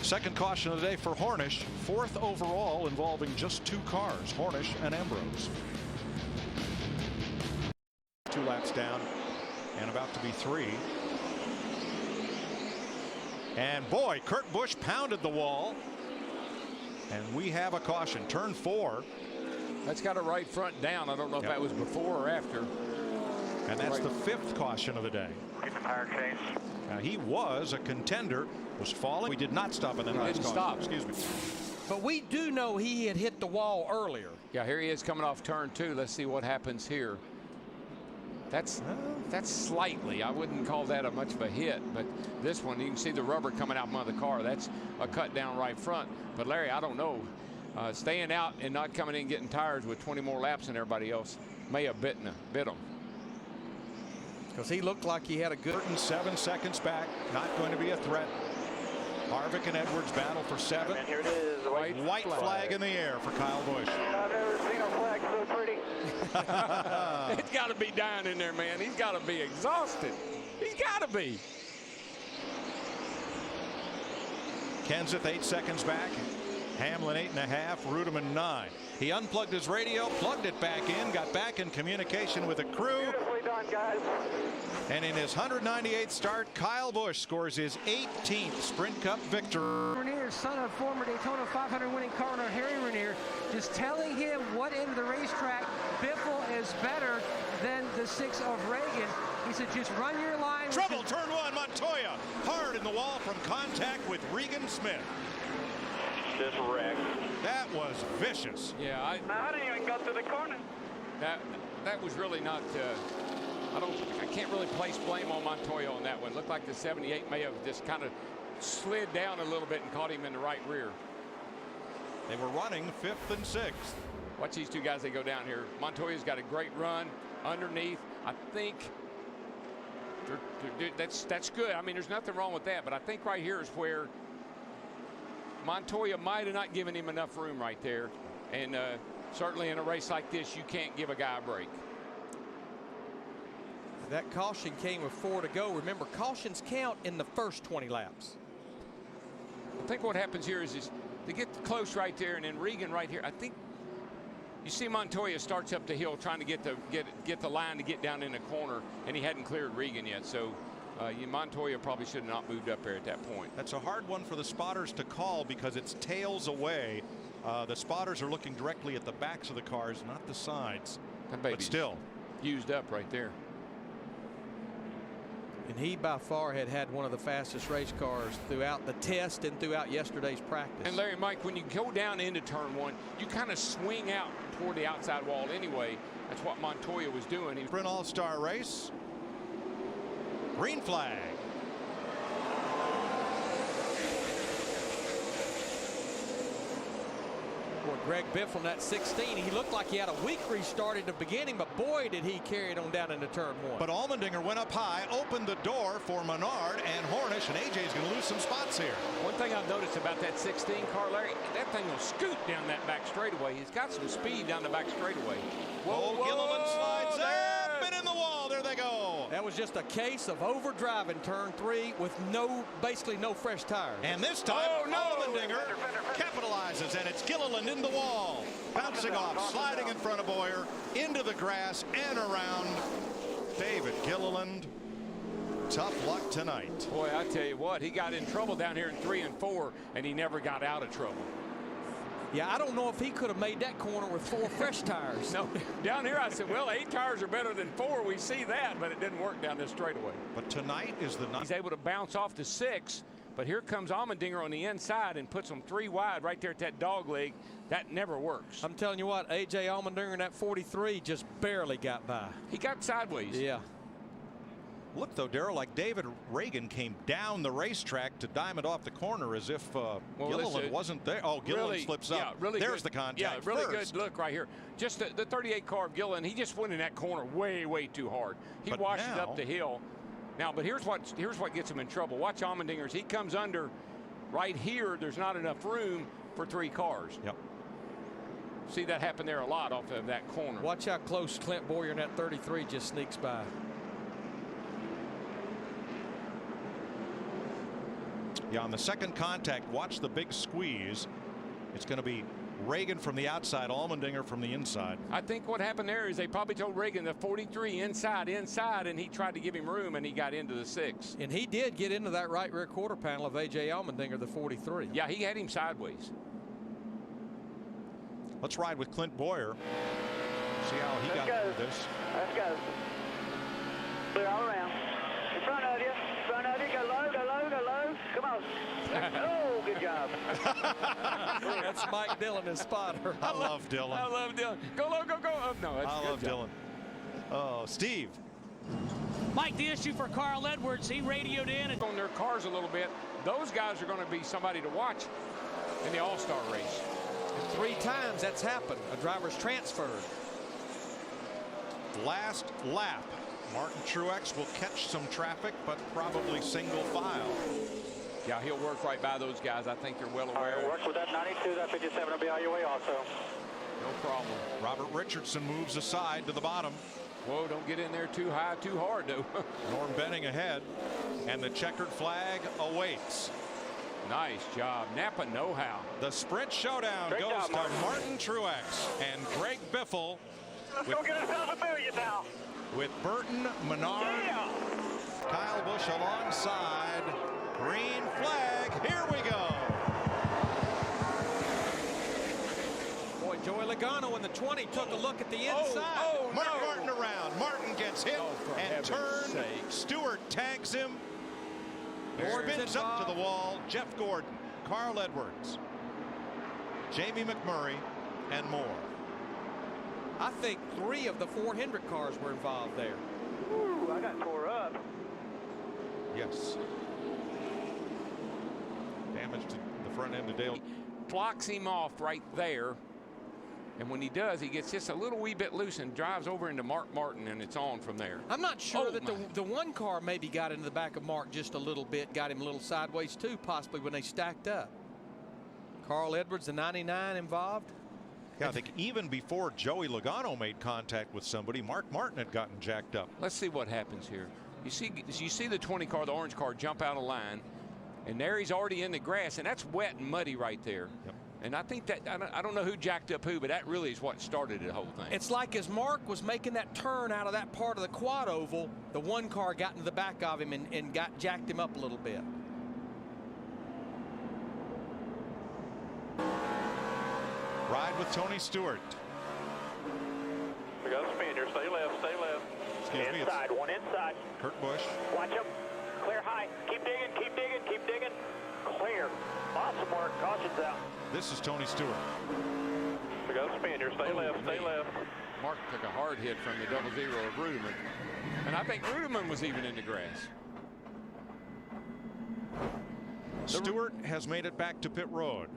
Second caution of the day for Hornish. 4th overall, involving just 2 cars, Hornish and Ambrose. 2 laps down and about to be 3. And boy, Kurt Busch pounded the wall. And we have a caution. Turn 4. That's got a right front down. I don't know if that was before or after. And that's the 5th caution of the day. Get the power change. Now he was a contender, was falling. We did not stop in the last caution. Stop. Excuse me. But we do know he had hit the wall earlier. Yeah, here he is coming off turn 2. Let's see what happens here. That's slightly. I wouldn't call that a much of a hit, but this one, you can see the rubber coming out from the car. That's a cut down right front. But Larry, I don't know. Staying out and not coming in getting tires with 20 more laps than everybody else may have bit him. Because he looked like he had a good. 7 seconds back. Not going to be a threat. Harvick and Edwards battle for 7. And here it is. White flag in the air for Kyle Busch. I've never seen a flag so pretty. It's got to be down in there, man. He's got to be exhausted. He's got to be. Kenseth 8 seconds back. Hamlin 8.5. Rudeman 9. He unplugged his radio, plugged it back in, got back in communication with the crew. Beautifully done, guys. And in his 198th start, Kyle Busch scores his 18th Sprint Cup victory. Renier, son of former Daytona 500 winning car owner Harry Renier, just telling him what end of the racetrack Biffle is better than the 6 of Reagan. He said, just run your line. Trouble, turn 1, Montoya. Hard in the wall from contact with Regan Smith. Just wrecked. That was vicious. Yeah, I didn't even go through the corner. That was really not. I can't really place blame on Montoya on that one. Looked like the 78 may have just kind of slid down a little bit and caught him in the right rear. They were running 5th and 6th. Watch these 2 guys. They go down here. Montoya's got a great run underneath. I think that's good. I mean, there's nothing wrong with that. But I think right here is where Montoya might have not given him enough room right there. And certainly in a race like this, you can't give a guy a break. That caution came with 4 to go. Remember, cautions count in the first 20 laps. I think what happens here is they get close right there, and then Regan right here. I think you see Montoya starts up the hill trying to get the line to get down in the corner, and he hadn't cleared Regan yet. So Montoya probably should have not moved up there at that point. That's a hard one for the spotters to call because it's tails away. The spotters are looking directly at the backs of the cars, not the sides. But still used up right there. And he by far had one of the fastest race cars throughout the test and throughout yesterday's practice. And Larry, Mike, when you go down into turn 1, you kind of swing out toward the outside wall anyway. That's what Montoya was doing. He Sprint All-Star race. Green flag. Boy, Greg Biffle in that 16, he looked like he had a weak restart in the beginning, but boy, did he carry it on down into turn 1. But Allmendinger went up high, opened the door for Menard and Hornish, and AJ's going to lose some spots here. One thing I've noticed about that 16 car, Larry, that thing will scoot down that back straightaway. He's got some speed down the back straightaway. Whoa, Gilliland slides up and in the wall. There they go. That was just a case of overdriving turn 3 with basically no fresh tires. And this time, Allmendinger capitalizes, and it's Gilliland in the wall. Bouncing off, sliding in front of Boyer, into the grass and around. David Gilliland, tough luck tonight. Boy, I tell you what, he got in trouble down here in 3 and 4, and he never got out of trouble. Yeah, I don't know if he could have made that corner with 4 fresh tires. No, down here I said, well, 8 tires are better than 4. We see that, but it didn't work down this straightaway. But tonight is the night. He's able to bounce off to 6, but here comes Allmendinger on the inside and puts him 3 wide right there at that dog leg. That never works. I'm telling you what, A.J. Allmendinger in that 43 just barely got by. He got sideways. Yeah. Look, though, Darrell, like David Reagan came down the racetrack to diamond off the corner as if Gilliland wasn't there. Oh, Gilliland really, slips up. Yeah, really There's good. the contact. Yeah, really first. good look right here. Just the 38 car of Gilliland, he just went in that corner way, way too hard. He washes up the hill. Now, but here's what gets him in trouble. Watch Allmendinger's. He comes under right here. There's not enough room for 3 cars. Yep. See that happen there a lot off of that corner. Watch how close Clint Boyer in that 33 just sneaks by. Yeah, on the second contact, watch the big squeeze. It's going to be Reagan from the outside, Allmendinger from the inside. I think what happened there is they probably told Reagan the 43 inside, and he tried to give him room, and he got into the 6. And he did get into that right rear quarter panel of A.J. Allmendinger, the 43. Yeah, he had him sideways. Let's ride with Clint Boyer. See how he got through this. Let's go. Clear all around. In front of you. In front of you. Go low, go low, go low. Come on. Oh, good job. That's Mike Dillon, his spotter. I love Dillon. I love Dillon. Go low, go, go. Oh, no, that's I love Dillon. Oh, Steve. Mike, the issue for Carl Edwards, he radioed in and on their cars a little bit. Those guys are going to be somebody to watch in the All-Star race. And 3 times that's happened. A driver's transferred. Last lap. Martin Truex will catch some traffic, but probably single file. Yeah, he'll work right by those guys. I think they're well aware. All right, work with that 92, that 57 will be on your way also. No problem. Robert Richardson moves aside to the bottom. Whoa, don't get in there too high, too hard, though. Norm Benning ahead, and the checkered flag awaits. Nice job. Napa know-how. The sprint showdown Great goes job, to Martin. Martin Truex and Greg Biffle. Let's go get ourselves a million now. With Burton, Menard, Kyle Busch alongside. Green flag. Here we go. Boy, Joey Logano in the 20 took a look at the inside. Mark Martin around. Martin gets hit and turned. Sake. Stewart tags him. Gordon's Spins up involved. to the wall. Jeff Gordon, Carl Edwards, Jamie McMurray, and more. I think 3 of the 4 Hendrick cars were involved there. Ooh, I got tore up. Yes. Damage to the front end of Dale. Blocks him off right there. And when he does, he gets just a little wee bit loose and drives over into Mark Martin, and it's on from there. I'm not sure that the one car maybe got into the back of Mark just a little bit, got him a little sideways too, possibly when they stacked up. Carl Edwards, the 99, involved. Yeah, I think even before Joey Logano made contact with somebody, Mark Martin had gotten jacked up. Let's see what happens here. You see the 20 car, the orange car, jump out of line, and there he's already in the grass, and that's wet and muddy right there. Yep. And I think that, I don't know who jacked up who, but that really is what started the whole thing. It's like as Mark was making that turn out of that part of the quad oval, the one car got into the back of him and jacked him up a little bit. Ride with Tony Stewart. We got a spin here. Stay left, stay left. Excuse me, inside, one inside. Kurt Busch. Watch him. Clear high. Keep digging, keep digging, keep digging. Clear. Awesome work. Caution's out. This is Tony Stewart. We got a spin here. Stay left, stay left. Mark took a hard hit from the 0-0 of Ruderman. And I think Ruderman was even in the grass. Stewart has made it back to pit road.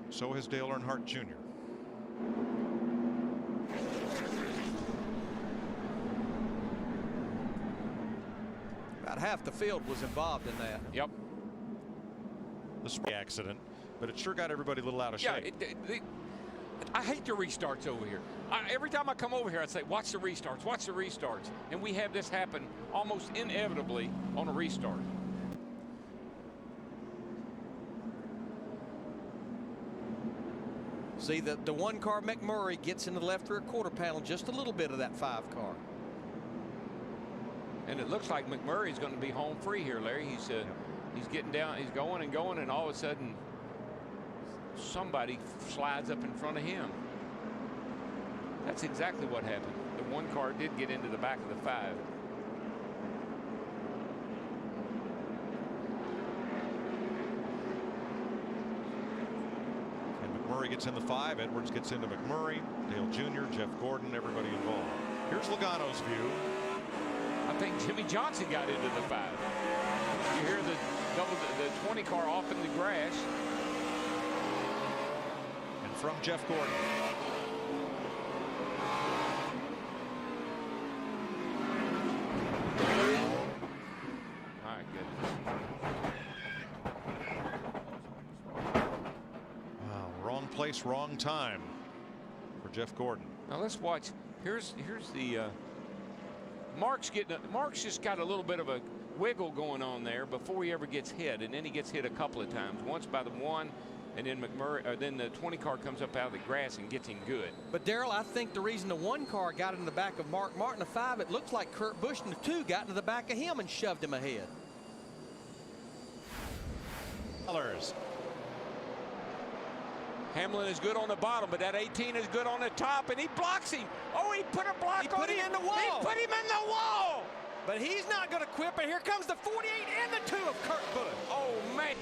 So has Dale Earnhardt Jr. About half the field was involved in that. Yep. The accident, but it sure got everybody a little out of shape. I hate the restarts over here. Every time I come over here, I say, watch the restarts, watch the restarts. And we have this happen almost inevitably on a restart. See, the one car, McMurray, gets into the left rear quarter panel just a little bit of that 5 car. And it looks like McMurray's going to be home free here, Larry. He's getting down, he's going and going, and all of a sudden somebody slides up in front of him. That's exactly what happened. The one car did get into the back of the 5. McMurray gets in the 5. Edwards gets into McMurray. Dale Jr., Jeff Gordon, everybody involved. Here's Logano's view. I think Jimmy Johnson got into the 5. You hear the 20 car off in the grass. And from Jeff Gordon. My goodness. Wow, wrong place, wrong time for Jeff Gordon. Now let's watch. Here's the Mark's just got a little bit of a wiggle going on there before he ever gets hit, and then he gets hit a couple of times. Once by the 1, and then then the 20 car comes up out of the grass and gets him good. But Darrell, I think the reason the 1 car got in the back of Mark Martin, the 5, it looks like Kurt Busch and the 2 got into the back of him and shoved him ahead. Hamlin is good on the bottom, but that 18 is good on the top, and he blocks him. Oh, he put a block on him. He put him in the wall. He put him in the wall. But he's not going to quit, but here comes the 48 and the 2 of Kurt Busch. Oh, man.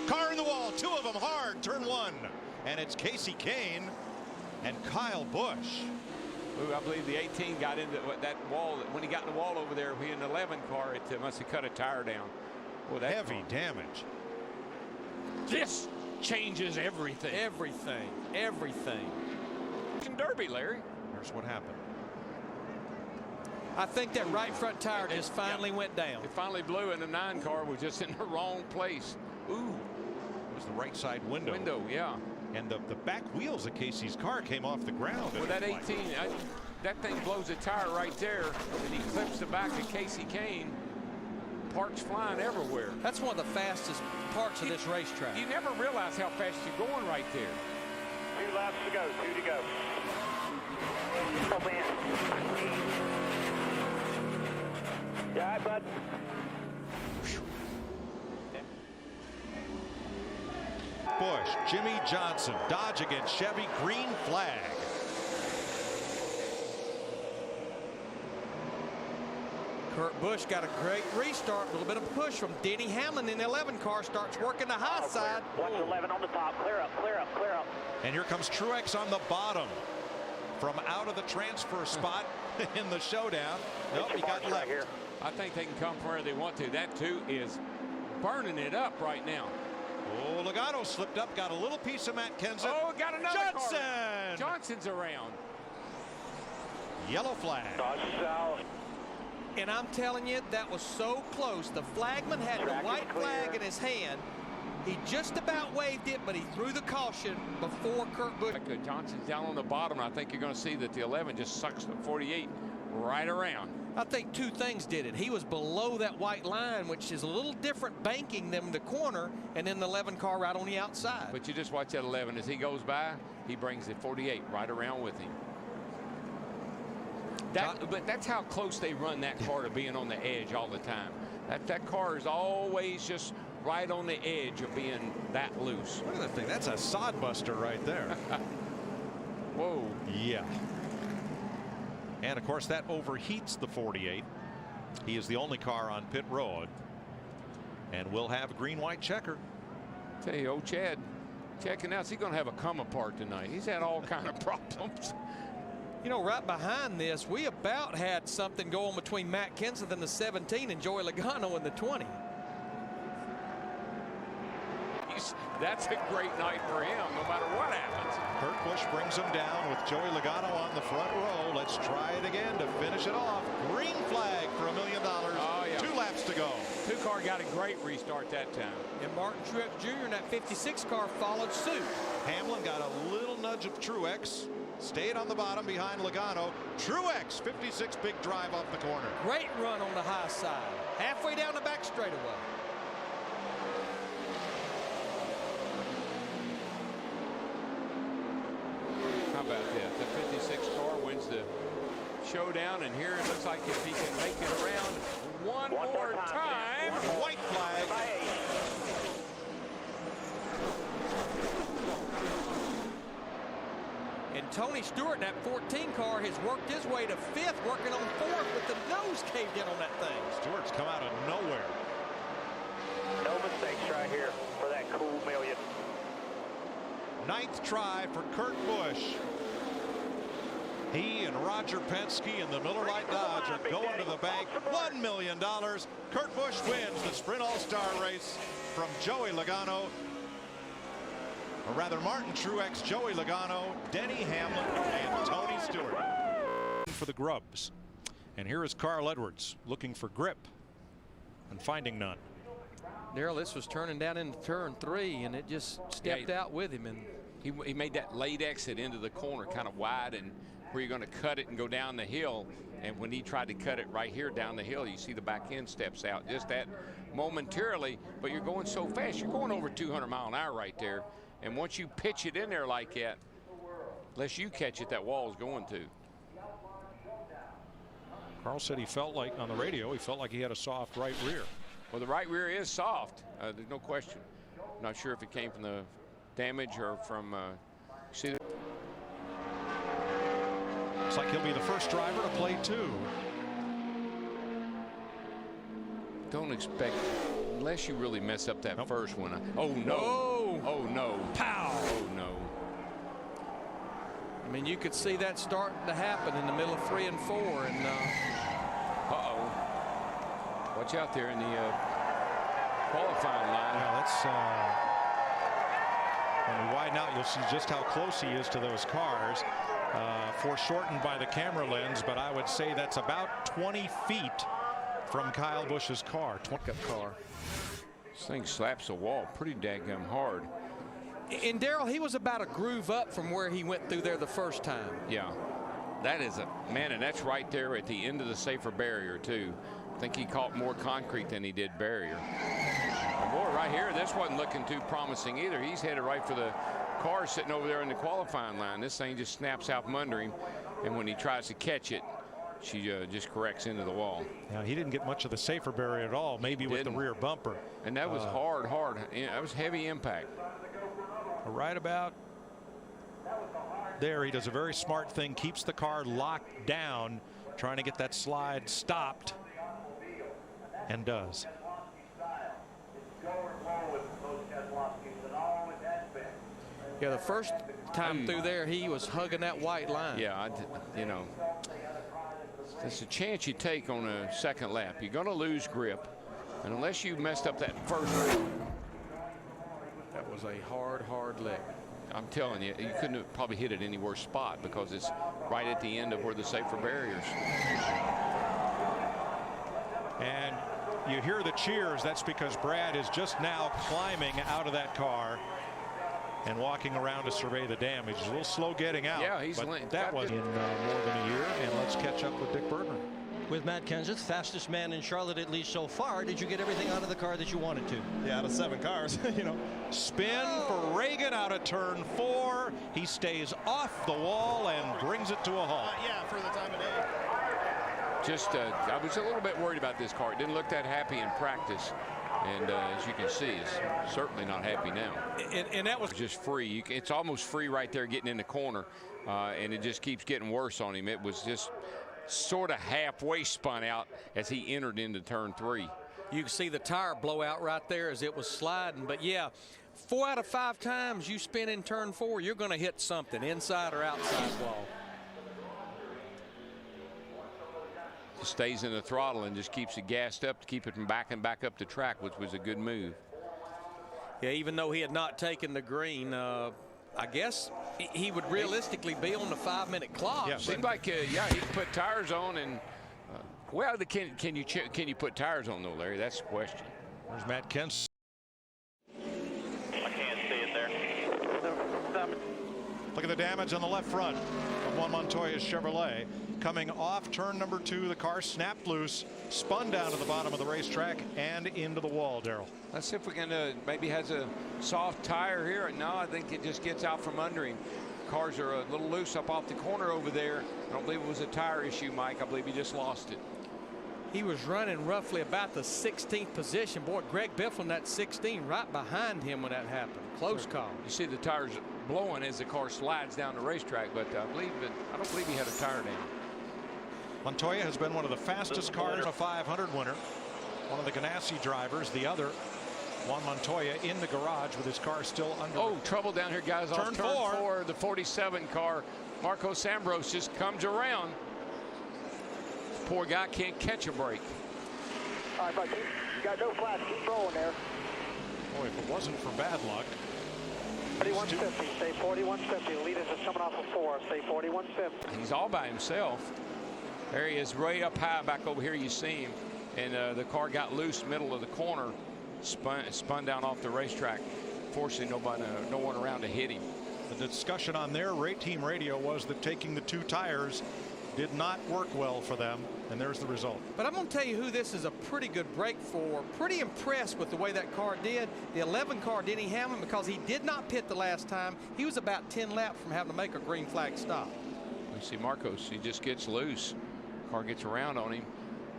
Car in the wall, 2 of them hard, turn 1. And it's Casey Kane and Kyle Busch. Ooh, I believe the 18 got into that wall. When he got in the wall over there, in an 11 car, it must have cut a tire down. Well, that heavy damage. This changes everything. Everything. Derby, Larry. Here's what happened. I think that right front tire just finally went down. It finally blew, and the 9 car was just in the wrong place. Ooh. It was the right side window. Yeah. And the back wheels of Casey's car came off the ground. Well, that 18, that thing blows a tire right there, and he clips the back of Casey Kane. Parts flying everywhere. That's one of the fastest parts of this racetrack. You never realize how fast you're going right there. 2 laps to go, 2 to go. Oh, man. Yeah, all right, bud. Busch, Jimmy Johnson, Dodge against Chevy, green flag. Kurt Busch got a great restart, a little bit of push from Denny Hamlin in the 11 car, starts working the high side. Watch 11 on the top, clear up, clear up, clear up. And here comes Truex on the bottom from out of the transfer spot in the showdown. Nope, he got left. Here. I think they can come from where they want to. That 2 is burning it up right now. Oh, Logano slipped up, got a little piece of Matt Kenseth. Oh, got another Johnson. car. Johnson's around. Yellow flag. And I'm telling you, that was so close. The flagman had the white flag in his hand, He just about waved it, but he threw the caution before Kurt Busch. Johnson's down on the bottom. I think you're going to see that the 11 just sucks the 48 right around. I think two things did it. He was below that white line, which is a little different banking than the corner, and then the 11 car right on the outside. But you just watch that 11 as he goes by. He brings the 48 right around with him. But that's how close they run that car to being on the edge all the time. That car is always just right on the edge of being that loose. Look at that thing. That's a sod buster right there. Whoa. Yeah. And of course that overheats the 48. He is the only car on pit road. And we'll have a green-white checker. Tell you, old Chad checking out. He's going to have a come apart tonight. He's had all kind of problems. You know, right behind this, we about had something going between Matt Kenseth in the 17 and Joey Logano in the 20. That's a great night for him, no matter what happens. Kurt Busch brings him down with Joey Logano on the front row. Let's try it again to finish it off. Green flag for $1 million. Oh, yeah. 2 laps to go. Two-car got a great restart that time. And Martin Truex Jr. in that 56 car followed suit. Hamlin got a little nudge of Truex. Stayed on the bottom behind Logano. Truex, 56 big drive off the corner. Great run on the high side. Halfway down the back straightaway. How about that? The 56 car wins the showdown, and here it looks like if he can make it around one more time. White flag. And Tony Stewart in that 14 car has worked his way to 5th, working on 4th with the nose caved in on that thing. Stewart's come out of nowhere. No mistakes right here for that cool million. 9th try for Kurt Busch. He and Roger Penske and the Miller Lite Dodge are going to the bank. $1 million. Kurt Busch wins the Sprint All-Star race from Joey Logano. Or rather, Martin Truex, Joey Logano, Denny Hamlin, and Tony Stewart. For the grubs. And here is Carl Edwards looking for grip and finding none. Darrell, this was turning down into turn 3, and it just stepped out with him. And he made that late exit into the corner kind of wide, and where you're going to cut it and go down the hill. And when he tried to cut it right here down the hill, you see the back end steps out just that momentarily. But you're going so fast, you're going over 200 mile an hour right there. And once you pitch it in there like that, unless you catch it, that wall is going to. Carl said he felt like, on the radio, he felt like he had a soft right rear. Well, the right rear is soft. There's no question. Not sure if it came from the damage or from, see that? Looks like he'll be the first driver to play 2. Don't expect, unless you really mess up that first one. Oh, no. Whoa. Oh, no. Pow. Oh, no. I mean, you could see that starting to happen in the middle of 3 and 4. And uh-oh. Watch out there in the qualifying line. Yeah, that's when we widen out, you'll see just how close he is to those cars. Foreshortened by the camera lens, but I would say that's about 20 feet from Kyle Busch's car. car. This thing slaps the wall pretty daggum hard. And Darrell, he was about a groove up from where he went through there the first time. Yeah, that is a man, and that's right there at the end of the safer barrier too. I think he caught more concrete than he did barrier. And boy, right here, this wasn't looking too promising either. He's headed right for the car sitting over there in the qualifying line. This thing just snaps out from under him, and when he tries to catch it, she just corrects into the wall. Now, he didn't get much of the safer barrier at all, maybe with the rear bumper. And that was hard. That was heavy impact. Right about there, he does a very smart thing, keeps the car locked down, trying to get that slide stopped, and does. Yeah, the first time through there, he was hugging that white line. Yeah, you know, it's a chance you take on a second lap. You're going to lose grip, and unless you messed up that first lap. That was a hard lick. I'm telling you, you couldn't have probably hit it any worse spot because it's right at the end of where the safer barriers. And you hear the cheers. That's because Brad is just now climbing out of that car and walking around to survey the damage. He's a little slow getting out. Yeah, he's but that was in more than a year. And let's catch up with Dick Bergman. With Matt Kenseth, fastest man in Charlotte at least so far. Did you get everything out of the car that you wanted to? Yeah, out of 7 cars, you know. Spin for Reagan out of turn 4. He stays off the wall and brings it to a halt. Yeah, for the time of day. Just, I was a little bit worried about this car. It didn't look that happy in practice. And as you can see, it's certainly not happy now. And that was just free. It's almost free right there getting in the corner. And it just keeps getting worse on him. It was just sort of halfway spun out as he entered into turn 3. You can see the tire blow out right there as it was sliding. But yeah, 4 out of 5 times you spin in turn 4, you're going to hit something inside or outside wall. Just stays in the throttle and just keeps it gassed up to keep it from backing back up the track, which was a good move. Yeah, even though he had not taken the green, I guess he would realistically be on the 5-minute clock. Yeah, seemed like yeah, he put tires on, and well, can you put tires on though, Larry? That's the question. There's Matt Kenseth. I can't see it there. Look at the damage on the left front of Juan Montoya's Chevrolet. Coming off turn number 2, the car snapped loose, spun down to the bottom of the racetrack and into the wall, Darrell. Let's see if we can maybe has a soft tire here. No, I think it just gets out from under him. Cars are a little loose up off the corner over there. I don't believe it was a tire issue, Mike. I believe he just lost it. He was running roughly about the 16th position. Boy, Greg Biffle, that 16 right behind him when that happened. Close call. You see the tires blowing as the car slides down the racetrack, but I don't believe he had a tire down. Montoya has been one of the fastest cars, a 500 winner. One of the Ganassi drivers, the other, Juan Montoya, in the garage with his car still under. Oh, trouble down here, guys. Turn off turn 4. The 47 car, Marco Sambros, just comes around. Poor guy can't catch a break. All right, but you got no flats. Keep rolling there. Boy, if it wasn't for bad luck. 4150. Stay 4150. The lead is just coming off of 4. Stay 4150. He's all by himself. There he is, way up high back over here. You see him, and the car got loose middle of the corner, spun down off the racetrack. Fortunately, no one around to hit him. The discussion on their team radio was that taking the 2 tires did not work well for them, and there's the result. But I'm going to tell you who this is a pretty good break for. Pretty impressed with the way that car did. The 11 car, Denny Hamlin, because he did not pit the last time. He was about 10 laps from having to make a green flag stop. You see Marcos, he just gets loose. Car gets around on him.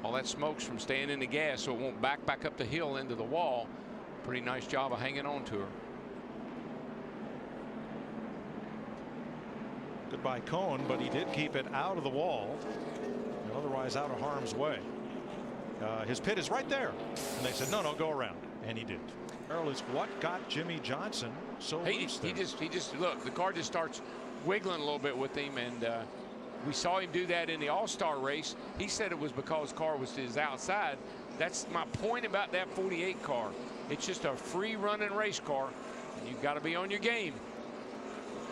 All that smoke's from staying in the gas, so it won't back up the hill into the wall. Pretty nice job of hanging on to her. Goodbye Cone, but he did keep it out of the wall and otherwise out of harm's way. His pit is right there, and they said no, go around, and he did. Earl, is what got Jimmy Johnson so loose there? He just look, the car just starts wiggling a little bit with him, and we saw him do that in the All-Star race. He said it was because the car was to his outside. That's my point about that 48 car. It's just a free running race car, and you've got to be on your game.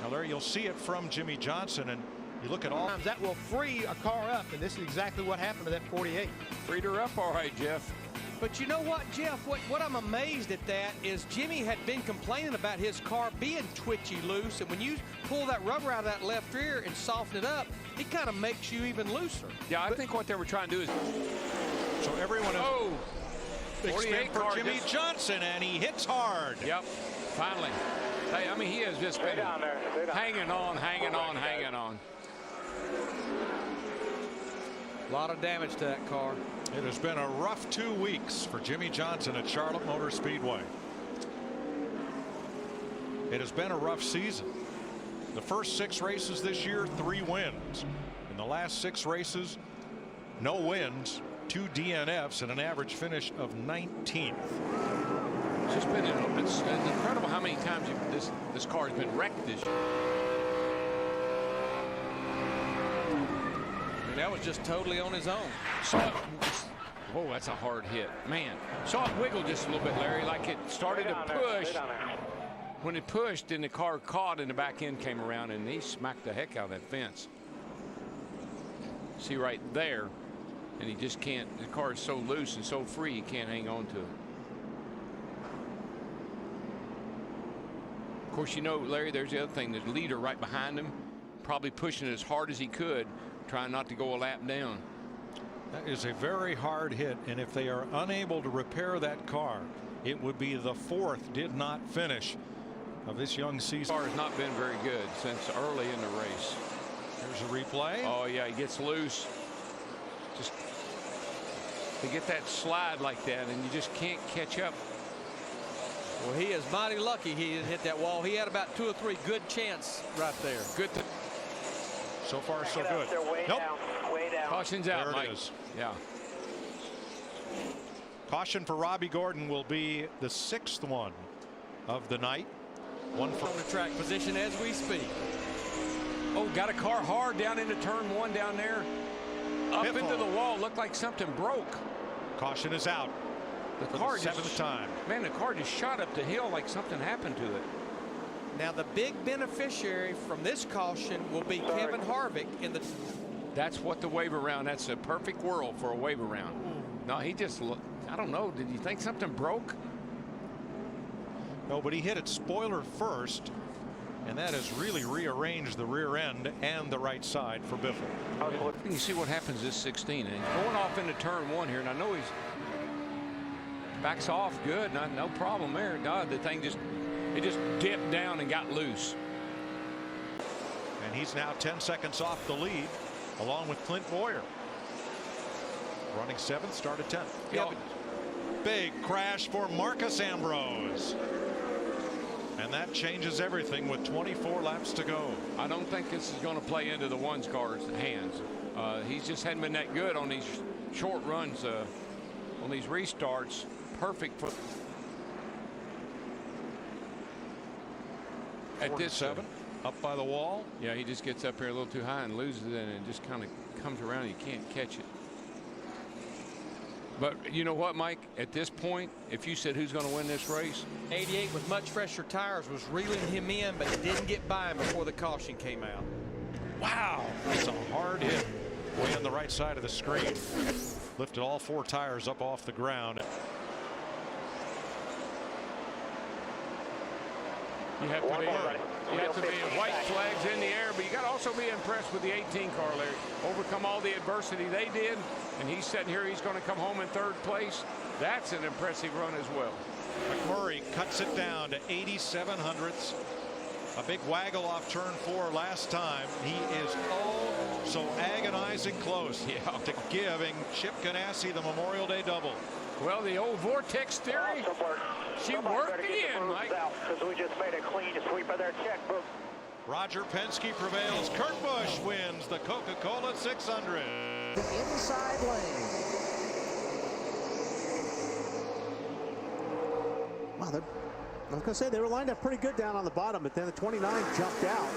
Now there you'll see it from Jimmy Johnson, and you look at all that will free a car up, and this is exactly what happened to that 48. Freed her up all right, Jeff. But you know what, Jeff, what I'm amazed at that is Jimmy had been complaining about his car being twitchy loose, and when you pull that rubber out of that left rear and soften it up, it kind of makes you even looser. Yeah, I think what they were trying to do is. So everyone big spin for Jimmy Johnson, and he hits hard. Yep, finally. Hey, I mean, he has just been hanging on. A lot of damage to that car. It has been a rough 2 weeks for Jimmy Johnson at Charlotte Motor Speedway. It has been a rough season. The first 6 races this year, 3 wins. In the last 6 races, no wins, 2 DNFs, and an average finish of 19th. It's just been it's incredible how many times this car has been wrecked this year. And that was just totally on his own. Oh, that's a hard hit, man. Saw it wiggle just a little bit, Larry, like it started to push. When it pushed, then the car caught and the back end came around, and he smacked the heck out of that fence. See right there, and he just can't. The car is so loose and so free, he can't hang on to it. Of course, you know, Larry, there's the other thing. There's a leader right behind him, probably pushing as hard as he could, trying not to go a lap down. That is a very hard hit, and if they are unable to repair that car, it would be the 4th did not finish of this young season. The car has not been very good since early in the race. There's a replay. Oh yeah, he gets loose. Just to get that slide like that, and you just can't catch up. Well, he is mighty lucky he didn't hit that wall. He had about 2 or 3 good chances right there. Good. So far, so good. Way nope. down, way down. Caution's out, there Mike. It is. Yeah. Caution for Robbie Gordon will be the 6th one of the night. One for on the track position as we speak. Oh, got a car hard down into turn 1 down there. Up Pitfall. into the wall. Looked like something broke. Caution is out. The car the 7th time. Man, the car just shot up the hill like something happened to it. Now the big beneficiary from this caution will be Kevin Harvick in the. That's what the wave around. That's a perfect world for a wave around. No, he just looked. I don't know. Did you think something broke? No, but he hit it spoiler first, and that has really rearranged the rear end and the right side for Biffle. You see what happens this 16, and he's going off into turn 1 here, and I know he's backs off good. No problem there. God, the thing just dipped down and got loose. And he's now 10 seconds off the lead, along with Clint Boyer. Running 7th, started 10th. Yeah, big crash for Marcus Ambrose. And that changes everything with 24 laps to go. I don't think this is going to play into the one's car's hands. He's just hadn't been that good on these short runs, on these restarts. Perfect for at this 7 up by the wall. Yeah, he just gets up here a little too high and loses it, and just kind of comes around. You can't catch it. But you know what, Mike? At this point, if you said who's going to win this race, 88 with much fresher tires was reeling him in, but it didn't get by him before the caution came out. Wow, that's a hard hit way on the right side of the screen. Lifted all 4 tires up off the ground. you have to be white flags in the air, but you got to also be impressed with the 18 car, Larry. Overcome all the adversity they did, and he's sitting here. He's going to come home in 3rd place. That's an impressive run as well. McMurray cuts it down to 87 hundredths. A big waggle off turn 4 last time. He is oh so agonizing close to giving Chip Ganassi the Memorial Day double. Well, the old vortex theory, she worked in, Mike. Because we just made a clean sweep of their checkbook. Roger Penske prevails. Kurt Busch wins the Coca-Cola 600. The inside lane. Wow, I was going to say they were lined up pretty good down on the bottom, but then the 29 jumped out.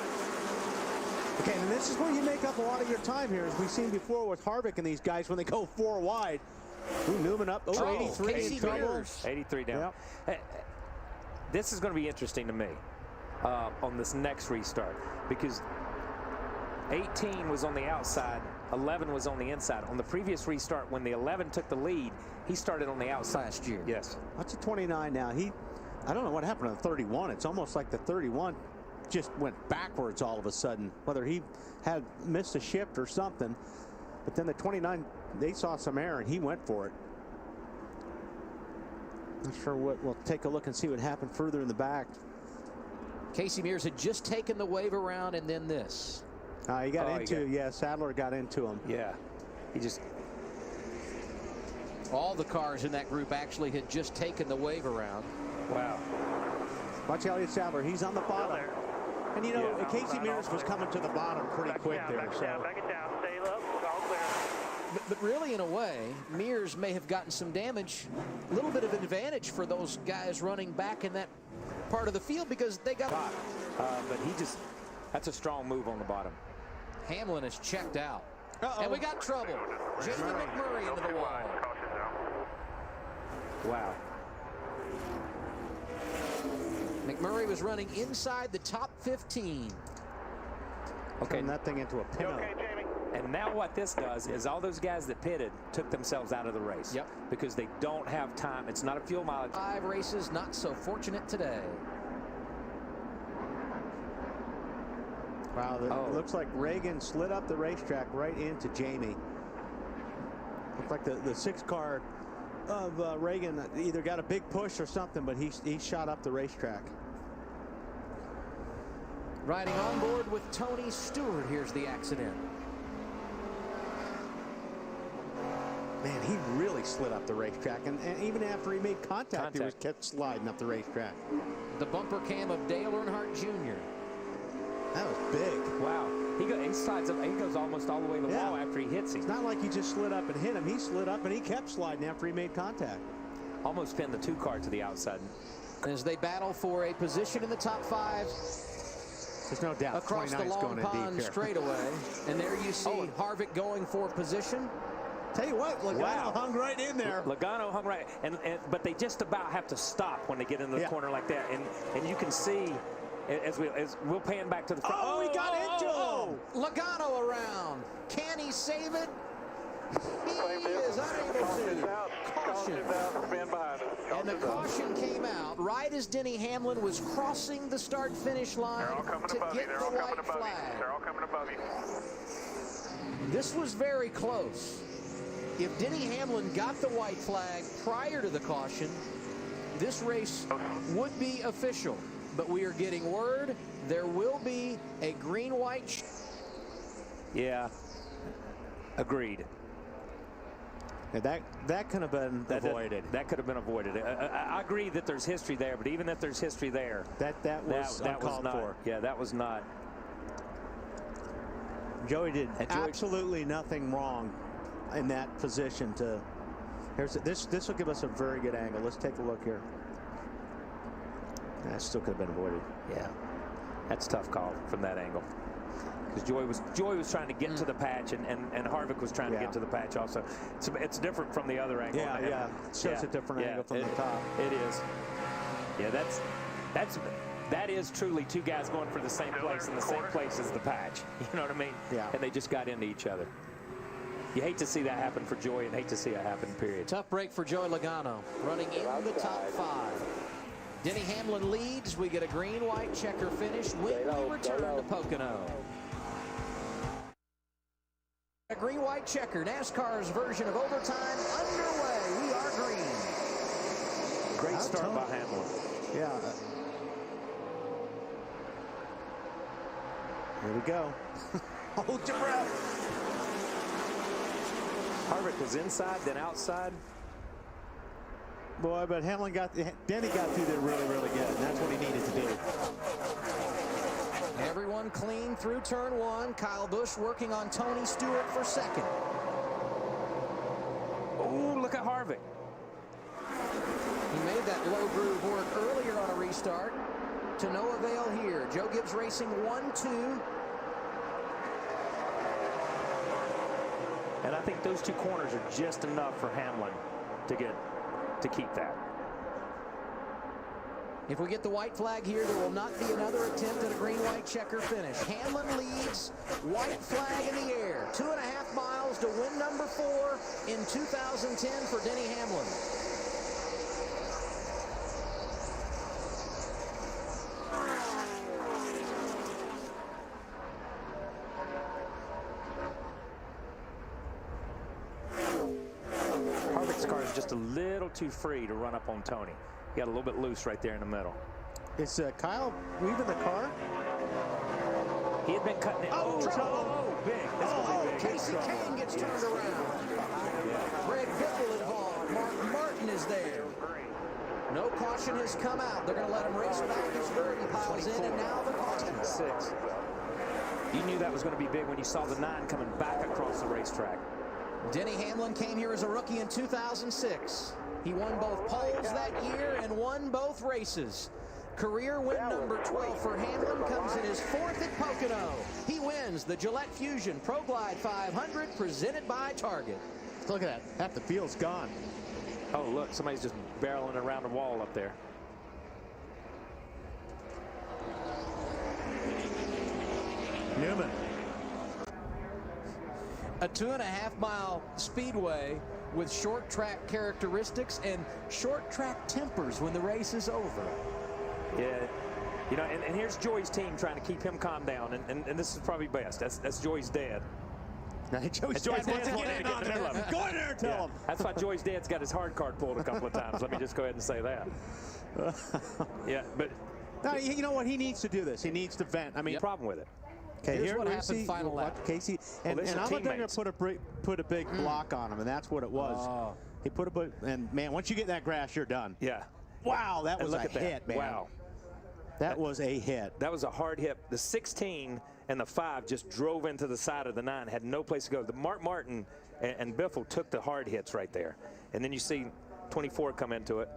Okay, and this is where you make up a lot of your time here, as we've seen before with Harvick and these guys when they go 4 wide. Ooh, Newman up. Oh, 83 in trouble. 83 down. Yep. This is going to be interesting to me on this next restart, because 18 was on the outside, 11 was on the inside. On the previous restart, when the 11 took the lead, he started on the outside. Last year. Yes. What's a 29 now? I don't know what happened to the 31. It's almost like the 31 just went backwards all of a sudden, whether he had missed a shift or something. But then the 29, they saw some air and he went for it. Not sure what. We'll take a look and see what happened further in the back. Casey Mears had just taken the wave around, and then this. He got Sadler got into him. Yeah, he just. All the cars in that group actually had just taken the wave around. Wow. Watch Elliott Sadler. He's on the bottom. And you know, Casey Mears was coming to the bottom pretty quick there. Back it down. Stay low. All clear. But really, in a way, Mears may have gotten some damage, a little bit of advantage for those guys running back in that part of the field, because they got. But he just, that's a strong move on the bottom. Hamlin is checked out. And we got trouble. Jamie McMurray into the wall. Wow. McMurray was running inside the top 15. Okay, that thing into a pin. Okay, Jamie. And now what this does is all those guys that pitted took themselves out of the race. Yep. Because they don't have time. It's not a fuel mileage. 5 races, not so fortunate today. Wow, it looks like Reagan slid up the racetrack right into Jamie. Looks like the 6 car of Reagan either got a big push or something, but he shot up the racetrack. Riding on board with Tony Stewart, here's the accident. Man, he really slid up the racetrack, and even after he made contact. He kept sliding up the racetrack. The bumper cam of Dale Earnhardt Jr. That was big. Wow. He slides up. He goes almost all the way to the wall after he hits him. It's not like he just slid up and hit him. He slid up and he kept sliding after he made contact. Almost pinned the 2 car to the outside. As they battle for a position in the top 5. There's no doubt. Across the Long Pond straightaway. And there you see Harvick going for position. Tell you what, Logano hung right in there. Logano hung right, but they just about have to stop when they get into the corner like that. And you can see as we'll pan back to the front. Oh, he got into him. Logano around. Can he save it? He is unable to. Caution. And the caution came out right as Denny Hamlin was crossing the start-finish line to get the white flag. They're all coming above you. This was very close. If Denny Hamlin got the white flag prior to the caution, this race would be official. But we are getting word there will be a green-white. Yeah, agreed. Yeah, that could have been avoided. That could have been avoided. I agree that there's history there, but even if there's history there, that was uncalled for. Yeah, that was not. Joey did absolutely nothing wrong in that position. This will give us a very good angle. Let's take a look here. That still could have been avoided. Yeah, that's a tough call from that angle. Because Joy was trying to get to the patch, and Harvick was trying to get to the patch also. It's different from the other angle. Yeah, it shows a different angle from the top. It is. Yeah, that is truly 2 guys going for the same place in the same place as the patch. You know what I mean? Yeah. And they just got into each other. You hate to see that happen for Joy, and hate to see it happen, period. Tough break for Joey Logano, running in the top 5. Denny Hamlin leads. We get a green-white checker finish when we return to Pocono. A green-white checker, NASCAR's version of overtime underway. We are green. Great start by Hamlin. Yeah. Here we go. Hold your breath. Harvick was inside, then outside. Boy, but Denny got through there really, really good, and that's what he needed to do. Everyone clean through turn 1. Kyle Busch working on Tony Stewart for second. Oh, look at Harvick. He made that low groove work earlier on a restart. To no avail here. Joe Gibbs Racing 1-2. And I think those 2 corners are just enough for Hamlin to keep that. If we get the white flag here, there will not be another attempt at a green-white checker finish. Hamlin leads, white flag in the air. 2.5 miles to win number 4 in 2010 for Denny Hamlin. Harvick's car is just a little too free to run up on Tony. He got a little bit loose right there in the middle. Is Kyle weaving the car? He had been cutting it. Big. Casey Kane gets turned around. Greg Biffle involved. Mark Martin is there. No caution has come out. They're going to let him race back as Verdi piles in, and now the caution. 6. You knew that was going to be big when you saw the 9 coming back across the racetrack. Denny Hamlin came here as a rookie in 2006. He won both poles that year and won both races. Career win number 12 for Hamlin comes in his 4th at Pocono. He wins the Gillette Fusion Pro Glide 500 presented by Target. Look at that. Half the field's gone. Oh, look, somebody's just barreling around the wall up there. Newman. a 2.5-mile speedway with short track characteristics and short track tempers when the race is over. Yeah, you know, and here's Joey's team trying to keep him calm down, and this is probably best. That's Joey's dad. Joey's dad wants to get in on there. Go in there and tell him. That's why Joey's dad's got his hard card pulled a couple of times. Let me just go ahead and say that. Yeah, but no, you know what? He needs to do this. He needs to vent. I mean, problem with it. Okay, here's what happened final lap. Casey and Allmendinger put a big block on him, and that's what it was. Oh. He put and man, once you get that grass, you're done. Yeah. Wow, that was a hit, man. Wow. That was a hit. That was a hard hit. The 16 and the 5 just drove into the side of the 9, had no place to go. The Mark Martin and Biffle took the hard hits right there. And then you see 24 come into it.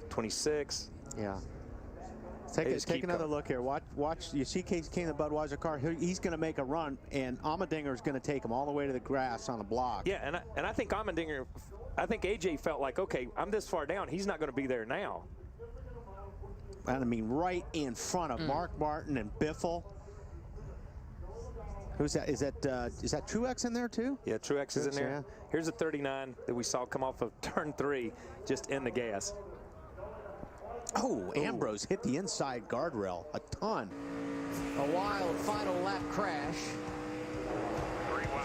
26. Yeah. Take another look here. Watch. You see Casey Kane in the Budweiser car. He's going to make a run, and Allmendinger is going to take him all the way to the grass on the block. Yeah, and I think Allmendinger, I think AJ felt like, okay, I'm this far down. He's not going to be there now. And I mean, right in front of Mark Martin and Biffle. Who's that? Is that Truex in there too? Yeah, Truex is in there. Yeah. Here's a 39 that we saw come off of turn 3, just in the gas. Oh, Ambrose hit the inside guardrail a ton. A wild final lap crash.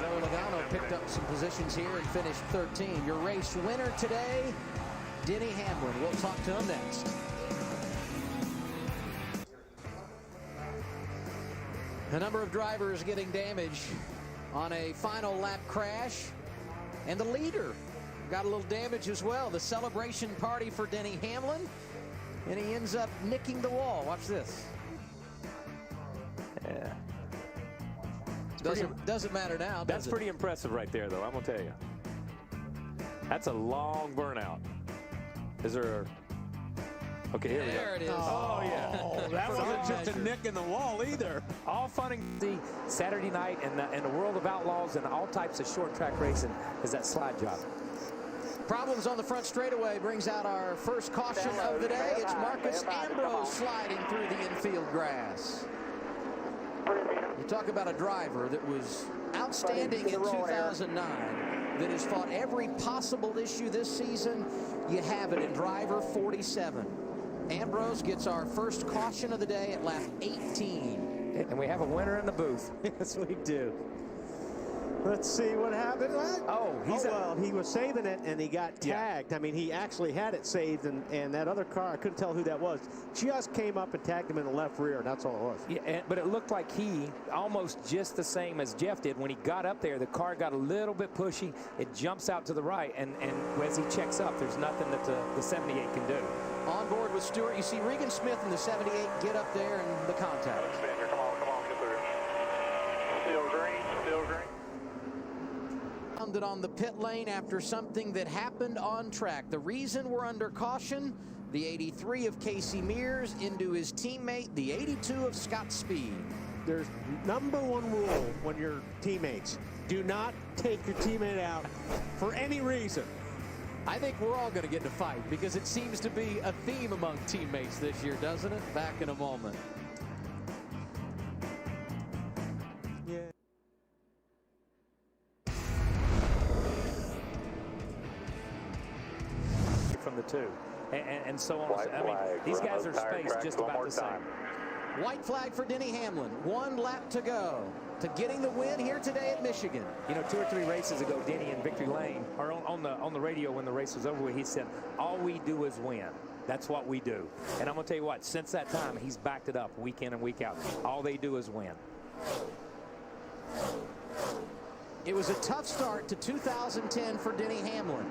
Joey Logano picked up some positions here and finished 13. Your race winner today, Denny Hamlin. We'll talk to him next. A number of drivers getting damage on a final lap crash. And the leader got a little damage as well. The celebration party for Denny Hamlin. And he ends up nicking the wall. Watch this. Yeah. Doesn't matter now. That's pretty impressive right there, though. I'm gonna tell you. That's a long burnout. Is there? Okay, here we go. There it is. Oh yeah. Oh, that wasn't just a nick in the wall either. All fun and see Saturday night in the world of outlaws and all types of short track racing is that slide job. Problems on the front straightaway brings out our first caution of the day. It's Marcus Ambrose sliding through the infield grass. You talk about a driver that was outstanding in 2009, that has fought every possible issue this season. You have it in driver 47. Ambrose gets our first caution of the day at lap 18. And we have a winner in the booth. Yes, we do. Let's see what happened. He was saving it and he got tagged. I mean, he actually had it saved, and that other car, I couldn't tell who that was, just came up and tagged him in the left rear, and that's all it was. Yeah, but it looked like he, almost just the same as Jeff did, when he got up there, the car got a little bit pushy. It jumps out to the right, and as he checks up, there's nothing that the 78 can do. On board with Stewart, you see Regan Smith in the 78 get up there and the contact. Come on, get through. Still green. On the pit lane after something that happened on track. The reason we're under caution, the 83 of Casey Mears into his teammate, the 82 of Scott Speed. There's #1 rule when you're teammates. Do not take your teammate out for any reason. I think we're all going to get in a fight because it seems to be a theme among teammates this year, doesn't it? Back in a moment. Yeah. From the 2, and so on. I mean, these guys are spaced just about the same. White flag for Denny Hamlin. 1 lap to go to getting the win here today at Michigan. You know, 2 or 3 races ago, Denny in Victory Lane, or on the radio when the race was over with, he said, all we do is win. That's what we do. And I'm going to tell you what, since that time, he's backed it up week in and week out. All they do is win. It was a tough start to 2010 for Denny Hamlin.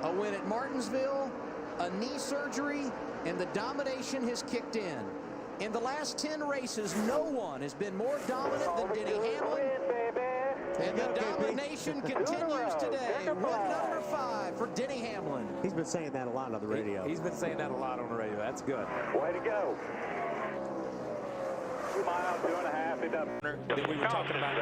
A win at Martinsville, a knee surgery, and the domination has kicked in. In the last 10 races, no one has been more dominant than Denny Hamlin. And the domination continues today. Win number 5 for Denny Hamlin. He's been saying that a lot on the radio. He's been saying that a lot on the radio. That's good. Way to go. mile, 2.5. That we were talking about.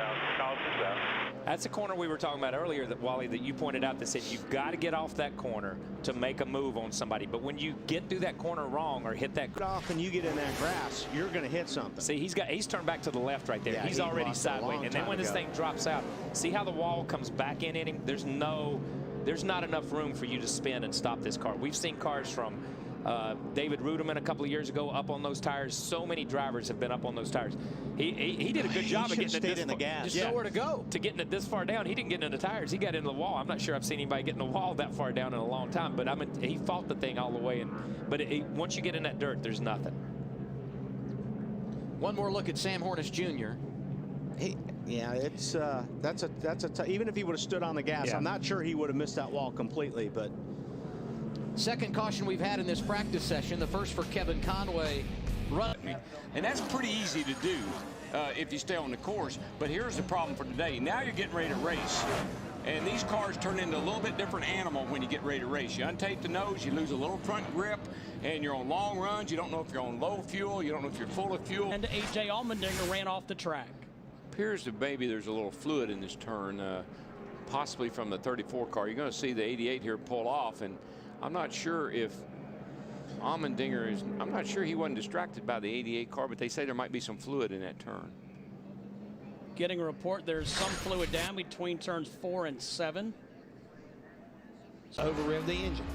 That's a corner we were talking about earlier, that Wally, that you pointed out, that said you've got to get off that corner to make a move on somebody. But when you get through that corner wrong or hit that off and you get in that grass, you're going to hit something. See, he's turned back to the left right there. Yeah, he's already sideways. And then when this thing drops out, see how the wall comes back in him? There's not enough room for you to spin and stop this car. We've seen cars from David Ruderman a couple of years ago up on those tires. So many drivers have been up on those tires. He did a good job of getting it this in the gas. Just nowhere to go. To getting it this far down, he didn't get into the tires. He got into the wall. I'm not sure I've seen anybody get in the wall that far down in a long time. But I mean, he fought the thing all the way. But once you get in that dirt, there's nothing. One more look at Sam Hornish Jr. Yeah, it's even if he would have stood on the gas, Yeah. I'm not sure he would have missed that wall completely. But second caution we've had in this practice session, the first for Kevin Conway. And that's pretty easy to do if you stay on the course. But here's the problem for today. Now you're getting ready to race. And these cars turn into a little bit different animal when you get ready to race. You untape the nose, you lose a little front grip, and you're on long runs. You don't know if you're on low fuel. You don't know if you're full of fuel. And A.J. Allmendinger ran off the track. Appears that maybe there's a little fluid in this turn, possibly from the 34 car. You're going to see the 88 here pull off, and I'm not sure if Allmendinger is, I'm not sure he wasn't distracted by the 88 car, but they say there might be some fluid in that turn. Getting a report there's some fluid down between turns 4 and 7. Over-rev the engine.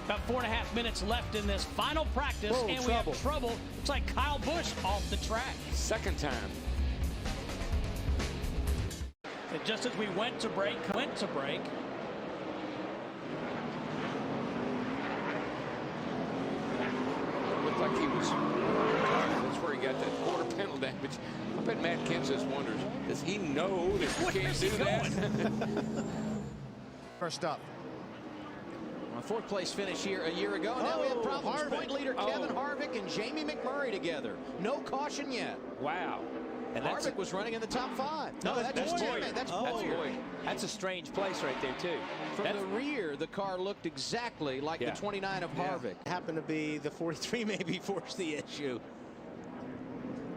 About 4.5 minutes left in this final practice, Whoa, and we have trouble. Looks like Kyle Busch off the track. Second time. And just as we went to break. Looked like he was. That's where he got that quarter panel damage. I bet Matt Kenseth wonders, does he know that you can't do that? First up. A fourth place finish here a year ago. Now we have problems. Point leader Kevin Harvick and Jamie McMurray together. No caution yet. Wow. And Harvick was running in the top 5. No, that's Boyer. That's Boyer. That's a strange place right there, too. From the rear, the car looked exactly like the 29 of Harvick. Happened to be the 43 maybe forced the issue.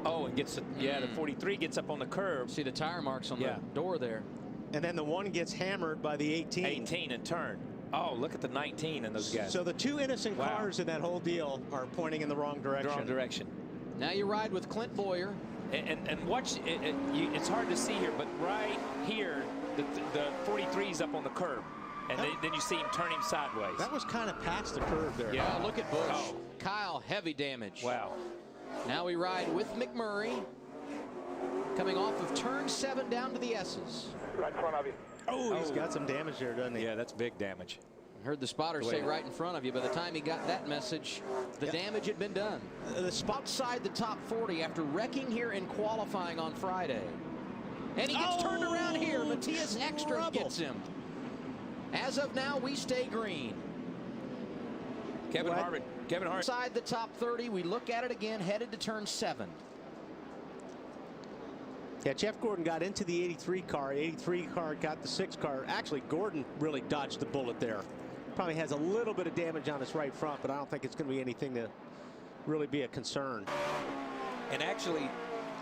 Oh, and gets the 43 gets up on the curb. See the tire marks on the door there. And then the one gets hammered by the 18. 18 and turn. Oh, look at the 19 and those guys. So the two innocent cars in that whole deal are pointing in the wrong direction. Wrong direction. Now you ride with Clint Boyer. And watch, it's hard to see here, but right here, the 43's up on the curb. And then you see him turning sideways. That was kind of past the curve there. Yeah, look at Busch. Oh. Kyle, heavy damage. Wow. Now we ride with McMurray. Coming off of turn 7 down to the S's. Right in front of you. Oh, he's got some damage there, doesn't he? Yeah, that's big damage. Heard the spotter say right in front of you. By the time he got that message, the damage had been done. The spot outside the top 40 after wrecking here in qualifying on Friday. And he gets turned around here. Matthias Ekstrom gets him. As of now, we stay green. Kevin Harvick. Inside the top 30, we look at it again, headed to turn 7. Yeah, Jeff Gordon got into the 83 car. 83 car got the 6 car. Actually, Gordon really dodged the bullet there. Probably has a little bit of damage on his right front, but I don't think it's going to be anything to really be a concern. And actually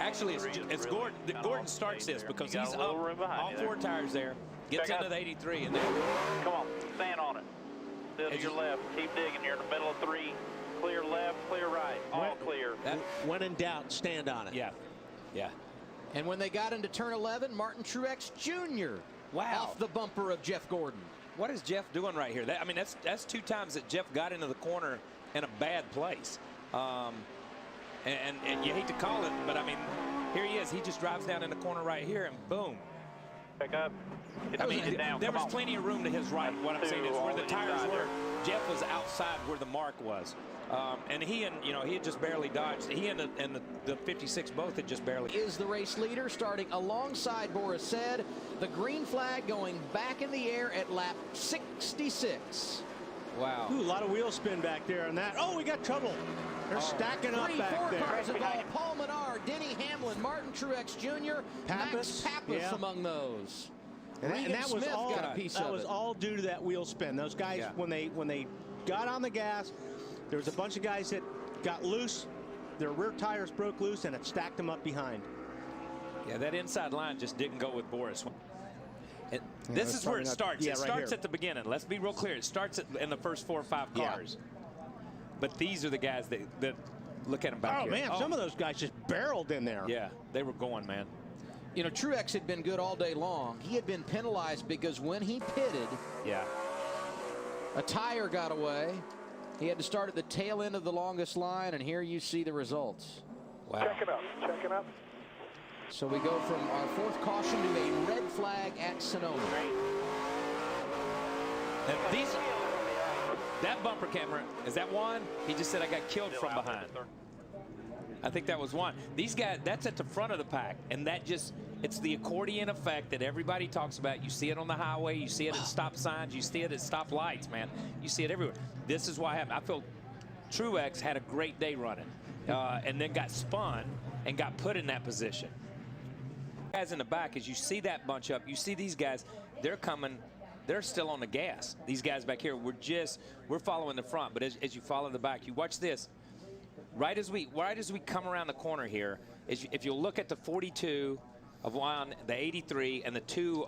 it's Gordon. Gordon starts this because he's up all 4 tires there. Gets into the 83 and then. Come on, stand on it. Still to your left. Keep digging. You're in the middle of 3. Clear left, clear right. All clear. When in doubt, stand on it. Yeah. Yeah. And when they got into turn 11, Martin Truex Jr. off the bumper of Jeff Gordon. What is Jeff doing right here? I mean, that's 2 times that Jeff got into the corner in a bad place. And you hate to call it, but I mean, here he is. He just drives down in the corner right here, and boom. Pick up. I mean, there was plenty of room to his right. What I'm saying is where the tires were, Jeff was outside where the mark was. And he had just barely dodged. He and the 56 both had just barely. Is the race leader starting alongside Boris Said. The green flag going back in the air at lap 66. Wow. Ooh, a lot of wheel spin back there on that. Oh, we got trouble. They're stacking up back there. 4 cars involved. Paul Menard, Denny Hamlin, Martin Truex Jr., Max Pappas among those. And that was all got a piece of it. all due to that wheel spin. Those guys, when they got on the gas, there was a bunch of guys that got loose. their rear tires broke loose and it stacked them up behind. Yeah, that inside line just didn't go with Boris. This is where it starts. Yeah, it starts at the beginning. Let's be real clear. It starts in the first 4 or 5 cars. But these are the guys that look at them back here. Man, some of those guys just barreled in there. Yeah, they were going, man. You know, Truex had been good all day long. He had been penalized because when he pitted, a tire got away. He had to start at the tail end of the longest line, and here you see the results. Wow. Checking up. So we go from our 4th caution to a red flag at Sonoma. And that bumper camera, is that one? He just said I got killed from behind. I think that was one. These guys, that's at the front of the pack, and that just, it's the accordion effect that everybody talks about. You see it on the highway, you see it at stop signs, you see it at stop lights, man. You see it everywhere. This is why I feel Truex had a great day running, and then got spun and got put in that position. Guys in the back, as you see that bunch up, you see these guys, they're coming, they're still on the gas. These guys back here, we're following the front, but as you follow the back, you watch this. Right as we come around the corner here, if you look at the 42 of Juan, the 83, and the 2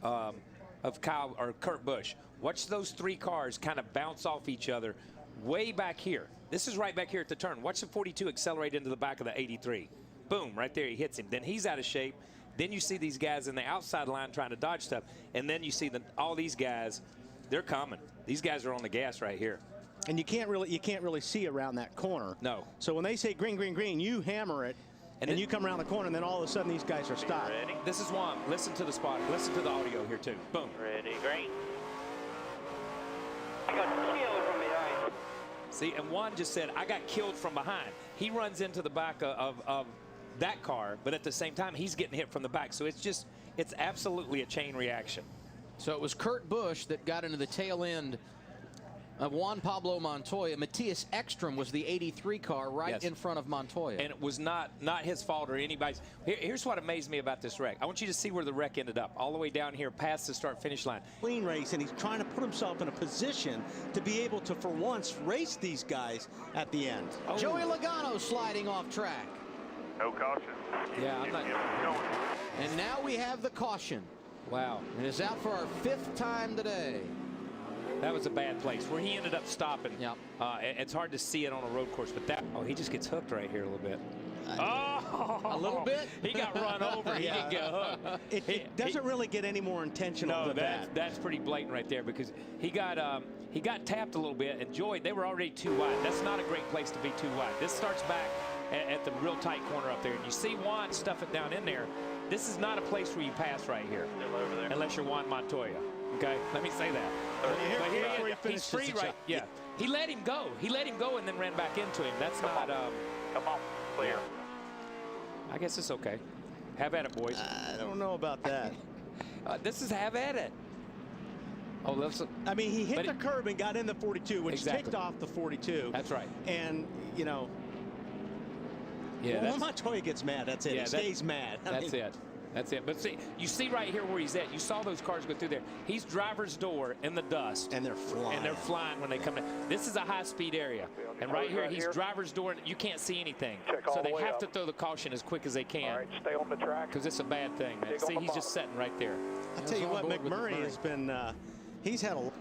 of Kyle or Kurt Busch, watch those 3 cars kind of bounce off each other way back here. This is right back here at the turn. Watch the 42 accelerate into the back of the 83. Boom, right there, he hits him. Then he's out of shape. Then you see these guys in the outside line trying to dodge stuff, and then you see all these guys, they're coming. These guys are on the gas right here. And you can't really see around that corner. No. So when they say green, green, green, you hammer it, and you come around the corner, and then all of a sudden these guys are stopped. Ready? This is one. Listen to the spot. Listen to the audio here too. Boom. Ready, green. I got killed from behind. See, and Juan just said, I got killed from behind. He runs into the back of that car, but at the same time, he's getting hit from the back. So it's absolutely a chain reaction. So it was Kurt Busch that got into the tail end of Juan Pablo Montoya. Matthias Ekstrom was the 83 car right in front of Montoya. And it was not his fault or anybody's. Here's what amazed me about this wreck. I want you to see where the wreck ended up, all the way down here past the start-finish line. Clean race, and he's trying to put himself in a position to be able to, for once, race these guys at the end. Joey Logano sliding off track. No caution. Yeah, I'm not. And now we have the caution. Wow. And it's out for our 5th time today. That was a bad place where he ended up stopping. Yep. It's hard to see it on a road course, but he just gets hooked right here a little bit. A little bit? He got run over. He didn't get hooked. It doesn't really get any more intentional than that. That's pretty blatant right there, because he got tapped a little bit, and Joey, they were already too wide. That's not a great place to be too wide. This starts back at the real tight corner up there, and you see Juan stuff it down in there. This is not a place where you pass right here, unless you're Juan Montoya. Okay, let me say that. But he's free right. Yeah, he let him go. He let him go and then ran back into him. That's not. Come on, clear. I guess it's okay. Have at it, boys. I don't know about that. This is have at it. Oh, listen. I mean, he hit the curb and got in the 42, which kicked off the 42. That's right. And, you know, when Montoya gets mad, that's it. Yeah, he stays mad. That's it. That's it. But see, you see right here where he's at. You saw those cars go through there. He's driver's door in the dust. And they're flying. And they're flying when they come in. This is a high-speed area. And right here, he's driver's door. And you can't see anything. So they have to throw the caution as quick as they can. All right, stay on the track. Because it's a bad thing, man. See, he's just sitting right there. I'll tell you what, McMurray has been, he's had a...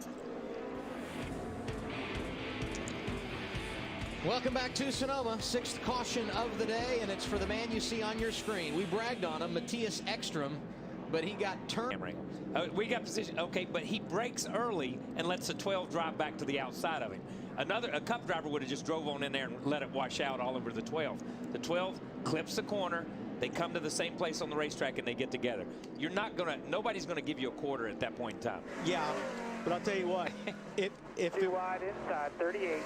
Welcome back to Sonoma, 6th caution of the day, and it's for the man you see on your screen. We bragged on him, Matthias Ekstrom, but he got turned. We got position, okay, but he brakes early and lets the 12 drive back to the outside of him. A Cup driver would have just drove on in there and let it wash out all over the 12. The 12 clips the corner. They come to the same place on the racetrack and they get together. You're not gonna. Nobody's gonna give you a quarter at that point in time. Yeah, but I'll tell you what. if Too wide inside 38.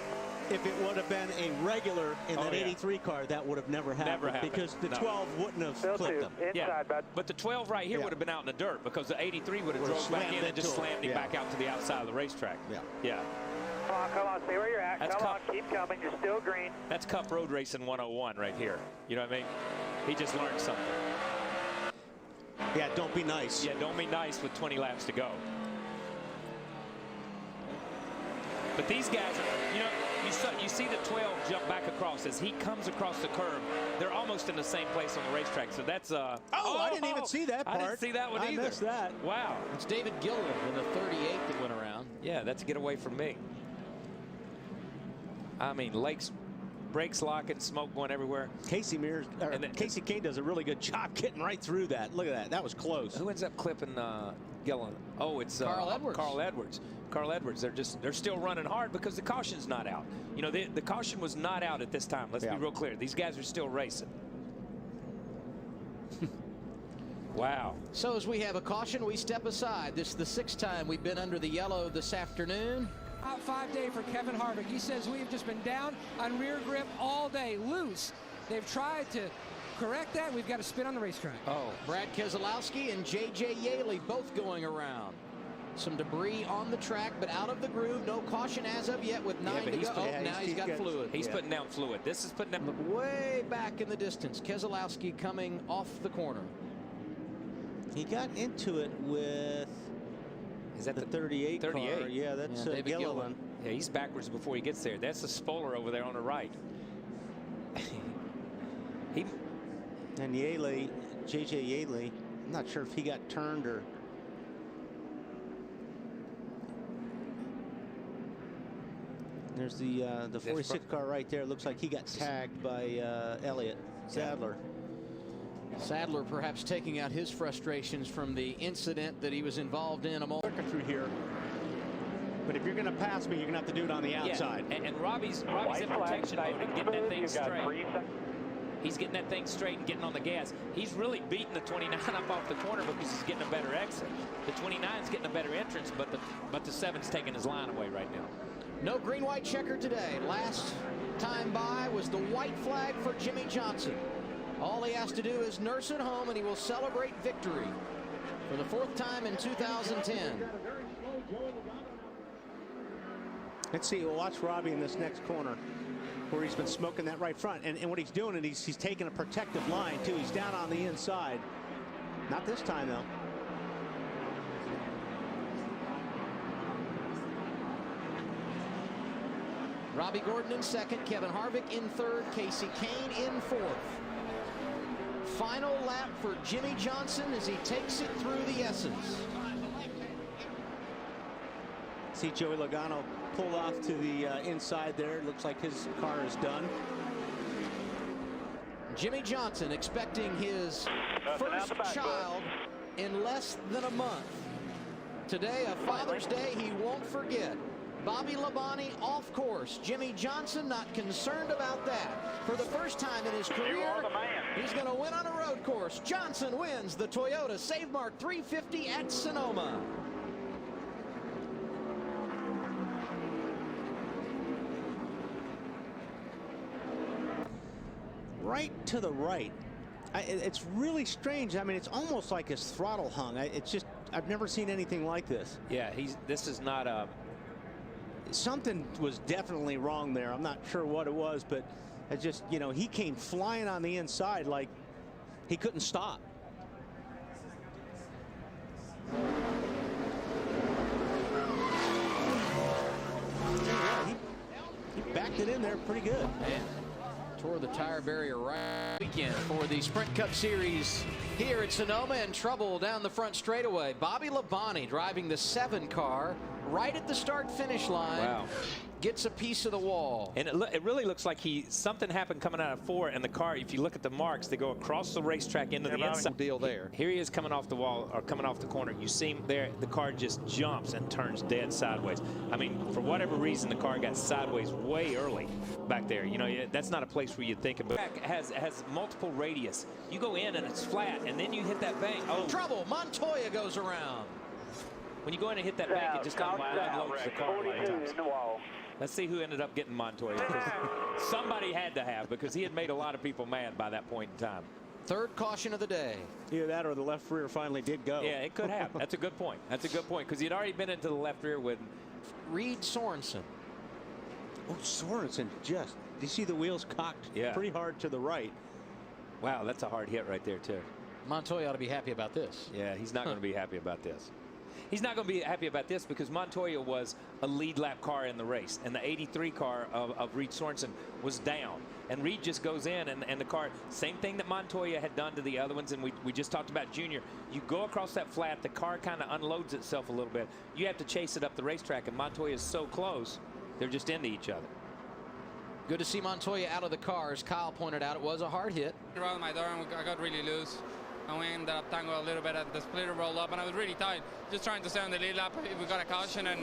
If it would have been a regular in that 83 car, that would have never happened. Because the 12 wouldn't have clipped them. Yeah, but the 12 right here would have been out in the dirt, because the 83 would have drove back in and just slammed him back out to the outside of the racetrack. Yeah. Come on, stay where you're at. Come on, keep coming. You're still green. That's Cup Road Racing 101 right here. You know what I mean? He just learned something. Yeah, don't be nice. Yeah, don't be nice with 20 laps to go. But these guys, you know, You see the 12 jump back across as he comes across the curb. They're almost in the same place on the racetrack. So that's I didn't even see that part. I didn't see that one either. I missed that. Wow. It's David Gilliland in the 38 that went around. Yeah, that's a get away from me. I mean, brakes locking, smoke going everywhere. Casey Kane does a really good job getting right through that. Look at that. That was close. Who ends up clipping Gilliland? Oh, it's Carl Edwards. Carl Edwards. They're still running hard because the caution's not out. You know, the caution was not out at this time. Let's be real clear. These guys are still racing. Wow. So as we have a caution, we step aside. This is the 6th time we've been under the yellow this afternoon. Out 5-day for Kevin Harvick. He says we've just been down on rear grip all day, loose. They've tried to correct that. We've got to spin on the racetrack. Oh, Brad Keselowski and J.J. Yaley both going around. Some debris on the track, but out of the groove. No caution as of yet with 9 to go. Oh, now he's got fluid. He's putting down fluid. This is putting down. Look way back in the distance. Keselowski coming off the corner. He got into it with. Is that the 38 car? Yeah, that's Gilliland. Yeah, he's backwards before he gets there. That's the spoiler over there on the right. And Yaley, J.J. Yaley, I'm not sure if he got turned or. There's the 46 car right there. Looks like he got tagged by Elliott Sadler. Sadler perhaps taking out his frustrations from the incident that he was involved in a moment through here. But if you're going to pass me, you're going to have to do it on the outside. Yeah. And Robbie's in protection mode and getting that thing straight. He's getting that thing straight and getting on the gas. He's really beating the 29 up off the corner because he's getting a better exit. The 29's getting a better entrance, but the 7's taking his line away right now. No green-white checker today. Last time by was the white flag for Jimmy Johnson. All he has to do is nurse it home, and he will celebrate victory for the 4th time in 2010. Let's see. We'll watch Robbie in this next corner where he's been smoking that right front. And what he's doing is he's taking a protective line, too. He's down on the inside. Not this time, though. Robbie Gordon in 2nd, Kevin Harvick in 3rd, Casey Kane in 4th. Final lap for Jimmy Johnson as he takes it through the S's. See Joey Logano pull off to the inside there. Looks like his car is done. Jimmy Johnson expecting his first child in less than a month. Today, a Father's Day he won't forget. Bobby Labonte off course. Jimmy Johnson not concerned about that. For the first time in his career, he's going to win on a road course. Johnson wins the Toyota Save Mark 350 at Sonoma. Right to the right. It's really strange. I mean, it's almost like his throttle hung. It's just, I've never seen anything like this. Yeah, this is not a. Something was definitely wrong there. I'm not sure what it was, but it just, you know, he came flying on the inside like he couldn't stop. Yeah, he backed it in there pretty good. Man, tore the tire barrier right weekend for the Sprint Cup Series here at Sonoma, and trouble down the front straightaway. Bobby Labonte driving the 7 car right at the start-finish line. Wow. Gets a piece of the wall. And it really looks like something happened coming out of 4, and the car, if you look at the marks, they go across the racetrack into the inside. Deal there. Here he is coming off the wall, or coming off the corner. You see him there, the car just jumps and turns dead sideways. I mean, for whatever reason, the car got sideways way early back there. You know, that's not a place where you'd think about. It has multiple radius. You go in and it's flat, and then you hit that bank. Oh, trouble. Montoya goes around. When you go in and hit that bank, it just unloads the car. Let's see who ended up getting Montoya. Somebody had to have, because he had made a lot of people mad by that point in time. 3rd caution of the day. Either that or the left rear finally did go. Yeah, it could have. That's a good point. That's a good point, because he'd already been into the left rear with Reed Sorensen. Oh, Sorensen just. You see the wheels cocked pretty hard to the right. Wow, that's a hard hit right there, too. Montoya ought to be happy about this. Yeah, he's not going to be happy about this. He's not going to be happy about this because Montoya was a lead lap car in the race, and the 83 car of Reed Sorensen was down. And Reed just goes in, and the car, same thing that Montoya had done to the other ones, and we just talked about Junior. You go across that flat, the car kind of unloads itself a little bit. You have to chase it up the racetrack, and Montoya is so close, they're just into each other. Good to see Montoya out of the car. As Kyle pointed out, it was a hard hit. Around my door, and I got really loose. And we ended up tangled a little bit at the splitter rolled up, and I was really tight. Just trying to stay on the lead lap. We got a caution, and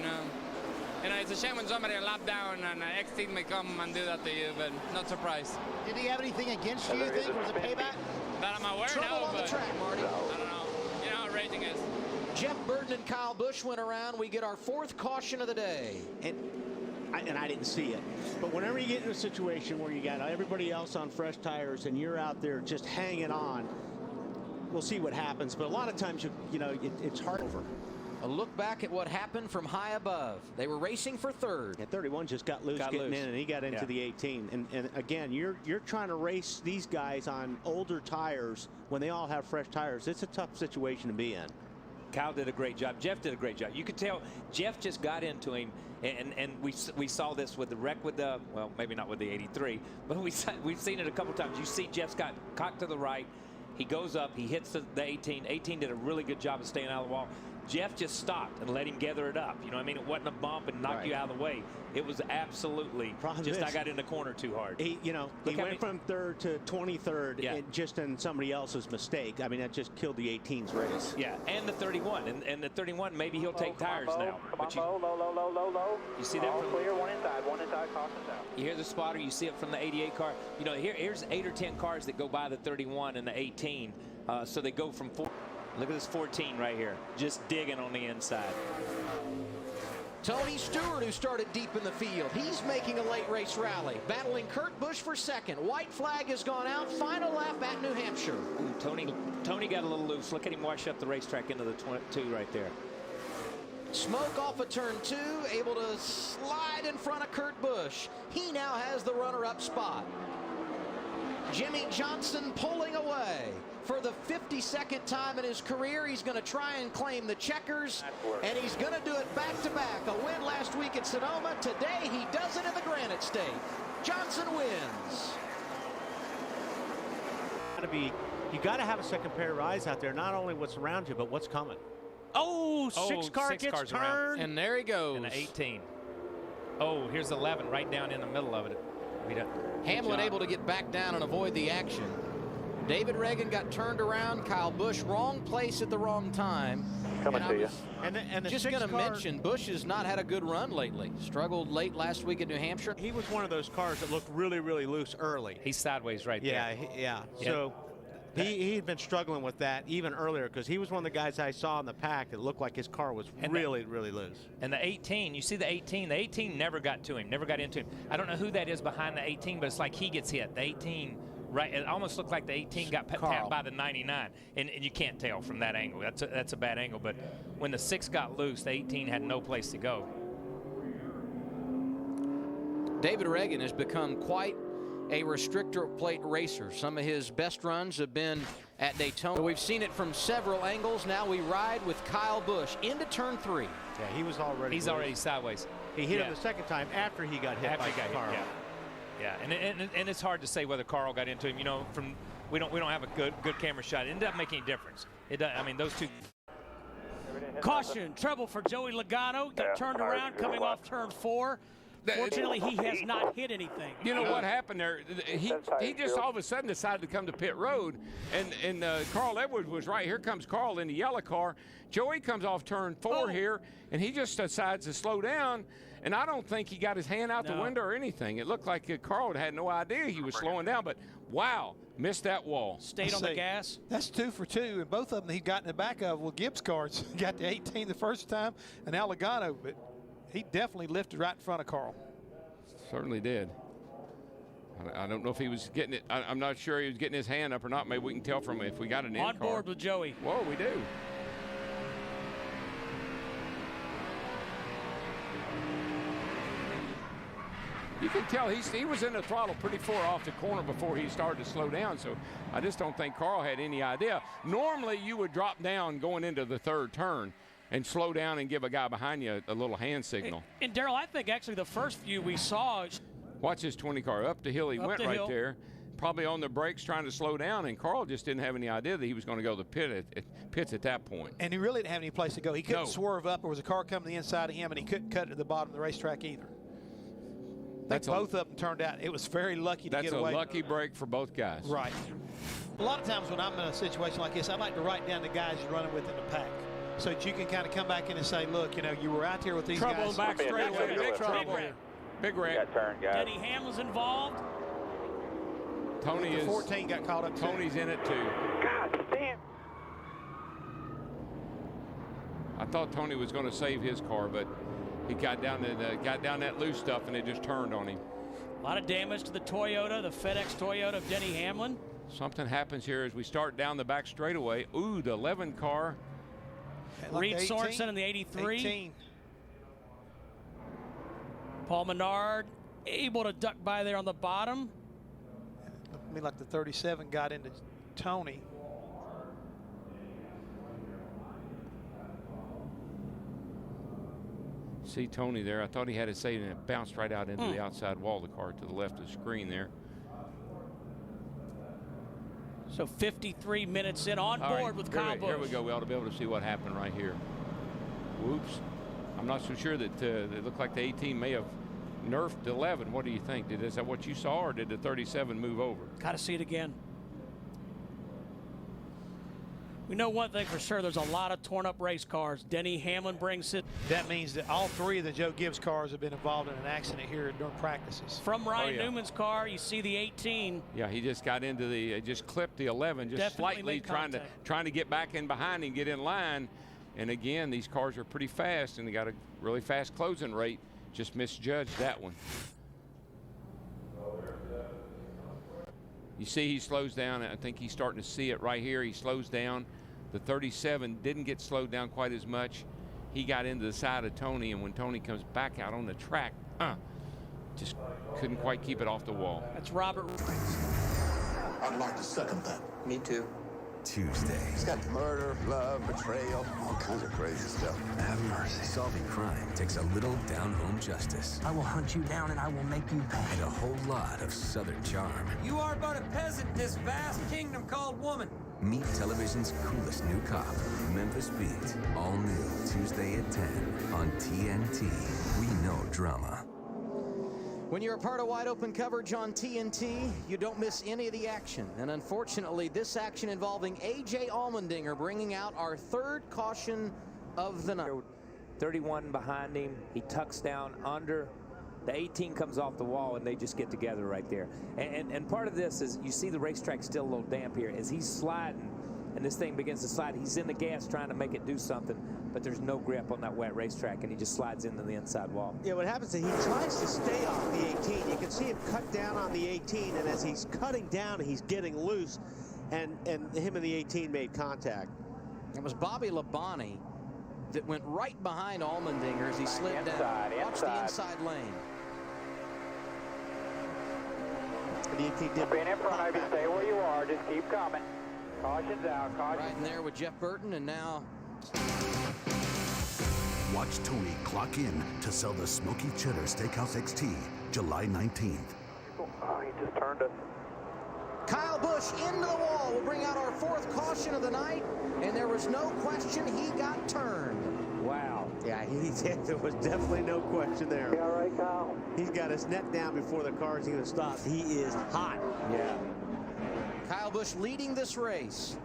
it's a shame when somebody a lap down and an ex-team may come and do that to you, but not surprised. Did he have anything against you think? Was it payback? That I'm aware Trouble now, on but the track, Marty. I don't know. You know how racing is. Jeff Burton and Kyle Busch went around. We get our 4th caution of the day. And I didn't see it. But whenever you get in a situation where you got everybody else on fresh tires and you're out there just hanging on, we'll see what happens. But a lot of times, it's hard over. A look back at what happened from high above. They were racing for 3rd. And 31 just got loose getting in, and he got into the 18. And again, you're trying to race these guys on older tires when they all have fresh tires. It's a tough situation to be in. Kyle did a great job. Jeff did a great job. You could tell Jeff just got into him, and we saw this with the wreck with the, well, maybe not with the 83, but we've seen it a couple times. You see Jeff's got cocked to the right. He goes up, he hits the 18. 18 did a really good job of staying out of the wall. Jeff just stopped and let him gather it up. You know what I mean? It wasn't a bump and knocked you out of the way. It was absolutely just I got in the corner too hard. He went from 3rd to 23rd just in somebody else's mistake. I mean, that just killed the 18's race. Yeah, and the 31. And the 31, maybe he'll take tires now. Come on, low. You see that from clear, one inside, caution's out. You hear the spotter, you see it from the 88 car. You know, here's 8 or 10 cars that go by the 31 and the 18. So they go from 4. Look at this 14 right here, just digging on the inside. Tony Stewart, who started deep in the field, he's making a late race rally, battling Kurt Busch for 2nd. White flag has gone out. Final lap at New Hampshire. Ooh, Tony got a little loose. Look at him wash up the racetrack into the 22 right there. Smoke off of turn 2, able to slide in front of Kurt Busch. He now has the runner-up spot. Jimmy Johnson pulling away. For the 52nd time in his career, he's going to try and claim the checkers, and he's going to do it back-to-back. A win last week at Sonoma. Today, he does it in the Granite State. Johnson wins. You got to have a second pair of eyes out there. Not only what's around you, but what's coming. Six Gets cars turned. Around. And there he goes. And the 18. Oh, here's 11 right down in the middle of it. Hamlin able to get back down and avoid the action. David Reagan got turned around. Kyle Busch, wrong place at the wrong time. Coming to you. And the just going to mention, Busch has not had a good run lately. Struggled late last week at New Hampshire. He was one of those cars that looked really, really loose early. He's sideways right there. Yeah. So he had been struggling with that even earlier because he was one of the guys I saw in the pack that looked like his car was really loose. And the 18, you see the 18 never got to him, never got into him. I don't know who that is behind the 18, but it's like he gets hit. The 18, right, it almost looked like the 18 got tapped by the 99, and you can't tell from that angle. That's a bad angle, but when the 6 got loose, the 18 had no place to go. David Reagan has become quite a restrictor plate racer. Some of his best runs have been at Daytona. We've seen it from several angles. Now we ride with Kyle Busch into turn 3. Yeah, he's already sideways. He hit him the second time after he got hit by Carl. Yeah, and it's hard to say whether Carl got into him. You know, we don't have a good camera shot. It doesn't make any difference. It does. I mean, those two. Caution, trouble for Joey Logano. Got turned around coming off turn 4. Fortunately, he has not hit anything. You know what happened there? He just all of a sudden decided to come to pit road, and Carl Edwards was right. Here comes Carl in the yellow car. Joey comes off turn 4 here, and he just decides to slow down. And I don't think he got his hand out the window or anything. It looked like Carl had no idea he was slowing down, but wow, missed that wall. Stayed on the gas. That's 2 for 2, and both of them he got in the back of with Gibbs cars. He got the 18 the first time, and now Logano, but he definitely lifted right in front of Carl. Certainly did. I don't know if he was getting it. I'm not sure he was getting his hand up or not. Maybe we can tell from if we got an in-car. On board with Joey. Whoa, we do. You can tell he was in the throttle pretty far off the corner before he started to slow down, so I just don't think Carl had any idea. Normally, you would drop down going into the third turn, and slow down and give a guy behind you a little hand signal. And Darrell, I think actually the first few we saw. Watch this 20 car up the hill. He went right there, probably on the brakes trying to slow down, and Carl just didn't have any idea that he was going to go to the pits at that point. And he really didn't have any place to go. He couldn't swerve up. There was a car coming to the inside of him, and he couldn't cut to the bottom of the racetrack either. Both of them turned out. It was very lucky to get away. That's a lucky break for both guys. Right. A lot of times when I'm in a situation like this, I like to write down the guys you're running with in the pack, so that you can kind of come back in and say, look, you know, you were out there with these trouble guys. Back straightaway. Big trouble. Big wreck. Denny Hamlin's involved. Tony is 14 got caught up. Tony's in it too. God damn. I thought Tony was going to save his car, but he got down that loose stuff and it just turned on him. A lot of damage to the Toyota, the FedEx Toyota of Denny Hamlin. Something happens here as we start down the back straightaway. Ooh, the 11 car. Reed Sorensen in the 83. 18. Paul Menard able to duck by there on the bottom. I mean, like the 37 got into Tony. See Tony there. I thought he had it saved and it bounced right out into the outside wall of the car to the left of the screen there. So 53 minutes in on board with Kyle Busch. Here we go. We ought to be able to see what happened right here. Whoops. I'm not so sure that it looked like the 18 may have nerfed the 11. What do you think? Is that what you saw, or did the 37 move over? Got to see it again. We know one thing for sure. There's a lot of torn up race cars. Denny Hamlin brings it. That means that all three of the Joe Gibbs cars have been involved in an accident here during practices. From Ryan Newman's car, you see the 18. Yeah, he just got into just clipped the 11, just slightly trying to get back in behind him, get in line. And again, these cars are pretty fast, and they got a really fast closing rate. Just misjudged that one. You see he slows down. I think he's starting to see it right here. He slows down. The 37 didn't get slowed down quite as much. He got into the side of Tony, and when Tony comes back out on the track, just couldn't quite keep it off the wall. That's Robert. I'd like to second that. Me too. Tuesday. It's got murder, love, betrayal, all kinds of crazy stuff. Have mercy. Solving crime takes a little down-home justice. I will hunt you down and I will make you pay. And a whole lot of Southern charm. You are but a peasant in this vast kingdom called woman. Meet television's coolest new cop, Memphis Beat. All new Tuesday at 10 on TNT. We know drama. When you're a part of wide open coverage on TNT, you don't miss any of the action. And unfortunately, this action involving A.J. Allmendinger bringing out our third caution of the night. 31 behind him. He tucks down under. The 18 comes off the wall, and they just get together right there. And part of this is you see the racetrack still a little damp here. As he's sliding, and this thing begins to slide, he's in the gas trying to make it do something, but there's no grip on that wet racetrack, and he just slides into the inside wall. Yeah, what happens is he tries to stay off the 18. You can see him cut down on the 18, and as he's cutting down, he's getting loose, and him and the 18 made contact. It was Bobby Labonte that went right behind Allmendinger as he slid down. Watch the inside lane. The 18 did being in front of you, stay where you are, just keep coming. Caution's out, caution. Right in there with Jeff Burton, and now Watch Tony clock in to sell the Smoky Cheddar Steakhouse XT July 19th. Oh, he just turned us. Kyle Busch into the wall will bring out our fourth caution of the night, and there was no question he got turned. Wow. Yeah, there was definitely no question there. You all right, Kyle? He's got his neck down before the car's even stopped. He is hot. Yeah. Kyle Busch leading this race.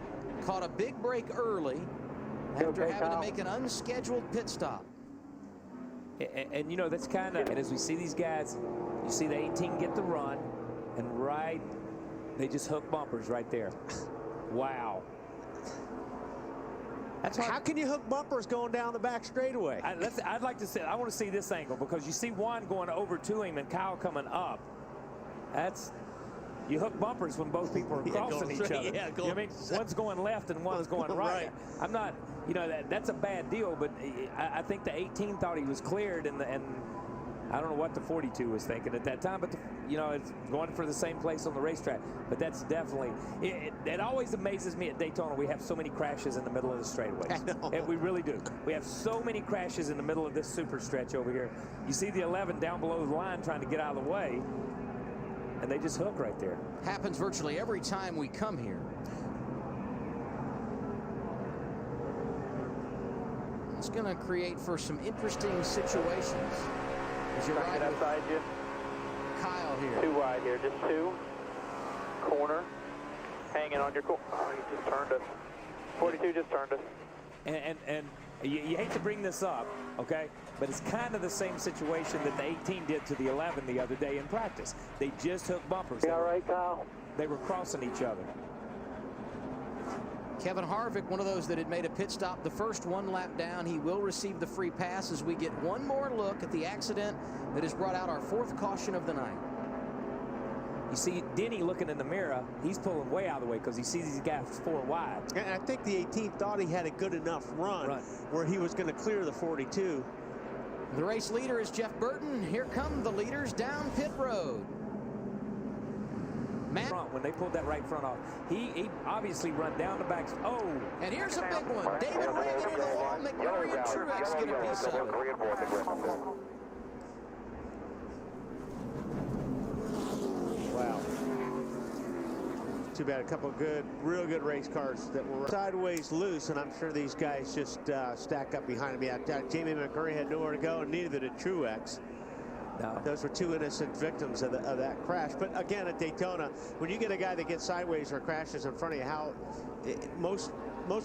Caught a big break early after having to make an unscheduled pit stop. And you know, that's kind of, and as we see these guys, you see the 18 get the run, and they just hook bumpers right there. Wow. How can you hook bumpers going down the back straightaway? I'd like to see, I want to see this angle, because you see Juan going over to him and Kyle coming up. You hook bumpers when both people are crossing each other. Yeah, you know what I mean? One's going left and one's going right. I'm not, you know, that's a bad deal, but I think the 18 thought he was cleared, and I don't know what the 42 was thinking at that time, but you know, it's going for the same place on the racetrack. But that's definitely, it always amazes me at Daytona. We have so many crashes in the middle of the straightaways. And we really do. We have so many crashes in the middle of this super stretch over here. You see the 11 down below the line trying to get out of the way, and they just hook right there. Happens virtually every time we come here. It's going to create for some interesting situations. As you're right outside you. Kyle here. Too wide here, just two. Corner. Hanging on your corner. Oh, you just turned us. 42 just turned us. And you hate to bring this up, okay? But it's kind of the same situation that the 18 did to the 11 the other day in practice. They just hooked bumpers. You all right, Kyle? They were crossing each other. Kevin Harvick, one of those that had made a pit stop the first one lap down. He will receive the free pass as we get one more look at the accident that has brought out our 4th caution of the night. You see Denny looking in the mirror. He's pulling way out of the way because he sees these guys 4 wide. And I think the 18 thought he had a good enough run where he was going to clear the 42. The race leader is Jeff Burton. Here come the leaders down pit road. When they pulled that right front off, he obviously run down the back. Oh, and here's a big one. David Reagan into the wall. McMurray and Truex get a piece of it. Wow. Too bad a couple of real good race cars that were sideways loose, and I'm sure these guys just stack up behind me. Jamie McMurray had nowhere to go, and neither did Truex. No. Those were 2 innocent victims of that crash. But again, at Daytona, when you get a guy that gets sideways or crashes in front of you, most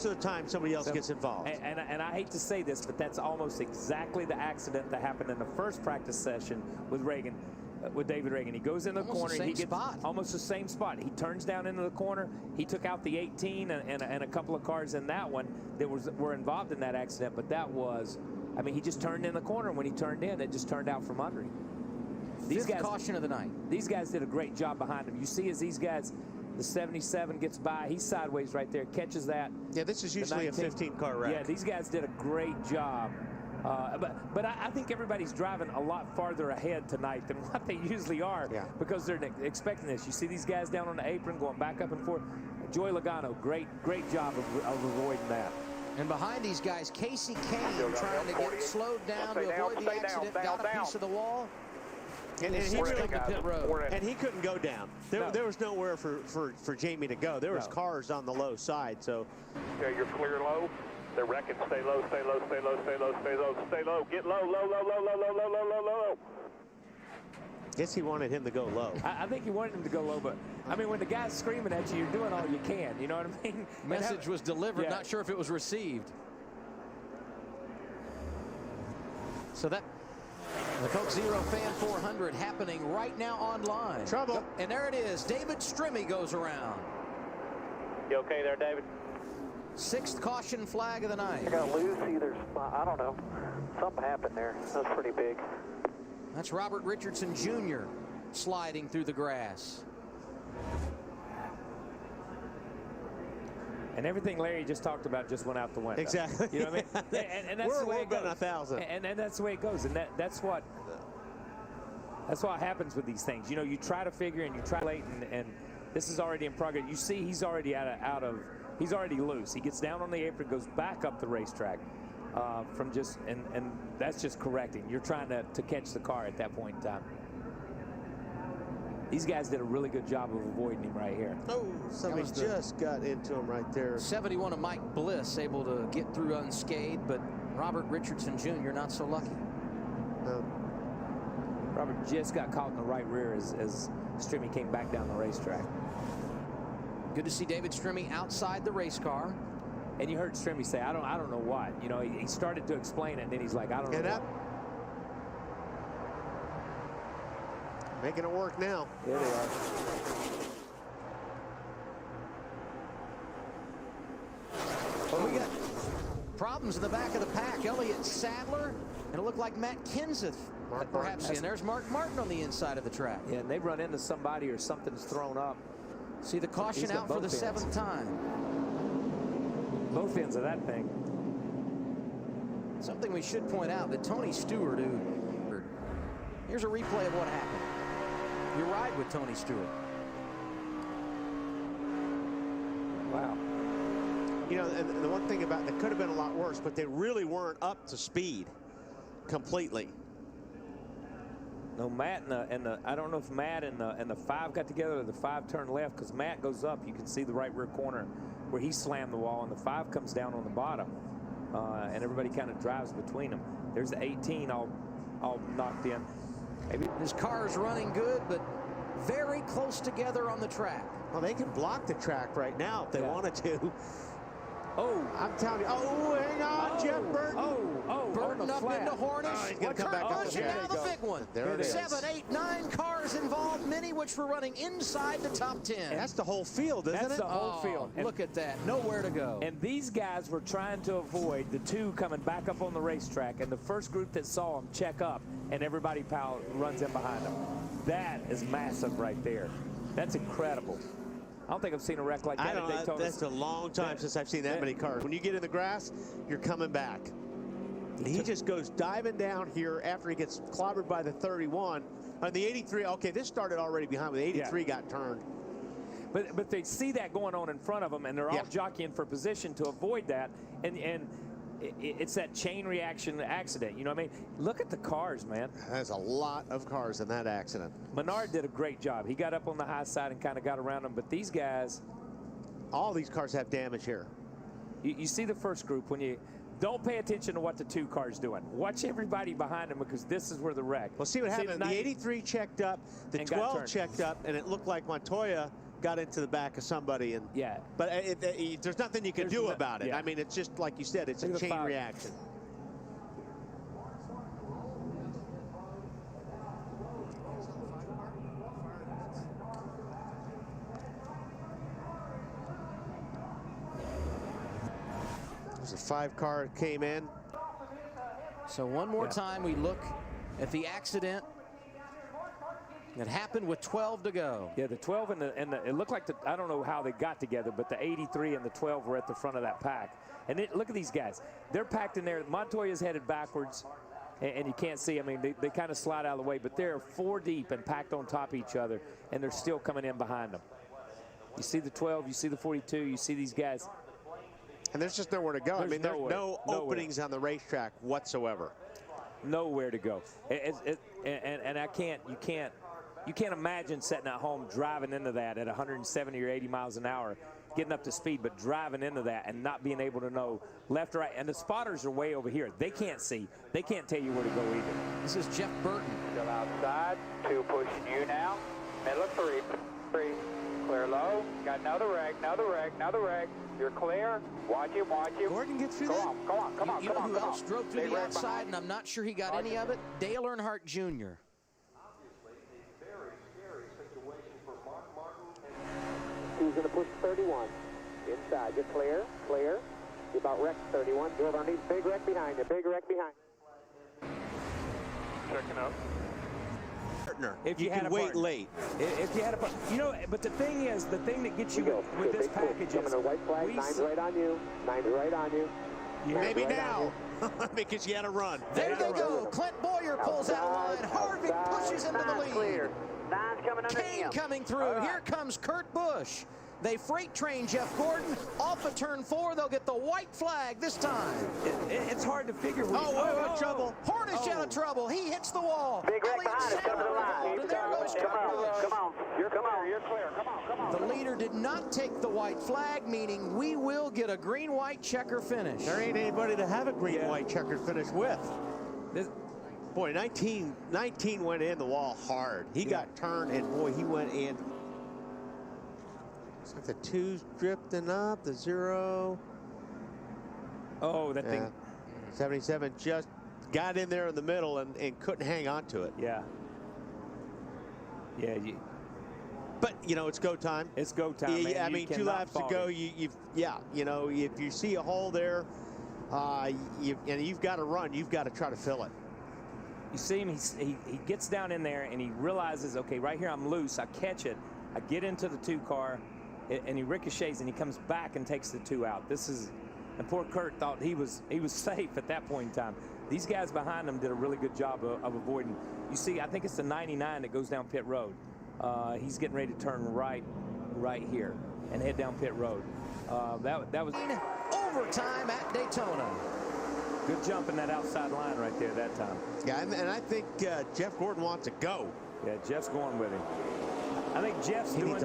of the time somebody else gets involved. And I hate to say this, but that's almost exactly the accident that happened in the first practice session with Reagan. With David Reagan, he goes in the corner. He gets almost the same spot. He turns down into the corner. He took out the 18 and a couple of cars in that one that were involved in that accident. But that was, I mean, he just turned in the corner. When he turned in, it just turned out from under him. These guys, caution of the night. These guys did a great job behind him. You see, as these guys, the 77 gets by, he's sideways right there, catches that. Yeah, this is usually a 15-car wreck. Yeah, these guys did a great job. But I think everybody's driving a lot farther ahead tonight than what they usually are, because they're expecting this. You see these guys down on the apron going back up and forth. Joey Logano, great job of avoiding that. And behind these guys, Casey Kane trying to get slowed down to avoid the accident, got a piece of the wall. And he really got pit road. And he couldn't go down. There was nowhere for Jamie to go. There was cars on the low side. So yeah, you're clear low. They're wrecking. Stay low, stay low, stay low, stay low, stay low, stay low. Get low, low, low, low, low, low, low, low, low, low. Guess he wanted him to go low. I think he wanted him to go low, but I mean, when the guy's screaming at you, you're doing all you can. You know what I mean? Message was delivered. Not sure if it was received. So that the Coke Zero Fan 400 happening right now online. Trouble. And there it is. David Strimmy goes around. You okay there, David? 6th caution flag of the night. You're going to lose either spot. I don't know. Something happened there. That was pretty big. That's Robert Richardson Jr. sliding through the grass. And everything Larry just talked about just went out the window. Exactly. You know what I mean? And that's the way it goes. 1,000. And that's the way it goes. And that's what happens with these things. You know, you try to figure and you try late, and this is already in progress. You see, he's already he's already loose. He gets down on the apron, goes back up the racetrack from just, and that's just correcting. You're trying to catch the car at that point in time. These guys did a really good job of avoiding him right here. Oh, somebody just got into him right there. 71 of Mike Bliss able to get through unscathed, but Robert Richardson Jr. not so lucky. No. Robert just got caught in the right rear as Strimmy came back down the racetrack. Good to see David Strimmy outside the race car. And you heard Strimmy say, I don't know what. You know, he started to explain it, and then he's like, I don't know what. Making it work now. There they are. Well, we got problems in the back of the pack. Elliott Sadler, and it looked like Matt Kenseth. Perhaps, and there's Mark Martin on the inside of the track. Yeah, and they've run into somebody or something's thrown up. See the caution out for the 7th time. Both ends of that thing. Something we should point out that Tony Stewart, who Here's a replay of what happened. You ride with Tony Stewart. Wow. You know, and the one thing about that could have been a lot worse, but they really weren't up to speed completely. No, Matt and the I don't know if Matt and the 5 got together or the 5 turned left, because Matt goes up. You can see the right rear corner where he slammed the wall, and the 5 comes down on the bottom, and everybody kind of drives between them. There's the 18 all knocked in. Maybe his car is running good, but very close together on the track. Well, they can block the track right now if they wanted to. Oh, I'm telling you. Oh, hang on, Jeff Burton. Burton up into Hornish. Oh, he's going to come back up and now the big one. There it is. 7, 8, 9 cars involved, many which were running inside the top 10. That's the whole field, isn't it? That's the whole field. And look at that. Nowhere to go. And these guys were trying to avoid the 2 coming back up on the racetrack, and the first group that saw them check up, and everybody runs in behind them. That is massive right there. That's incredible. I don't think I've seen a wreck like that at Daytona. That's a long time since I've seen that many cars. When you get in the grass, you're coming back. He just goes diving down here after he gets clobbered by the 31. On the 83, okay, this started already behind, but the 83 got turned. But they see that going on in front of them, and they're all jockeying for position to avoid that. And it's that chain reaction accident. You know what I mean? Look at the cars, man. There's a lot of cars in that accident. Menard did a great job. He got up on the high side and kind of got around them. But these guys, all these cars have damage here. You see the first group when you don't pay attention to what the 2 cars doing. Watch everybody behind them, because this is where the wreck. Well, see what happened. The 83 checked up, the 12 checked up, and it looked like Montoya got into the back of somebody. And but there's nothing you can do about it. I mean, it's just like you said, it's a chain reaction. There's a 5 car came in. So one more time we look at the accident that happened with 12 to go. Yeah, the 12 and the it looked like I don't know how they got together, but the 83 and the 12 were at the front of that pack. And look at these guys. They're packed in there. Montoya's headed backwards, and you can't see. I mean, they kind of slide out of the way, but they're 4 deep and packed on top of each other, and they're still coming in behind them. You see the 12, you see the 42, you see these guys. And there's just nowhere to go. I mean, there's no openings on the racetrack whatsoever. Nowhere to go. And you can't imagine sitting at home driving into that at 170 or 80 miles an hour, getting up to speed, but driving into that and not being able to know left or right. And the spotters are way over here. They can't see. They can't tell you where to go either. This is Jeff Burton. Still outside. 2 pushing you now. Middle of 3. 3. Clear low. Got another wreck. You're clear. Watch him. Gordon gets through that? Come on. You know who else drove through the outside, and I'm not sure he got any of it? Dale Earnhardt Jr. Who's going to push 31? Inside. You're clear. You're about wrecked 31. You're underneath. Big wreck behind you. Checking up. If you can wait late. If you had a, you know, but the thing is, the thing that gets you with this package is, white flag. 9's right on you. 9's right on you. Maybe now, because you had to run. There they go. Clint Boyer pulls out of line. Harvick pushes into the lead. Clear. 9's coming under him. Kane coming through. Here comes Kurt Busch. They freight train Jeff Gordon off of turn 4. They'll get the white flag this time. It's hard to figure. Trouble. Hornish out of trouble. He hits the wall. Big wreck behind us. Come to the line. And there goes Kurt Busch. Come on. You're clear. Come on. The leader did not take the white flag, meaning we will get a green-white checker finish. There ain't anybody to have a green-white checker finish with. Boy, 19 went in the wall hard. He got turned, and boy, he went in. It's like the 2's drifting up, the 0. Oh, that thing. 77 just got in there in the middle and couldn't hang on to it. Yeah. But, you know, it's go time. It's go time, man. I mean, 2 laps to go, you know, if you see a hole there, and you've got to run, you've got to try to fill it. You see him, he gets down in there, and he realizes, okay, right here I'm loose. I catch it. I get into the 2 car, and he ricochets, and he comes back and takes the 2 out. This is And poor Kurt thought he was safe at that point in time. These guys behind him did a really good job of avoiding. You see, I think it's the 99 that goes down pit road. He's getting ready to turn right here and head down pit road. That was overtime at Daytona. Good jump in that outside line right there that time. Yeah, and I think Jeff Gordon wants to go. Yeah, Jeff's going with him. I think Jeff's doing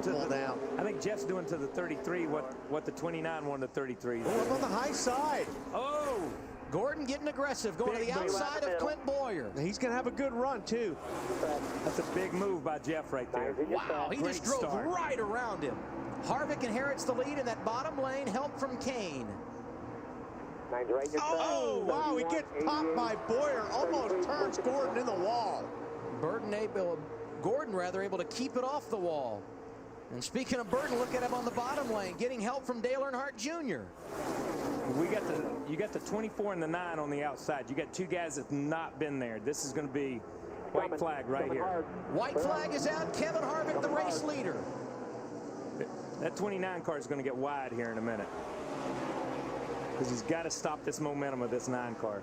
to the 33 what the 29 wanted to 33. Oh, up on the high side. Oh, Gordon getting aggressive, going to the outside of Clint Boyer. He's going to have a good run, too. That's a big move by Jeff right there. Wow, he just drove right around him. Harvick inherits the lead in that bottom lane, help from Kane. Oh, wow, he gets popped by Boyer, almost turns Gordon in the wall. Gordon able to keep it off the wall. And speaking of Burton, look at him on the bottom lane, getting help from Dale Earnhardt Jr. You got the 24 and the 9 on the outside. You got two guys that's not been there. This is going to be white flag right here. White flag is out. Kevin Harvick, the race leader. That 29 car is going to get wide here in a minute, because he's got to stop this momentum of this 9 car.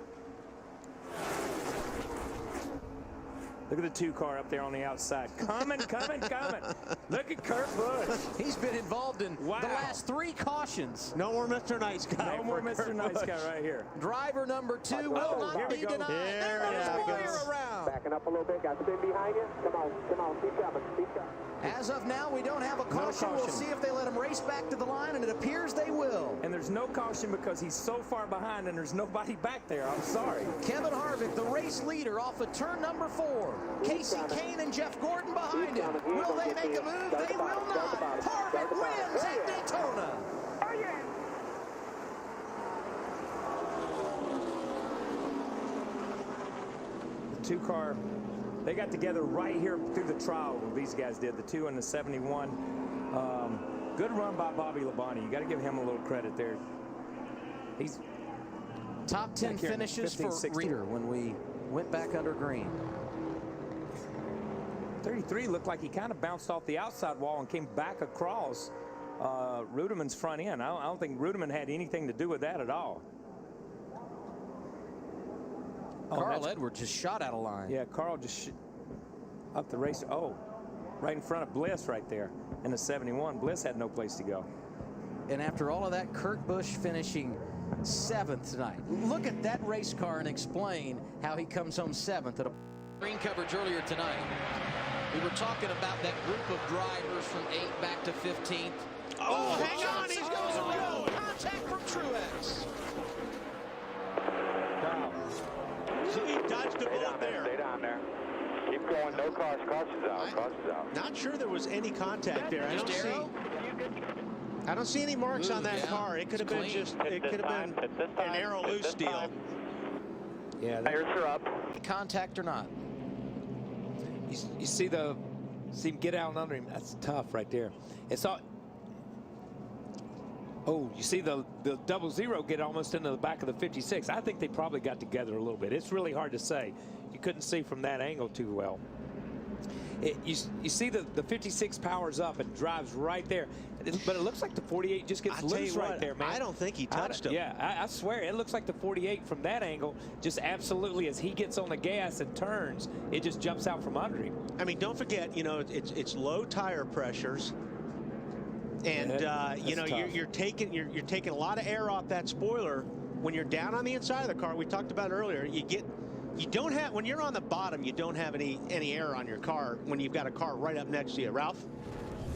Look at the 2 car up there on the outside. Coming. Look at Kurt Busch. He's been involved in the last 3 cautions. No more Mr. Nice Guy. No more Mr. Nice Guy right here. Driver number 2 will not be denied. There goes around. Backing up a little bit. Got spin behind you. Come on. Keep coming. As of now, we don't have a caution. We'll see if they let him race back to the line, and it appears they will. And there's no caution because he's so far behind and there's nobody back there. I'm sorry. Kevin Harvick, the race leader, off of turn number 4. Casey Kane and Jeff Gordon behind him. Will they make a move? They will not. Harvick wins at Daytona. The 2 car, they got together right here through the trial. These guys did, the 2 and the 71. Good run by Bobby Labonte. You got to give him a little credit there. He's top 10 finishes 15, for Reeder when we went back under green. 33 looked like he kind of bounced off the outside wall and came back across Rudimann's front end. I don't think Rudimann had anything to do with that at all. Carl Edwards just shot out of line. Yeah, Carl just up the race. Oh, right in front of Bliss right there in the 71. Bliss had no place to go. And after all of that, Kurt Busch finishing 7th tonight. Look at that race car and explain how he comes home 7th at a green coverage earlier tonight. We were talking about that group of drivers from 8 back to 15th. Oh, hang on, he goes around. Contact from Truex. Wow. So he dodged a bullet there. Stay down there. Keep going. No cars. Caution's out. Caution's out. Not sure there was any contact there. I don't see any marks on that car. It could have been just. It could have been an arrow loose deal. Yeah. Tires are up. Contact or not. You see him get out under him. That's tough right there. It's all. Oh, you see the 00 get almost into the back of the 56. I think they probably got together a little bit. It's really hard to say. You couldn't see from that angle too well. You see the 56 powers up and drives right there. But it looks like the 48 just gets loose right there, man. I don't think he touched him. Yeah, I swear. It looks like the 48 from that angle just absolutely, as he gets on the gas and turns, it just jumps out from under him. I mean, don't forget, you know, it's low tire pressures. And you know, you're taking a lot of air off that spoiler when you're down on the inside of the car. We talked about earlier. You don't have, when you're on the bottom, you don't have any air on your car when you've got a car right up next to you. Ralph?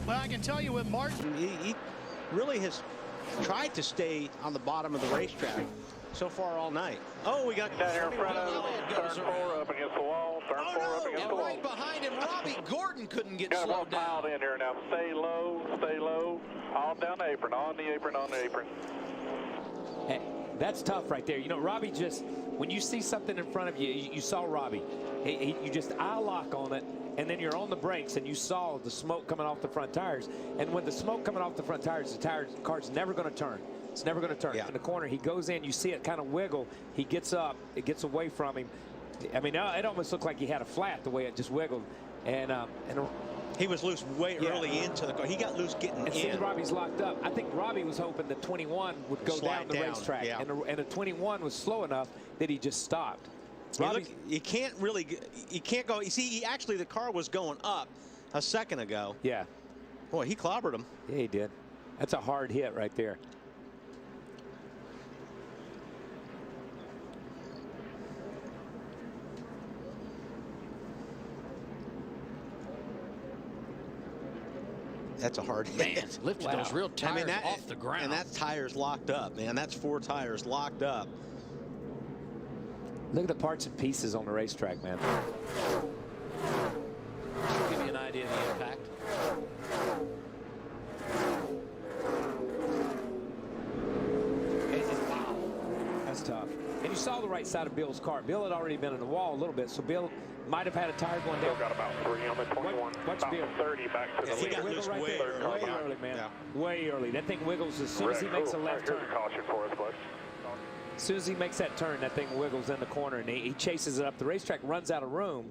Well, I can tell you with Martin, he really has tried to stay on the bottom of the racetrack so far all night. Oh, we got down here in front of turn 4 up against the wall. Turn 4 up against the wall. Right behind him, Robbie Gordon couldn't get slowed down. slowed down. Piled in here now. Stay low. On down the apron. On the apron. Hey, that's tough right there. You know, Robbie just, when you see something in front of you, you saw Robbie. You just eye lock on it, and then you're on the brakes, and you saw the smoke coming off the front tires. And when the smoke coming off the front tires, the car's never going to turn. It's never going to turn. Yeah. In the corner, he goes in, you see it kind of wiggle. He gets up, it gets away from him. I mean, it almost looked like he had a flat the way it just wiggled. And He was loose way early into the car. He got loose getting and in. See, Robbie's locked up. I think Robbie was hoping that 21 would go down the racetrack. Yeah. And the 21 was slow enough that he just stopped. You can't really, you can't go. You see, actually the car was going up a second ago. Yeah. Boy, he clobbered him. Yeah, he did. That's a hard hit right there. That's a hard hit. Man, lifted those real tires off the ground. And that tire's locked up, man. That's 4 tires locked up. Look at the parts and pieces on the racetrack, man. Give you an idea of the impact. Wow, that's tough. And you saw the right side of Bill's car. Bill had already been in the wall a little bit, so Bill might have had a tire going down. Still got about 3 on the 21. What's about Bill? 30 back to the lead. He got loose right way early, man. Yeah. Way early. That thing wiggles as soon as he makes a left turn. Here's a caution for us, bud. As soon as he makes that turn, that thing wiggles in the corner, and he chases it up. The racetrack runs out of room,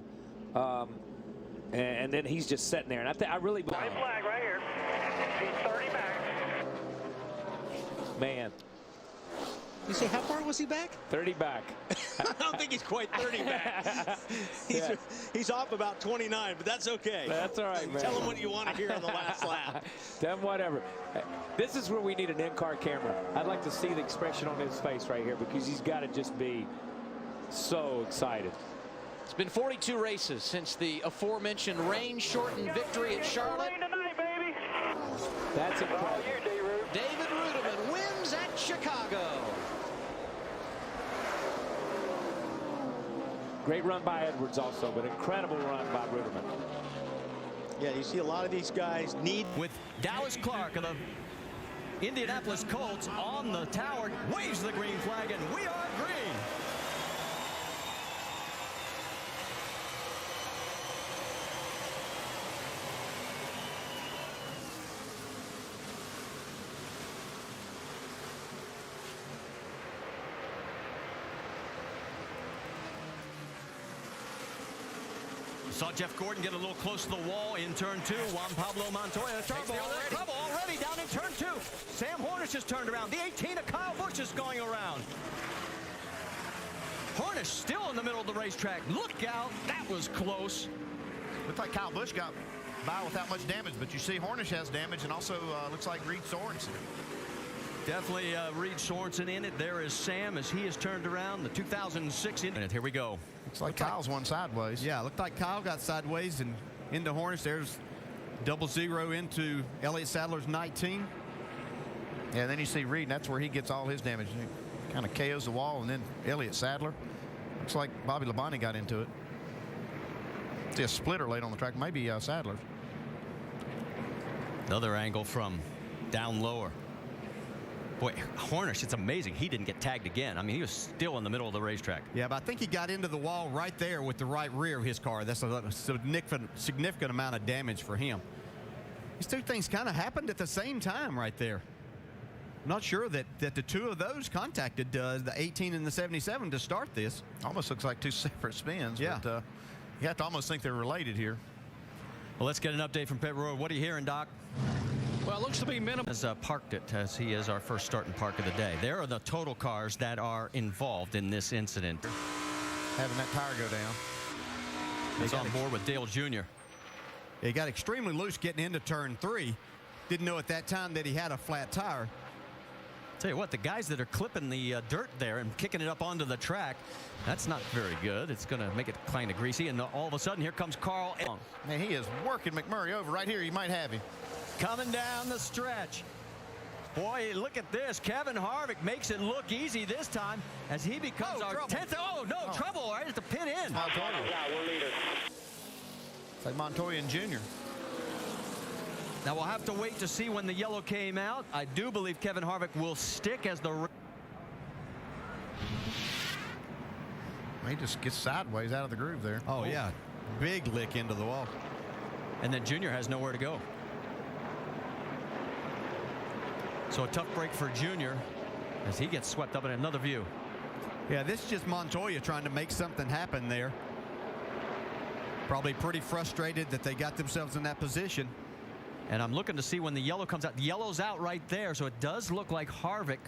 and then he's just sitting there. And I really believe. White flag right here. He's 30 back. Man. You say, how far was he back? 30 back. I don't think he's quite 30 back. He's off about 29, but that's okay. That's all right, man. Tell him what you want to hear on the last lap. Then whatever. This is where we need an in-car camera. I'd like to see the expression on his face right here, because he's got to just be so excited. It's been 42 races since the aforementioned rain-shortened victory at Charlotte. Tonight, baby. That's incredible. David Ruderman wins at Chicago. Great run by Edwards also, but incredible run by Ruderman. Yeah, you see a lot of these guys need. With Dallas Clark of the Indianapolis Colts on the tower, waves the green flag, and we are green. Saw Jeff Gordon get a little close to the wall in turn 2. Juan Pablo Montoya takes the trouble already down in turn 2. Sam Hornish has turned around. The 18 of Kyle Busch is going around. Hornish still in the middle of the racetrack. Look out. That was close. Looks like Kyle Busch got by without much damage, but you see Hornish has damage, and also looks like Reed Sorensen. Definitely Reed Sorensen in it. There is Sam as he has turned around. The 2006 in. Here we go. Looks like Kyle's one sideways. Yeah, looked like Kyle got sideways and into Hornish. There's 0-0 into Elliott Sadler's 19. Yeah, and then you see Reed, and that's where he gets all his damage. He kind of KOs the wall, and then Elliott Sadler. Looks like Bobby Labonte got into it. See a splitter late on the track, maybe Sadler. Another angle from down lower. Boy, Hornish, it's amazing he didn't get tagged again. I mean, he was still in the middle of the racetrack. Yeah, but I think he got into the wall right there with the right rear of his car. That's a significant amount of damage for him. These two things kind of happened at the same time right there. I'm not sure that the two of those contacted the 18 and the 77 to start this. Almost looks like two separate spins. Yeah. But, you have to almost think they're related here. Well, let's get an update from Pit Road. What are you hearing, Doc? Well, it looks to be minimal. Has parked it as he is our first starting park of the day. There are the total cars that are involved in this incident. Having that tire go down. He's on board with Dale Jr. He got extremely loose getting into turn 3. Didn't know at that time that he had a flat tire. Tell you what, the guys that are clipping the dirt there and kicking it up onto the track, that's not very good. It's going to make it kind of greasy. And all of a sudden, here comes Carl. Man, he is working McMurray over right here. You might have him. Coming down the stretch. Boy, look at this. Kevin Harvick makes it look easy this time as he becomes our 10th. Oh, no, trouble right at the pit end. Montoya. Yeah, we're leaders. It's like Montoya and Jr. Now, we'll have to wait to see when the yellow came out. I do believe Kevin Harvick will stick as the... He just gets sideways out of the groove there. Oh, yeah. Big lick into the wall. And then Junior has nowhere to go. So a tough break for Junior as he gets swept up in another view. Yeah, this is just Montoya trying to make something happen there. Probably pretty frustrated that they got themselves in that position. And I'm looking to see when the yellow comes out. The yellow's out right there, so it does look like Harvick,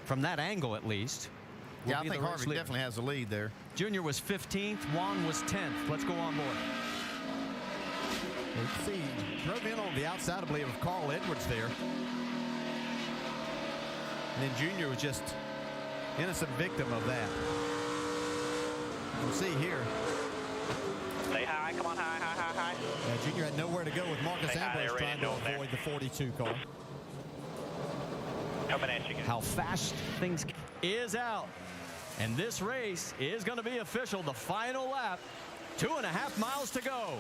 from that angle at least. Yeah, I think Harvick definitely has the lead there. Junior was 15th. Juan was 10th. Let's go on board. Let's see. Drove in on the outside, I believe, of Carl Edwards there. And then Junior was just innocent victim of that. We'll see here. Stay high. Come on, high, high, high, high. Junior had nowhere to go with Marcus Ambrose trying to avoid the 42 car. Coming at you again. How fast things is out. And this race is going to be official. The final lap. 2.5 miles to go.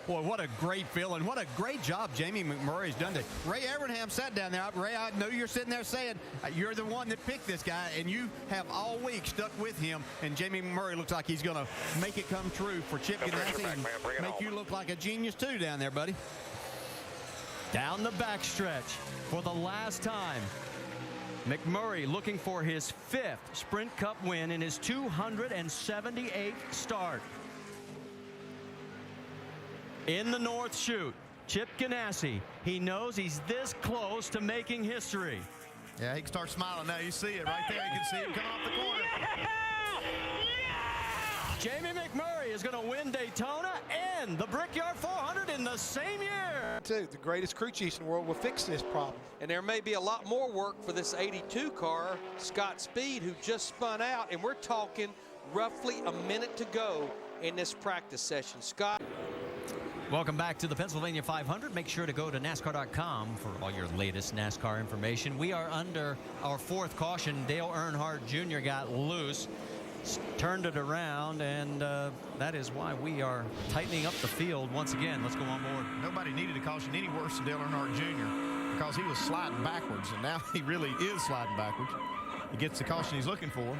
Boy, what a great feeling. What a great job Jamie McMurray's done today. Ray Evernham sat down there. Ray, I know you're sitting there saying you're the one that picked this guy, and you have all week stuck with him. And Jamie McMurray looks like he's going to make it come true for Chip Ganassi and make you look like a genius too down there, buddy. Down the backstretch for the last time. McMurray looking for his 5th Sprint Cup win in his 278th start. In the North Chute, Chip Ganassi. He knows he's this close to making history. Yeah, he can start smiling now. You see it right there. You can see him come off the corner. Jamie McMurray is going to win Daytona and the Brickyard 400 in the same year. The greatest crew chiefs in the world will fix this problem. And there may be a lot more work for this 82 car, Scott Speed, who just spun out. And we're talking roughly a minute to go in this practice session. Scott. Welcome back to the Pennsylvania 500. Make sure to go to NASCAR.com for all your latest NASCAR information. We are under our 4th caution. Dale Earnhardt Jr. got loose, turned it around, and that is why we are tightening up the field once again. Let's go on board. Nobody needed a caution any worse than Dale Earnhardt Jr. because he was sliding backwards, and now he really is sliding backwards. He gets the caution he's looking for.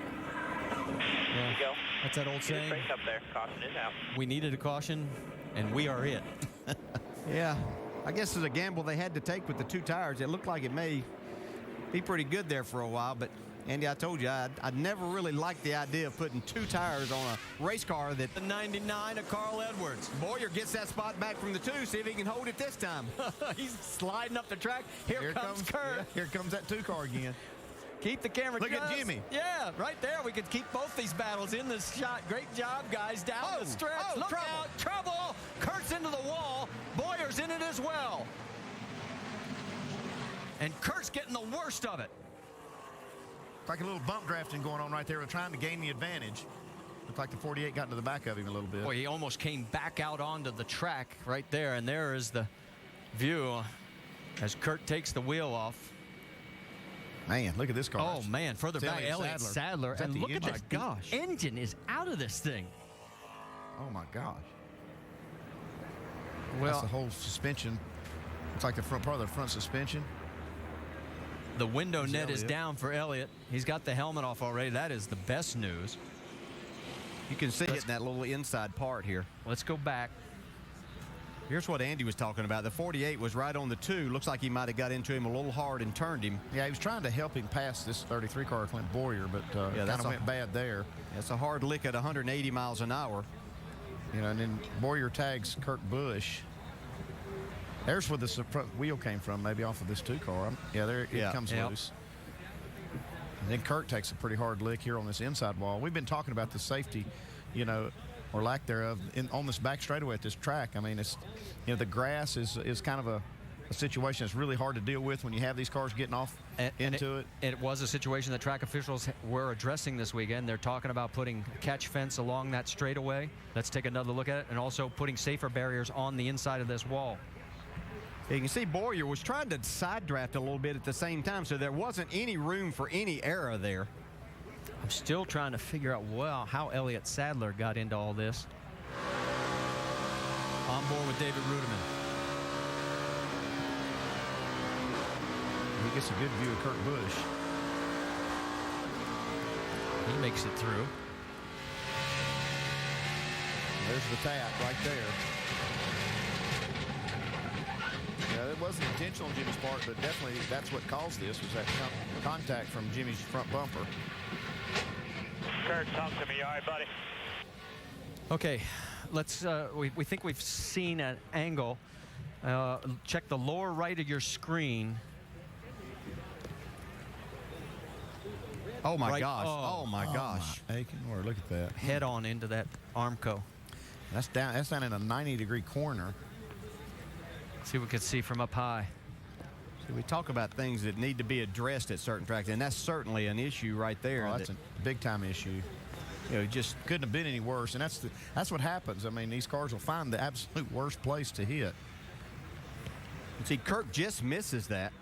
Yeah, go. That's that old saying. Straight up there. Caution is out. We needed a caution, and we are it. Yeah, I guess it's a gamble they had to take with the 2 tires. It looked like it may be pretty good there for a while, but Andy, I told you, I'd never really liked the idea of putting 2 tires on a race car that... The 99 of Carl Edwards. Boyer gets that spot back from the 2, see if he can hold it this time. He's sliding up the track. Here comes Kurt. Yeah, here comes that 2 car again. Keep the camera. Look at Jimmy. Yeah, right there. We could keep both these battles in this shot. Great job, guys. Down the stretch. Look out. Trouble. Kurt's into the wall. Boyer's in it as well. And Kurt's getting the worst of it. It's like a little bump drafting going on right there. We're trying to gain the advantage. Looked like the 48 got into the back of him a little bit. Boy, he almost came back out onto the track right there. And there is the view as Kurt takes the wheel off. Man, look at this car. Oh, man, further back, Elliott Sadler. And look at this. Gosh. The engine is out of this thing. Oh, my gosh. Well, that's the whole suspension. It's like the front part of the front suspension. The window net is down for Elliott. He's got the helmet off already. That is the best news. You can see it in that little inside part here. Let's go back. Here's what Andy was talking about. The 48 was right on the 2. Looks like he might have got into him a little hard and turned him. Yeah, he was trying to help him pass this 33 car, Clint Boyer, but yeah, kind of went bad there. That's a hard lick at 180 miles an hour. You know, and then Boyer tags Kurt Busch. There's where the front wheel came from, maybe off of this 2 car. Yeah, there it comes loose. And then Kurt takes a pretty hard lick here on this inside wall. We've been talking about the safety, you know, or lack thereof on this back straightaway at this track. I mean, it's, you know, the grass is kind of a situation that's really hard to deal with when you have these cars getting off into it. It was a situation that track officials were addressing this weekend. They're talking about putting catch fence along that straightaway. Let's take another look at it, and also putting safer barriers on the inside of this wall. You can see Boyer was trying to side draft a little bit at the same time, so there wasn't any room for any error there. I'm still trying to figure out, well, how Elliott Sadler got into all this. On board with David Rudiman. He gets a good view of Kurt Busch. He makes it through. There's the tap right there. Yeah, it wasn't intentional on Jimmy's part, but definitely that's what caused this, was that contact from Jimmy's front bumper. Kurt, talk to me. You all right, buddy? Okay, let's. We think we've seen an angle. Check the lower right of your screen. Oh my Right. gosh! Oh. Oh my gosh! Aching word. Look at that. Head on into that Armco. That's down in a 90-degree corner. See what we can see from up high. So we talk about things that need to be addressed at certain tracks, and that's certainly an issue right there. Oh, that's a big-time issue. You know, it just couldn't have been any worse, and that's what happens. I mean, these cars will find the absolute worst place to hit. See, Kirk just misses that.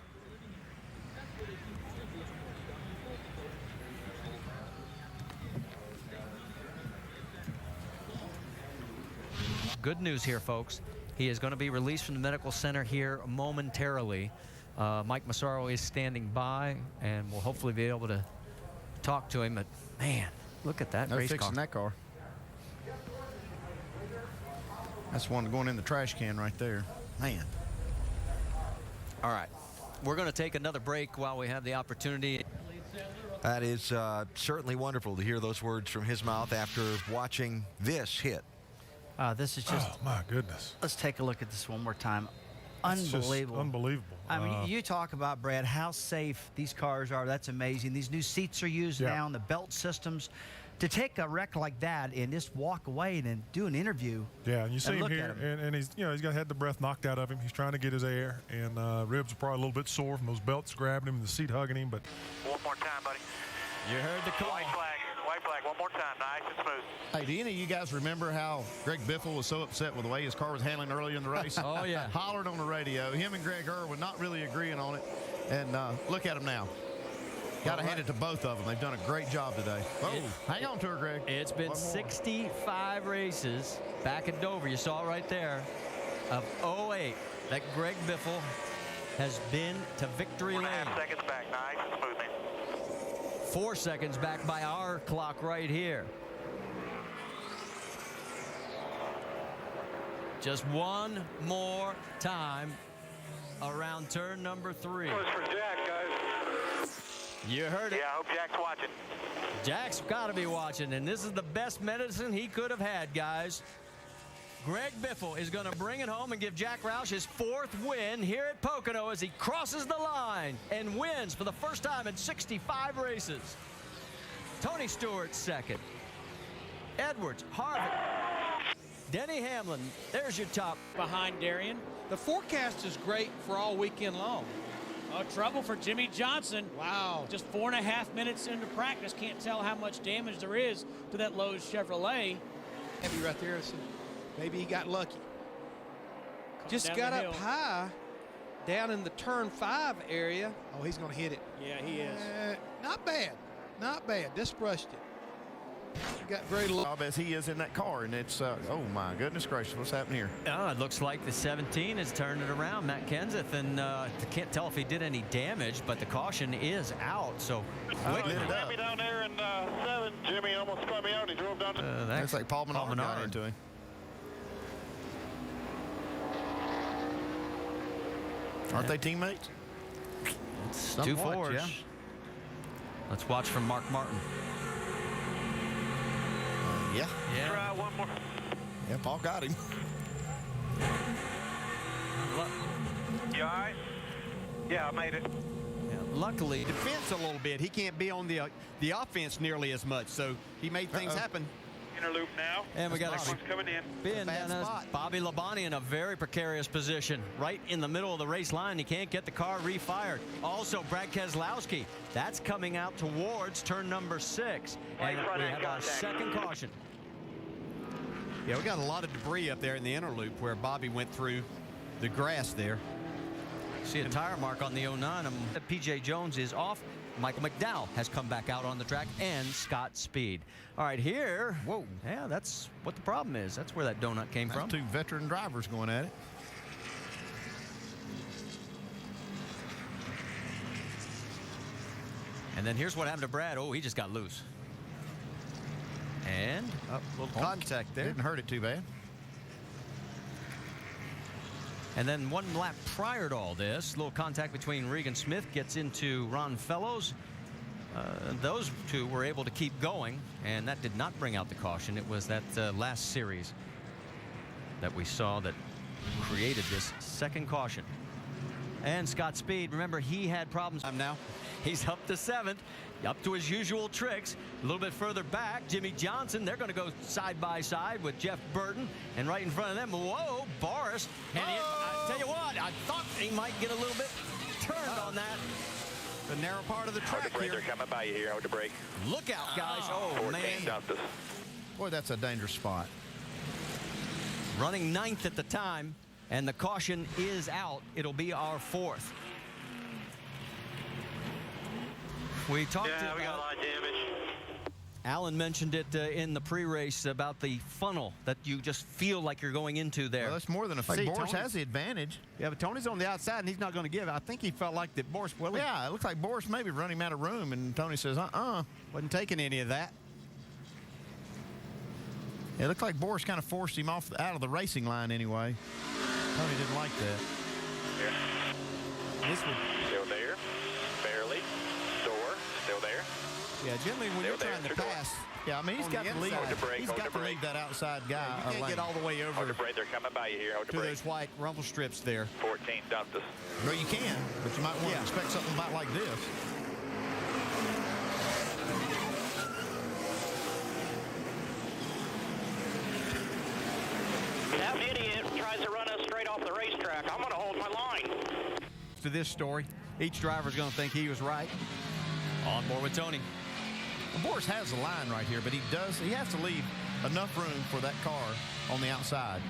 Good news here, folks. He is going to be released from the medical center here momentarily. Mike Massaro is standing by, and we'll hopefully be able to talk to him. But, man, look at that No race fixing car. that car. That's one going in the trash can right there. Man. All right. We're going to take another break while we have the opportunity. That is certainly wonderful to hear those words from his mouth after watching this hit. This is just. Oh, my goodness. Let's take a look at this one more time. It's just Unbelievable. unbelievable. I mean, you talk about, Brad, how safe these cars are. That's amazing. These new seats are used now, and the belt systems. To take a wreck like that and just walk away and then do an interview. Yeah, and you see him look here, at him. and he's had the breath knocked out of him. He's trying to get his air, and ribs are probably a little bit sore from those belts grabbing him and the seat hugging him. But One more time, buddy. You heard the call. White flag, one more time, nice and smooth. Hey, do any of you guys remember how Greg Biffle was so upset with the way his car was handling early in the race? Oh, yeah. Hollered on the radio. Him and Greg Irwin not really agreeing on it. And look at them now. Got to hand it to both of them. They've done a great job today. Oh, hang on to her, Greg. It's been 65 races back at Dover. You saw it right there of 08 that Greg Biffle has been to victory lane. 4.5 seconds back, nice and smooth, man. 4 seconds back by our clock right here. Just one more time around turn number 3. Push for Jack, guys. You heard it. Yeah, I hope Jack's watching. Jack's got to be watching, and this is the best medicine he could have had, guys. Greg Biffle is going to bring it home and give Jack Roush his 4th win here at Pocono as he crosses the line and wins for the first time in 65 races. Tony Stewart 2nd. Edwards, Harvick, Denny Hamlin. There's your top. Behind Darian. The forecast is great for all weekend long. Oh, trouble for Jimmy Johnson. Wow. Just 4.5 minutes into practice. Can't tell how much damage there is to that Lowe's Chevrolet. Heavy right there. So maybe he got lucky. Just down got the up hill. high down in the turn 5 area. Oh, he's going to hit it. Yeah, he is. Not bad. Not bad. Just brushed it. Got very low. As he is in that car, and it's, oh my goodness gracious, what's happening here? Oh, it looks like the 17 has turned it around, Matt Kenseth, and can't tell if he did any damage, but the caution is out. So Jimmy down there in 7. Jimmy almost spun me out. He drove down. Looks like Paul Menard got into him. Aren't they teammates? It's 2 Fords. Yeah. Let's watch from Mark Martin. Yeah. Try one more. Yeah, Paul got him. You all right? Yeah, I made it. Luckily, defense a little bit. He can't be on the offense nearly as much, so he made things happen. Inner loop now. And we got a one's coming in. spin down there. Bobby Labonte in a very precarious position, right in the middle of the race line. He can't get the car refired. Also, Brad Keselowski, that's coming out towards turn number 6. And we have our second caution. Yeah, we got a lot of debris up there in the inner loop where Bobby went through the grass there. See a tire mark on the 09. PJ Jones is off. Michael McDowell has come back out on the track, and Scott Speed. All right, here. Whoa. Yeah, that's what the problem is. That's where that donut came from. 2 veteran drivers going at it. And then here's what happened to Brad. Oh, he just got loose. And a little contact there. Didn't hurt it too bad. And then one lap prior to all this, a little contact between Regan Smith gets into Ron Fellows. those two were able to keep going, and that did not bring out the caution. It was that last series that we saw that created this second caution. And Scott Speed, remember, he had problems. Now he's up to 7th, up to his usual tricks. A little bit further back, Jimmy Johnson, they're going to go side by side with Jeff Burton, and right in front of them, whoa, Boris. And I tell you what, I thought he might get a little bit turned on that. The narrow part of the track here. They're coming by you here. Hold the brake. Look out, guys. Oh, 14 man. Dumped. Boy, that's a dangerous spot. Running 9th at the time, and the caution is out. It'll be our 4th. We talked we got a lot of damage. Alan mentioned it in the pre-race about the funnel that you just feel like you're going into there. Well, that's more than a See, Boris Tony's has the advantage. Yeah, but Tony's on the outside, and he's not going to give. I think he felt like that Boris will. Yeah, it looks like Boris maybe running out of room, and Tony says, wasn't taking any of that. It looked like Boris kind of forced him out of the racing line anyway. Tony didn't like that. Yeah. This one. Still there. Barely. Door. Still there. Yeah, generally when you're trying to pass. Yeah, I mean, he's got to leave. He's got to leave that outside guy. You can't get all the way over. Hold the brake. They're coming by you here. Hold the to brake. those white rumble strips there. 14 dumped us. No, you can, but you might want to expect something about like this. That idiot tries to run us straight off the racetrack. I'm going to hold my line. To this story, each driver's going to think he was right. On board with Tony. Well, Boris has the line right here, but he has to leave enough room for that car on the outside.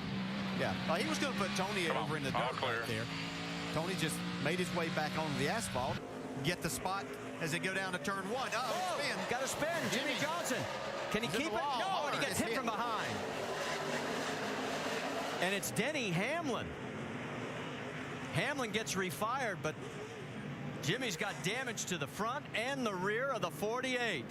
Yeah, he was going to put Tony over in the dirt right there. Tony just made his way back onto the asphalt, get the spot as they go down to turn 1. Oh, spin. Got a spin. Jimmy Johnson. Can he keep it? No, and he gets hit from behind. And it's Denny Hamlin. Hamlin gets refired, but Jimmy's got damage to the front and the rear of the 48.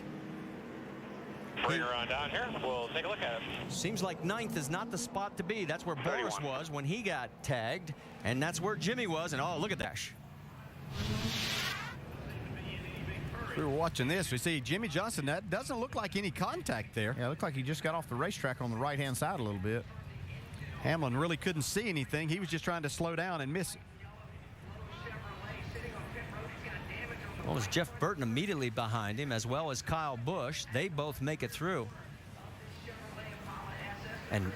Bring her on down here. We'll take a look at it. Seems like 9th is not the spot to be. That's where 31. Boris was when he got tagged, and that's where Jimmy was. And oh, look at that. We were watching this. We see Jimmy Johnson. That doesn't look like any contact there. Yeah, it looked like he just got off the racetrack on the right-hand side a little bit. Hamlin really couldn't see anything. He was just trying to slow down and miss it. Well, there's Jeff Burton immediately behind him, as well as Kyle Busch. They both make it through. And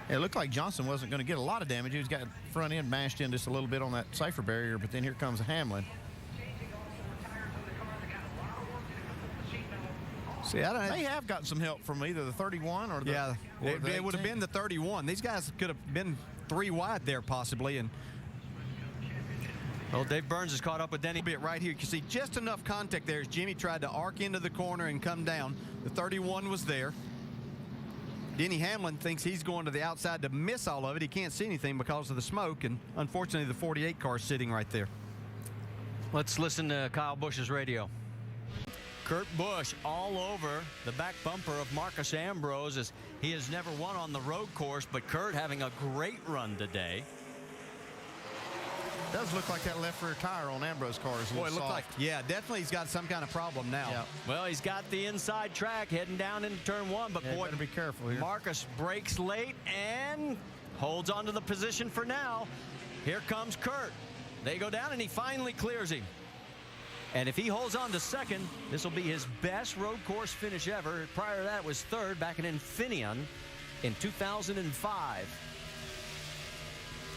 it looked like Johnson wasn't going to get a lot of damage. He was got front end mashed in just a little bit on that cipher barrier, but then here comes Hamlin. See, they have gotten some help from either the 31 or the it would have been the 31. These guys could have been 3 wide there possibly, and well, Dave Burns is caught up with Denny. Bit right here. You can see just enough contact there as Jimmy tried to arc into the corner and come down. The 31 was there. Denny Hamlin thinks he's going to the outside to miss all of it. He can't see anything because of the smoke, and unfortunately the 48 car is sitting right there. Let's listen to Kyle Busch's radio. Kurt Busch all over the back bumper of Marcus Ambrose, as he has never won on the road course, but Kurt having a great run today. It does look like that left rear tire on Ambrose's car is a little soft. Yeah, definitely he's got some kind of problem now. Yeah. Well, he's got the inside track heading down into turn 1, but boy, better be careful here. Marcus brakes late and holds onto the position for now. Here comes Kurt. They go down and he finally clears him. And if he holds on to second, this will be his best road course finish ever. Prior to that was third back in Infineon in 2005.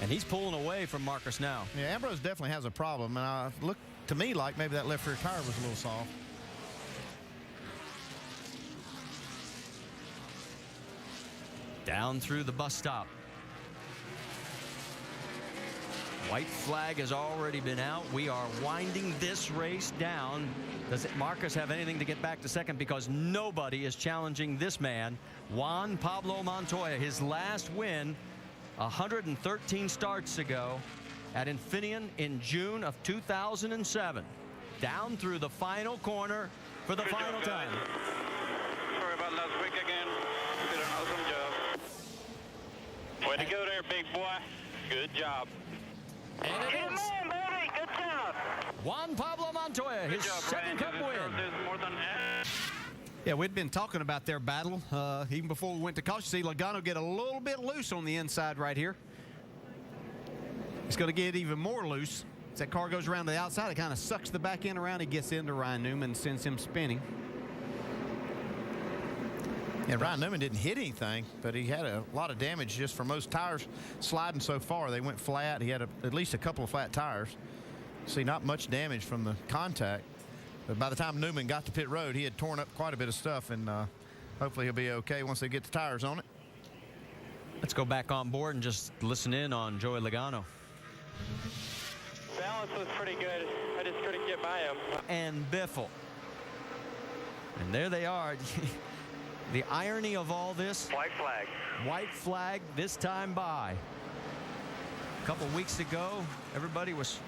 And he's pulling away from Marcus now. Yeah, Ambrose definitely has a problem. And it looked to me like maybe that left rear tire was a little soft. Down through the bus stop. White flag has already been out. We are winding this race down. Does Marcus have anything to get back to second? Because nobody is challenging this man, Juan Pablo Montoya. His last win 113 starts ago at Infineon in June of 2007. Down through the final corner for the final time. Sorry about last week again. You did an awesome job. Way to go there, big boy. Good job. And it is. Amen, baby. Good job. Juan Pablo Montoya, his second Cup win. Yeah, we'd been talking about their battle even before we went to caution. See Logano get a little bit loose on the inside right here. It's going to get even more loose. As that car goes around to the outside, it kind of sucks the back end around. He gets into Ryan Newman and sends him spinning. Yeah, Ryan Newman didn't hit anything, but he had a lot of damage just from those tires sliding so far. They went flat. He had at least a couple of flat tires. See, not much damage from the contact. But by the time Newman got to pit road, he had torn up quite a bit of stuff, and hopefully he'll be okay once they get the tires on it. Let's go back on board and just listen in on Joey Logano. Balance was pretty good. I just couldn't get by him. And Biffle. And there they are. The irony of all this. White flag. White flag this time by. A couple weeks ago, everybody was,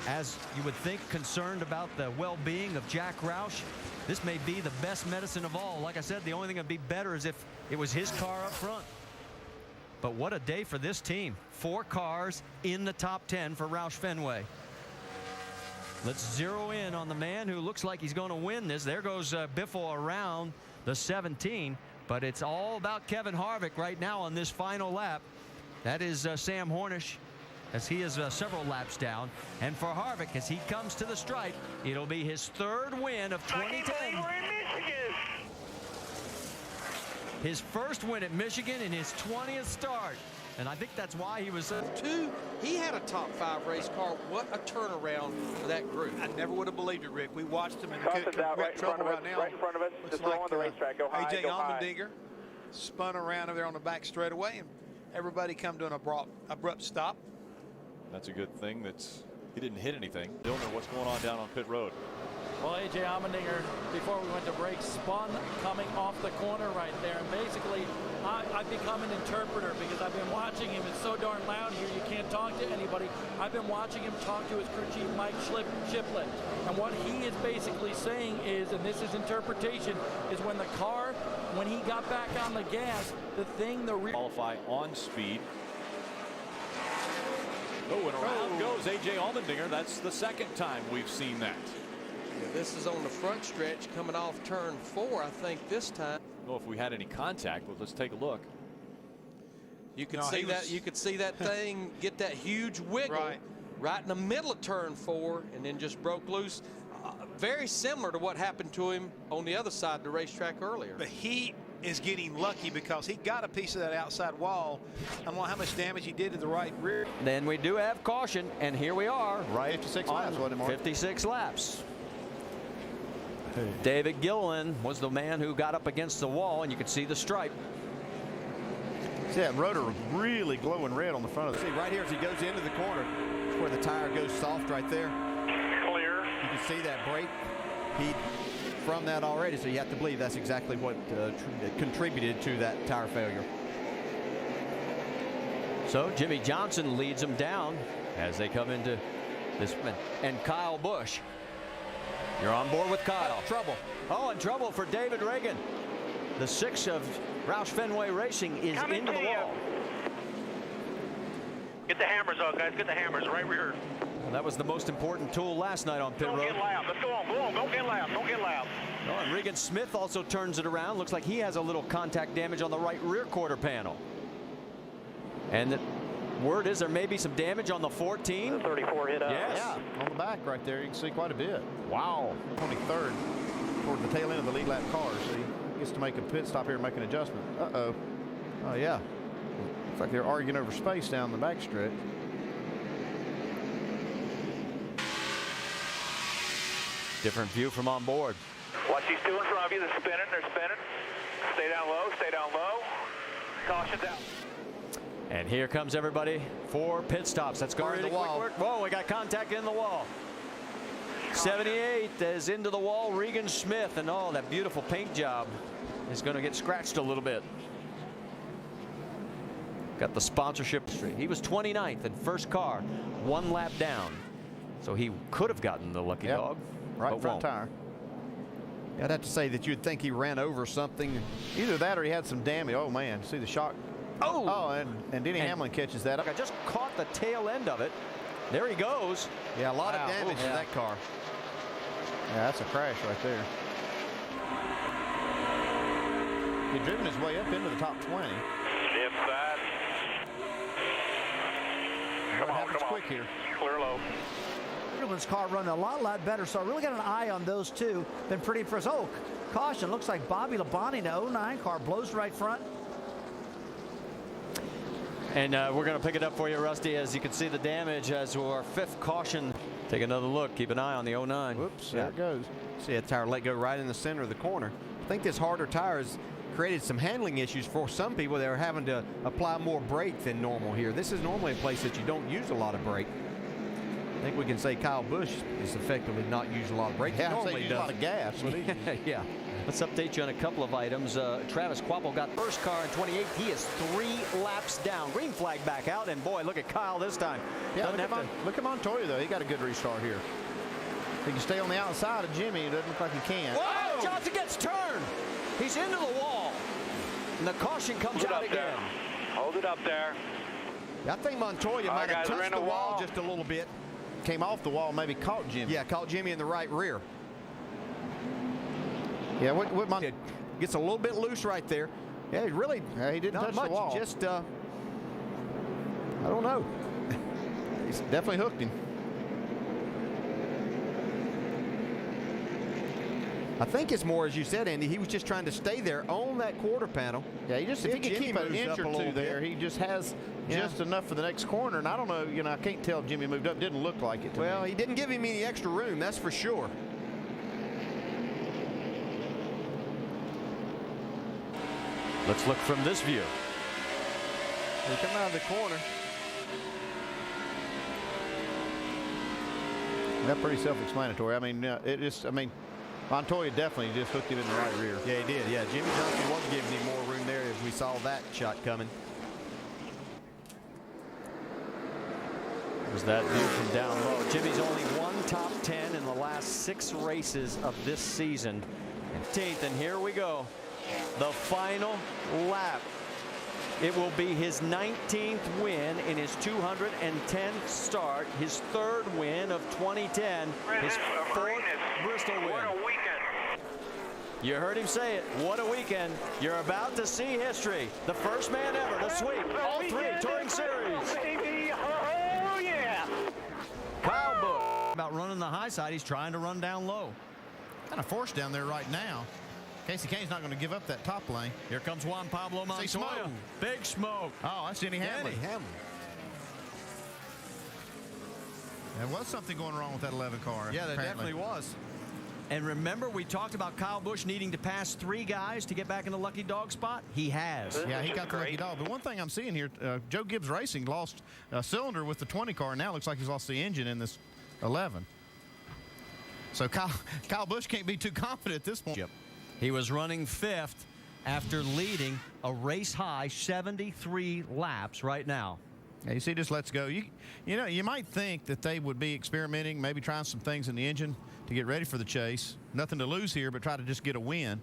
as you would think, concerned about the well-being of Jack Roush. This may be the best medicine of all. Like I said, the only thing that'd be better is if it was his car up front. But what a day for this team. 4 cars in the top 10 for Roush Fenway. Let's zero in on the man who looks like he's going to win this. There goes Biffle around the 17, but it's all about Kevin Harvick right now on this final lap. That is Sam Hornish, as he is several laps down. And for Harvick, as he comes to the stripe, it'll be his 3rd win of 2010. His first win at Michigan in his 20th start. And I think that's why he was... He had a top 5 race car. What a turnaround for that group. I never would have believed it, Rick. We watched him in Caution's out right in front of us. now. Right in front of us. Just go on the racetrack. Go high, A.J. go high. Allmendinger spun around over there on the back straightaway, and everybody come to an abrupt stop. That's a good thing. He didn't hit anything. Don't know what's going on down on pit road. Well, A.J. Allmendinger, before we went to break, spun coming off the corner right there. And basically, I've become an interpreter because I've been watching him. It's so darn loud here, you can't talk to anybody. I've been watching him talk to his crew chief, Mike Shiplett. And what he is basically saying is, and this is interpretation, is when the car, when he got back on the gas, Qualify on speed. Oh, and around goes A.J. Allmendinger. That's the 2nd time we've seen that. Yeah, this is on the front stretch coming off turn 4, I think, this time. I don't know if we had any contact, but let's take a look. You could see that. You could see that thing get that huge wiggle right in the middle of turn 4, and then just broke loose. Very similar to what happened to him on the other side of the racetrack earlier. But he is getting lucky because he got a piece of that outside wall. I don't know how much damage he did to the right rear. Then we do have caution, and here we are. Right 56 laps, wasn't it, Mark? 56 laps. David Gilliland was the man who got up against the wall, and you can see the stripe. See that rotor really glowing red on the front of it. See right here as he goes into the corner, it's where the tire goes soft right there. Clear. You can see that brake heat from that already, so you have to believe that's exactly what contributed to that tire failure. So Jimmy Johnson leads them down as they come into this, and Kyle Busch. You're on board with Kyle. Trouble. Oh, and trouble for David Reagan. The 6 of Roush Fenway Racing is into the wall. Get the hammers on, guys. Get the hammers right rear. Well, that was the most important tool last night on pit road. Don't get loud. Let's go on. Go on. Don't get loud. Don't get loud. Oh, and Regan Smith also turns it around. Looks like he has a little contact damage on the right rear quarter panel. And the word is there may be some damage on the 14. The 34 hit up. Yes. Yeah, on the back right there, you can see quite a bit. Wow. 23rd toward the tail end of the lead lap car. See, gets to make a pit stop here and make an adjustment. Uh-oh. Oh, yeah. Looks like they're arguing over space down the back stretch. Different view from on board. Watch these 2 in front of you. They're spinning. They're spinning. Stay down low. Stay down low. Caution's out. And here comes everybody for pit stops. That's going really quick work. Whoa, we got contact in the wall. 78 is into the wall. Regan Smith, and oh, that beautiful paint job is going to get scratched a little bit. Got the sponsorship. He was 29th in first car, 1 lap down. So he could have gotten the lucky dog. Right front tire. I'd have to say that you'd think he ran over something. Either that or he had some damage. Oh, man. See the shock. Oh, and Denny Hamlin catches that up. I just caught the tail end of it. There he goes. Yeah, a lot of damage to that car. Yeah, that's a crash right there. He's driven his way up into the top 20. Inside. Come on, come on. Quick here. Clear low. Everyone's car running a lot better, so I really got an eye on those two. Been pretty impressed. Oh, caution. Looks like Bobby Labonte in the 09 car blows right front. And we're going to pick it up for you, Rusty, as you can see the damage as our 5th caution. Take another look. Keep an eye on the 09. Whoops, there it goes. See that tire let go right in the center of the corner. I think this harder tire has created some handling issues for some people that are having to apply more brake than normal here. This is normally a place that you don't use a lot of brake. I think we can say Kyle Busch is effectively not using a lot of brake. Yeah, he normally does a lot of gas. Yeah. Let's update you on a couple of items. Travis Quapple got first car in 28. He is 3 laps down. Green flag back out, and boy, look at Kyle this time. Yeah, look at Montoya, though. He got a good restart here. He can stay on the outside of Jimmy. It doesn't look like he can. Whoa! Johnson gets turned. He's into the wall. And the caution comes out again. There. Hold it up there. I think Montoya might have touched the wall just a little bit. Came off the wall, maybe caught Jimmy. Yeah, caught Jimmy in the right rear. Yeah, what Montoya gets a little bit loose right there. Yeah, he didn't touch much, the wall. Just, I don't know. He's definitely hooked him. I think it's more, as you said, Andy, he was just trying to stay there on that quarter panel. Yeah, if he could keep an inch or two there, he just has just enough for the next corner. And I don't know, I can't tell if Jimmy moved up. Didn't look like it to me. Well, he didn't give him any extra room, that's for sure. Let's look from this view. They come out of the corner. That's pretty self-explanatory. I mean, Montoya definitely just hooked him in the right rear. Yeah, he did. Yeah, Jimmy Johnson wasn't giving him more room there as we saw that shot coming. Was that view from down low. Jimmy's only one top 10 in the last 6 races of this season. 15th, and here we go. The final lap. It will be his 19th win in his 210th start, his 3rd win of 2010, his 4th Bristol win. What a weekend. You heard him say it. What a weekend. You're about to see history. The first man ever to sweep all 3 Touring Series. Oh, yeah. Kyle Busch. About running the high side, he's trying to run down low. Kind of forced down there right now. Casey Kane's not going to give up that top lane. Here comes Juan Pablo Montoya. Smoke. Big smoke. Oh, that's Denny Hamlin. There was something going wrong with that 11 car. Yeah, there definitely was. And remember, we talked about Kyle Busch needing to pass 3 guys to get back in the lucky dog spot. He has. Yeah, he got the lucky dog. But one thing I'm seeing here, Joe Gibbs Racing lost a cylinder with the 20 car. Now it looks like he's lost the engine in this 11. So Kyle Busch can't be too confident at this point. Yep. He was running 5th after leading a race high 73 laps right now. Yeah, you see, just lets go. You know, you might think that they would be experimenting, maybe trying some things in the engine to get ready for the chase. Nothing to lose here, but try to just get a win.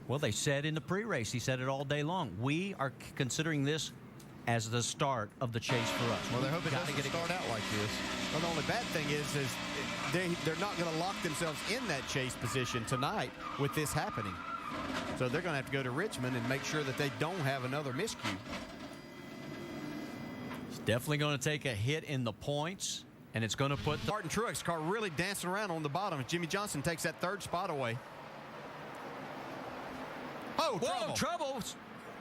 Well, they said in the pre-race, he said it all day long, we are considering this as the start of the chase for us. Well, they hope it doesn't start out like this. Well, the only bad thing is they're not going to lock themselves in that chase position tonight with this happening. So they're going to have to go to Richmond and make sure that they don't have another miscue. It's definitely going to take a hit in the points, and it's going to put the Martin Truex car really dancing around on the bottom. Jimmy Johnson takes that 3rd spot away. Oh, trouble.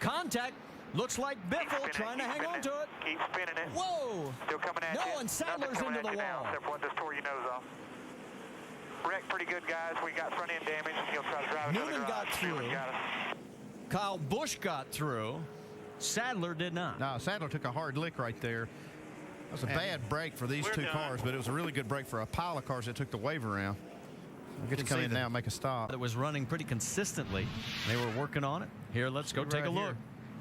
Contact. Looks like Biffle trying to hang on to it. Keep spinning it. Whoa. Still coming at you. No, and Sadler's into the wall. Except for one just tore your nose off. Wrecked pretty good, guys. We got front end damage. He'll try to drive it. Newman got through. Kyle Busch got through. Sadler did not. No, Sadler took a hard lick right there. That was a bad break for these 2 cars, but it was a really good break for a pile of cars that took the wave around. We'll get to come in now and make a stop. It was running pretty consistently. They were working on it. Here, let's go take a look.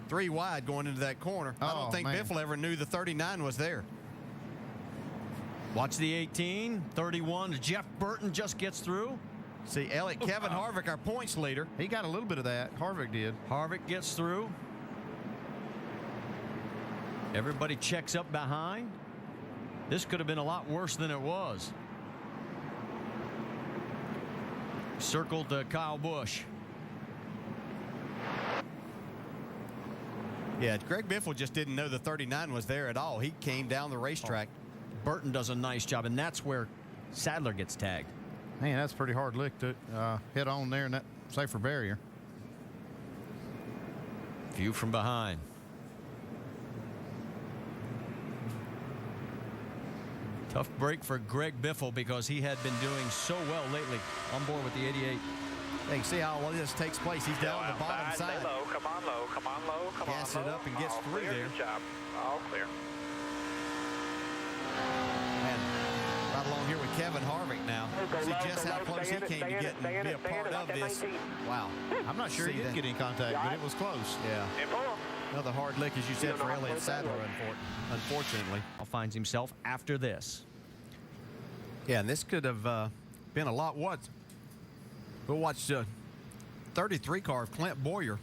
3 wide going into that corner. I don't think Biffle ever knew the 39 was there. Watch the 18, 31. Jeff Burton just gets through. See, Kevin Harvick, our points leader. He got a little bit of that. Harvick did. Harvick gets through. Everybody checks up behind. This could have been a lot worse than it was. Circled Kyle Busch. Yeah, Greg Biffle just didn't know the 39 was there at all. He came down the racetrack. Burton does a nice job, and that's where Sadler gets tagged. Man, that's a pretty hard lick to hit on there in that safer barrier. View from behind. Tough break for Greg Biffle because he had been doing so well lately on board with the 88. You can see how all this takes place. He's down on the bottom side. Stay low. Come on low. Come on low. Come Gas on low. it up and gets All through clear. there. Good job. All clear. And right along here with Kevin Harvick now. See just how close he came to get and be a part of this. Wow. I'm not sure he did get any contact, but it was close. Yeah. Another hard lick, as you said, for Elliott Sadler, unfortunately. Finds himself after this. Yeah, and this could have been a lot what? We'll watch 33 car of Clint Boyer.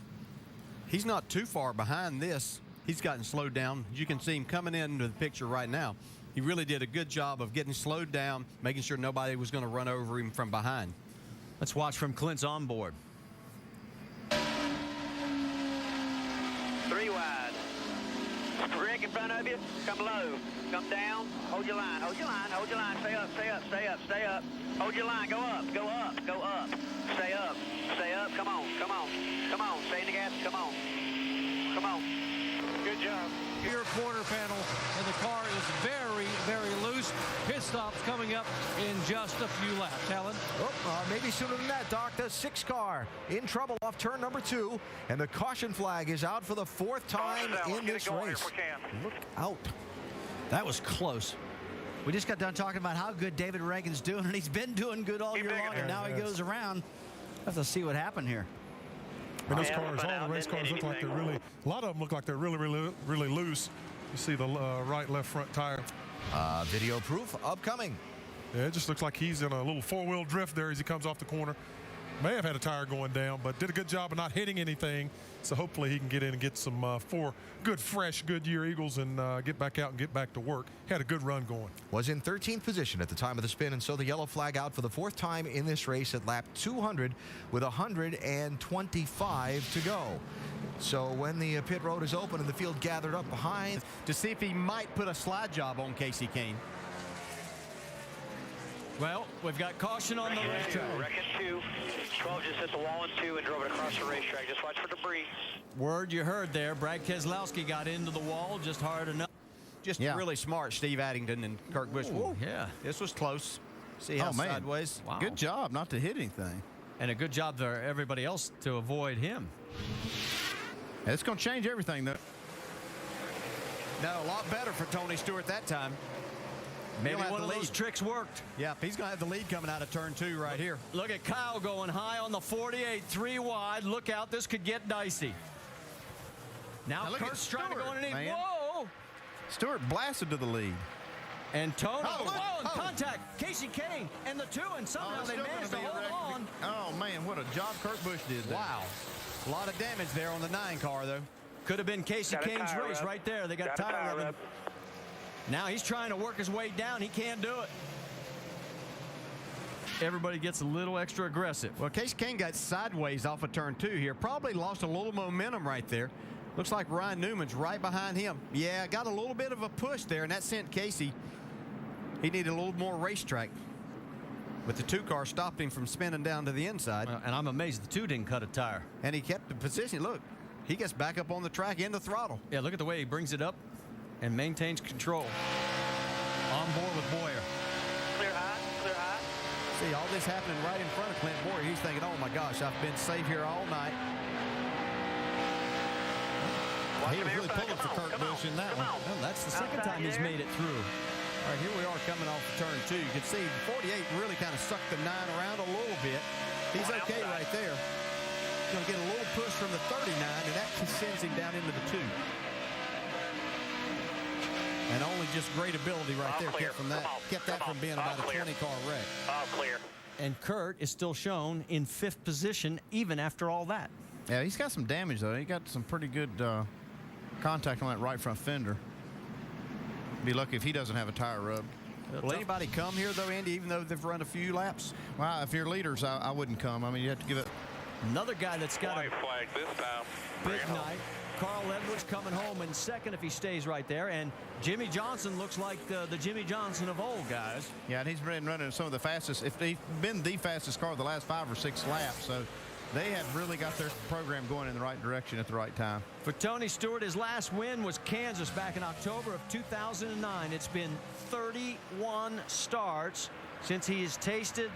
He's not too far behind this. He's gotten slowed down. You can see him coming into the picture right now. He really did a good job of getting slowed down, making sure nobody was going to run over him from behind. Let's watch from Clint's onboard. 3 wide. Rick in front of you. Come low. Come down. Hold your line. Hold your line. Hold your line. Stay up. Stay up. Stay up. Stay up. Hold your line. Go up. Go up. Go up. Stay up. Stay up. Come on. Come on. Come on. Stay in the gas. Come on. Come on. Good job. Rear quarter panel, and the car is very, very loose. Pit stops coming up in just a few laps. Alan? Maybe sooner than that, Doc. The 6 car in trouble off turn number 2, and the caution flag is out for the 4th time in this race. Look out. That was close. We just got done talking about how good David Reagan's doing, and he's been doing good all year long, and now he goes around. Let's see what happened here. And those cars, all the race cars look like they're really, a lot of them look like they're really, really, really loose. You see the right, left front tire. Video proof upcoming. Yeah, it just looks like he's in a little 4-wheel drift there as he comes off the corner. May have had a tire going down, but did a good job of not hitting anything. So hopefully he can get in and get some 4 good, fresh Goodyear Eagles and get back out and get back to work. Had a good run going. Was in 13th position at the time of the spin, and so the yellow flag out for the 4th time in this race at lap 200 with 125 to go. So when the pit road is open and the field gathered up behind, to see if he might put a slide job on Casey Kane. Well, we've got caution on the racetrack. Reckon 2. 12 just hit the wall in 2 and drove it across the racetrack. Just watch for debris. Word you heard there. Brad Keselowski got into the wall just hard enough. Just really smart, Steve Addington and Kirk Busch. Yeah. This was close. See how sideways. Wow. Good job not to hit anything. And a good job for everybody else to avoid him. Yeah, it's going to change everything, though. No, a lot better for Tony Stewart that time. Maybe one of those tricks worked. Yeah, he's going to have the lead coming out of turn 2 right here. Look at Kyle going high on the 48, 3 wide. Look out, this could get dicey. Now Kurt's trying to go underneath. Whoa! Stewart blasted to the lead. And Tony, contact. Casey Kane and the 2, and somehow they managed to hold on. Oh, man, what a job Kurt Busch did there. Wow. A lot of damage there on the 9 car, though. Could have been Casey Kane's race right there. They got tire rubbing. Now he's trying to work his way down. He can't do it. Everybody gets a little extra aggressive. Well, Casey Kane got sideways off of turn 2 here. Probably lost a little momentum right there. Looks like Ryan Newman's right behind him. Yeah, got a little bit of a push there, and that sent Casey. He needed a little more racetrack. But the 2 car stopped him from spinning down to the inside. And I'm amazed the 2 didn't cut a tire. And he kept the position. Look, he gets back up on the track in the throttle. Yeah, look at the way he brings it up and maintains control. On board with Boyer. Clear high, clear high. See, all this happening right in front of Clint Boyer. He's thinking, oh my gosh, I've been safe here all night. He was really pulling for Kurt Busch in that one. Well, that's the second time he's made it through. All right, here we are coming off turn 2. You can see 48 really kind of sucked the 9 around a little bit. He's okay right there. He's going to get a little push from the 39, and that sends him down into the 2. And only just great ability right there kept that from being about a 20-car wreck. All clear. And Kurt is still shown in 5th position even after all that. Yeah, he's got some damage, though. He got some pretty good contact on that right front fender. Be lucky if he doesn't have a tire rub. Will anybody come here, though, Andy, even though they've run a few laps? Well, if you're leaders, I wouldn't come. I mean, you have to give it. Another guy that's got White flag this time. big night. Carl Edwards coming home in second if he stays right there. And Jimmy Johnson looks like the Jimmy Johnson of old, guys. Yeah, and he's been running some of the fastest. If they've been the fastest car the last 5 or 6 laps. So they have really got their program going in the right direction at the right time. For Tony Stewart, his last win was Kansas back in October of 2009. It's been 31 starts since he has tasted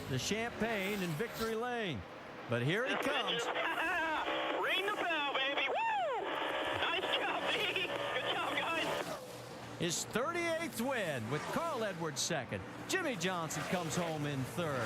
the champagne in victory lane. But here he comes. Ring the bell, baby. Woo! Nice job, D. Good job, guys. His 38th win with Carl Edwards second. Jimmy Johnson comes home in third.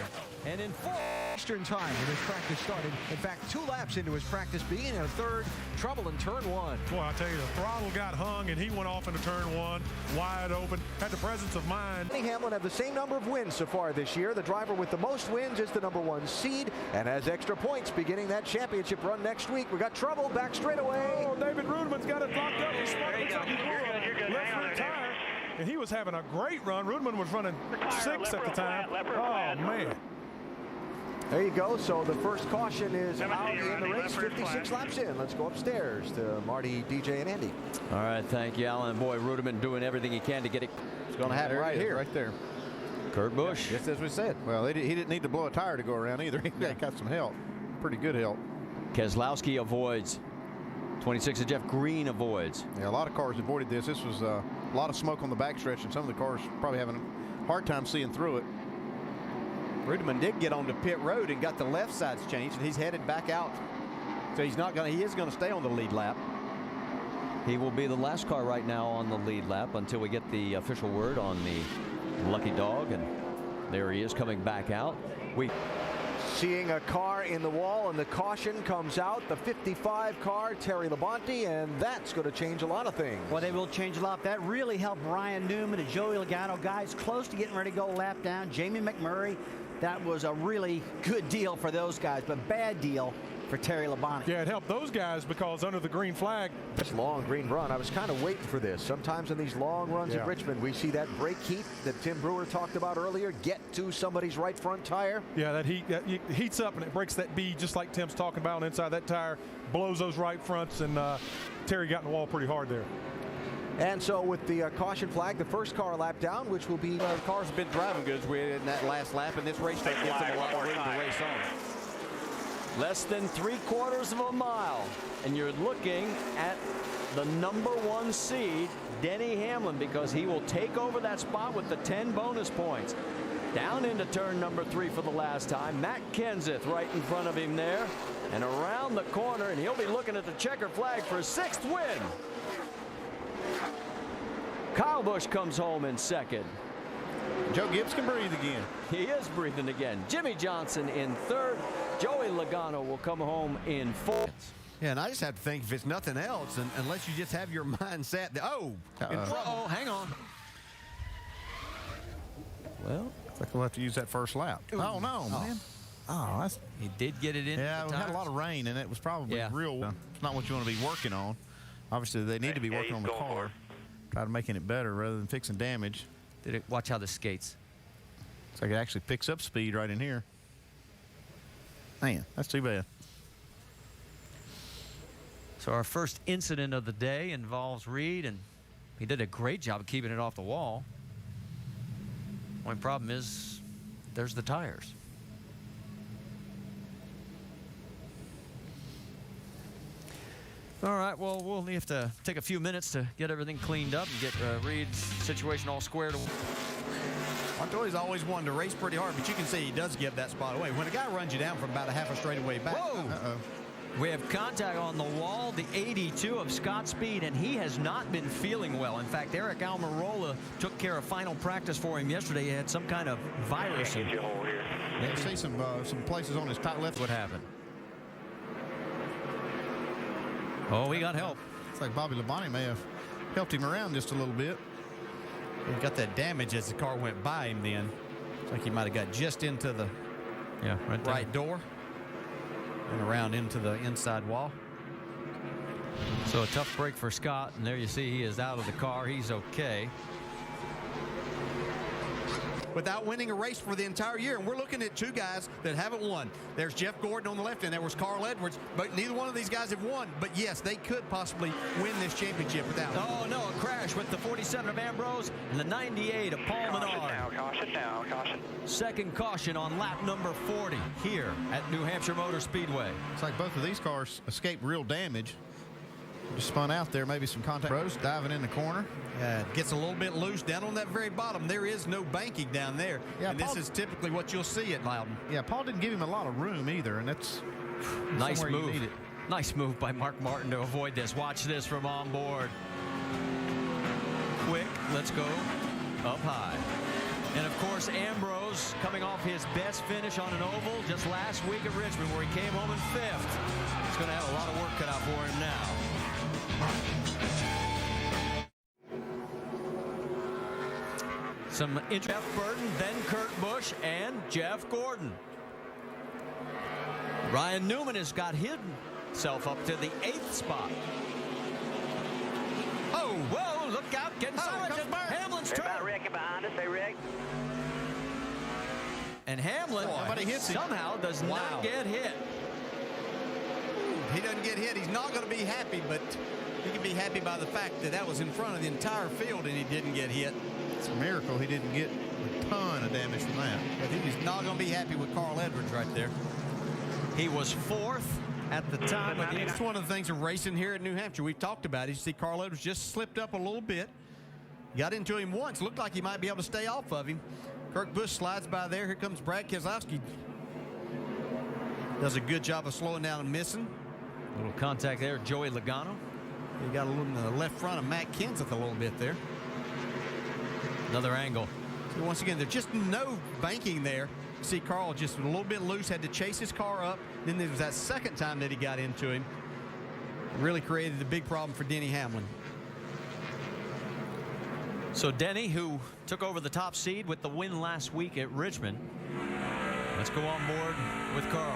And in fourth. Eastern time when his practice started. In fact, 2 laps into his practice, beginning of third, trouble in turn 1. Boy, I tell you, the throttle got hung, and he went off into turn 1, wide open. Had the presence of mind. Denny Hamlin have the same number of wins so far this year. The driver with the most wins is the #1 seed and has extra points beginning that championship run next week. We got trouble back straightaway. Oh, David Rudeman's got it locked up. He's looks like he pulled a left rear tire, and he was having a great run. Rudeman was running 6 at the time. Oh, man. There you go. So the first caution is out in the race, 56 laps in. Let's go upstairs to Marty, DJ, and Andy. All right, thank you, Alan. Boy, Ruderman doing everything he can to get it. It's going to happen right here. Right there. Kurt Busch. Just as we said. Well, he didn't need to blow a tire to go around either. He got some help. Pretty good help. Keselowski avoids. 26 of Jeff Green avoids. Yeah, a lot of cars avoided this. This was a lot of smoke on the backstretch, and some of the cars probably having a hard time seeing through it. Rudeman did get onto pit road and got the left sides changed, and he's headed back out. So he is going to stay on the lead lap. He will be the last car right now on the lead lap until we get the official word on the lucky dog. And there he is coming back out. Seeing a car in the wall, and the caution comes out. The 55 car, Terry Labonte, and that's going to change a lot of things. Well, they will change a lot. That really helped Ryan Newman and Joey Logano, guys close to getting ready to go lap down. Jamie McMurray, that was a really good deal for those guys, but bad deal for Terry Labonte. Yeah, it helped those guys because under the green flag. This long green run, I was kind of waiting for this. Sometimes in these long runs at Richmond, we see that brake heat that Tim Brewer talked about earlier get to somebody's right front tire. Yeah, that heats up and it breaks that bead just like Tim's talking about. Inside that tire, blows those right fronts, and Terry got in the wall pretty hard there. And so with the caution flag, the first car lap down, which will be... the cars have been driving good in that last lap, and this racetrack gives them a lot of room to race on. Less than 3/4 of a mile, and you're looking at the #1 seed, Denny Hamlin, because he will take over that spot with the 10 bonus points. Down into turn number 3 for the last time. Matt Kenseth right in front of him there, and around the corner, and he'll be looking at the checker flag for his 6th win. Kyle Busch comes home in second. Joe Gibbs can breathe again. He is breathing again. Jimmy Johnson in third. Joey Logano will come home in fourth. Yeah, and I just have to think, if it's nothing else, unless you just have your mind set. Hang on. Well, looks like we'll have to use that first lap. Oh, no, man. Oh, he did get it in. Yeah, we had a lot of rain, and it was probably it's not what you want to be working on. Obviously, they need to be working on the car. Try to making it better rather than fixing damage. Watch how this skates. Looks like it actually picks up speed right in here. Man, that's too bad. So our first incident of the day involves Reed, and he did a great job of keeping it off the wall. Only problem is there's the tires. All right, well, we'll have to take a few minutes to get everything cleaned up and get Reed's situation all squared away. Montoya's always wanted to race pretty hard, but you can see he does give that spot away. When a guy runs you down from about a half a straightaway back. Whoa! We have contact on the wall, the 82 of Scott Speed, and he has not been feeling well. In fact, Eric Almirola took care of final practice for him yesterday. He had some kind of virus. Yeah, see some places on his top left. What happened? Oh, we got help. It's like Bobby Labonte may have helped him around just a little bit. He got that damage as the car went by him then. It's like he might have got just into the right door and around into the inside wall. So a tough break for Scott, and there you see he is out of the car. He's okay. Without winning a race for the entire year. And we're looking at two guys that haven't won. There's Jeff Gordon on the left, and there was Carl Edwards. But neither one of these guys have won. But yes, they could possibly win this championship without it. Oh, no, a crash with the 47 of Ambrose and the 98 of Paul Menard. Caution now, caution. Second caution on lap number 40 here at New Hampshire Motor Speedway. It's like both of these cars escaped real damage. Just spun out there, maybe some contact. Rose diving in the corner. Yeah, it gets a little bit loose down on that very bottom. There is no banking down there. Yeah, and Paul, this is typically what you'll see at Loudon. Yeah, Paul didn't give him a lot of room either, and that's nice move. Nice move by Mark Martin to avoid this. Watch this from on board. Quick, let's go up high. And of course, Ambrose coming off his best finish on an oval just last week at Richmond, where he came home in 5th. He's going to have a lot of work cut out for him now. Some Jeff Burton, then Kurt Busch, and Jeff Gordon. Ryan Newman has got himself up to the 8th spot. Oh, whoa, look out, getting sideways. Hamlin's turn. They're wrecking behind us, they wreck. And Hamlin somehow does not get hit. He doesn't get hit. He's not going to be happy, but he can be happy by the fact that that was in front of the entire field and he didn't get hit. It's a miracle he didn't get a ton of damage from that. But he's not going to be happy with Carl Edwards right there. He was 4th at the time. It's one of the things of racing here at New Hampshire. We've talked about it. You see Carl Edwards just slipped up a little bit. Got into him once. Looked like he might be able to stay off of him. Kurt Busch slides by there. Here comes Brad Keselowski. Does a good job of slowing down and missing. A little contact there, Joey Logano. He got a little in the left front of Matt Kenseth a little bit there. Another angle. So once again, there's just no banking there. See Carl just a little bit loose, had to chase his car up. Then there was that second time that he got into him. It really created a big problem for Denny Hamlin. So Denny, who took over the top seed with the win last week at Richmond. Let's go on board with Carl.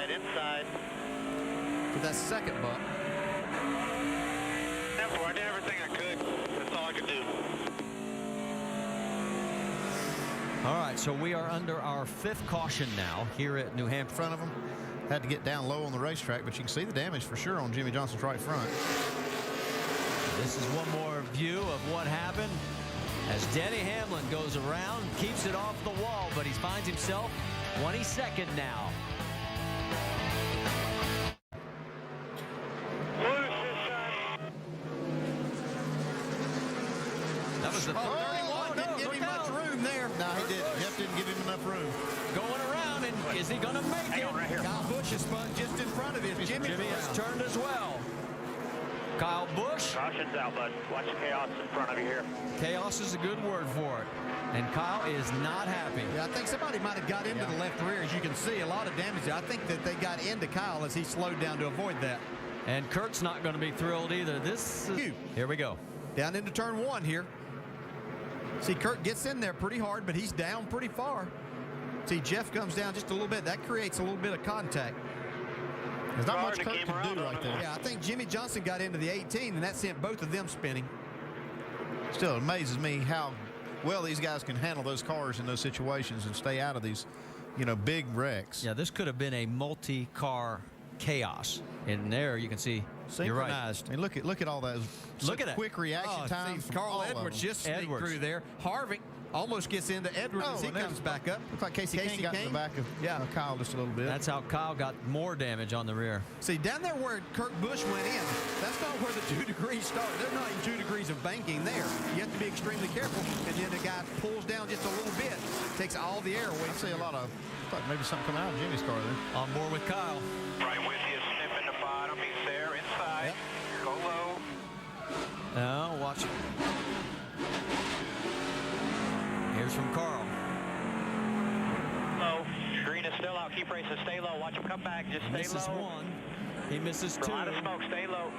Inside. With that second bump. I did everything I could. That's all I could do. All right, so we are under our 5th caution now here at New Hampshire. In front of him. Had to get down low on the racetrack, but you can see the damage for sure on Jimmy Johnson's right front. This is one more view of what happened as Denny Hamlin goes around, keeps it off the wall, but he finds himself 22nd now. That was the 31. Didn't give him much room there. No, he didn't. Jeff didn't give him enough room. Going around, and is he going to make it? Right here. Kyle Busch is spun just in front of him. Jimmy has turned as well. Kyle Busch. Caution's out, bud. Watch the chaos in front of you here. Chaos is a good word for it. And Kyle is not happy. Yeah, I think somebody might have got into the left rear. As you can see, a lot of damage. I think that they got into Kyle as he slowed down to avoid that. And Kurt's not going to be thrilled either. Here we go. Down into turn 1 here. See, Kurt gets in there pretty hard, but he's down pretty far. See, Jeff comes down just a little bit. That creates a little bit of contact. There's not much Kurt can do right there. Yeah, I think Jimmy Johnson got into the 18, and that sent both of them spinning. Still, it amazes me how well these guys can handle those cars in those situations and stay out of these, big wrecks. Yeah, this could have been a multi-car chaos. In there, you can see synchronized. You're right. I mean, look at all that. Look at it. Quick reaction time. Carl Edwards just sneaked through there. Harvick almost gets into Edwards as he comes back up. Looks like Casey Kane got in the back of Kyle just a little bit. That's how Kyle got more damage on the rear. See, down there where Kurt Busch went in, that's not where the 2 degrees start. There's not even 2 degrees of banking there. You have to be extremely careful. And then the guy pulls down just a little bit, takes all the air away. I see a lot of, maybe something coming out of Jimmy's car there. On board with Kyle. Right with you, sniffing the bottom. He's there inside. Yep. Go low. Now, watch it. Here's from Carl. Low. Green is still out. Keep racing. Stay low. Watch him come back. Just stay low. Misses 1. He misses 2. A lot of smoke. Stay low.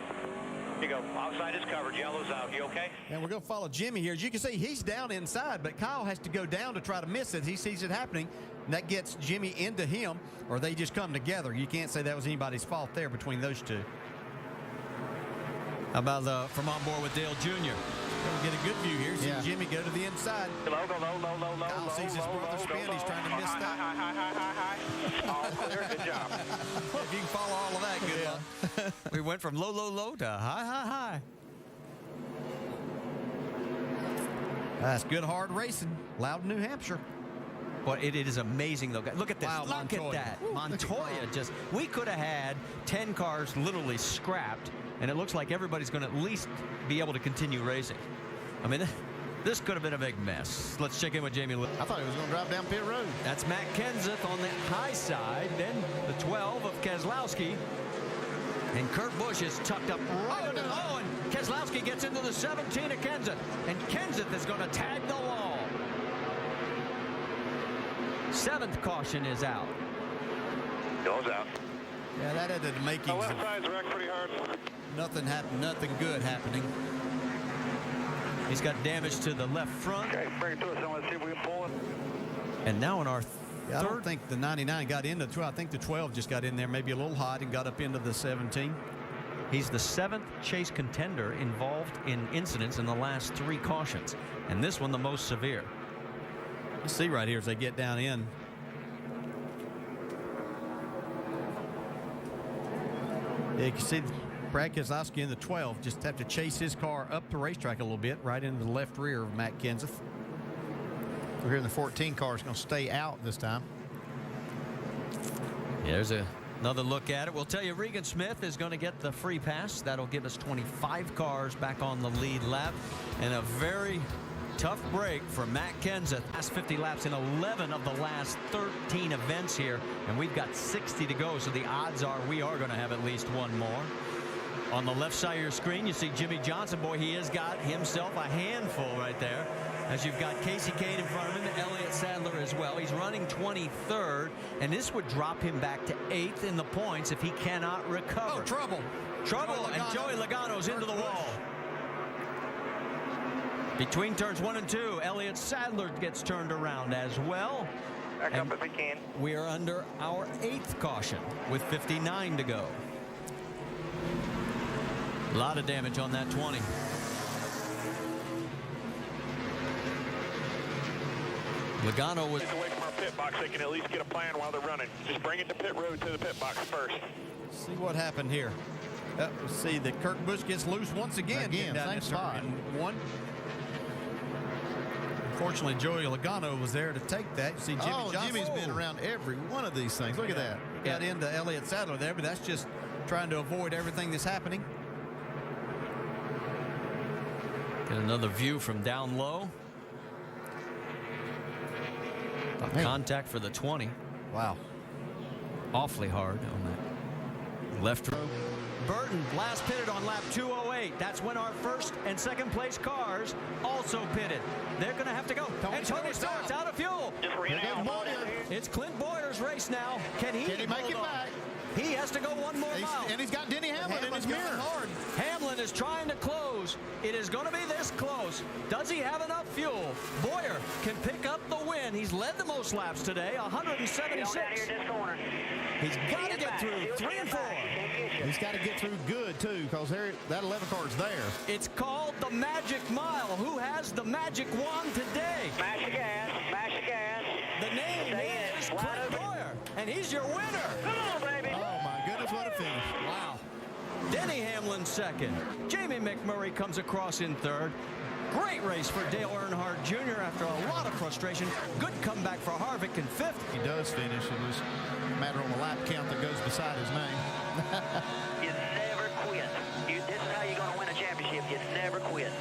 You go. Outside is covered. Yellow's out. You okay? And we're going to follow Jimmy here. As you can see, he's down inside, but Kyle has to go down to try to miss it. He sees it happening, and that gets Jimmy into him, or they just come together. You can't say that was anybody's fault there between those two. How about from on board with Dale Jr.? We'll get a good view here. See Jimmy go to the inside. Low, go low, low, low, low. Kyle sees his brother spin. He's trying to miss that. High. All clear. Good job. If you can follow all of that, good luck. We went from low, low, low to high, high, high. That's good hard racing. Loudon, New Hampshire. Well, it is amazing, though. Look at this. Wow, Look at that. Montoya just, we could have had 10 cars literally scrapped, and it looks like everybody's going to at least be able to continue racing. I mean, this could have been a big mess. Let's check in with Jamie. I thought he was going to drive down pit road. That's Matt Kenseth on the high side. Then the 12 of Keselowski. And Kurt Busch is tucked up right under. Oh, and Keselowski gets into the 17 of Kenseth. And Kenseth is going to tag the wall. 7th caution is out. Goes out. Yeah, that had the makings. The left side's wrecked pretty hard. Nothing happened. Nothing good happening. He's got damage to the left front. Okay, bring it to us and let's see if we can pull it. And now in our I don't think the 99 got into the 12. I think the 12 just got in there maybe a little hot and got up into the 17. He's the 7th chase contender involved in incidents in the last 3 cautions. And this one the most severe. You see right here as they get down in. Yeah, you can see Brad Keselowski in the 12 just have to chase his car up the racetrack a little bit, right into the left rear of Matt Kenseth. We're here in the 14 car is going to stay out this time. There's another look at it. We'll tell you Regan Smith is going to get the free pass. That'll give us 25 cars back on the lead lap. And a very tough break for Matt Kenseth. Last 50 laps in 11 of the last 13 events here. And we've got 60 to go. So the odds are we are going to have at least one more. On the left side of your screen, you see Jimmy Johnson. Boy, he has got himself a handful right there. As you've got Casey Kane in front of him, Elliott Sadler as well. He's running 23rd, and this would drop him back to 8th in the points if he cannot recover. Oh, trouble. Trouble, and Joey Logano's into the wall. Between turns 1 and 2, Elliott Sadler gets turned around as well. Back up if we can. We are under our 8th caution with 59 to go. A lot of damage on that 20. Logano was away from our pit box. They can at least get a plan while they're running. Just bring it to pit road to the pit box first. See what happened here. Let's see that Kurt Busch gets loose once again. Same spot. One. Unfortunately, Joey Logano was there to take that. You see Jimmy Johnson. Jimmy's been around every one of these things. Look at that. Got into Elliott Sadler there, but that's just trying to avoid everything that's happening. Get another view from down low. Contact for the 20. Wow. Awfully hard on that left row. Burton last pitted on lap 208. That's when our first and second place cars also pitted. They're going to have to go. And Tony Stewart's out of fuel. It's Clint Boyer's race now. Can he make it back? He has to go one more mile. And he's got Denny Hamlin in his mirror. Hamlin is trying to close. It is going to be this close. Does he have enough fuel? Boyer can pick up the win. He's led the most laps today, 176. He's got to get through 3 and 4. He's got to get through good, too, because that 11 car's there. It's called the Magic Mile. Who has the magic wand today? Mash the gas. Mash the gas. The name is Clint Boyer, and he's your winner. Come on, baby. Oh, my goodness, what a finish. Wow. Denny Hamlin second. Jamie McMurray comes across in third. Great race for Dale Earnhardt Jr. after a lot of frustration. Good comeback for Harvick in fifth. He does finish. It was a matter on the lap count that goes beside his name. You never quit. This is how you're going to win a championship. You never quit.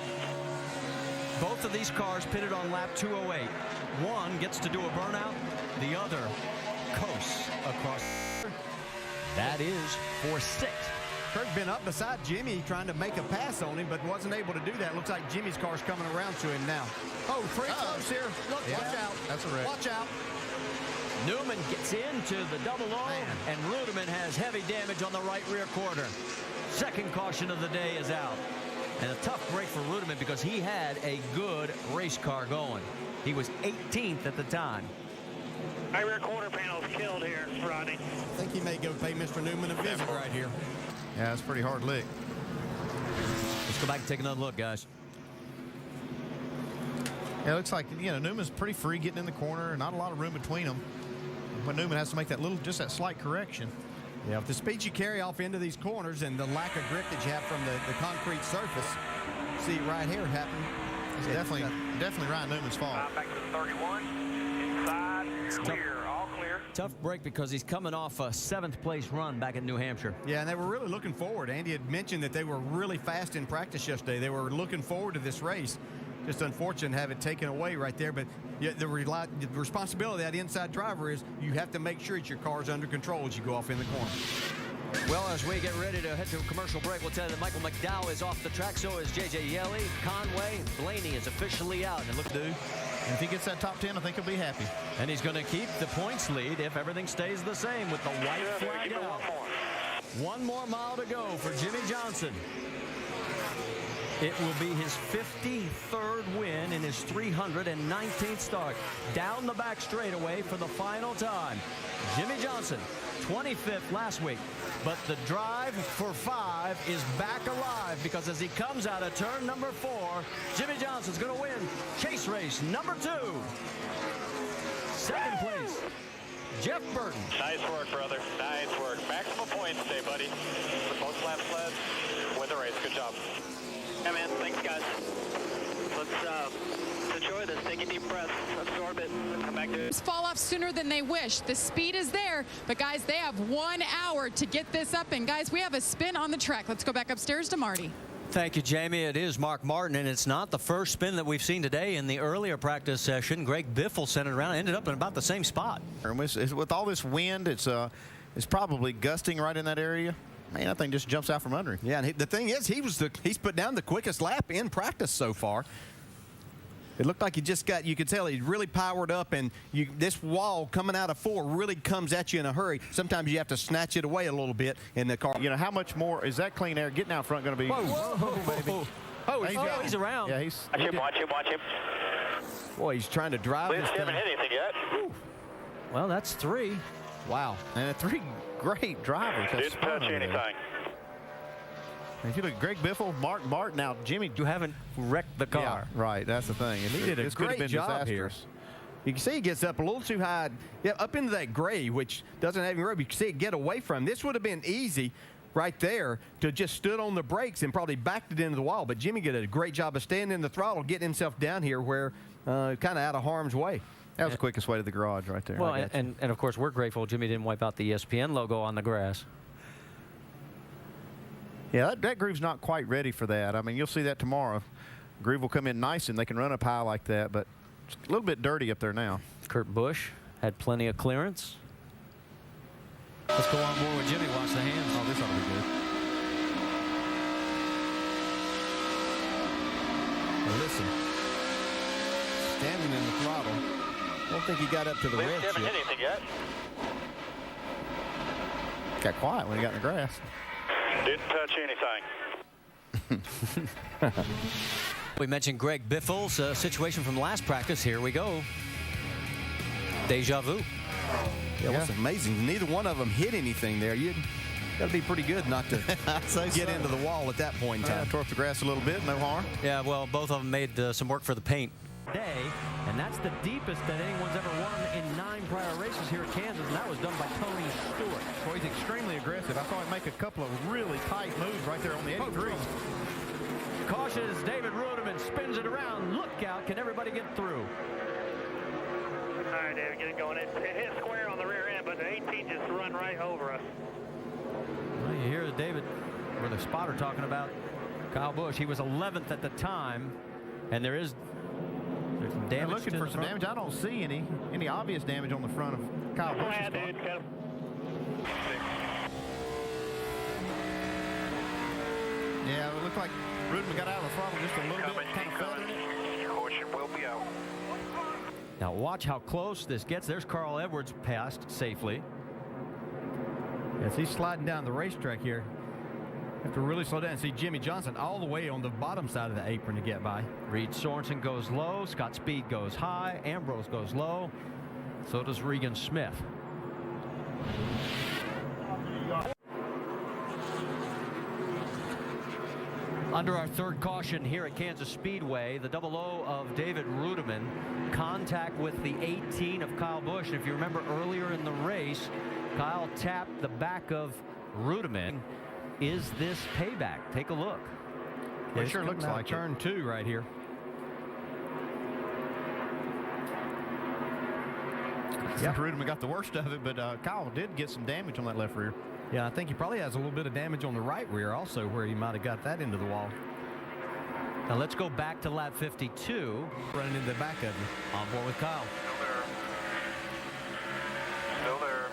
Both of these cars pitted on lap 208. One gets to do a burnout. The other coasts across. That is for 6. Kirk been up beside Jimmy trying to make a pass on him, but wasn't able to do that. Looks like Jimmy's car's coming around to him now. Oh, pretty close here. Look, watch out. That's a wreck. Watch out. Newman gets into the double O, and Ruderman has heavy damage on the right rear quarter. Second caution of the day is out. And a tough break for Rudiman because he had a good race car going. He was 18th at the time. Our rear quarter panel's killed here, Rodney. I think he may go pay Mr. Newman a visit right here. Yeah, that's a pretty hard lick. Let's go back and take another look, guys. Yeah, it looks like, you know, Newman's pretty free getting in the corner. Not a lot of room between them. But Newman has to make that just that slight correction. Yeah, with the speed you carry off into these corners and the lack of grip that you have from the concrete surface, see it right here happen. It's definitely Ryan Newman's fault. Back to 31. Inside. Clear. All clear. Tough break because he's coming off a 7th place run back in New Hampshire. Yeah, and they were really looking forward. Andy had mentioned that they were really fast in practice yesterday. They were looking forward to this race. Just unfortunate to have it taken away right there. But the responsibility of that inside driver is you have to make sure that your car's under control as you go off in the corner. Well, as we get ready to head to a commercial break, we'll tell you that Michael McDowell is off the track. So is J.J. Yelly, Conway, Blaney is officially out. And look, dude. And if he gets that top 10, I think he'll be happy. And he's going to keep the points lead if everything stays the same with the white flag out. One more mile to go for Jimmy Johnson. It will be his 53rd win in his 319th start. Down the back straightaway for the final time. Jimmy Johnson, 25th last week. But the drive for 5 is back alive because as he comes out of turn number 4, Jimmy Johnson's going to win chase race number 2. Second place, Jeff Burton. Nice work, brother. Nice work. Maximum points today, buddy. The most laps led. Win the race. Good job. Yeah, man. Thanks, guys. Let's enjoy this. Take a deep breath. Absorb it. Come back to it. Fall off sooner than they wish. The speed is there, but guys, they have 1 hour to get this up. And guys, we have a spin on the track. Let's go back upstairs to Marty. Thank you, Jamie. It is Mark Martin, and it's not the first spin that we've seen today. In the earlier practice session, Greg Biffle sent it around, ended up in about the same spot. And with all this wind, it's probably gusting right in that area. Man, that thing just jumps out from under him. Yeah, and the thing is, he's put down the quickest lap in practice so far. It looked like you could tell he really powered up, and this wall coming out of 4 really comes at you in a hurry. Sometimes you have to snatch it away a little bit in the car. You know, how much more is that clean air getting out front going to be? Whoa, baby. Oh, he's around. Yeah, Watch him. Boy, he's trying to drive Liz this thing. haven't hit anything yet. Well, that's 3. Wow. And 3 great drivers. Didn't touch anything. If you look at Greg Biffle, Mark Martin, now Jimmy. You haven't wrecked the car. Yeah, right, that's the thing. And he did a great job here. You can see he gets up a little too high, up into that gray, which doesn't have any room. You can see it get away from him. This would have been easy right there to just stood on the brakes and probably backed it into the wall. But Jimmy did a great job of staying in the throttle, getting himself down here where kind of out of harm's way. That was the quickest way to the garage right there. Well, and of course, we're grateful Jimmy didn't wipe out the ESPN logo on the grass. Yeah, that groove's not quite ready for that. I mean, you'll see that tomorrow. Groove will come in nice and they can run up high like that, but it's a little bit dirty up there now. Kurt Busch had plenty of clearance. Let's go on board with Jimmy. Watch the hands. Oh, this ought to be good. Well, listen, standing in the throttle. I don't think he got up to the red Haven't hit anything yet. Got quiet when he got in the grass. Didn't touch anything. We mentioned Greg Biffle's situation from last practice. Here we go. Deja vu. Yeah, what's amazing, neither one of them hit anything there. You got to be pretty good not to get into the wall at that point in time. Tore up the grass a little bit, no harm. Yeah, well, both of them made some work for the paint. Day, and that's the deepest that anyone's ever won in 9 prior races here at Kansas, and that was done by Tony Stewart. Well, he's extremely aggressive. I saw him make a couple of really tight moves right there on the 83. Cautious David Rudiman spins it around. Look out, can everybody get through? All right, David, get it going. It hit square on the rear end, but the 18 just run right over us. Well, you hear David, or the spotter, talking about Kyle Busch. He was 11th at the time, and there's some damage. I'm looking for some damage. I don't see any obvious damage on the front of Kyle Busch's car. Yeah, it looked like Rudiman got out of the throttle just a little bit, kind of feathering it. Caution will be out. Now watch how close this gets. There's Carl Edwards passed safely. Yes, he's sliding down the racetrack here. Have to really slow down. See Jimmy Johnson all the way on the bottom side of the apron to get by. Reed Sorensen goes low. Scott Speed goes high. Ambrose goes low. So does Regan Smith. Under our third caution here at Kansas Speedway, the 00 of David Rudiman, contact with the 18 of Kyle Busch. And if you remember earlier in the race, Kyle tapped the back of Rudiman. Is this payback? Take a look. It sure looks like turn 2 right here. Yep. Rudiman got the worst of it, but Kyle did get some damage on that left rear. Yeah, I think he probably has a little bit of damage on the right rear also, where he might have got that into the wall. Now let's go back to lap 52. Running into the back of you. On board with Kyle. Still there.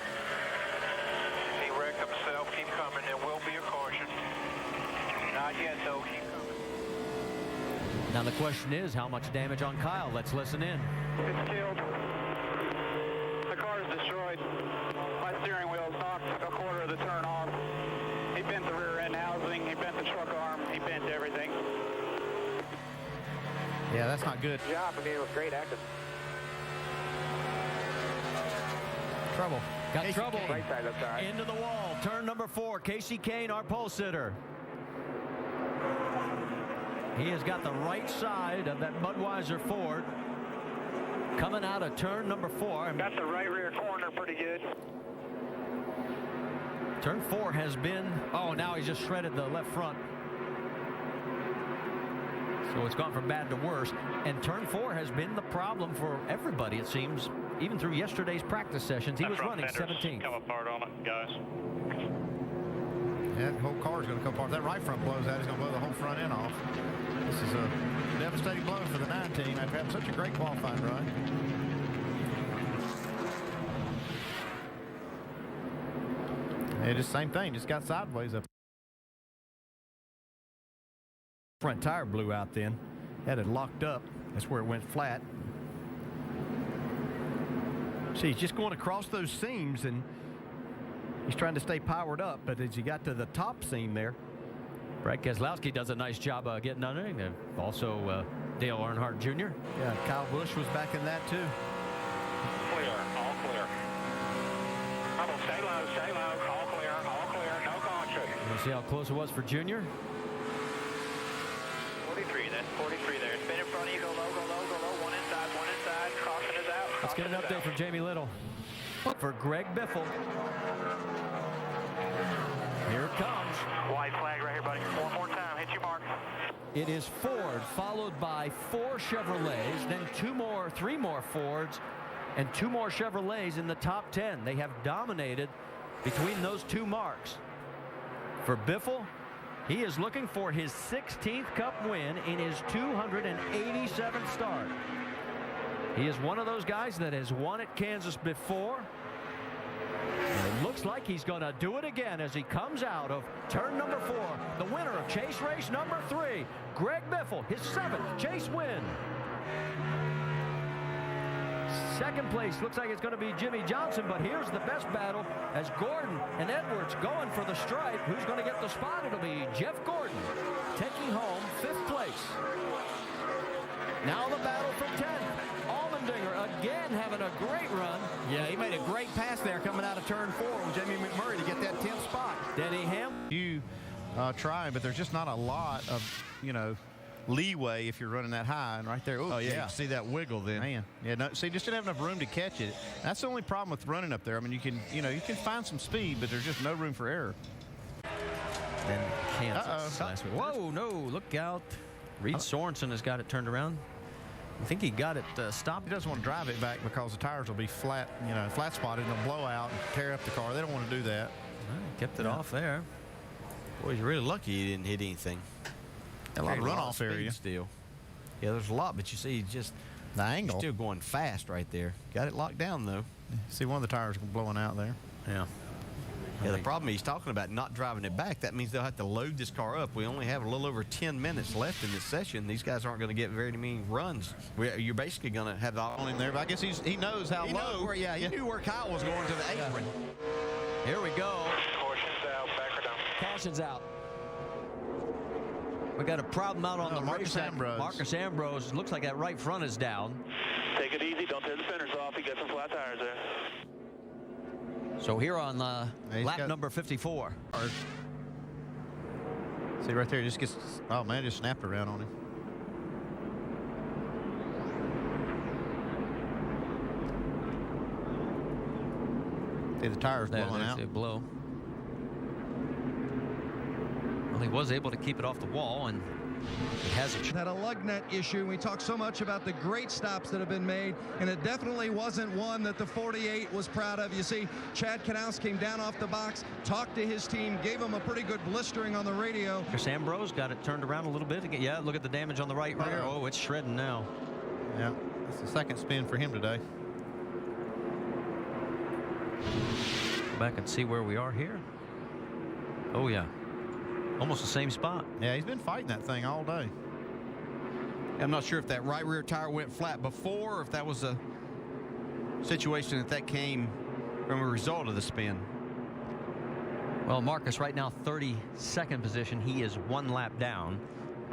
He wrecked himself. Keep coming. There will be a caution. Not yet, though. Keep coming. Now the question is, how much damage on Kyle? Let's listen in. It's killed. The car is destroyed. My steering wheel is knocked a quarter of the turn off. He bent the rear end housing. He bent the truck arm. He bent everything. Yeah, that's not good. Good job. I mean, it was great acting. Trouble. Got Casey trouble. Kane. Right side, that's all right. Into the wall. Turn number 4. Casey Kane, our pole sitter. He has got the right side of that Budweiser Ford. Coming out of turn number 4. Got the right rear corner pretty good. Turn 4 has been, oh, now he's just shredded the left front. So it's gone from bad to worse. And turn 4 has been the problem for everybody, it seems, even through yesterday's practice sessions. He was running 17th. Come apart on it, guys. Yeah, the whole car is going to come apart. That right front blows out. He's going to blow the whole front end off. This is a devastating blow for the 19 after having such a great qualifying run. Yeah, just same thing. Just got sideways up. Front tire blew out then. Had it locked up. That's where it went flat. See, he's just going across those seams and he's trying to stay powered up, but as he got to the top seam there. Brad Keselowski does a nice job getting under it. Also Dale Earnhardt Jr. Yeah, Kyle Busch was back in that too. Clear. All clear. Stay low. Stay low. All clear. All clear. No caution. We'll see how close it was for Junior. 43. That's 43 there. Spin in front of you. Go low. Go low. Go low. One inside. One inside. Caution is out. Let's get an update from Jamie Little. For Greg Biffle. Here it comes. White flag right here, buddy. One more time. Hit your mark. It is Ford, followed by 4 Chevrolets, then 3 more Fords, and 2 more Chevrolets in the top 10. They have dominated between those 2 marks. For Biffle, he is looking for his 16th Cup win in his 287th start. He is one of those guys that has won at Kansas before. And it looks like he's going to do it again as he comes out of turn number 4. The winner of chase race number 3, Greg Biffle, his 7th chase win. Second place looks like it's going to be Jimmy Johnson, but here's the best battle as Gordon and Edwards going for the stripe. Who's going to get the spot? It'll be Jeff Gordon taking home 5th place. Now the battle for 10th. Allmendinger again having a great run. Yeah, he made a great pass there coming out of turn 4 on Jamie McMurray to get that 10th spot. Denny Ham. You try, but there's just not a lot of, leeway if you're running that high. And right there, oh yeah, you can see that wiggle then. Man, yeah, no, see, just didn't have enough room to catch it. That's the only problem with running up there. I mean, you can find some speed, but there's just no room for error. Then Kansas last week. Whoa, no, look out. Reed Sorensen has got it turned around. I think he got it stopped. He doesn't want to drive it back because the tires will be flat, flat spotted and they'll blow out and tear up the car. They don't want to do that. Kept it off there. Boy, he's really lucky he didn't hit anything. A lot of runoff area still. Yeah, there's a lot, but you see just the angle. Still going fast right there. Got it locked down though. See one of the tires blowing out there. Yeah. Yeah, the problem he's talking about not driving it back, that means they'll have to load this car up. We only have a little over 10 minutes left in this session. These guys aren't going to get very many runs. You're basically going to have the on in there, but I guess he knows how low. He knew where Kyle was going to the apron. Here we go. Caution's out. Back or down. Caution's out. We got a problem out on the Marcus racetrack. Ambrose. Marcus Ambrose. Looks like that right front is down. Take it easy. Don't tear the fenders off. You got some flat tires there. So here on lap number 54. See right there, just gets, oh man, just snapped around on him. See the tires blowing out. They blow. Well, he was able to keep it off the wall, and he hasn't. Had a lug nut issue. We talked so much about the great stops that have been made, and it definitely wasn't one that the 48 was proud of. You see, Chad Knaus came down off the box, talked to his team, gave him a pretty good blistering on the radio. Chris Ambrose got it turned around a little bit. Yeah, look at the damage on the right rear. Oh, it's shredding now. Yeah, it's the second spin for him today. Go back and see where we are here. Oh, yeah. Almost the same spot. Yeah, he's been fighting that thing all day. I'm not sure if that right rear tire went flat before, or if that was a situation that came from a result of the spin. Well, Marcus right now 32nd position. He is 1 lap down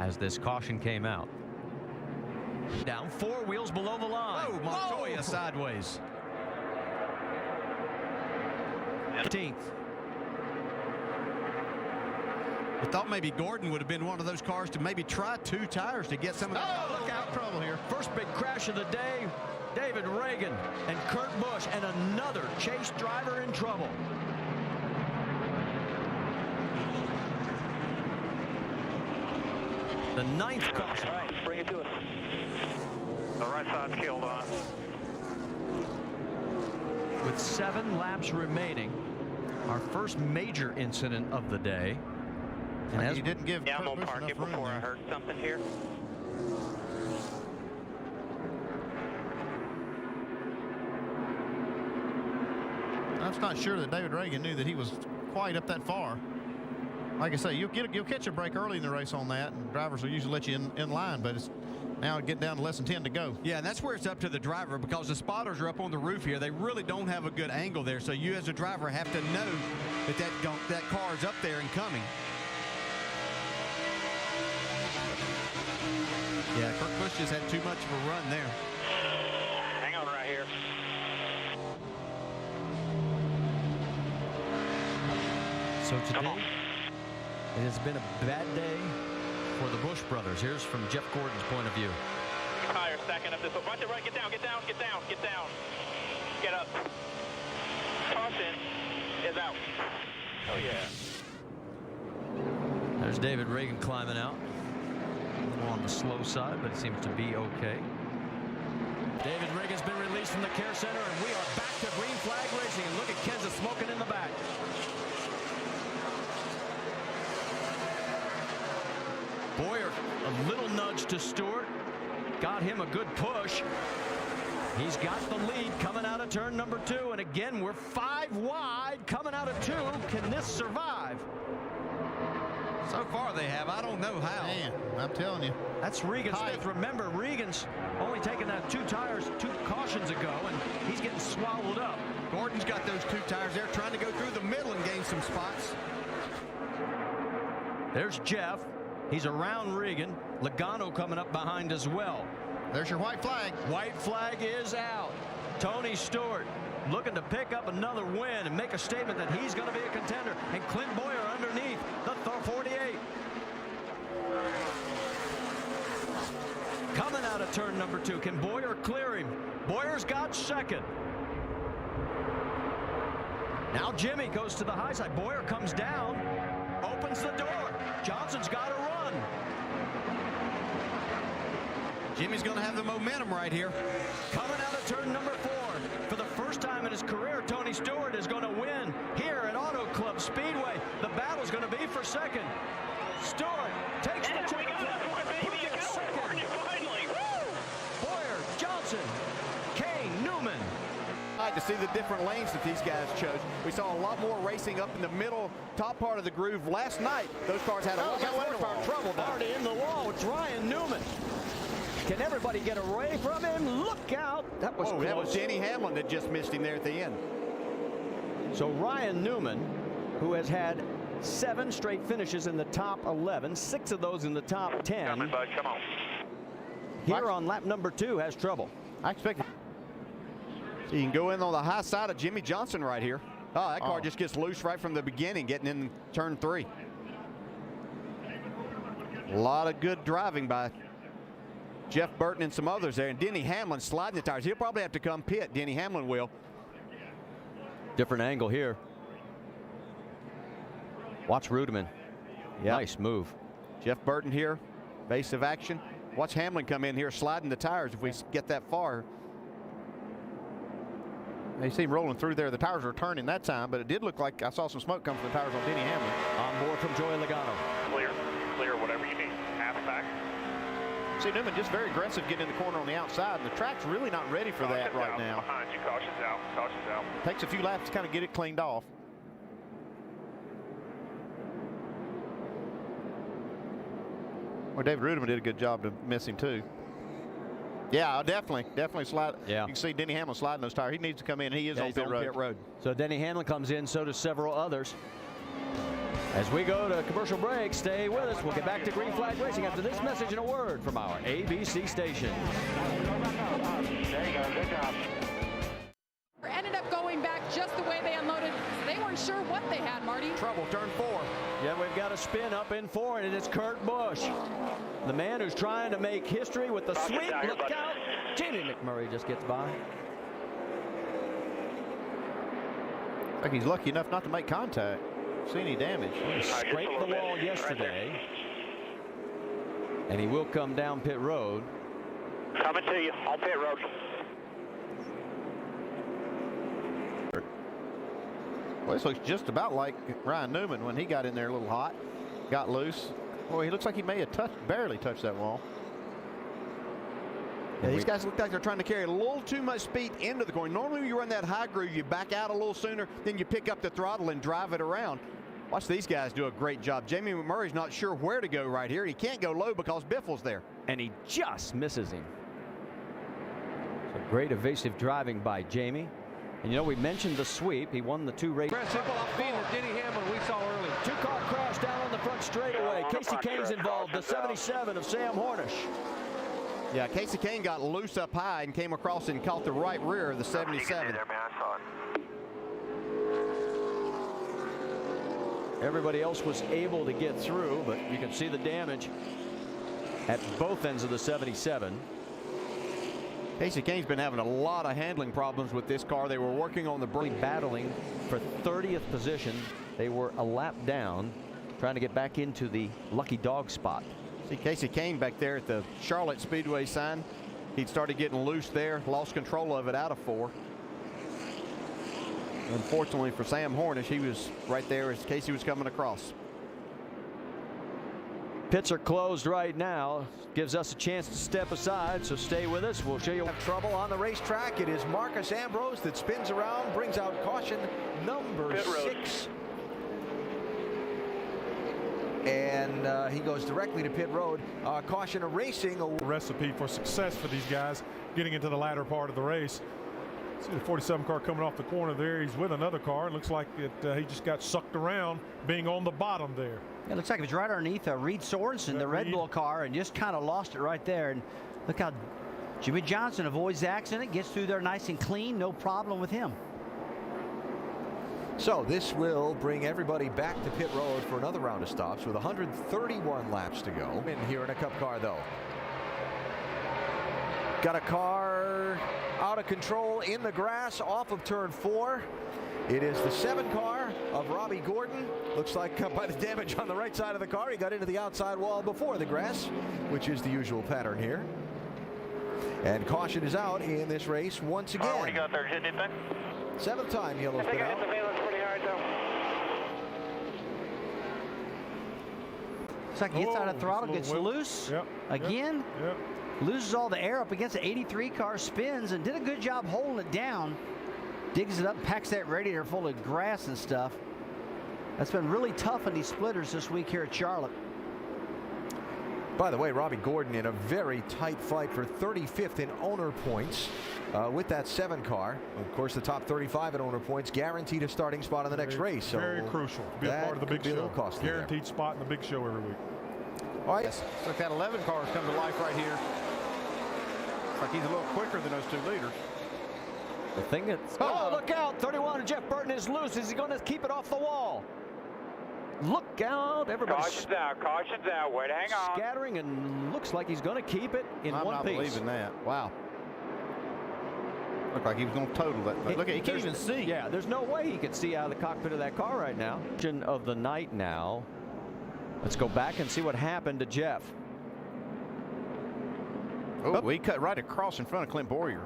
as this caution came out. Down 4 wheels below the line. Oh, Montoya sideways. 15th. I thought maybe Gordon would have been one of those cars to maybe try 2 tires to get some of that. Oh, look out, trouble here. First big crash of the day. David Reagan and Kurt Busch, and another chase driver in trouble. The 9th caution. All right, bring it to us. The right side's killed on. With 7 laps remaining, our first major incident of the day. And as you didn't give I'm gonna park it before I heard something here. I'm not sure that David Reagan knew that he was quite up that far. Like I say, you'll catch a break early in the race on that, and drivers will usually let you in line, but it's now getting down to less than 10 to go. Yeah, and that's where it's up to the driver, because the spotters are up on the roof here. They really don't have a good angle there, so you as a driver have to know that car is up there and coming. Yeah, Kurt Busch just had too much of a run there. Hang on right here. So today, it has been a bad day for the Busch brothers. Here's from Jeff Gordon's point of view. Tire stacking up this way. Watch it, right. Get down, get down, get down, get down. Get up. Caution is out. Oh, yeah. There's David Reagan climbing out. On the slow side, but it seems to be okay. David Reagan's been released from the care center, and we are back to green flag racing. And look at Kansas smoking in the back. Boyer, a little nudge to Stewart, got him a good push. He's got the lead coming out of turn number 2, and again we're 5 wide coming out of 2. Can this survive? So far they have. I don't know how. Man, I'm telling you. That's Regan Smith. Remember, Regan's only taken that 2 tires 2 cautions ago, and he's getting swallowed up. Gordon's got those 2 tires there, trying to go through the middle and gain some spots. There's Jeff. He's around Regan. Logano coming up behind as well. There's your white flag. White flag is out. Tony Stewart looking to pick up another win and make a statement that he's going to be a contender. And Clint Boyer underneath the 48. Coming out of turn number 2. Can Boyer clear him? Boyer's got second. Now Jimmy goes to the high side. Boyer comes down, opens the door. Johnson's got to run. Jimmy's going to have the momentum right here. Coming out of turn number 4. For the first time in his career, Tony Stewart is going to win here at Auto Club Speedway. The battle's going to be for second. Stewart takes the turn. Boyer, Johnson, Kane, Newman. To see the different lanes that these guys chose. We saw a lot more racing up in the middle, top part of the groove. Last night, those cars had a lot of horsepower trouble down. Already in the wall. It's Ryan Newman. Can everybody get away from him? Look out. That was close. That was Denny Hamlin that just missed him there at the end. So Ryan Newman, who has had 7 straight finishes in the top 11, 6 of those in the top 10. Coming, bud, come on. Here on lap number 2 has trouble. I expect so you can go in on the high side of Jimmy Johnson right here. Oh, that car just gets loose right from the beginning, getting in turn 3. A lot of good driving by Jeff Burton and some others there. And Denny Hamlin sliding the tires. He'll probably have to come pit. Denny Hamlin will. Different angle here. Watch Rudeman. Yep. Nice move. Jeff Burton here, base of action. Watch Hamlin come in here sliding the tires if we get that far. They see him rolling through there. The tires were turning that time, but it did look like I saw some smoke come from the tires on Denny Hamlin. On board from Joey Logano. Clear, whatever you need. Half back. See Newman just very aggressive getting in the corner on the outside, and the track's really not ready for that right out. now. Behind you, caution's out, caution's out. Takes a few laps to kind of get it cleaned off. Well, David Rudeman did a good job to miss him too. Yeah, definitely slide. Yeah. You can see Denny Hamlin sliding those tires. He needs to come in. He is on pit road. So Denny Hamlin comes in, so does several others. As we go to commercial break, stay with us. We'll get back to Green Flag Racing after this message and a word from our ABC station. There you go, good job. Ended up going back just the way they unloaded. They weren't sure what they had, Marty. Trouble, turn 4. Yeah, we've got a spin up in 4, and it's Kurt Busch. The man who's trying to make history with the sweep. Look out. Jamie McMurray just gets by. Like he's lucky enough not to make contact. See any damage. He scraped the wall yesterday. And he will come down pit road. Coming to you on pit road. Well, this looks just about like Ryan Newman when he got in there a little hot, got loose. Boy, he looks like he may have barely touched that wall. Yeah, these guys look like they're trying to carry a little too much speed into the corner. Normally when you run that high groove, you back out a little sooner, then you pick up the throttle and drive it around. Watch these guys do a great job. Jamie McMurray's not sure where to go right here. He can't go low because Biffle's there. And he just misses him. So great evasive driving by Jamie. And you know, we mentioned the sweep. He won the 2 races. Simple off being the Denny Hamlin we saw early. 2-car crash down on the front straightaway. Casey Kane's involved, the 77 of Sam Hornish. Yeah, Casey Kane got loose up high and came across and caught the right rear of the 77. Everybody else was able to get through, but you can see the damage at both ends of the 77. Casey Kane's been having a lot of handling problems with this car. They were working on the brake, battling for 30th position. They were a lap down, trying to get back into the lucky dog spot. See Casey Kane back there at the Charlotte Speedway sign. He'd started getting loose there, lost control of it out of 4. Unfortunately for Sam Hornish, he was right there as Casey was coming across. Pits are closed right now. Gives us a chance to step aside, so stay with us. We'll show you. Have trouble on the racetrack. It is Marcus Ambrose that spins around, brings out caution number 6. And he goes directly to pit road. Caution of racing. A recipe for success for these guys getting into the latter part of the race. See the 47 car coming off the corner there. He's with another car. It looks like he just got sucked around being on the bottom there. It looks like it was right underneath Reed Sorensen, the Red Bull car, and just kind of lost it right there. And look how Jimmy Johnson avoids the accident, gets through there nice and clean, no problem with him. So this will bring everybody back to pit road for another round of stops with 131 laps to go. In here in a Cup car though. Got a car out of control in the grass off of turn 4. It is the 7 car of Robbie Gordon. Looks like by the damage on the right side of the car, he got into the outside wall before the grass, which is the usual pattern here. And caution is out in this race once again. What do you got there? Hit anything? 7th time yellow's been out. Pretty hard though. Looks like he gets out of throttle, gets loose again. Yep. Loses all the air up against the 83 car, spins and did a good job holding it down. Digs it up, packs that radiator full of grass and stuff. That's been really tough in these splitters this week here at Charlotte. By the way, Robbie Gordon in a very tight fight for 35th in owner points with that 7 car. Of course, the top 35 in owner points guaranteed a starting spot in the next race. So very crucial to be a part of the big show. Guaranteed spot in the big show every week. All right. Yes. Look, that 11 car has come to life right here. Looks like he's a little quicker than those 2 leaders. The thing that's... Oh, look out! 31, Jeff Burton is loose. Is he going to keep it off the wall? Look out, everybody. Caution's out, way to hang on. Scattering, and looks like he's going to keep it in one piece. I'm not believing that. Wow. Looked like he was going to total that. Look, he can't even see. Yeah, there's no way he could see out of the cockpit of that car right now. Of the night now. Let's go back and see what happened to Jeff. Oh, he cut right across in front of Clint Boyer.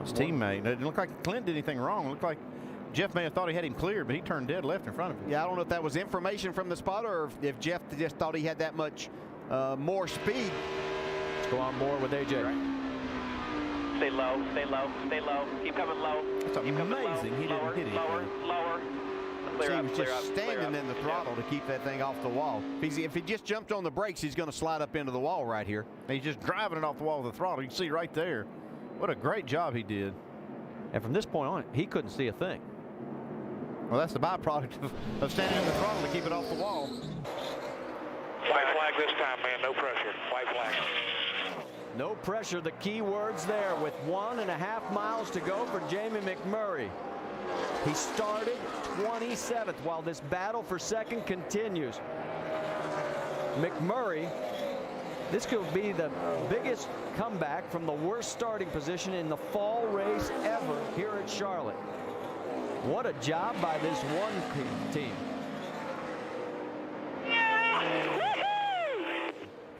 His teammate. It didn't look like Clint did anything wrong. It looked like Jeff may have thought he had him cleared, but he turned dead left in front of him. Yeah, I don't know if that was information from the spotter or if Jeff just thought he had that much more speed. Let's go on board with AJ. Stay low, stay low, stay low. Keep coming low. That's amazing. He didn't hit anything. Lower. So he was just standing in the throttle to keep that thing off the wall. If he just jumped on the brakes, he's going to slide up into the wall right here. And he's just driving it off the wall with the throttle. You can see right there. What a great job he did. And from this point on, he couldn't see a thing. Well, that's the byproduct of standing in the throttle to keep it off the wall. White flag this time, man. No pressure. White flag. No pressure, the key words there, with 1.5 miles to go for Jamie McMurray. He started 27th while this battle for second continues. McMurray, this could be the biggest comeback from the worst starting position in the fall race ever here at Charlotte. What a job by this one team.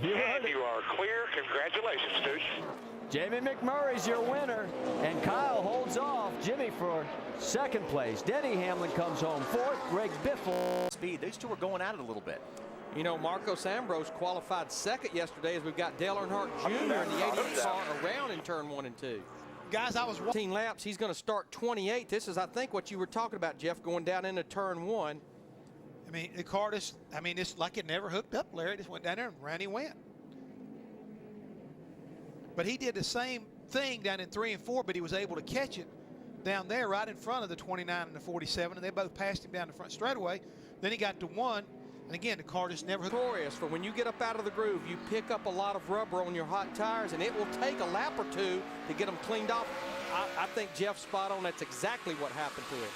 And you are clear. Congratulations, dude. Jamie McMurray's your winner, and Kyle holds off Jimmy for second place. Denny Hamlin comes home fourth. Greg Biffle. Speed. These two are going at it a little bit. You know, Marcos Ambrose qualified second yesterday as we've got Dale Earnhardt Jr. in the 88 car around in turn 1 and 2. Guys, I was 15 laps. He's going to start 28th. This is, I think, what you were talking about, Jeff, going down into turn 1. I mean, the car just, it's like it never hooked up, Larry. It just went down there and round he went. But he did the same thing down in 3 and 4, but he was able to catch it down there right in front of the 29 and the 47, and they both passed him down the front straightaway. Then he got to 1, and again, the car just never hooked. Glorious for when you get up out of the groove, you pick up a lot of rubber on your hot tires, and it will take a lap or 2 to get them cleaned off. I think Jeff's spot on. That's exactly what happened to him.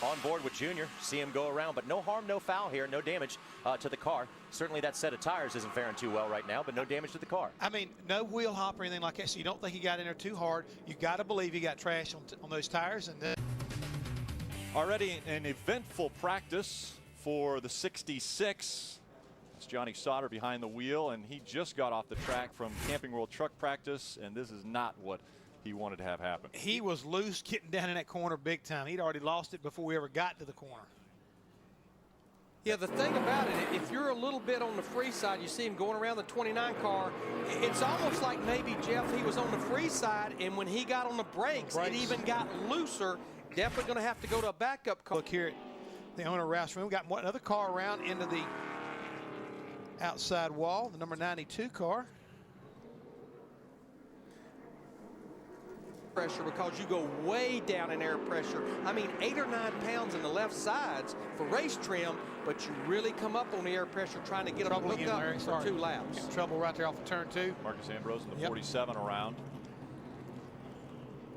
On board with Junior, see him go around, but no harm, no foul here, no damage to the car. Certainly that set of tires isn't faring too well right now, but no damage to the car. I mean, no wheel hop or anything like that, so you don't think he got in there too hard. You got to believe he got trash on those tires. And then already an eventful practice for the 66. It's Johnny Sauter behind the wheel, and he just got off the track from Camping World Truck Practice, and this is not what he wanted to have happen. He was loose getting down in that corner big time. He'd already lost it before we ever got to the corner. Yeah, the thing about it, if you're a little bit on the free side, you see him going around the 29 car, it's almost like maybe, Jeff, he was on the free side, and when he got on the brakes, it even got looser. Definitely going to have to go to a backup car. Look here at the owner Roush room. We got another car around into the outside wall, the number 92 car. Pressure because you go way down in air pressure. I mean, 8 or 9 pounds in the left sides for race trim, but you really come up on the air pressure trying to get them hooked up for 2 laps. Trouble right there off of turn 2. Marcus Ambrose in the 47 around.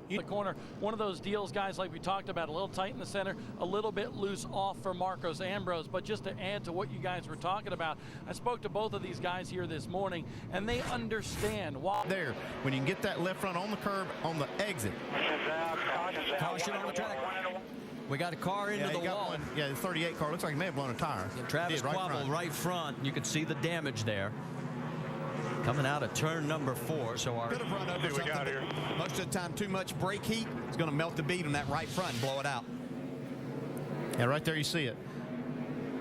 The corner, one of those deals, guys, like we talked about, a little tight in the center, a little bit loose off for Marcos Ambrose. But just to add to what you guys were talking about, I spoke to both of these guys here this morning, and they understand why. There, when you can get that left front on the curb on the exit. Caution on the track. We got a car into the wall. One. Yeah, the 38 car looks like he may have blown a tire. And Travis Quabble right front. You can see the damage there. Coming out of turn number 4, so our could have run over something. Most of the time, too much brake heat is going to melt the bead on that right front and blow it out. Yeah, right there you see it.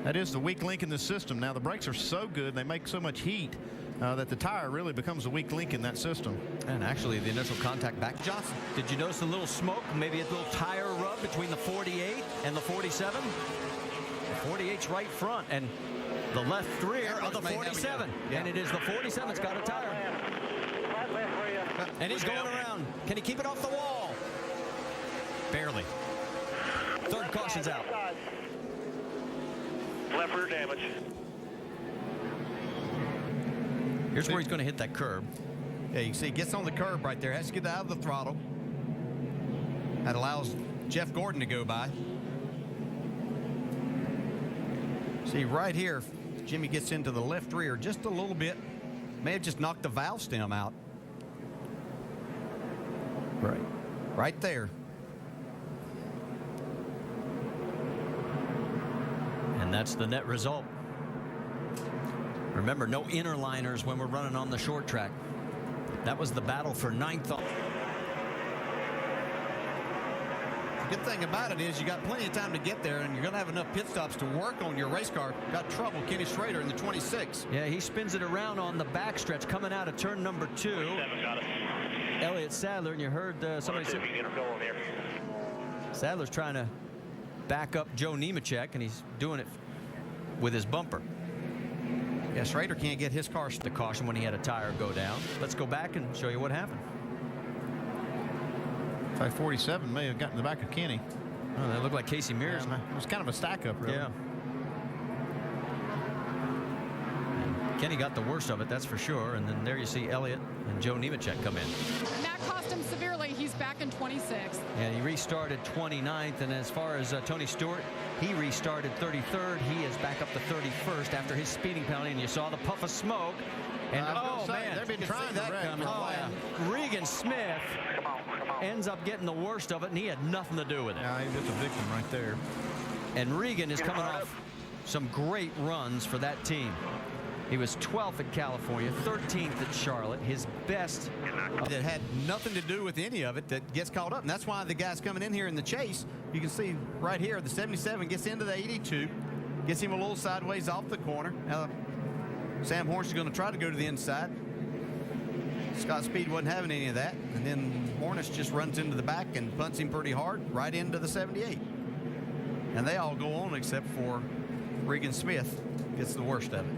That is the weak link in the system. Now the brakes are so good, they make so much heat that the tire really becomes a weak link in that system. And actually, the initial contact back. Johnson, did you notice a little smoke, maybe a little tire rub between the 48 and the 47? The 48's right front, and The left rear of the 47. And it is the 47 that's got a tire. And he's going around. Can he keep it off the wall? Barely. Third caution's out. Left rear damage. Here's where he's going to hit that curb. Yeah, you can see he gets on the curb right there. Has to get out of the throttle. That allows Jeff Gordon to go by. See right here, Jimmy gets into the left rear just a little bit. May have just knocked the valve stem out. Right there. And that's the net result. Remember, no inner liners when we're running on the short track. That was the battle for 9th. The good thing about it is you got plenty of time to get there, and you're going to have enough pit stops to work on your race car. Got trouble, Kenny Schrader in the 26. Yeah, he spins it around on the backstretch coming out of turn number 2. Elliott Sadler, and you heard somebody say Sadler's trying to back up Joe Nemechek, and he's doing it with his bumper. Yeah, Schrader can't get his car. The caution when he had a tire go down. Let's go back and show you what happened. 547 may have gotten in the back of Kenny. Oh, that looked like Casey Mears. Yeah, it was kind of a stack up, really. Yeah. And Kenny got the worst of it, that's for sure. And then there you see Elliott and Joe Nemechek come in. And that cost him severely. He's back in 26th. And he restarted 29th. And as far as Tony Stewart, he restarted 33rd. He is back up to 31st after his speeding penalty. And you saw the puff of smoke. And oh man, they've been trying that coming. Oh, yeah. Regan Smith ends up getting the worst of it, and he had nothing to do with it. Yeah, he was a victim right there. And Regan is coming off some great runs for that team. He was 12th at California, 13th at Charlotte. His best that had nothing to do with any of it that gets caught up. And that's why the guys coming in here in the chase, you can see right here, the 77 gets into the 82, gets him a little sideways off the corner. Now, Sam Hornish is going to try to go to the inside. Scott Speed wasn't having any of that. And then Hornish just runs into the back and punts him pretty hard right into the 78. And they all go on except for Regan Smith gets the worst of it.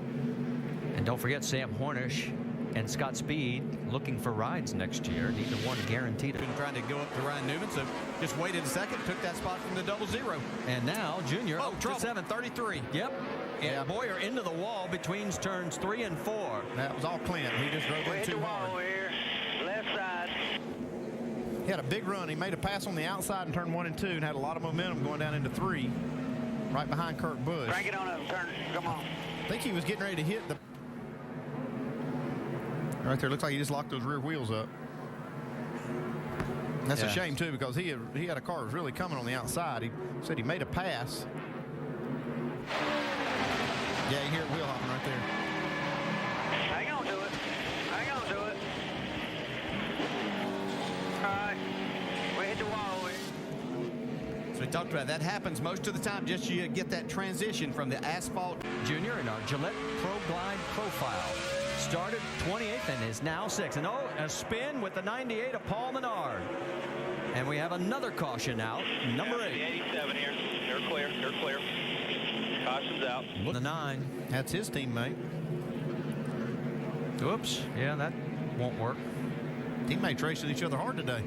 And don't forget Sam Hornish and Scott Speed looking for rides next year. Neither one guaranteed it. Been trying to go up to Ryan Newman, so just waited a second, took that spot from the 00. And now Junior up to 733. Yep. And Boyer into the wall between turns 3 and 4. That was all Clint. He just drove in too hard. Here. Left side. He had a big run. He made a pass on the outside in turn 1 and 2 and had a lot of momentum going down into 3, right behind Kurt Busch. Crank it on up. Turn. Come on. I think he was getting ready to hit the. Right there, looks like he just locked those rear wheels up. That's a shame too, because he had a car that was really coming on the outside. He said he made a pass. Yeah, you hear it wheel hopping right there. Hang on to it. Hang on to it. All right. We hit the wall here. So we talked about that happens most of the time. Just you get that transition from the asphalt. Junior in our Gillette Pro Glide profile. Started 28th and is now 6th. And oh, a spin with the 98 of Paul Menard. And we have another caution out. Number 8. The 87 here. They're clear. They're clear. Caution's out. The 9. That's his teammate. Oops. Yeah, that won't work. Teammates racing each other hard today.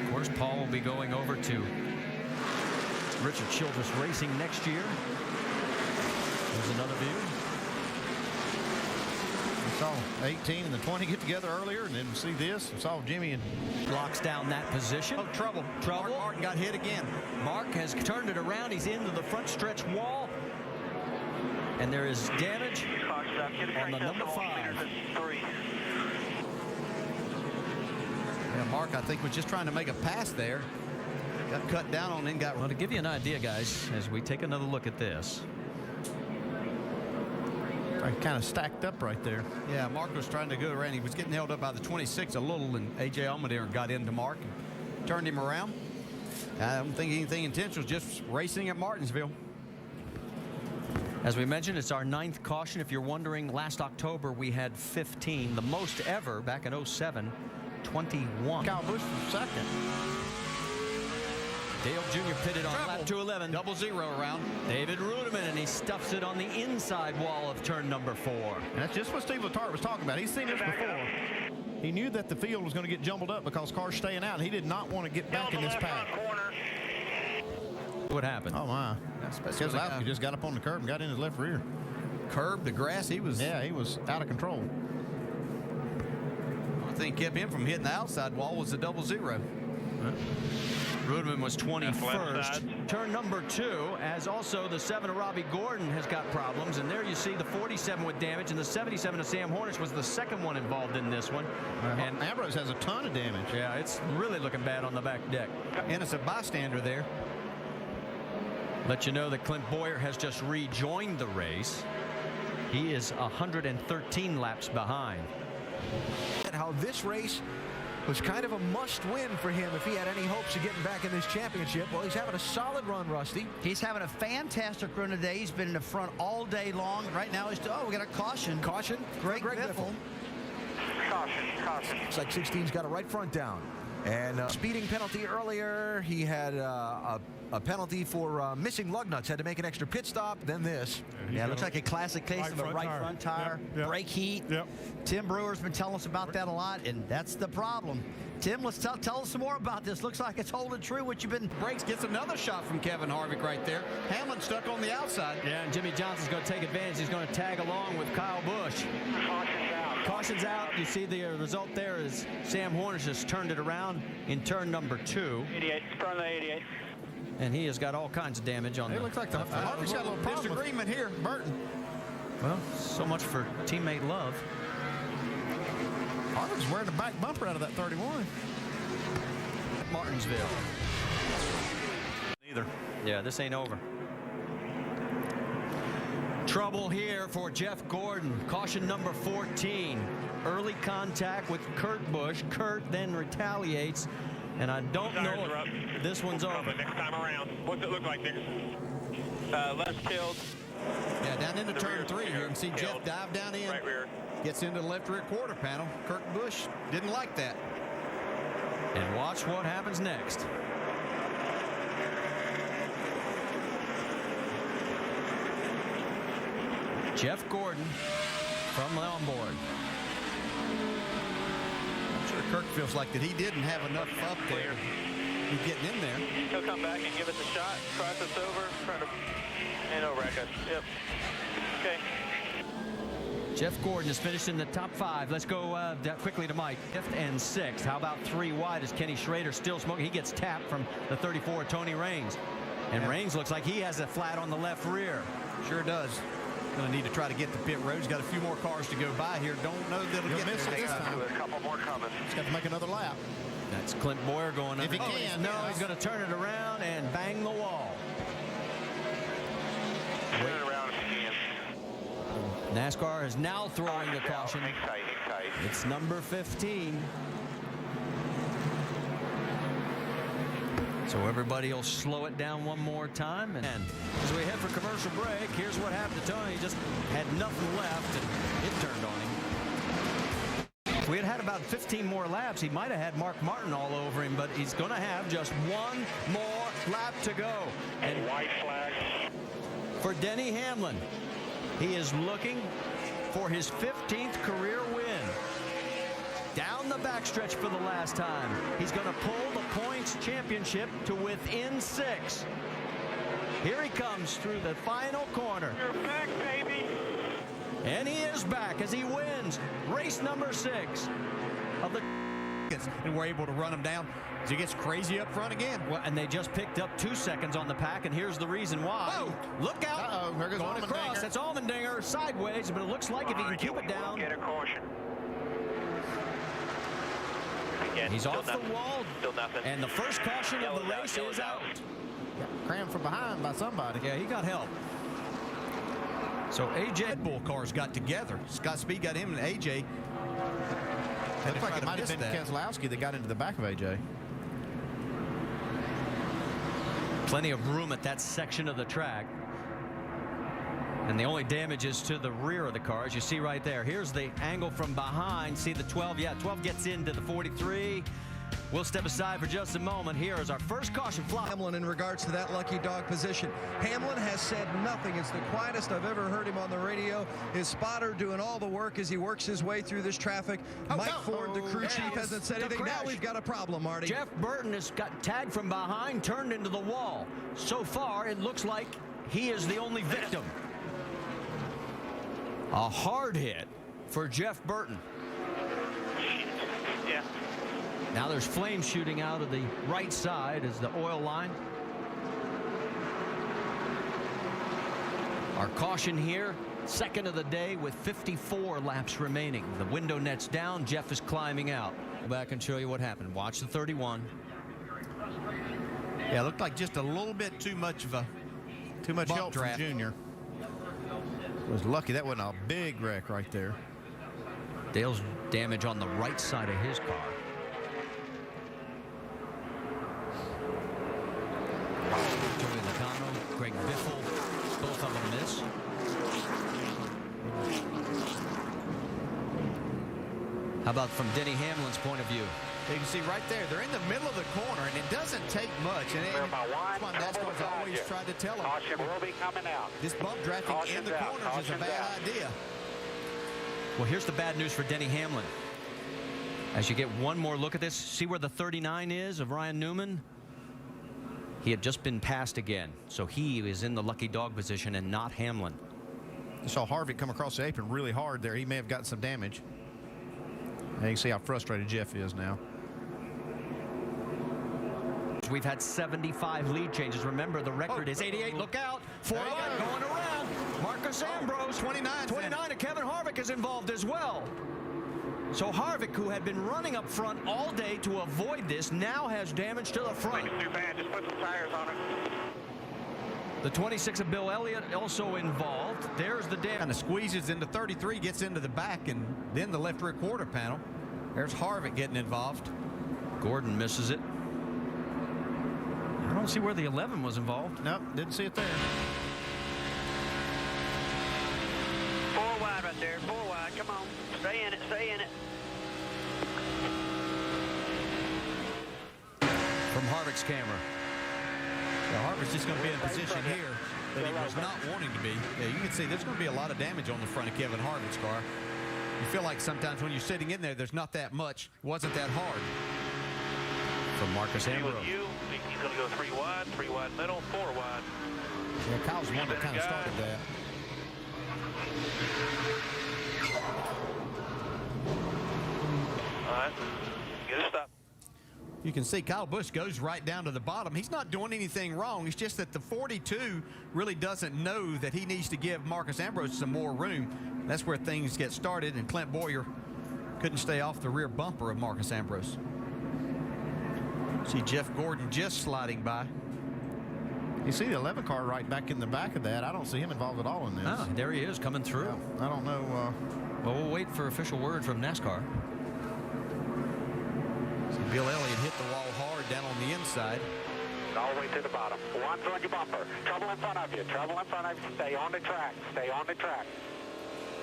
Of course, Paul will be going over to Richard Childress Racing next year. There's another view. We saw 18 and the 20 get together earlier, and then we see this. We saw Jimmy and blocks down that position. Oh, trouble. Martin got hit again. Mark has turned it around. He's into the front stretch wall. And there is damage on the number 5. Yeah, Mark, I think, was just trying to make a pass there. Got cut down on and got. Well, to give you an idea, guys, as we take another look at this. Kind of stacked up right there. Yeah, Mark was trying to go around. He was getting held up by the 26 a little, and A.J. Allmendinger got into Mark and turned him around. I don't think anything intentional, just racing at Martinsville. As we mentioned, it's our 9th caution. If you're wondering, last October we had 15, the most ever back in 07, 21. Kyle Busch was second. Dale Jr. pitted on lap 211. 0-0 around. David Ruderman, and he stuffs it on the inside wall of turn number 4. And that's just what Steve Letarte was talking about. He's seen this before. He knew that the field was going to get jumbled up because cars staying out. He did not want to get back in this pack. What happened? Oh, my. Keselowski just got up on the curb and got in his left rear. Curb, the grass, he was out of control. The thing kept him from hitting the outside wall was the 0-0. Ruderman was 21st. Turn number 2, as also the 7 of Robbie Gordon has got problems. And there you see the 47 with damage, and the 77 of Sam Hornish was the second one involved in this one. And Ambrose has a ton of damage. Yeah, it's really looking bad on the back deck. And it's a bystander there. Let you know that Clint Boyer has just rejoined the race. He is 113 laps behind. How this race was kind of a must-win for him if he had any hopes of getting back in this championship. Well, he's having a solid run, Rusty. He's having a fantastic run today. He's been in the front all day long. Right now, we got a caution. Caution? Greg Biffle. Caution. Looks like 16's got a right front down. And speeding penalty earlier. He had a penalty for missing lug nuts. Had to make an extra pit stop. Then this. Yeah, it looks like a classic case of a right front tire. Brake heat. Tim Brewer's been telling us about that a lot, and that's the problem. Tim, let's tell us some more about this. Looks like it's holding true what you've been. Brakes gets another shot from Kevin Harvick right there. Hamlin stuck on the outside. Yeah, and Jimmy Johnson's going to take advantage. He's going to tag along with Kyle Busch. Caution's out. You see the result there is Sam Hornish has turned it around in turn number 2. 88, front of the 88. And he has got all kinds of damage on It looks like Harvick's got a little problem. Disagreement here, Burton. Well, so much for teammate love. Harvick's wearing the back bumper out of that 31. Martinsville. Neither. Yeah, this ain't over. Trouble here for Jeff Gordon. Caution number 14. Early contact with Kurt Busch. Kurt then retaliates. And I don't know if this one's over. Next time around. What's it look like there? Left tilt. Yeah, down into turn 3 here. You can see Jeff dive down in. Right rear. Gets into the left rear quarter panel. Kurt Busch didn't like that. And watch what happens next. Jeff Gordon from the onboard. I'm sure Kirk feels like that he didn't have enough up there. He's getting in there. He'll come back and give us a shot. Cross us over. Try to and over at us. Yep. Okay. Jeff Gordon is finished in the top 5. Let's go quickly to Mike. 5th and 6th. How about 3 wide as Kenny Schrader still smoking? He gets tapped from the 34 Tony Raines. And Raines looks like he has a flat on the left rear. Sure does. Going to need to try to get the pit road. He's got a few more cars to go by here. Don't know that he'll get there this time. A couple more coming. He's got to make another lap. That's Clint Boyer going if he can. No, he's going to turn it around and bang the wall. Turn it around if you can. NASCAR is now throwing the caution. Hang tight. It's number 15. So everybody will slow it down one more time. And as we head for commercial break, here's what happened to Tony. He just had nothing left, and it turned on him. If we had about 15 more laps, he might have had Mark Martin all over him, but he's going to have just one more lap to go. And white flag. For Denny Hamlin, he is looking for his 15th career win. Down the backstretch for the last time. He's going to pull the points championship to within 6. Here he comes through the final corner. You're back, baby. And he is back as he wins race number 6 of the. And we're able to run him down as he gets crazy up front again. Well, and they just picked up 2 seconds on the pack, and here's the reason why. Whoa. Look out. Uh-oh, there goes going across. That's Allmendinger sideways, but it looks like if he can keep it down. Get a caution. Again, he's off the wall. Still nothing. And the first caution of the race is out. Crammed from behind by somebody. Yeah, he got help. So AJ Red Bull cars got together. Scott Speed got him and AJ. Looks like it might have been Keselowski that got into the back of AJ. Plenty of room at that section of the track. And the only damage is to the rear of the car, as you see right there. Here's the angle from behind. See the 12? Yeah, 12 gets into the 43. We'll step aside for just a moment. Here is our first caution fly. Hamlin in regards to that lucky dog position. Hamlin has said nothing. It's the quietest I've ever heard him on the radio. His spotter doing all the work as he works his way through this traffic. Mike Ford, the crew chief, hasn't said anything. Now we've got a problem, Marty. Jeff Burton has got tagged from behind, turned into the wall. So far, it looks like he is the only victim. A hard hit for Jeff Burton. Yeah. Now there's flames shooting out of the right side as the oil line. Our caution here, second of the day with 54 laps remaining. The window net's down. Jeff is climbing out. Go back and show you what happened. Watch the 31. Yeah, it looked like just a little bit too much help from Junior. It was lucky that wasn't a big wreck right there. Dale's damage on the right side of his car. Joey Logano, Greg Biffle, both of them miss. How about from Denny Hamlin's point of view? You can see right there, they're in the middle of the corner, and it doesn't take much. And that's what I've always tried to tell them. Caution will be coming out. This bump drafting in the corners is a bad idea. Well, here's the bad news for Denny Hamlin. As you get one more look at this, see where the 39 is of Ryan Newman? He had just been passed again, so he is in the lucky dog position and not Hamlin. You saw Harvick come across the apron really hard there. He may have gotten some damage. And you can see how frustrated Jeff is now. We've had 75 lead changes. Remember, the record is 88. Look out. 4 going around. Marcus Ambrose. 29 and Kevin Harvick is involved as well. So Harvick, who had been running up front all day to avoid this, now has damage to the front. Make it too bad. Just put some tires on it. The 26 of Bill Elliott also involved. There's the damage. Kind of squeezes into 33, gets into the back, and then the left rear quarter panel. There's Harvick getting involved. Gordon misses it. I don't see where the 11 was involved. Nope, didn't see it there. 4 wide right there. 4 wide. Come on. Stay in it. Stay in it. From Harvick's camera. Yeah, Harvick's just going to be in position here that he was not wanting to be. Yeah, you can see there's going to be a lot of damage on the front of Kevin Harvick's car. You feel like sometimes when you're sitting in there, there's not that much. It wasn't that hard. From Marcus Ambrose. He's going to go 3 wide middle, 4 wide. Yeah, Kyle's one that kind of started that. All right, get a stop. You can see Kyle Busch goes right down to the bottom. He's not doing anything wrong. It's just that the 42 really doesn't know that he needs to give Marcus Ambrose some more room. That's where things get started, and Clint Boyer couldn't stay off the rear bumper of Marcus Ambrose. See Jeff Gordon just sliding by. You see the 11 car right back in the back of that. I don't see him involved at all in this. Ah, there he is coming through. Yeah, I don't know. Well, we'll wait for official word from NASCAR. See Bill Elliott hit the wall hard down on the inside. All the way to the bottom. One's on your bumper. Trouble in front of you. Trouble in front of you. Stay on the track. Stay on the track.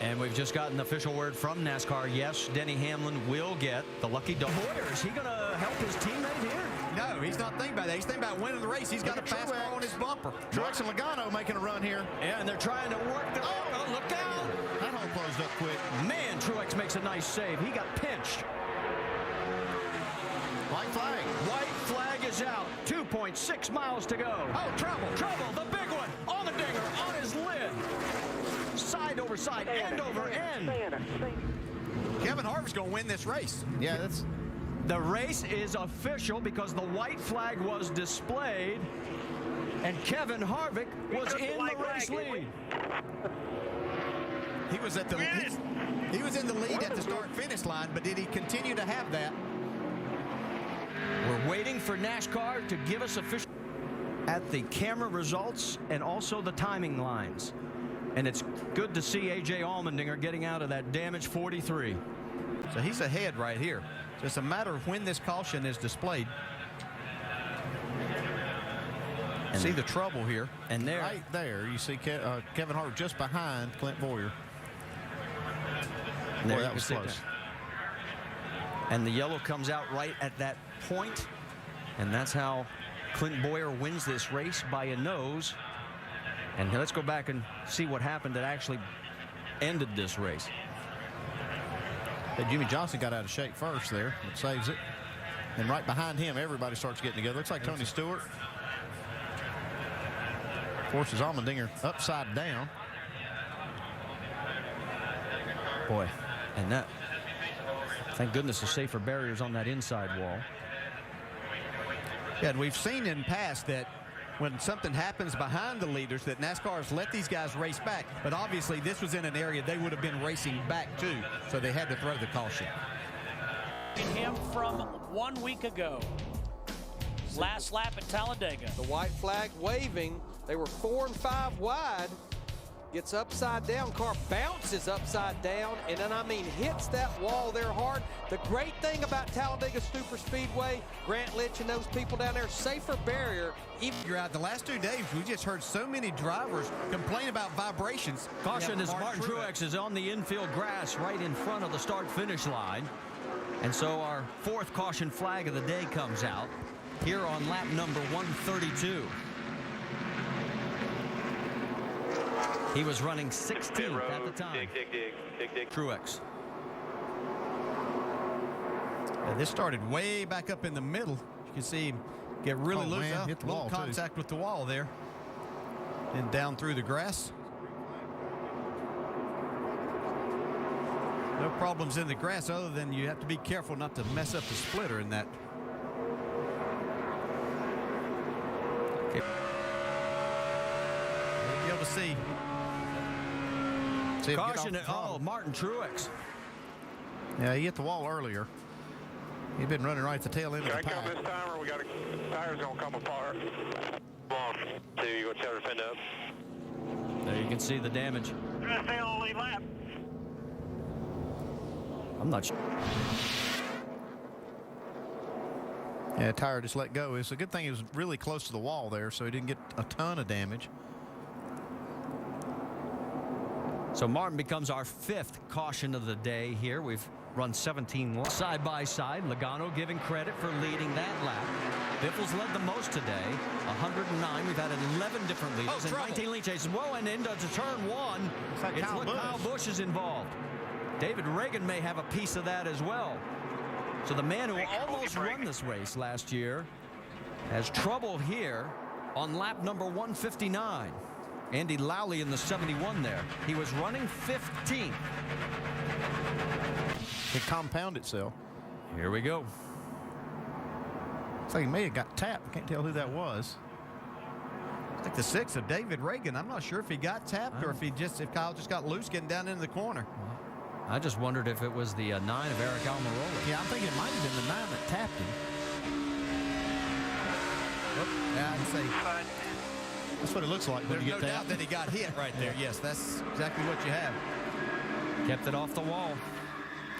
And we've just gotten official word from NASCAR. Yes, Denny Hamlin will get the lucky dog. Boyer, is he going to help his teammate here? No, he's not thinking about that. He's thinking about winning the race. He's got a fast car on his bumper. Truex and Logano making a run here. Yeah, and they're trying to work the... Oh, look out! That hole closed up quick. Man, Truex makes a nice save. He got pinched. White flag. White flag is out. 2.6 miles to go. Oh, trouble. Trouble, the big one. On the dinger, on his lid. Side over side, end over end. Kevin Harvick's going to win this race. Yeah, that's... The race is official because the white flag was displayed, and Kevin Harvick was in the race lead. He was at the he was in the lead at the start-finish line, but did he continue to have that? We're waiting for NASCAR to give us official at the camera results and also the timing lines. And it's good to see A.J. Allmendinger getting out of that damaged 43. So he's ahead right here. So it's a matter of when this caution is displayed. And see the trouble here. And there. Right there, you see Kevin Harvick just behind Clint Boyer. Boy, that was close. And the yellow comes out right at that point, and that's how Clint Boyer wins this race by a nose. And let's go back and see what happened that actually ended this race. But Jimmy Johnson got out of shape first there, but saves it. And right behind him, everybody starts getting together. Looks like Tony Stewart forces Allmendinger upside down. Boy, and that, thank goodness, the safer barriers on that inside wall. Yeah, and we've seen in the past that when something happens behind the leaders that NASCAR's let these guys race back, but obviously this was in an area they would have been racing back to, so they had to throw the caution. Him from 1 week ago. Last lap at Talladega. The white flag waving. They were 4 and 5 wide. Gets upside down. Car bounces upside down, and then, I mean, hits that wall there hard. The great thing about Talladega Super Speedway, Grant Litch and those people down there, safer barrier. You're out. The last 2 days, we just heard so many drivers complain about vibrations. Caution as Martin Truex is on the infield grass right in front of the start-finish line. And so our 4th caution flag of the day comes out here on lap number 132. He was running 16th at the time. Dig. Truex. Yeah, this started way back up in the middle. You can see him get really loose. Man, hit the little wall, contact with the wall there. And down through the grass. No problems in the grass other than you have to be careful not to mess up the splitter in that. Okay. You'll be able to see. Caution, Martin Truex. Yeah, he hit the wall earlier. He'd been running right at the tail end of the pack. Come this time, or we got tires gonna come apart. Come on, so you gonna tell her to fend up. There you can see the damage. You're gonna stay on the lead lap. I'm not sure. Yeah, tire just let go. It's a good thing he was really close to the wall there, so he didn't get a ton of damage. So Martin becomes our 5th caution of the day here. We've run 17 side by side. Logano giving credit for leading that lap. Biffles led the most today, 109. We've had 11 different leaders, and 19 lead chases. Whoa, and into turn 1. Kyle Busch is involved. David Reagan may have a piece of that as well. So the man who almost won this race last year has trouble here on lap number 159. Andy Lowley in the 71 there. He was running 15th. It compounded itself. Here we go. Looks like he may have got tapped. Can't tell who that was. I think the 6 of David Reagan. I'm not sure if he got tapped or if Kyle just got loose getting down into the corner. I just wondered if it was the 9 of Eric Almirola. Yeah, I'm thinking it might have been the 9 that tapped him. Yeah, I can say. That's what it looks like when There's you get no tapped. doubt that he got hit right there. Yes, that's exactly what you have. Kept it off the wall.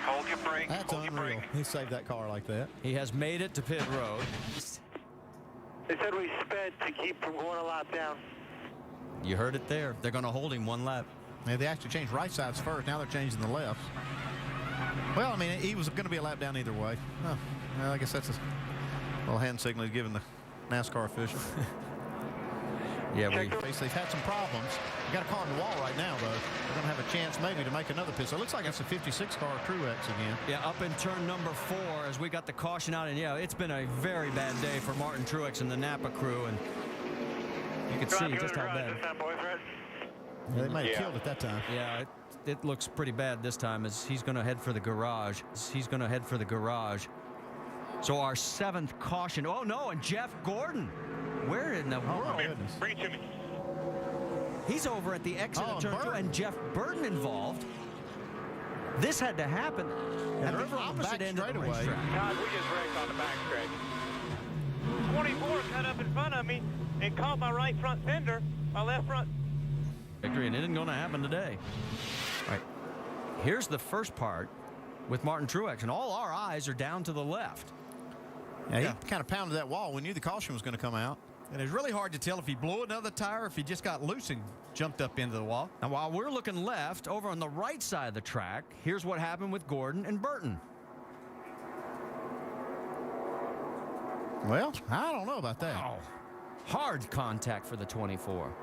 Hold your brake. That's unreal. He saved that car like that. He has made it to pit road. They said we sped to keep from going a lap down. You heard it there. They're going to hold him 1 lap. Yeah, they actually changed right sides first. Now they're changing the left. Well, I mean, he was going to be a lap down either way. Oh, well, I guess that's a little hand signal he's giving the NASCAR official. Yeah, they've had some problems. They got a car on the wall right now, though. They're going to have a chance maybe to make another pit. So it looks like it's a 56 car Truex again. Yeah, up in turn number 4 as we got the caution out. And, yeah, it's been a very bad day for Martin Truex and the Napa crew. And you can see just how bad. Yeah, they might have killed it that time. Yeah, it looks pretty bad this time as he's going to head for the garage. So our 7th caution. Oh, no, and Jeff Gordon. Where in the world? Bring it to me. He's over at the exit of turn 2, and Jeff Burton involved. This had to happen at the opposite end of the racetrack. God, we just wrecked on the back straight. 24 cut up in front of me and caught my right front fender, my left front. Victory, and it isn't going to happen today. All right. Here's the first part with Martin Truex, and all our eyes are down to the left. Yeah, he kind of pounded that wall. We knew the caution was going to come out. And it's really hard to tell if he blew another tire or if he just got loose and jumped up into the wall. And while we're looking left, over on the right side of the track, here's what happened with Gordon and Burton. Well, I don't know about that. Oh, hard contact for the 24.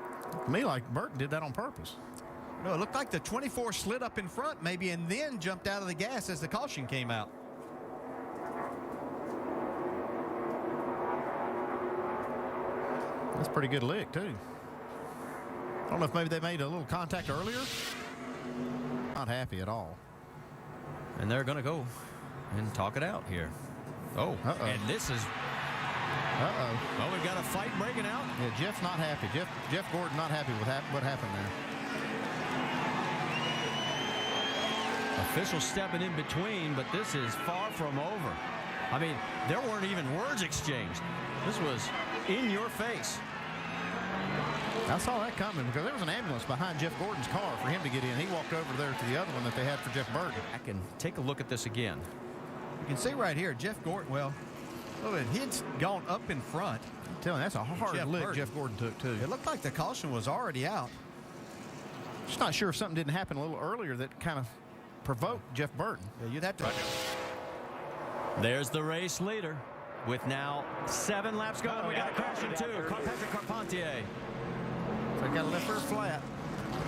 To me, like Burton did that on purpose. No, it looked like the 24 slid up in front maybe and then jumped out of the gas as the caution came out. That's a pretty good lick, too. I don't know if maybe they made a little contact earlier. Not happy at all. And they're going to go and talk it out here. Oh, and this is... Well, we've got a fight breaking out. Yeah, Jeff's not happy. Jeff Gordon not happy with what happened there. Officials stepping in between, but this is far from over. I mean, there weren't even words exchanged. This was in your face. I saw that coming because there was an ambulance behind Jeff Gordon's car for him to get in. He walked over there to the other one that they had for Jeff Burton. I can take a look at this again. You can see right here, Jeff Gordon, well, he'd gone up in front. I'm telling you, that's a hard lick Jeff Gordon took, too. It looked like the caution was already out. Just not sure if something didn't happen a little earlier that kind of provoked Jeff Burton. Yeah, you'd have to. There's the race leader with now 7 laps going. We got a caution, too. Patrick Carpentier. So got a left rear flat.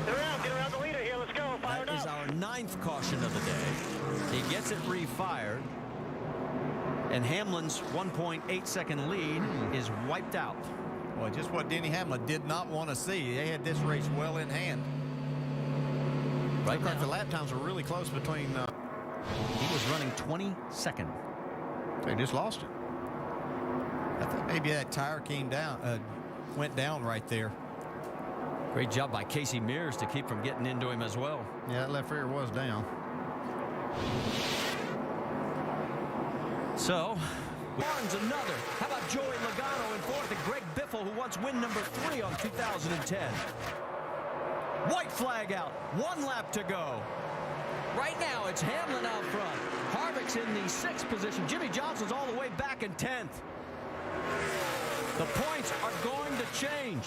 Get around the leader here. Let's go. Fire it up. That is our 9th caution of the day. He gets it refired. And Hamlin's 1.8 second lead is wiped out. Boy, just what Denny Hamlin did not want to see. They had this race well in hand. Right now, the lap times were really close between. He was running 22nd. They just lost it. I think maybe that tire came down, went down right there. Great job by Casey Mears to keep from getting into him as well. Yeah, that left rear was down. So, Barnes another. How about Joey Logano in 4th and Greg Biffle, who wants win number 3 on 2010. White flag out. 1 lap to go. Right now, it's Hamlin out front. Harvick's in the 6th position. Jimmy Johnson's all the way back in 10th. The points are going to change.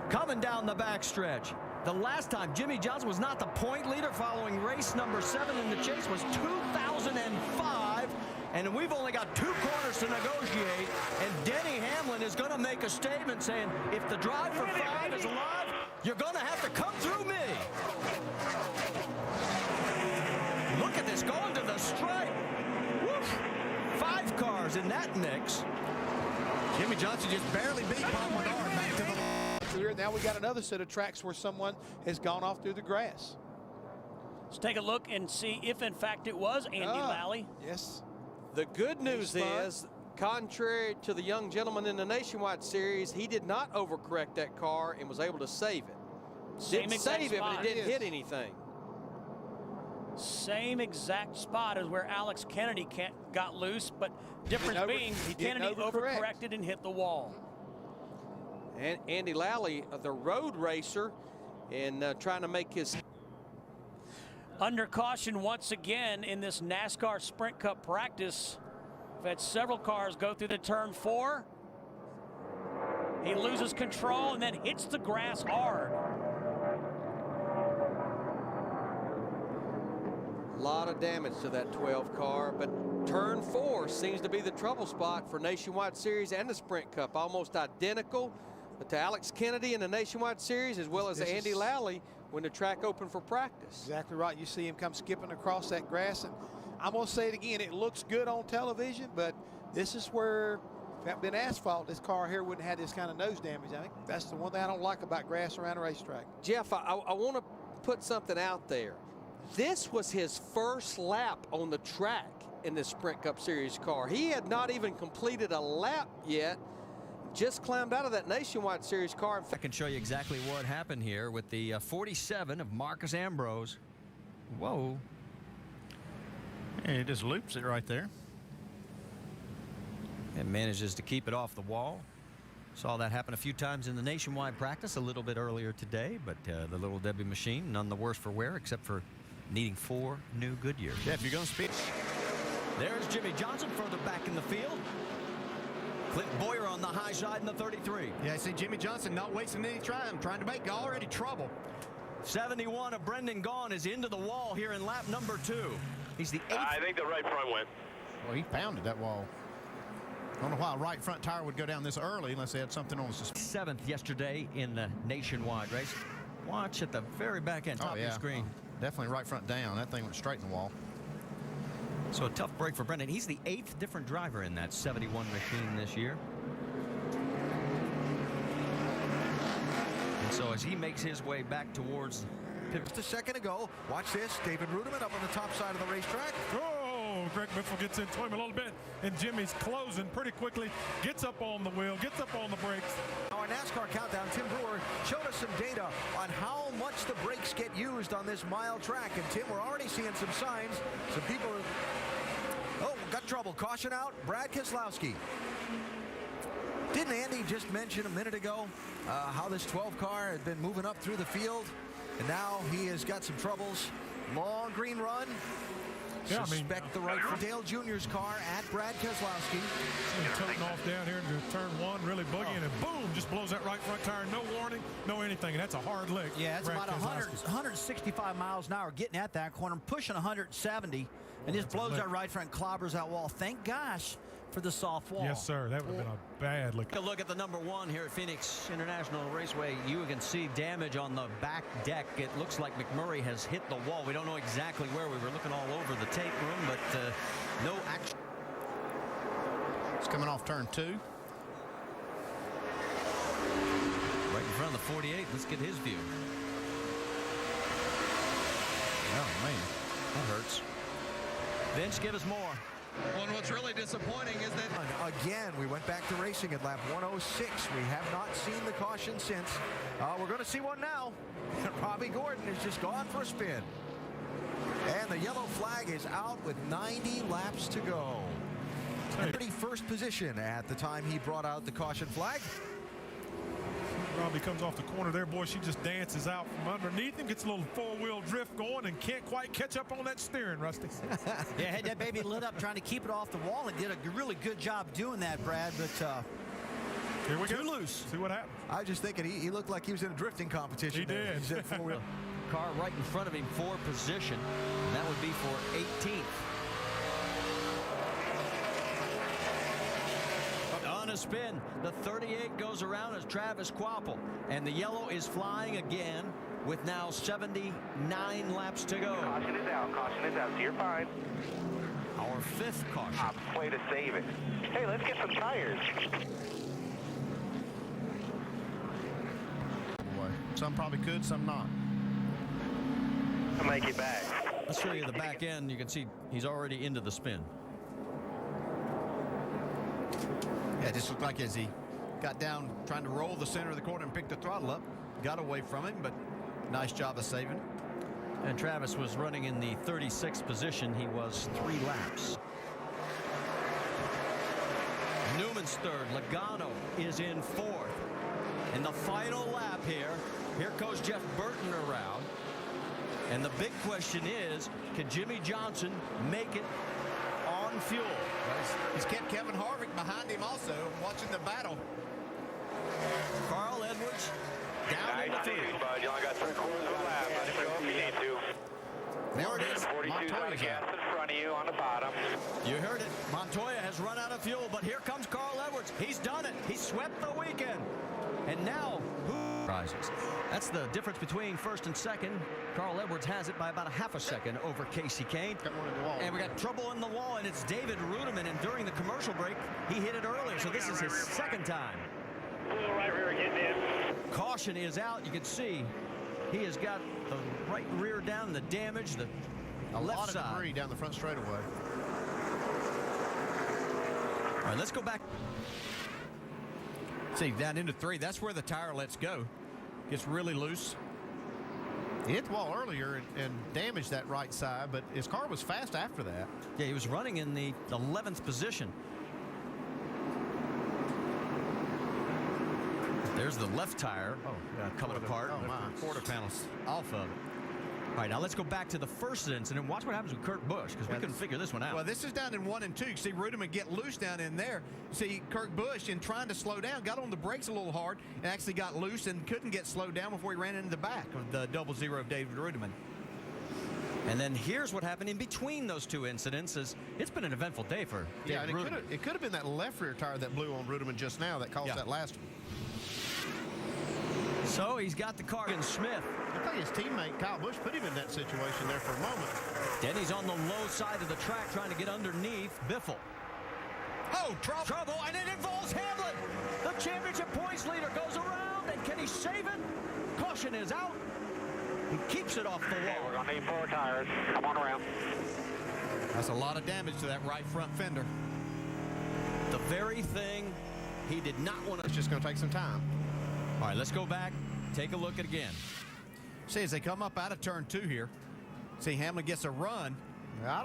Coming down the backstretch. The last time Jimmy Johnson was not the point leader following race number 7 in the chase was 2005. And we've only got 2 corners to negotiate. And Denny Hamlin is going to make a statement saying, if the drive for 5 is alive, you're going to have to come through me. Look at this, going to the stripe. Woof. 5 cars in that mix. Jimmy Johnson just barely beat Paul Menard back to the... Now we got another set of tracks where someone has gone off through the grass. Let's take a look and see if, in fact, it was Andy Lally. Yes. The good news is, contrary to the young gentleman in the Nationwide Series, he did not overcorrect that car and was able to save it. Didn't save it, but it didn't hit anything. Same exact spot as where Alex Kennedy got loose, but difference being Kennedy overcorrected and hit the wall. And Andy Lally, the road racer, and trying to make his... Under caution once again in this NASCAR Sprint Cup practice. We've had several cars go through the turn 4. He loses control and then hits the grass hard. A lot of damage to that 12 car, but turn 4 seems to be the trouble spot for Nationwide Series and the Sprint Cup. Almost identical to Alex Kennedy in the Nationwide Series, as well as Andy Lally when the track opened for practice. Exactly right. You see him come skipping across that grass, and I'm going to say it again, it looks good on television, but this is where, if it hadn't been asphalt, this car here wouldn't have this kind of nose damage. I think that's the one thing I don't like about grass around a racetrack. Jeff, I want to put something out there. This was his first lap on the track in this Sprint Cup Series car. He had not even completed a lap yet. Just climbed out of that Nationwide Series car. I can show you exactly what happened here with the 47 of Marcus Ambrose. Whoa. Yeah, he just loops it right there. And manages to keep it off the wall. Saw that happen a few times in the Nationwide practice a little bit earlier today, but the Little Debbie machine, none the worse for wear, except for needing 4 new Goodyears. Yeah, if you're going to speed. There's Jimmy Johnson further back in the field. Clint Boyer on the high side in the 33. Yeah, I see Jimmy Johnson not wasting any time, trying to make already trouble. 71 of Brendan Gaughan is into the wall here in lap number 2. He's the 8th. I think the right front went. Well, he pounded that wall. I don't know why a right front tire would go down this early unless they had something on the 7th yesterday in the nationwide race. Watch at the very back end, top of your screen. Definitely right front down. That thing went straight in the wall. So a tough break for Brendan. He's the 8th different driver in that 71 machine this year. And so as he makes his way back towards just a second ago, watch this. David Rudiman up on the top side of the racetrack. Oh, Greg Biffle gets into him a little bit, and Jimmy's closing pretty quickly. Gets up on the wheel, gets up on the brakes. Our NASCAR countdown, Tim Brewer showed us some data on how much the brakes get used on this mile track. And Tim, we're already seeing some signs. Some people got trouble. Caution out, Brad Keselowski. Didn't Andy just mention a minute ago how this 12 car had been moving up through the field? And now he has got some troubles. Long green run. Yeah, Suspect the right for Dale Jr.'s car at Brad Keselowski. Tilting off down here into turn 1, really boogieing, and boom, just blows that right front tire. No warning, no anything, and that's a hard lick. Yeah, it's about 165 miles an hour getting at that corner, pushing 170, and just blows that right front, clobbers that wall. Thank gosh for the soft wall. Yes, sir. That would have been a bad lick. Take a look at the number 1 here at Phoenix International Raceway. You can see damage on the back deck. It looks like McMurray has hit the wall. We don't know exactly where. We were looking all over the tape room, but no action. It's coming off turn 2. Right in front of the 48. Let's get his view. Oh, man. That hurts. Vince, give us more. Well, and what's really disappointing is that again, we went back to racing at lap 106. We have not seen the caution since. We're going to see one now. Robbie Gordon has just gone for a spin. And the yellow flag is out with 90 laps to go. 31st position at the time he brought out the caution flag. Robbie comes off the corner there, boy. She just dances out from underneath him, gets a little four-wheel drift going, and can't quite catch up on that steering, Rusty. Yeah, had that baby lit up trying to keep it off the wall, and did a really good job doing that, Brad. But here we too go. loose. See what happens. I was just thinking he looked like he was in a drifting competition. He did. He's in four-wheel. Car right in front of him for position, and that would be for 18th. On a spin, the 38 goes around as Travis Kvapil, and the yellow is flying again with now 79 laps to go. Caution is out, so you're fine. Our 5th caution. Way to save it. Hey, let's get some tires. Some probably could, some not. I'll make it back. Let's show you the back end. You can see he's already into the spin. Yeah, it just looked like as he got down trying to roll the center of the corner and pick the throttle up, got away from him, but nice job of saving. And Travis was running in the 36th position. He was 3 laps. Newman's 3rd. Logano is in 4th. In the final lap here goes Jeff Burton around. And the big question is, can Jimmy Johnson make it on fuel? He's kept Kevin Harvick behind him also, watching the battle. Carl Edwards down in the field. Bud. You only got 3/4 of a lap. Let him go if you need to. There it is. 42's out of gas in front of you on the bottom. You heard it. Montoya has run out of fuel, but here comes Carl Edwards. He's done it. He swept the weekend. And now, who rises? That's the difference between 1st and 2nd. Carl Edwards has it by about a half a second over Casey Kane. And we got trouble in the wall, and it's David Rudiman. And during the commercial break, he hit it earlier, so this is his 2nd time. Right rear getting in. Caution is out. You can see he has got the right rear down, the damage, the a left lot of side. debris down the front straightaway. All right, let's go back. See, down into 3, that's where the tire lets go. Gets really loose. He hit the wall earlier and damaged that right side, but his car was fast after that. Yeah, he was running in the 11th position. There's the left tire coming apart. Oh, my. Quarter panels off of it. All right, now let's go back to the first incident. Watch what happens with Kurt Busch, because we couldn't figure this one out. Well, this is down in 1 and 2. You see Rudiman get loose down in there. See, Kurt Busch, in trying to slow down, got on the brakes a little hard and actually got loose and couldn't get slowed down before he ran into the back of the 00 of David Rudiman. And then here's what happened in between those two incidents. It's been an eventful day for Yeah, Dave and it could have been that left rear tire that blew on Ruderman just now that caused that last one. So he's got the car in Smith. I think his teammate Kyle Busch put him in that situation there for a moment. Denny's on the low side of the track trying to get underneath Biffle. Oh, trouble, and it involves Hamlin. The championship points leader goes around, and can he save it? Caution is out. He keeps it off the wall. We're going to need 4 tires. Come on around. That's a lot of damage to that right front fender. The very thing he did not want to. It's just going to take some time. All right, let's go back, take a look at it again. See, as they come up out of turn 2 here, see Hamlin gets a run. I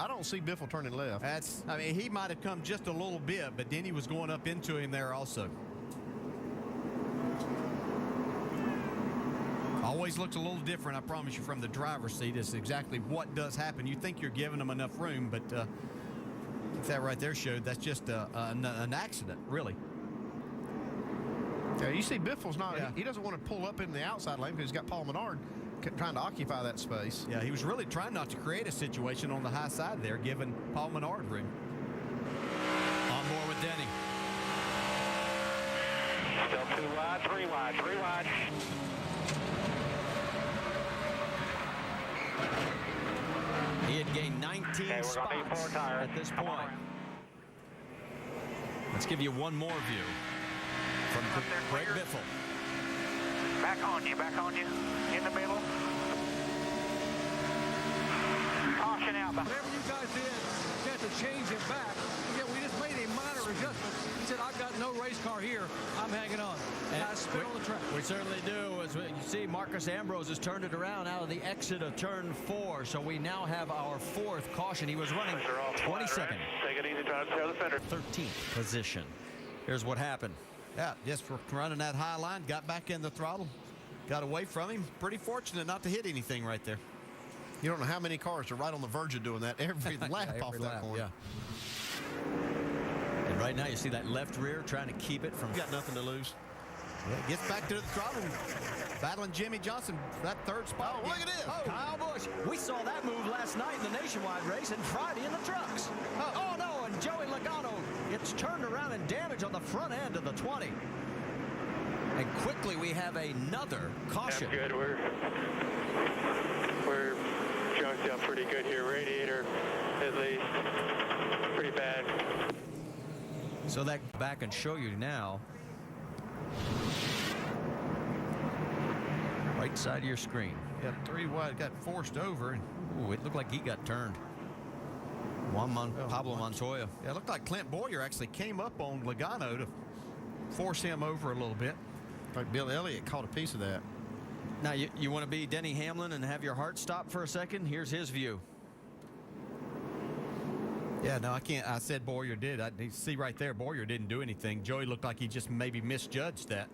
don't see Biffle turning left. I mean, he might have come just a little bit, but Denny was going up into him there also. Always looks a little different, I promise you, from the driver's seat. It's exactly what does happen. You think you're giving them enough room, but that right there showed that's just an accident, really. Yeah, you see Biffle's not, he doesn't want to pull up in the outside lane because he's got Paul Menard trying to occupy that space. Yeah, he was really trying not to create a situation on the high side there, giving Paul Menard room. On board with Denny. Still 2 wide, 3 wide, 3 wide. He had gained 19 spots at this point. Let's give you one more view from Greg Biffle. Back on you, in the middle. Caution out. Whatever you guys did, you had to change him back. Yeah, we just made a minor adjustment. He said, I've got no race car here. I'm hanging on. And I spit on the track. We certainly do. As you see, Marcus Ambrose has turned it around out of the exit of turn 4. So we now have our 4th caution. He was running 22nd. Take it easy, try to tear the fender. 13th position. Here's what happened. Yeah, just running that high line, got back in the throttle, got away from him. Pretty fortunate not to hit anything right there. You don't know how many cars are right on the verge of doing that every lap off that corner. Yeah. And right now you see that left rear trying to keep it from. Got nothing to lose. Yeah, gets back to the throttle, battling Jimmy Johnson for that 3rd spot. Oh, look at this. Oh, Kyle Busch. We saw that move last night in the Nationwide race and Friday in the trucks. Oh no, and Joey Logano gets turned around and damaged on the front end of the 20. And quickly we have another caution. That's good. We're junked up pretty good here. Radiator, at least, pretty bad. So that back and show you now. Right side of your screen. Yeah, 3 wide, got forced over. And ooh, it looked like he got turned. Pablo Montoya. Yeah, it looked like Clint Boyer actually came up on Logano to force him over a little bit. Like Bill Elliott caught a piece of that. Now, you want to be Denny Hamlin and have your heart stop for a second? Here's his view. Yeah, no, I can't. I said Boyer did. I see right there, Boyer didn't do anything. Joey looked like he just maybe misjudged that.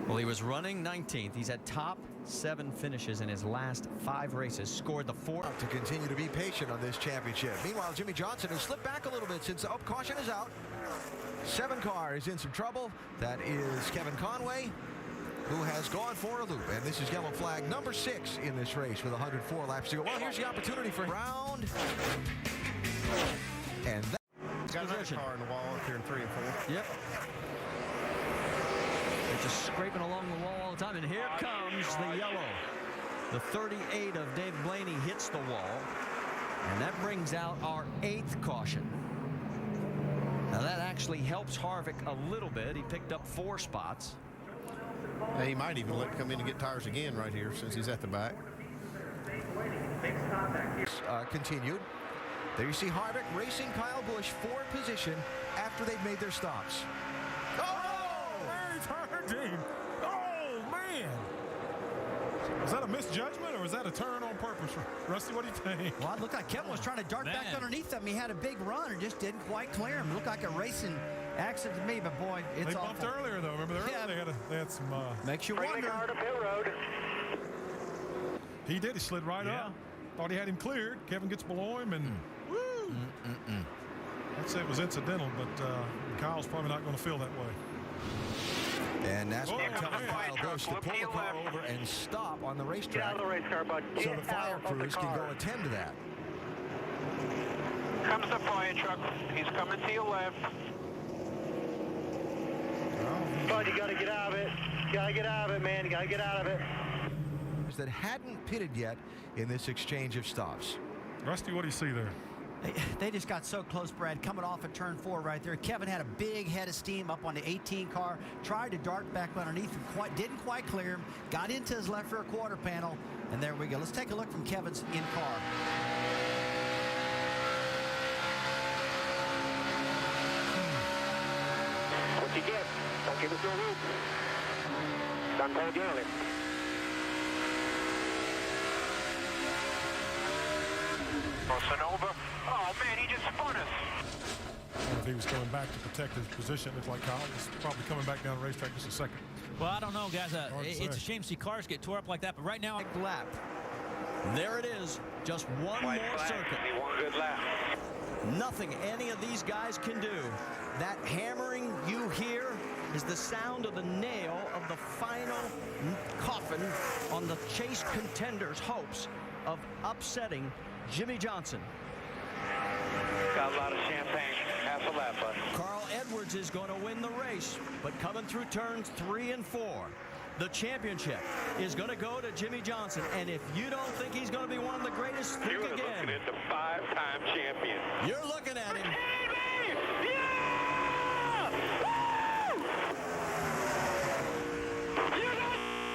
Well, he was running 19th. He's had top 7 finishes in his last 5 races. Scored the 4th. To continue to be patient on this championship. Meanwhile, Jimmy Johnson has slipped back a little bit since caution is out. 7 car is in some trouble. That is Kevin Conway, who has gone for a loop. And this is yellow flag number 6 in this race with 104 laps to go. Well, here's the opportunity for round. And that. Got another car in the wall up here in 3 and 4. Yep. They're just scraping along the wall all the time. And here comes the yellow. The 38 of Dave Blaney hits the wall. And that brings out our 8th caution. Now that actually helps Harvick a little bit. He picked up 4 spots. Yeah, he might even let him come in and get tires again right here since he's at the back. Continued. There you see Harvick racing Kyle Busch for position after they've made their stops. Larry turned him. Oh, man. Is that a misjudgment or is that a turn on purpose? Rusty, what do you think? Well, it looked like Kevin was trying to dart back underneath him. He had a big run and just didn't quite clear him. It looked like a racing accident to me, but boy, it's They awful. bumped earlier, though. Remember, they had some... Makes you Bring wonder. the car to pit road. He did. He slid right up. Thought he had him cleared. Kevin gets below him, and woo! I'd say it was incidental, but Kyle's probably not going to feel that way. And NASCAR telling Kyle Busch to pull the car over and stop on the racetrack. Get out of the race car, bud. So the fire crews can go attend to that. Comes the fire truck. He's coming to your left. Bud, you got to get out of it. You got to get out of it, man. You got to get out of it. That hadn't pitted yet in this exchange of stops. Rusty, what do you see there? They just got so close, Brad, coming off at turn 4 right there. Kevin had a big head of steam up on the 18 car, tried to dart back underneath him, didn't quite clear him, got into his left rear quarter panel, and there we go. Let's take a look from Kevin's in-car. What you get? Don't give us your loop. Done told you earlier. Sonoma. Oh, man, he just spun us. If he was coming back to protect his position, it's like Kyle was probably coming back down the racetrack just a second. Well, I don't know, guys. It's a shame to see cars get tore up like that, but right now... Lap. There it is. Just one more circuit. One good lap. Nothing any of these guys can do. That hammering you hear is the sound of the nail of the final coffin on the Chase contenders' hopes of upsetting Jimmy Johnson. Got a lot of champagne. Half a lap, bud. Carl Edwards is going to win the race, but coming through turns 3 and 4, the championship is going to go to Jimmy Johnson. And if you don't think he's going to be one of the greatest, think again. You're looking at the 5-time champion. You're looking at him.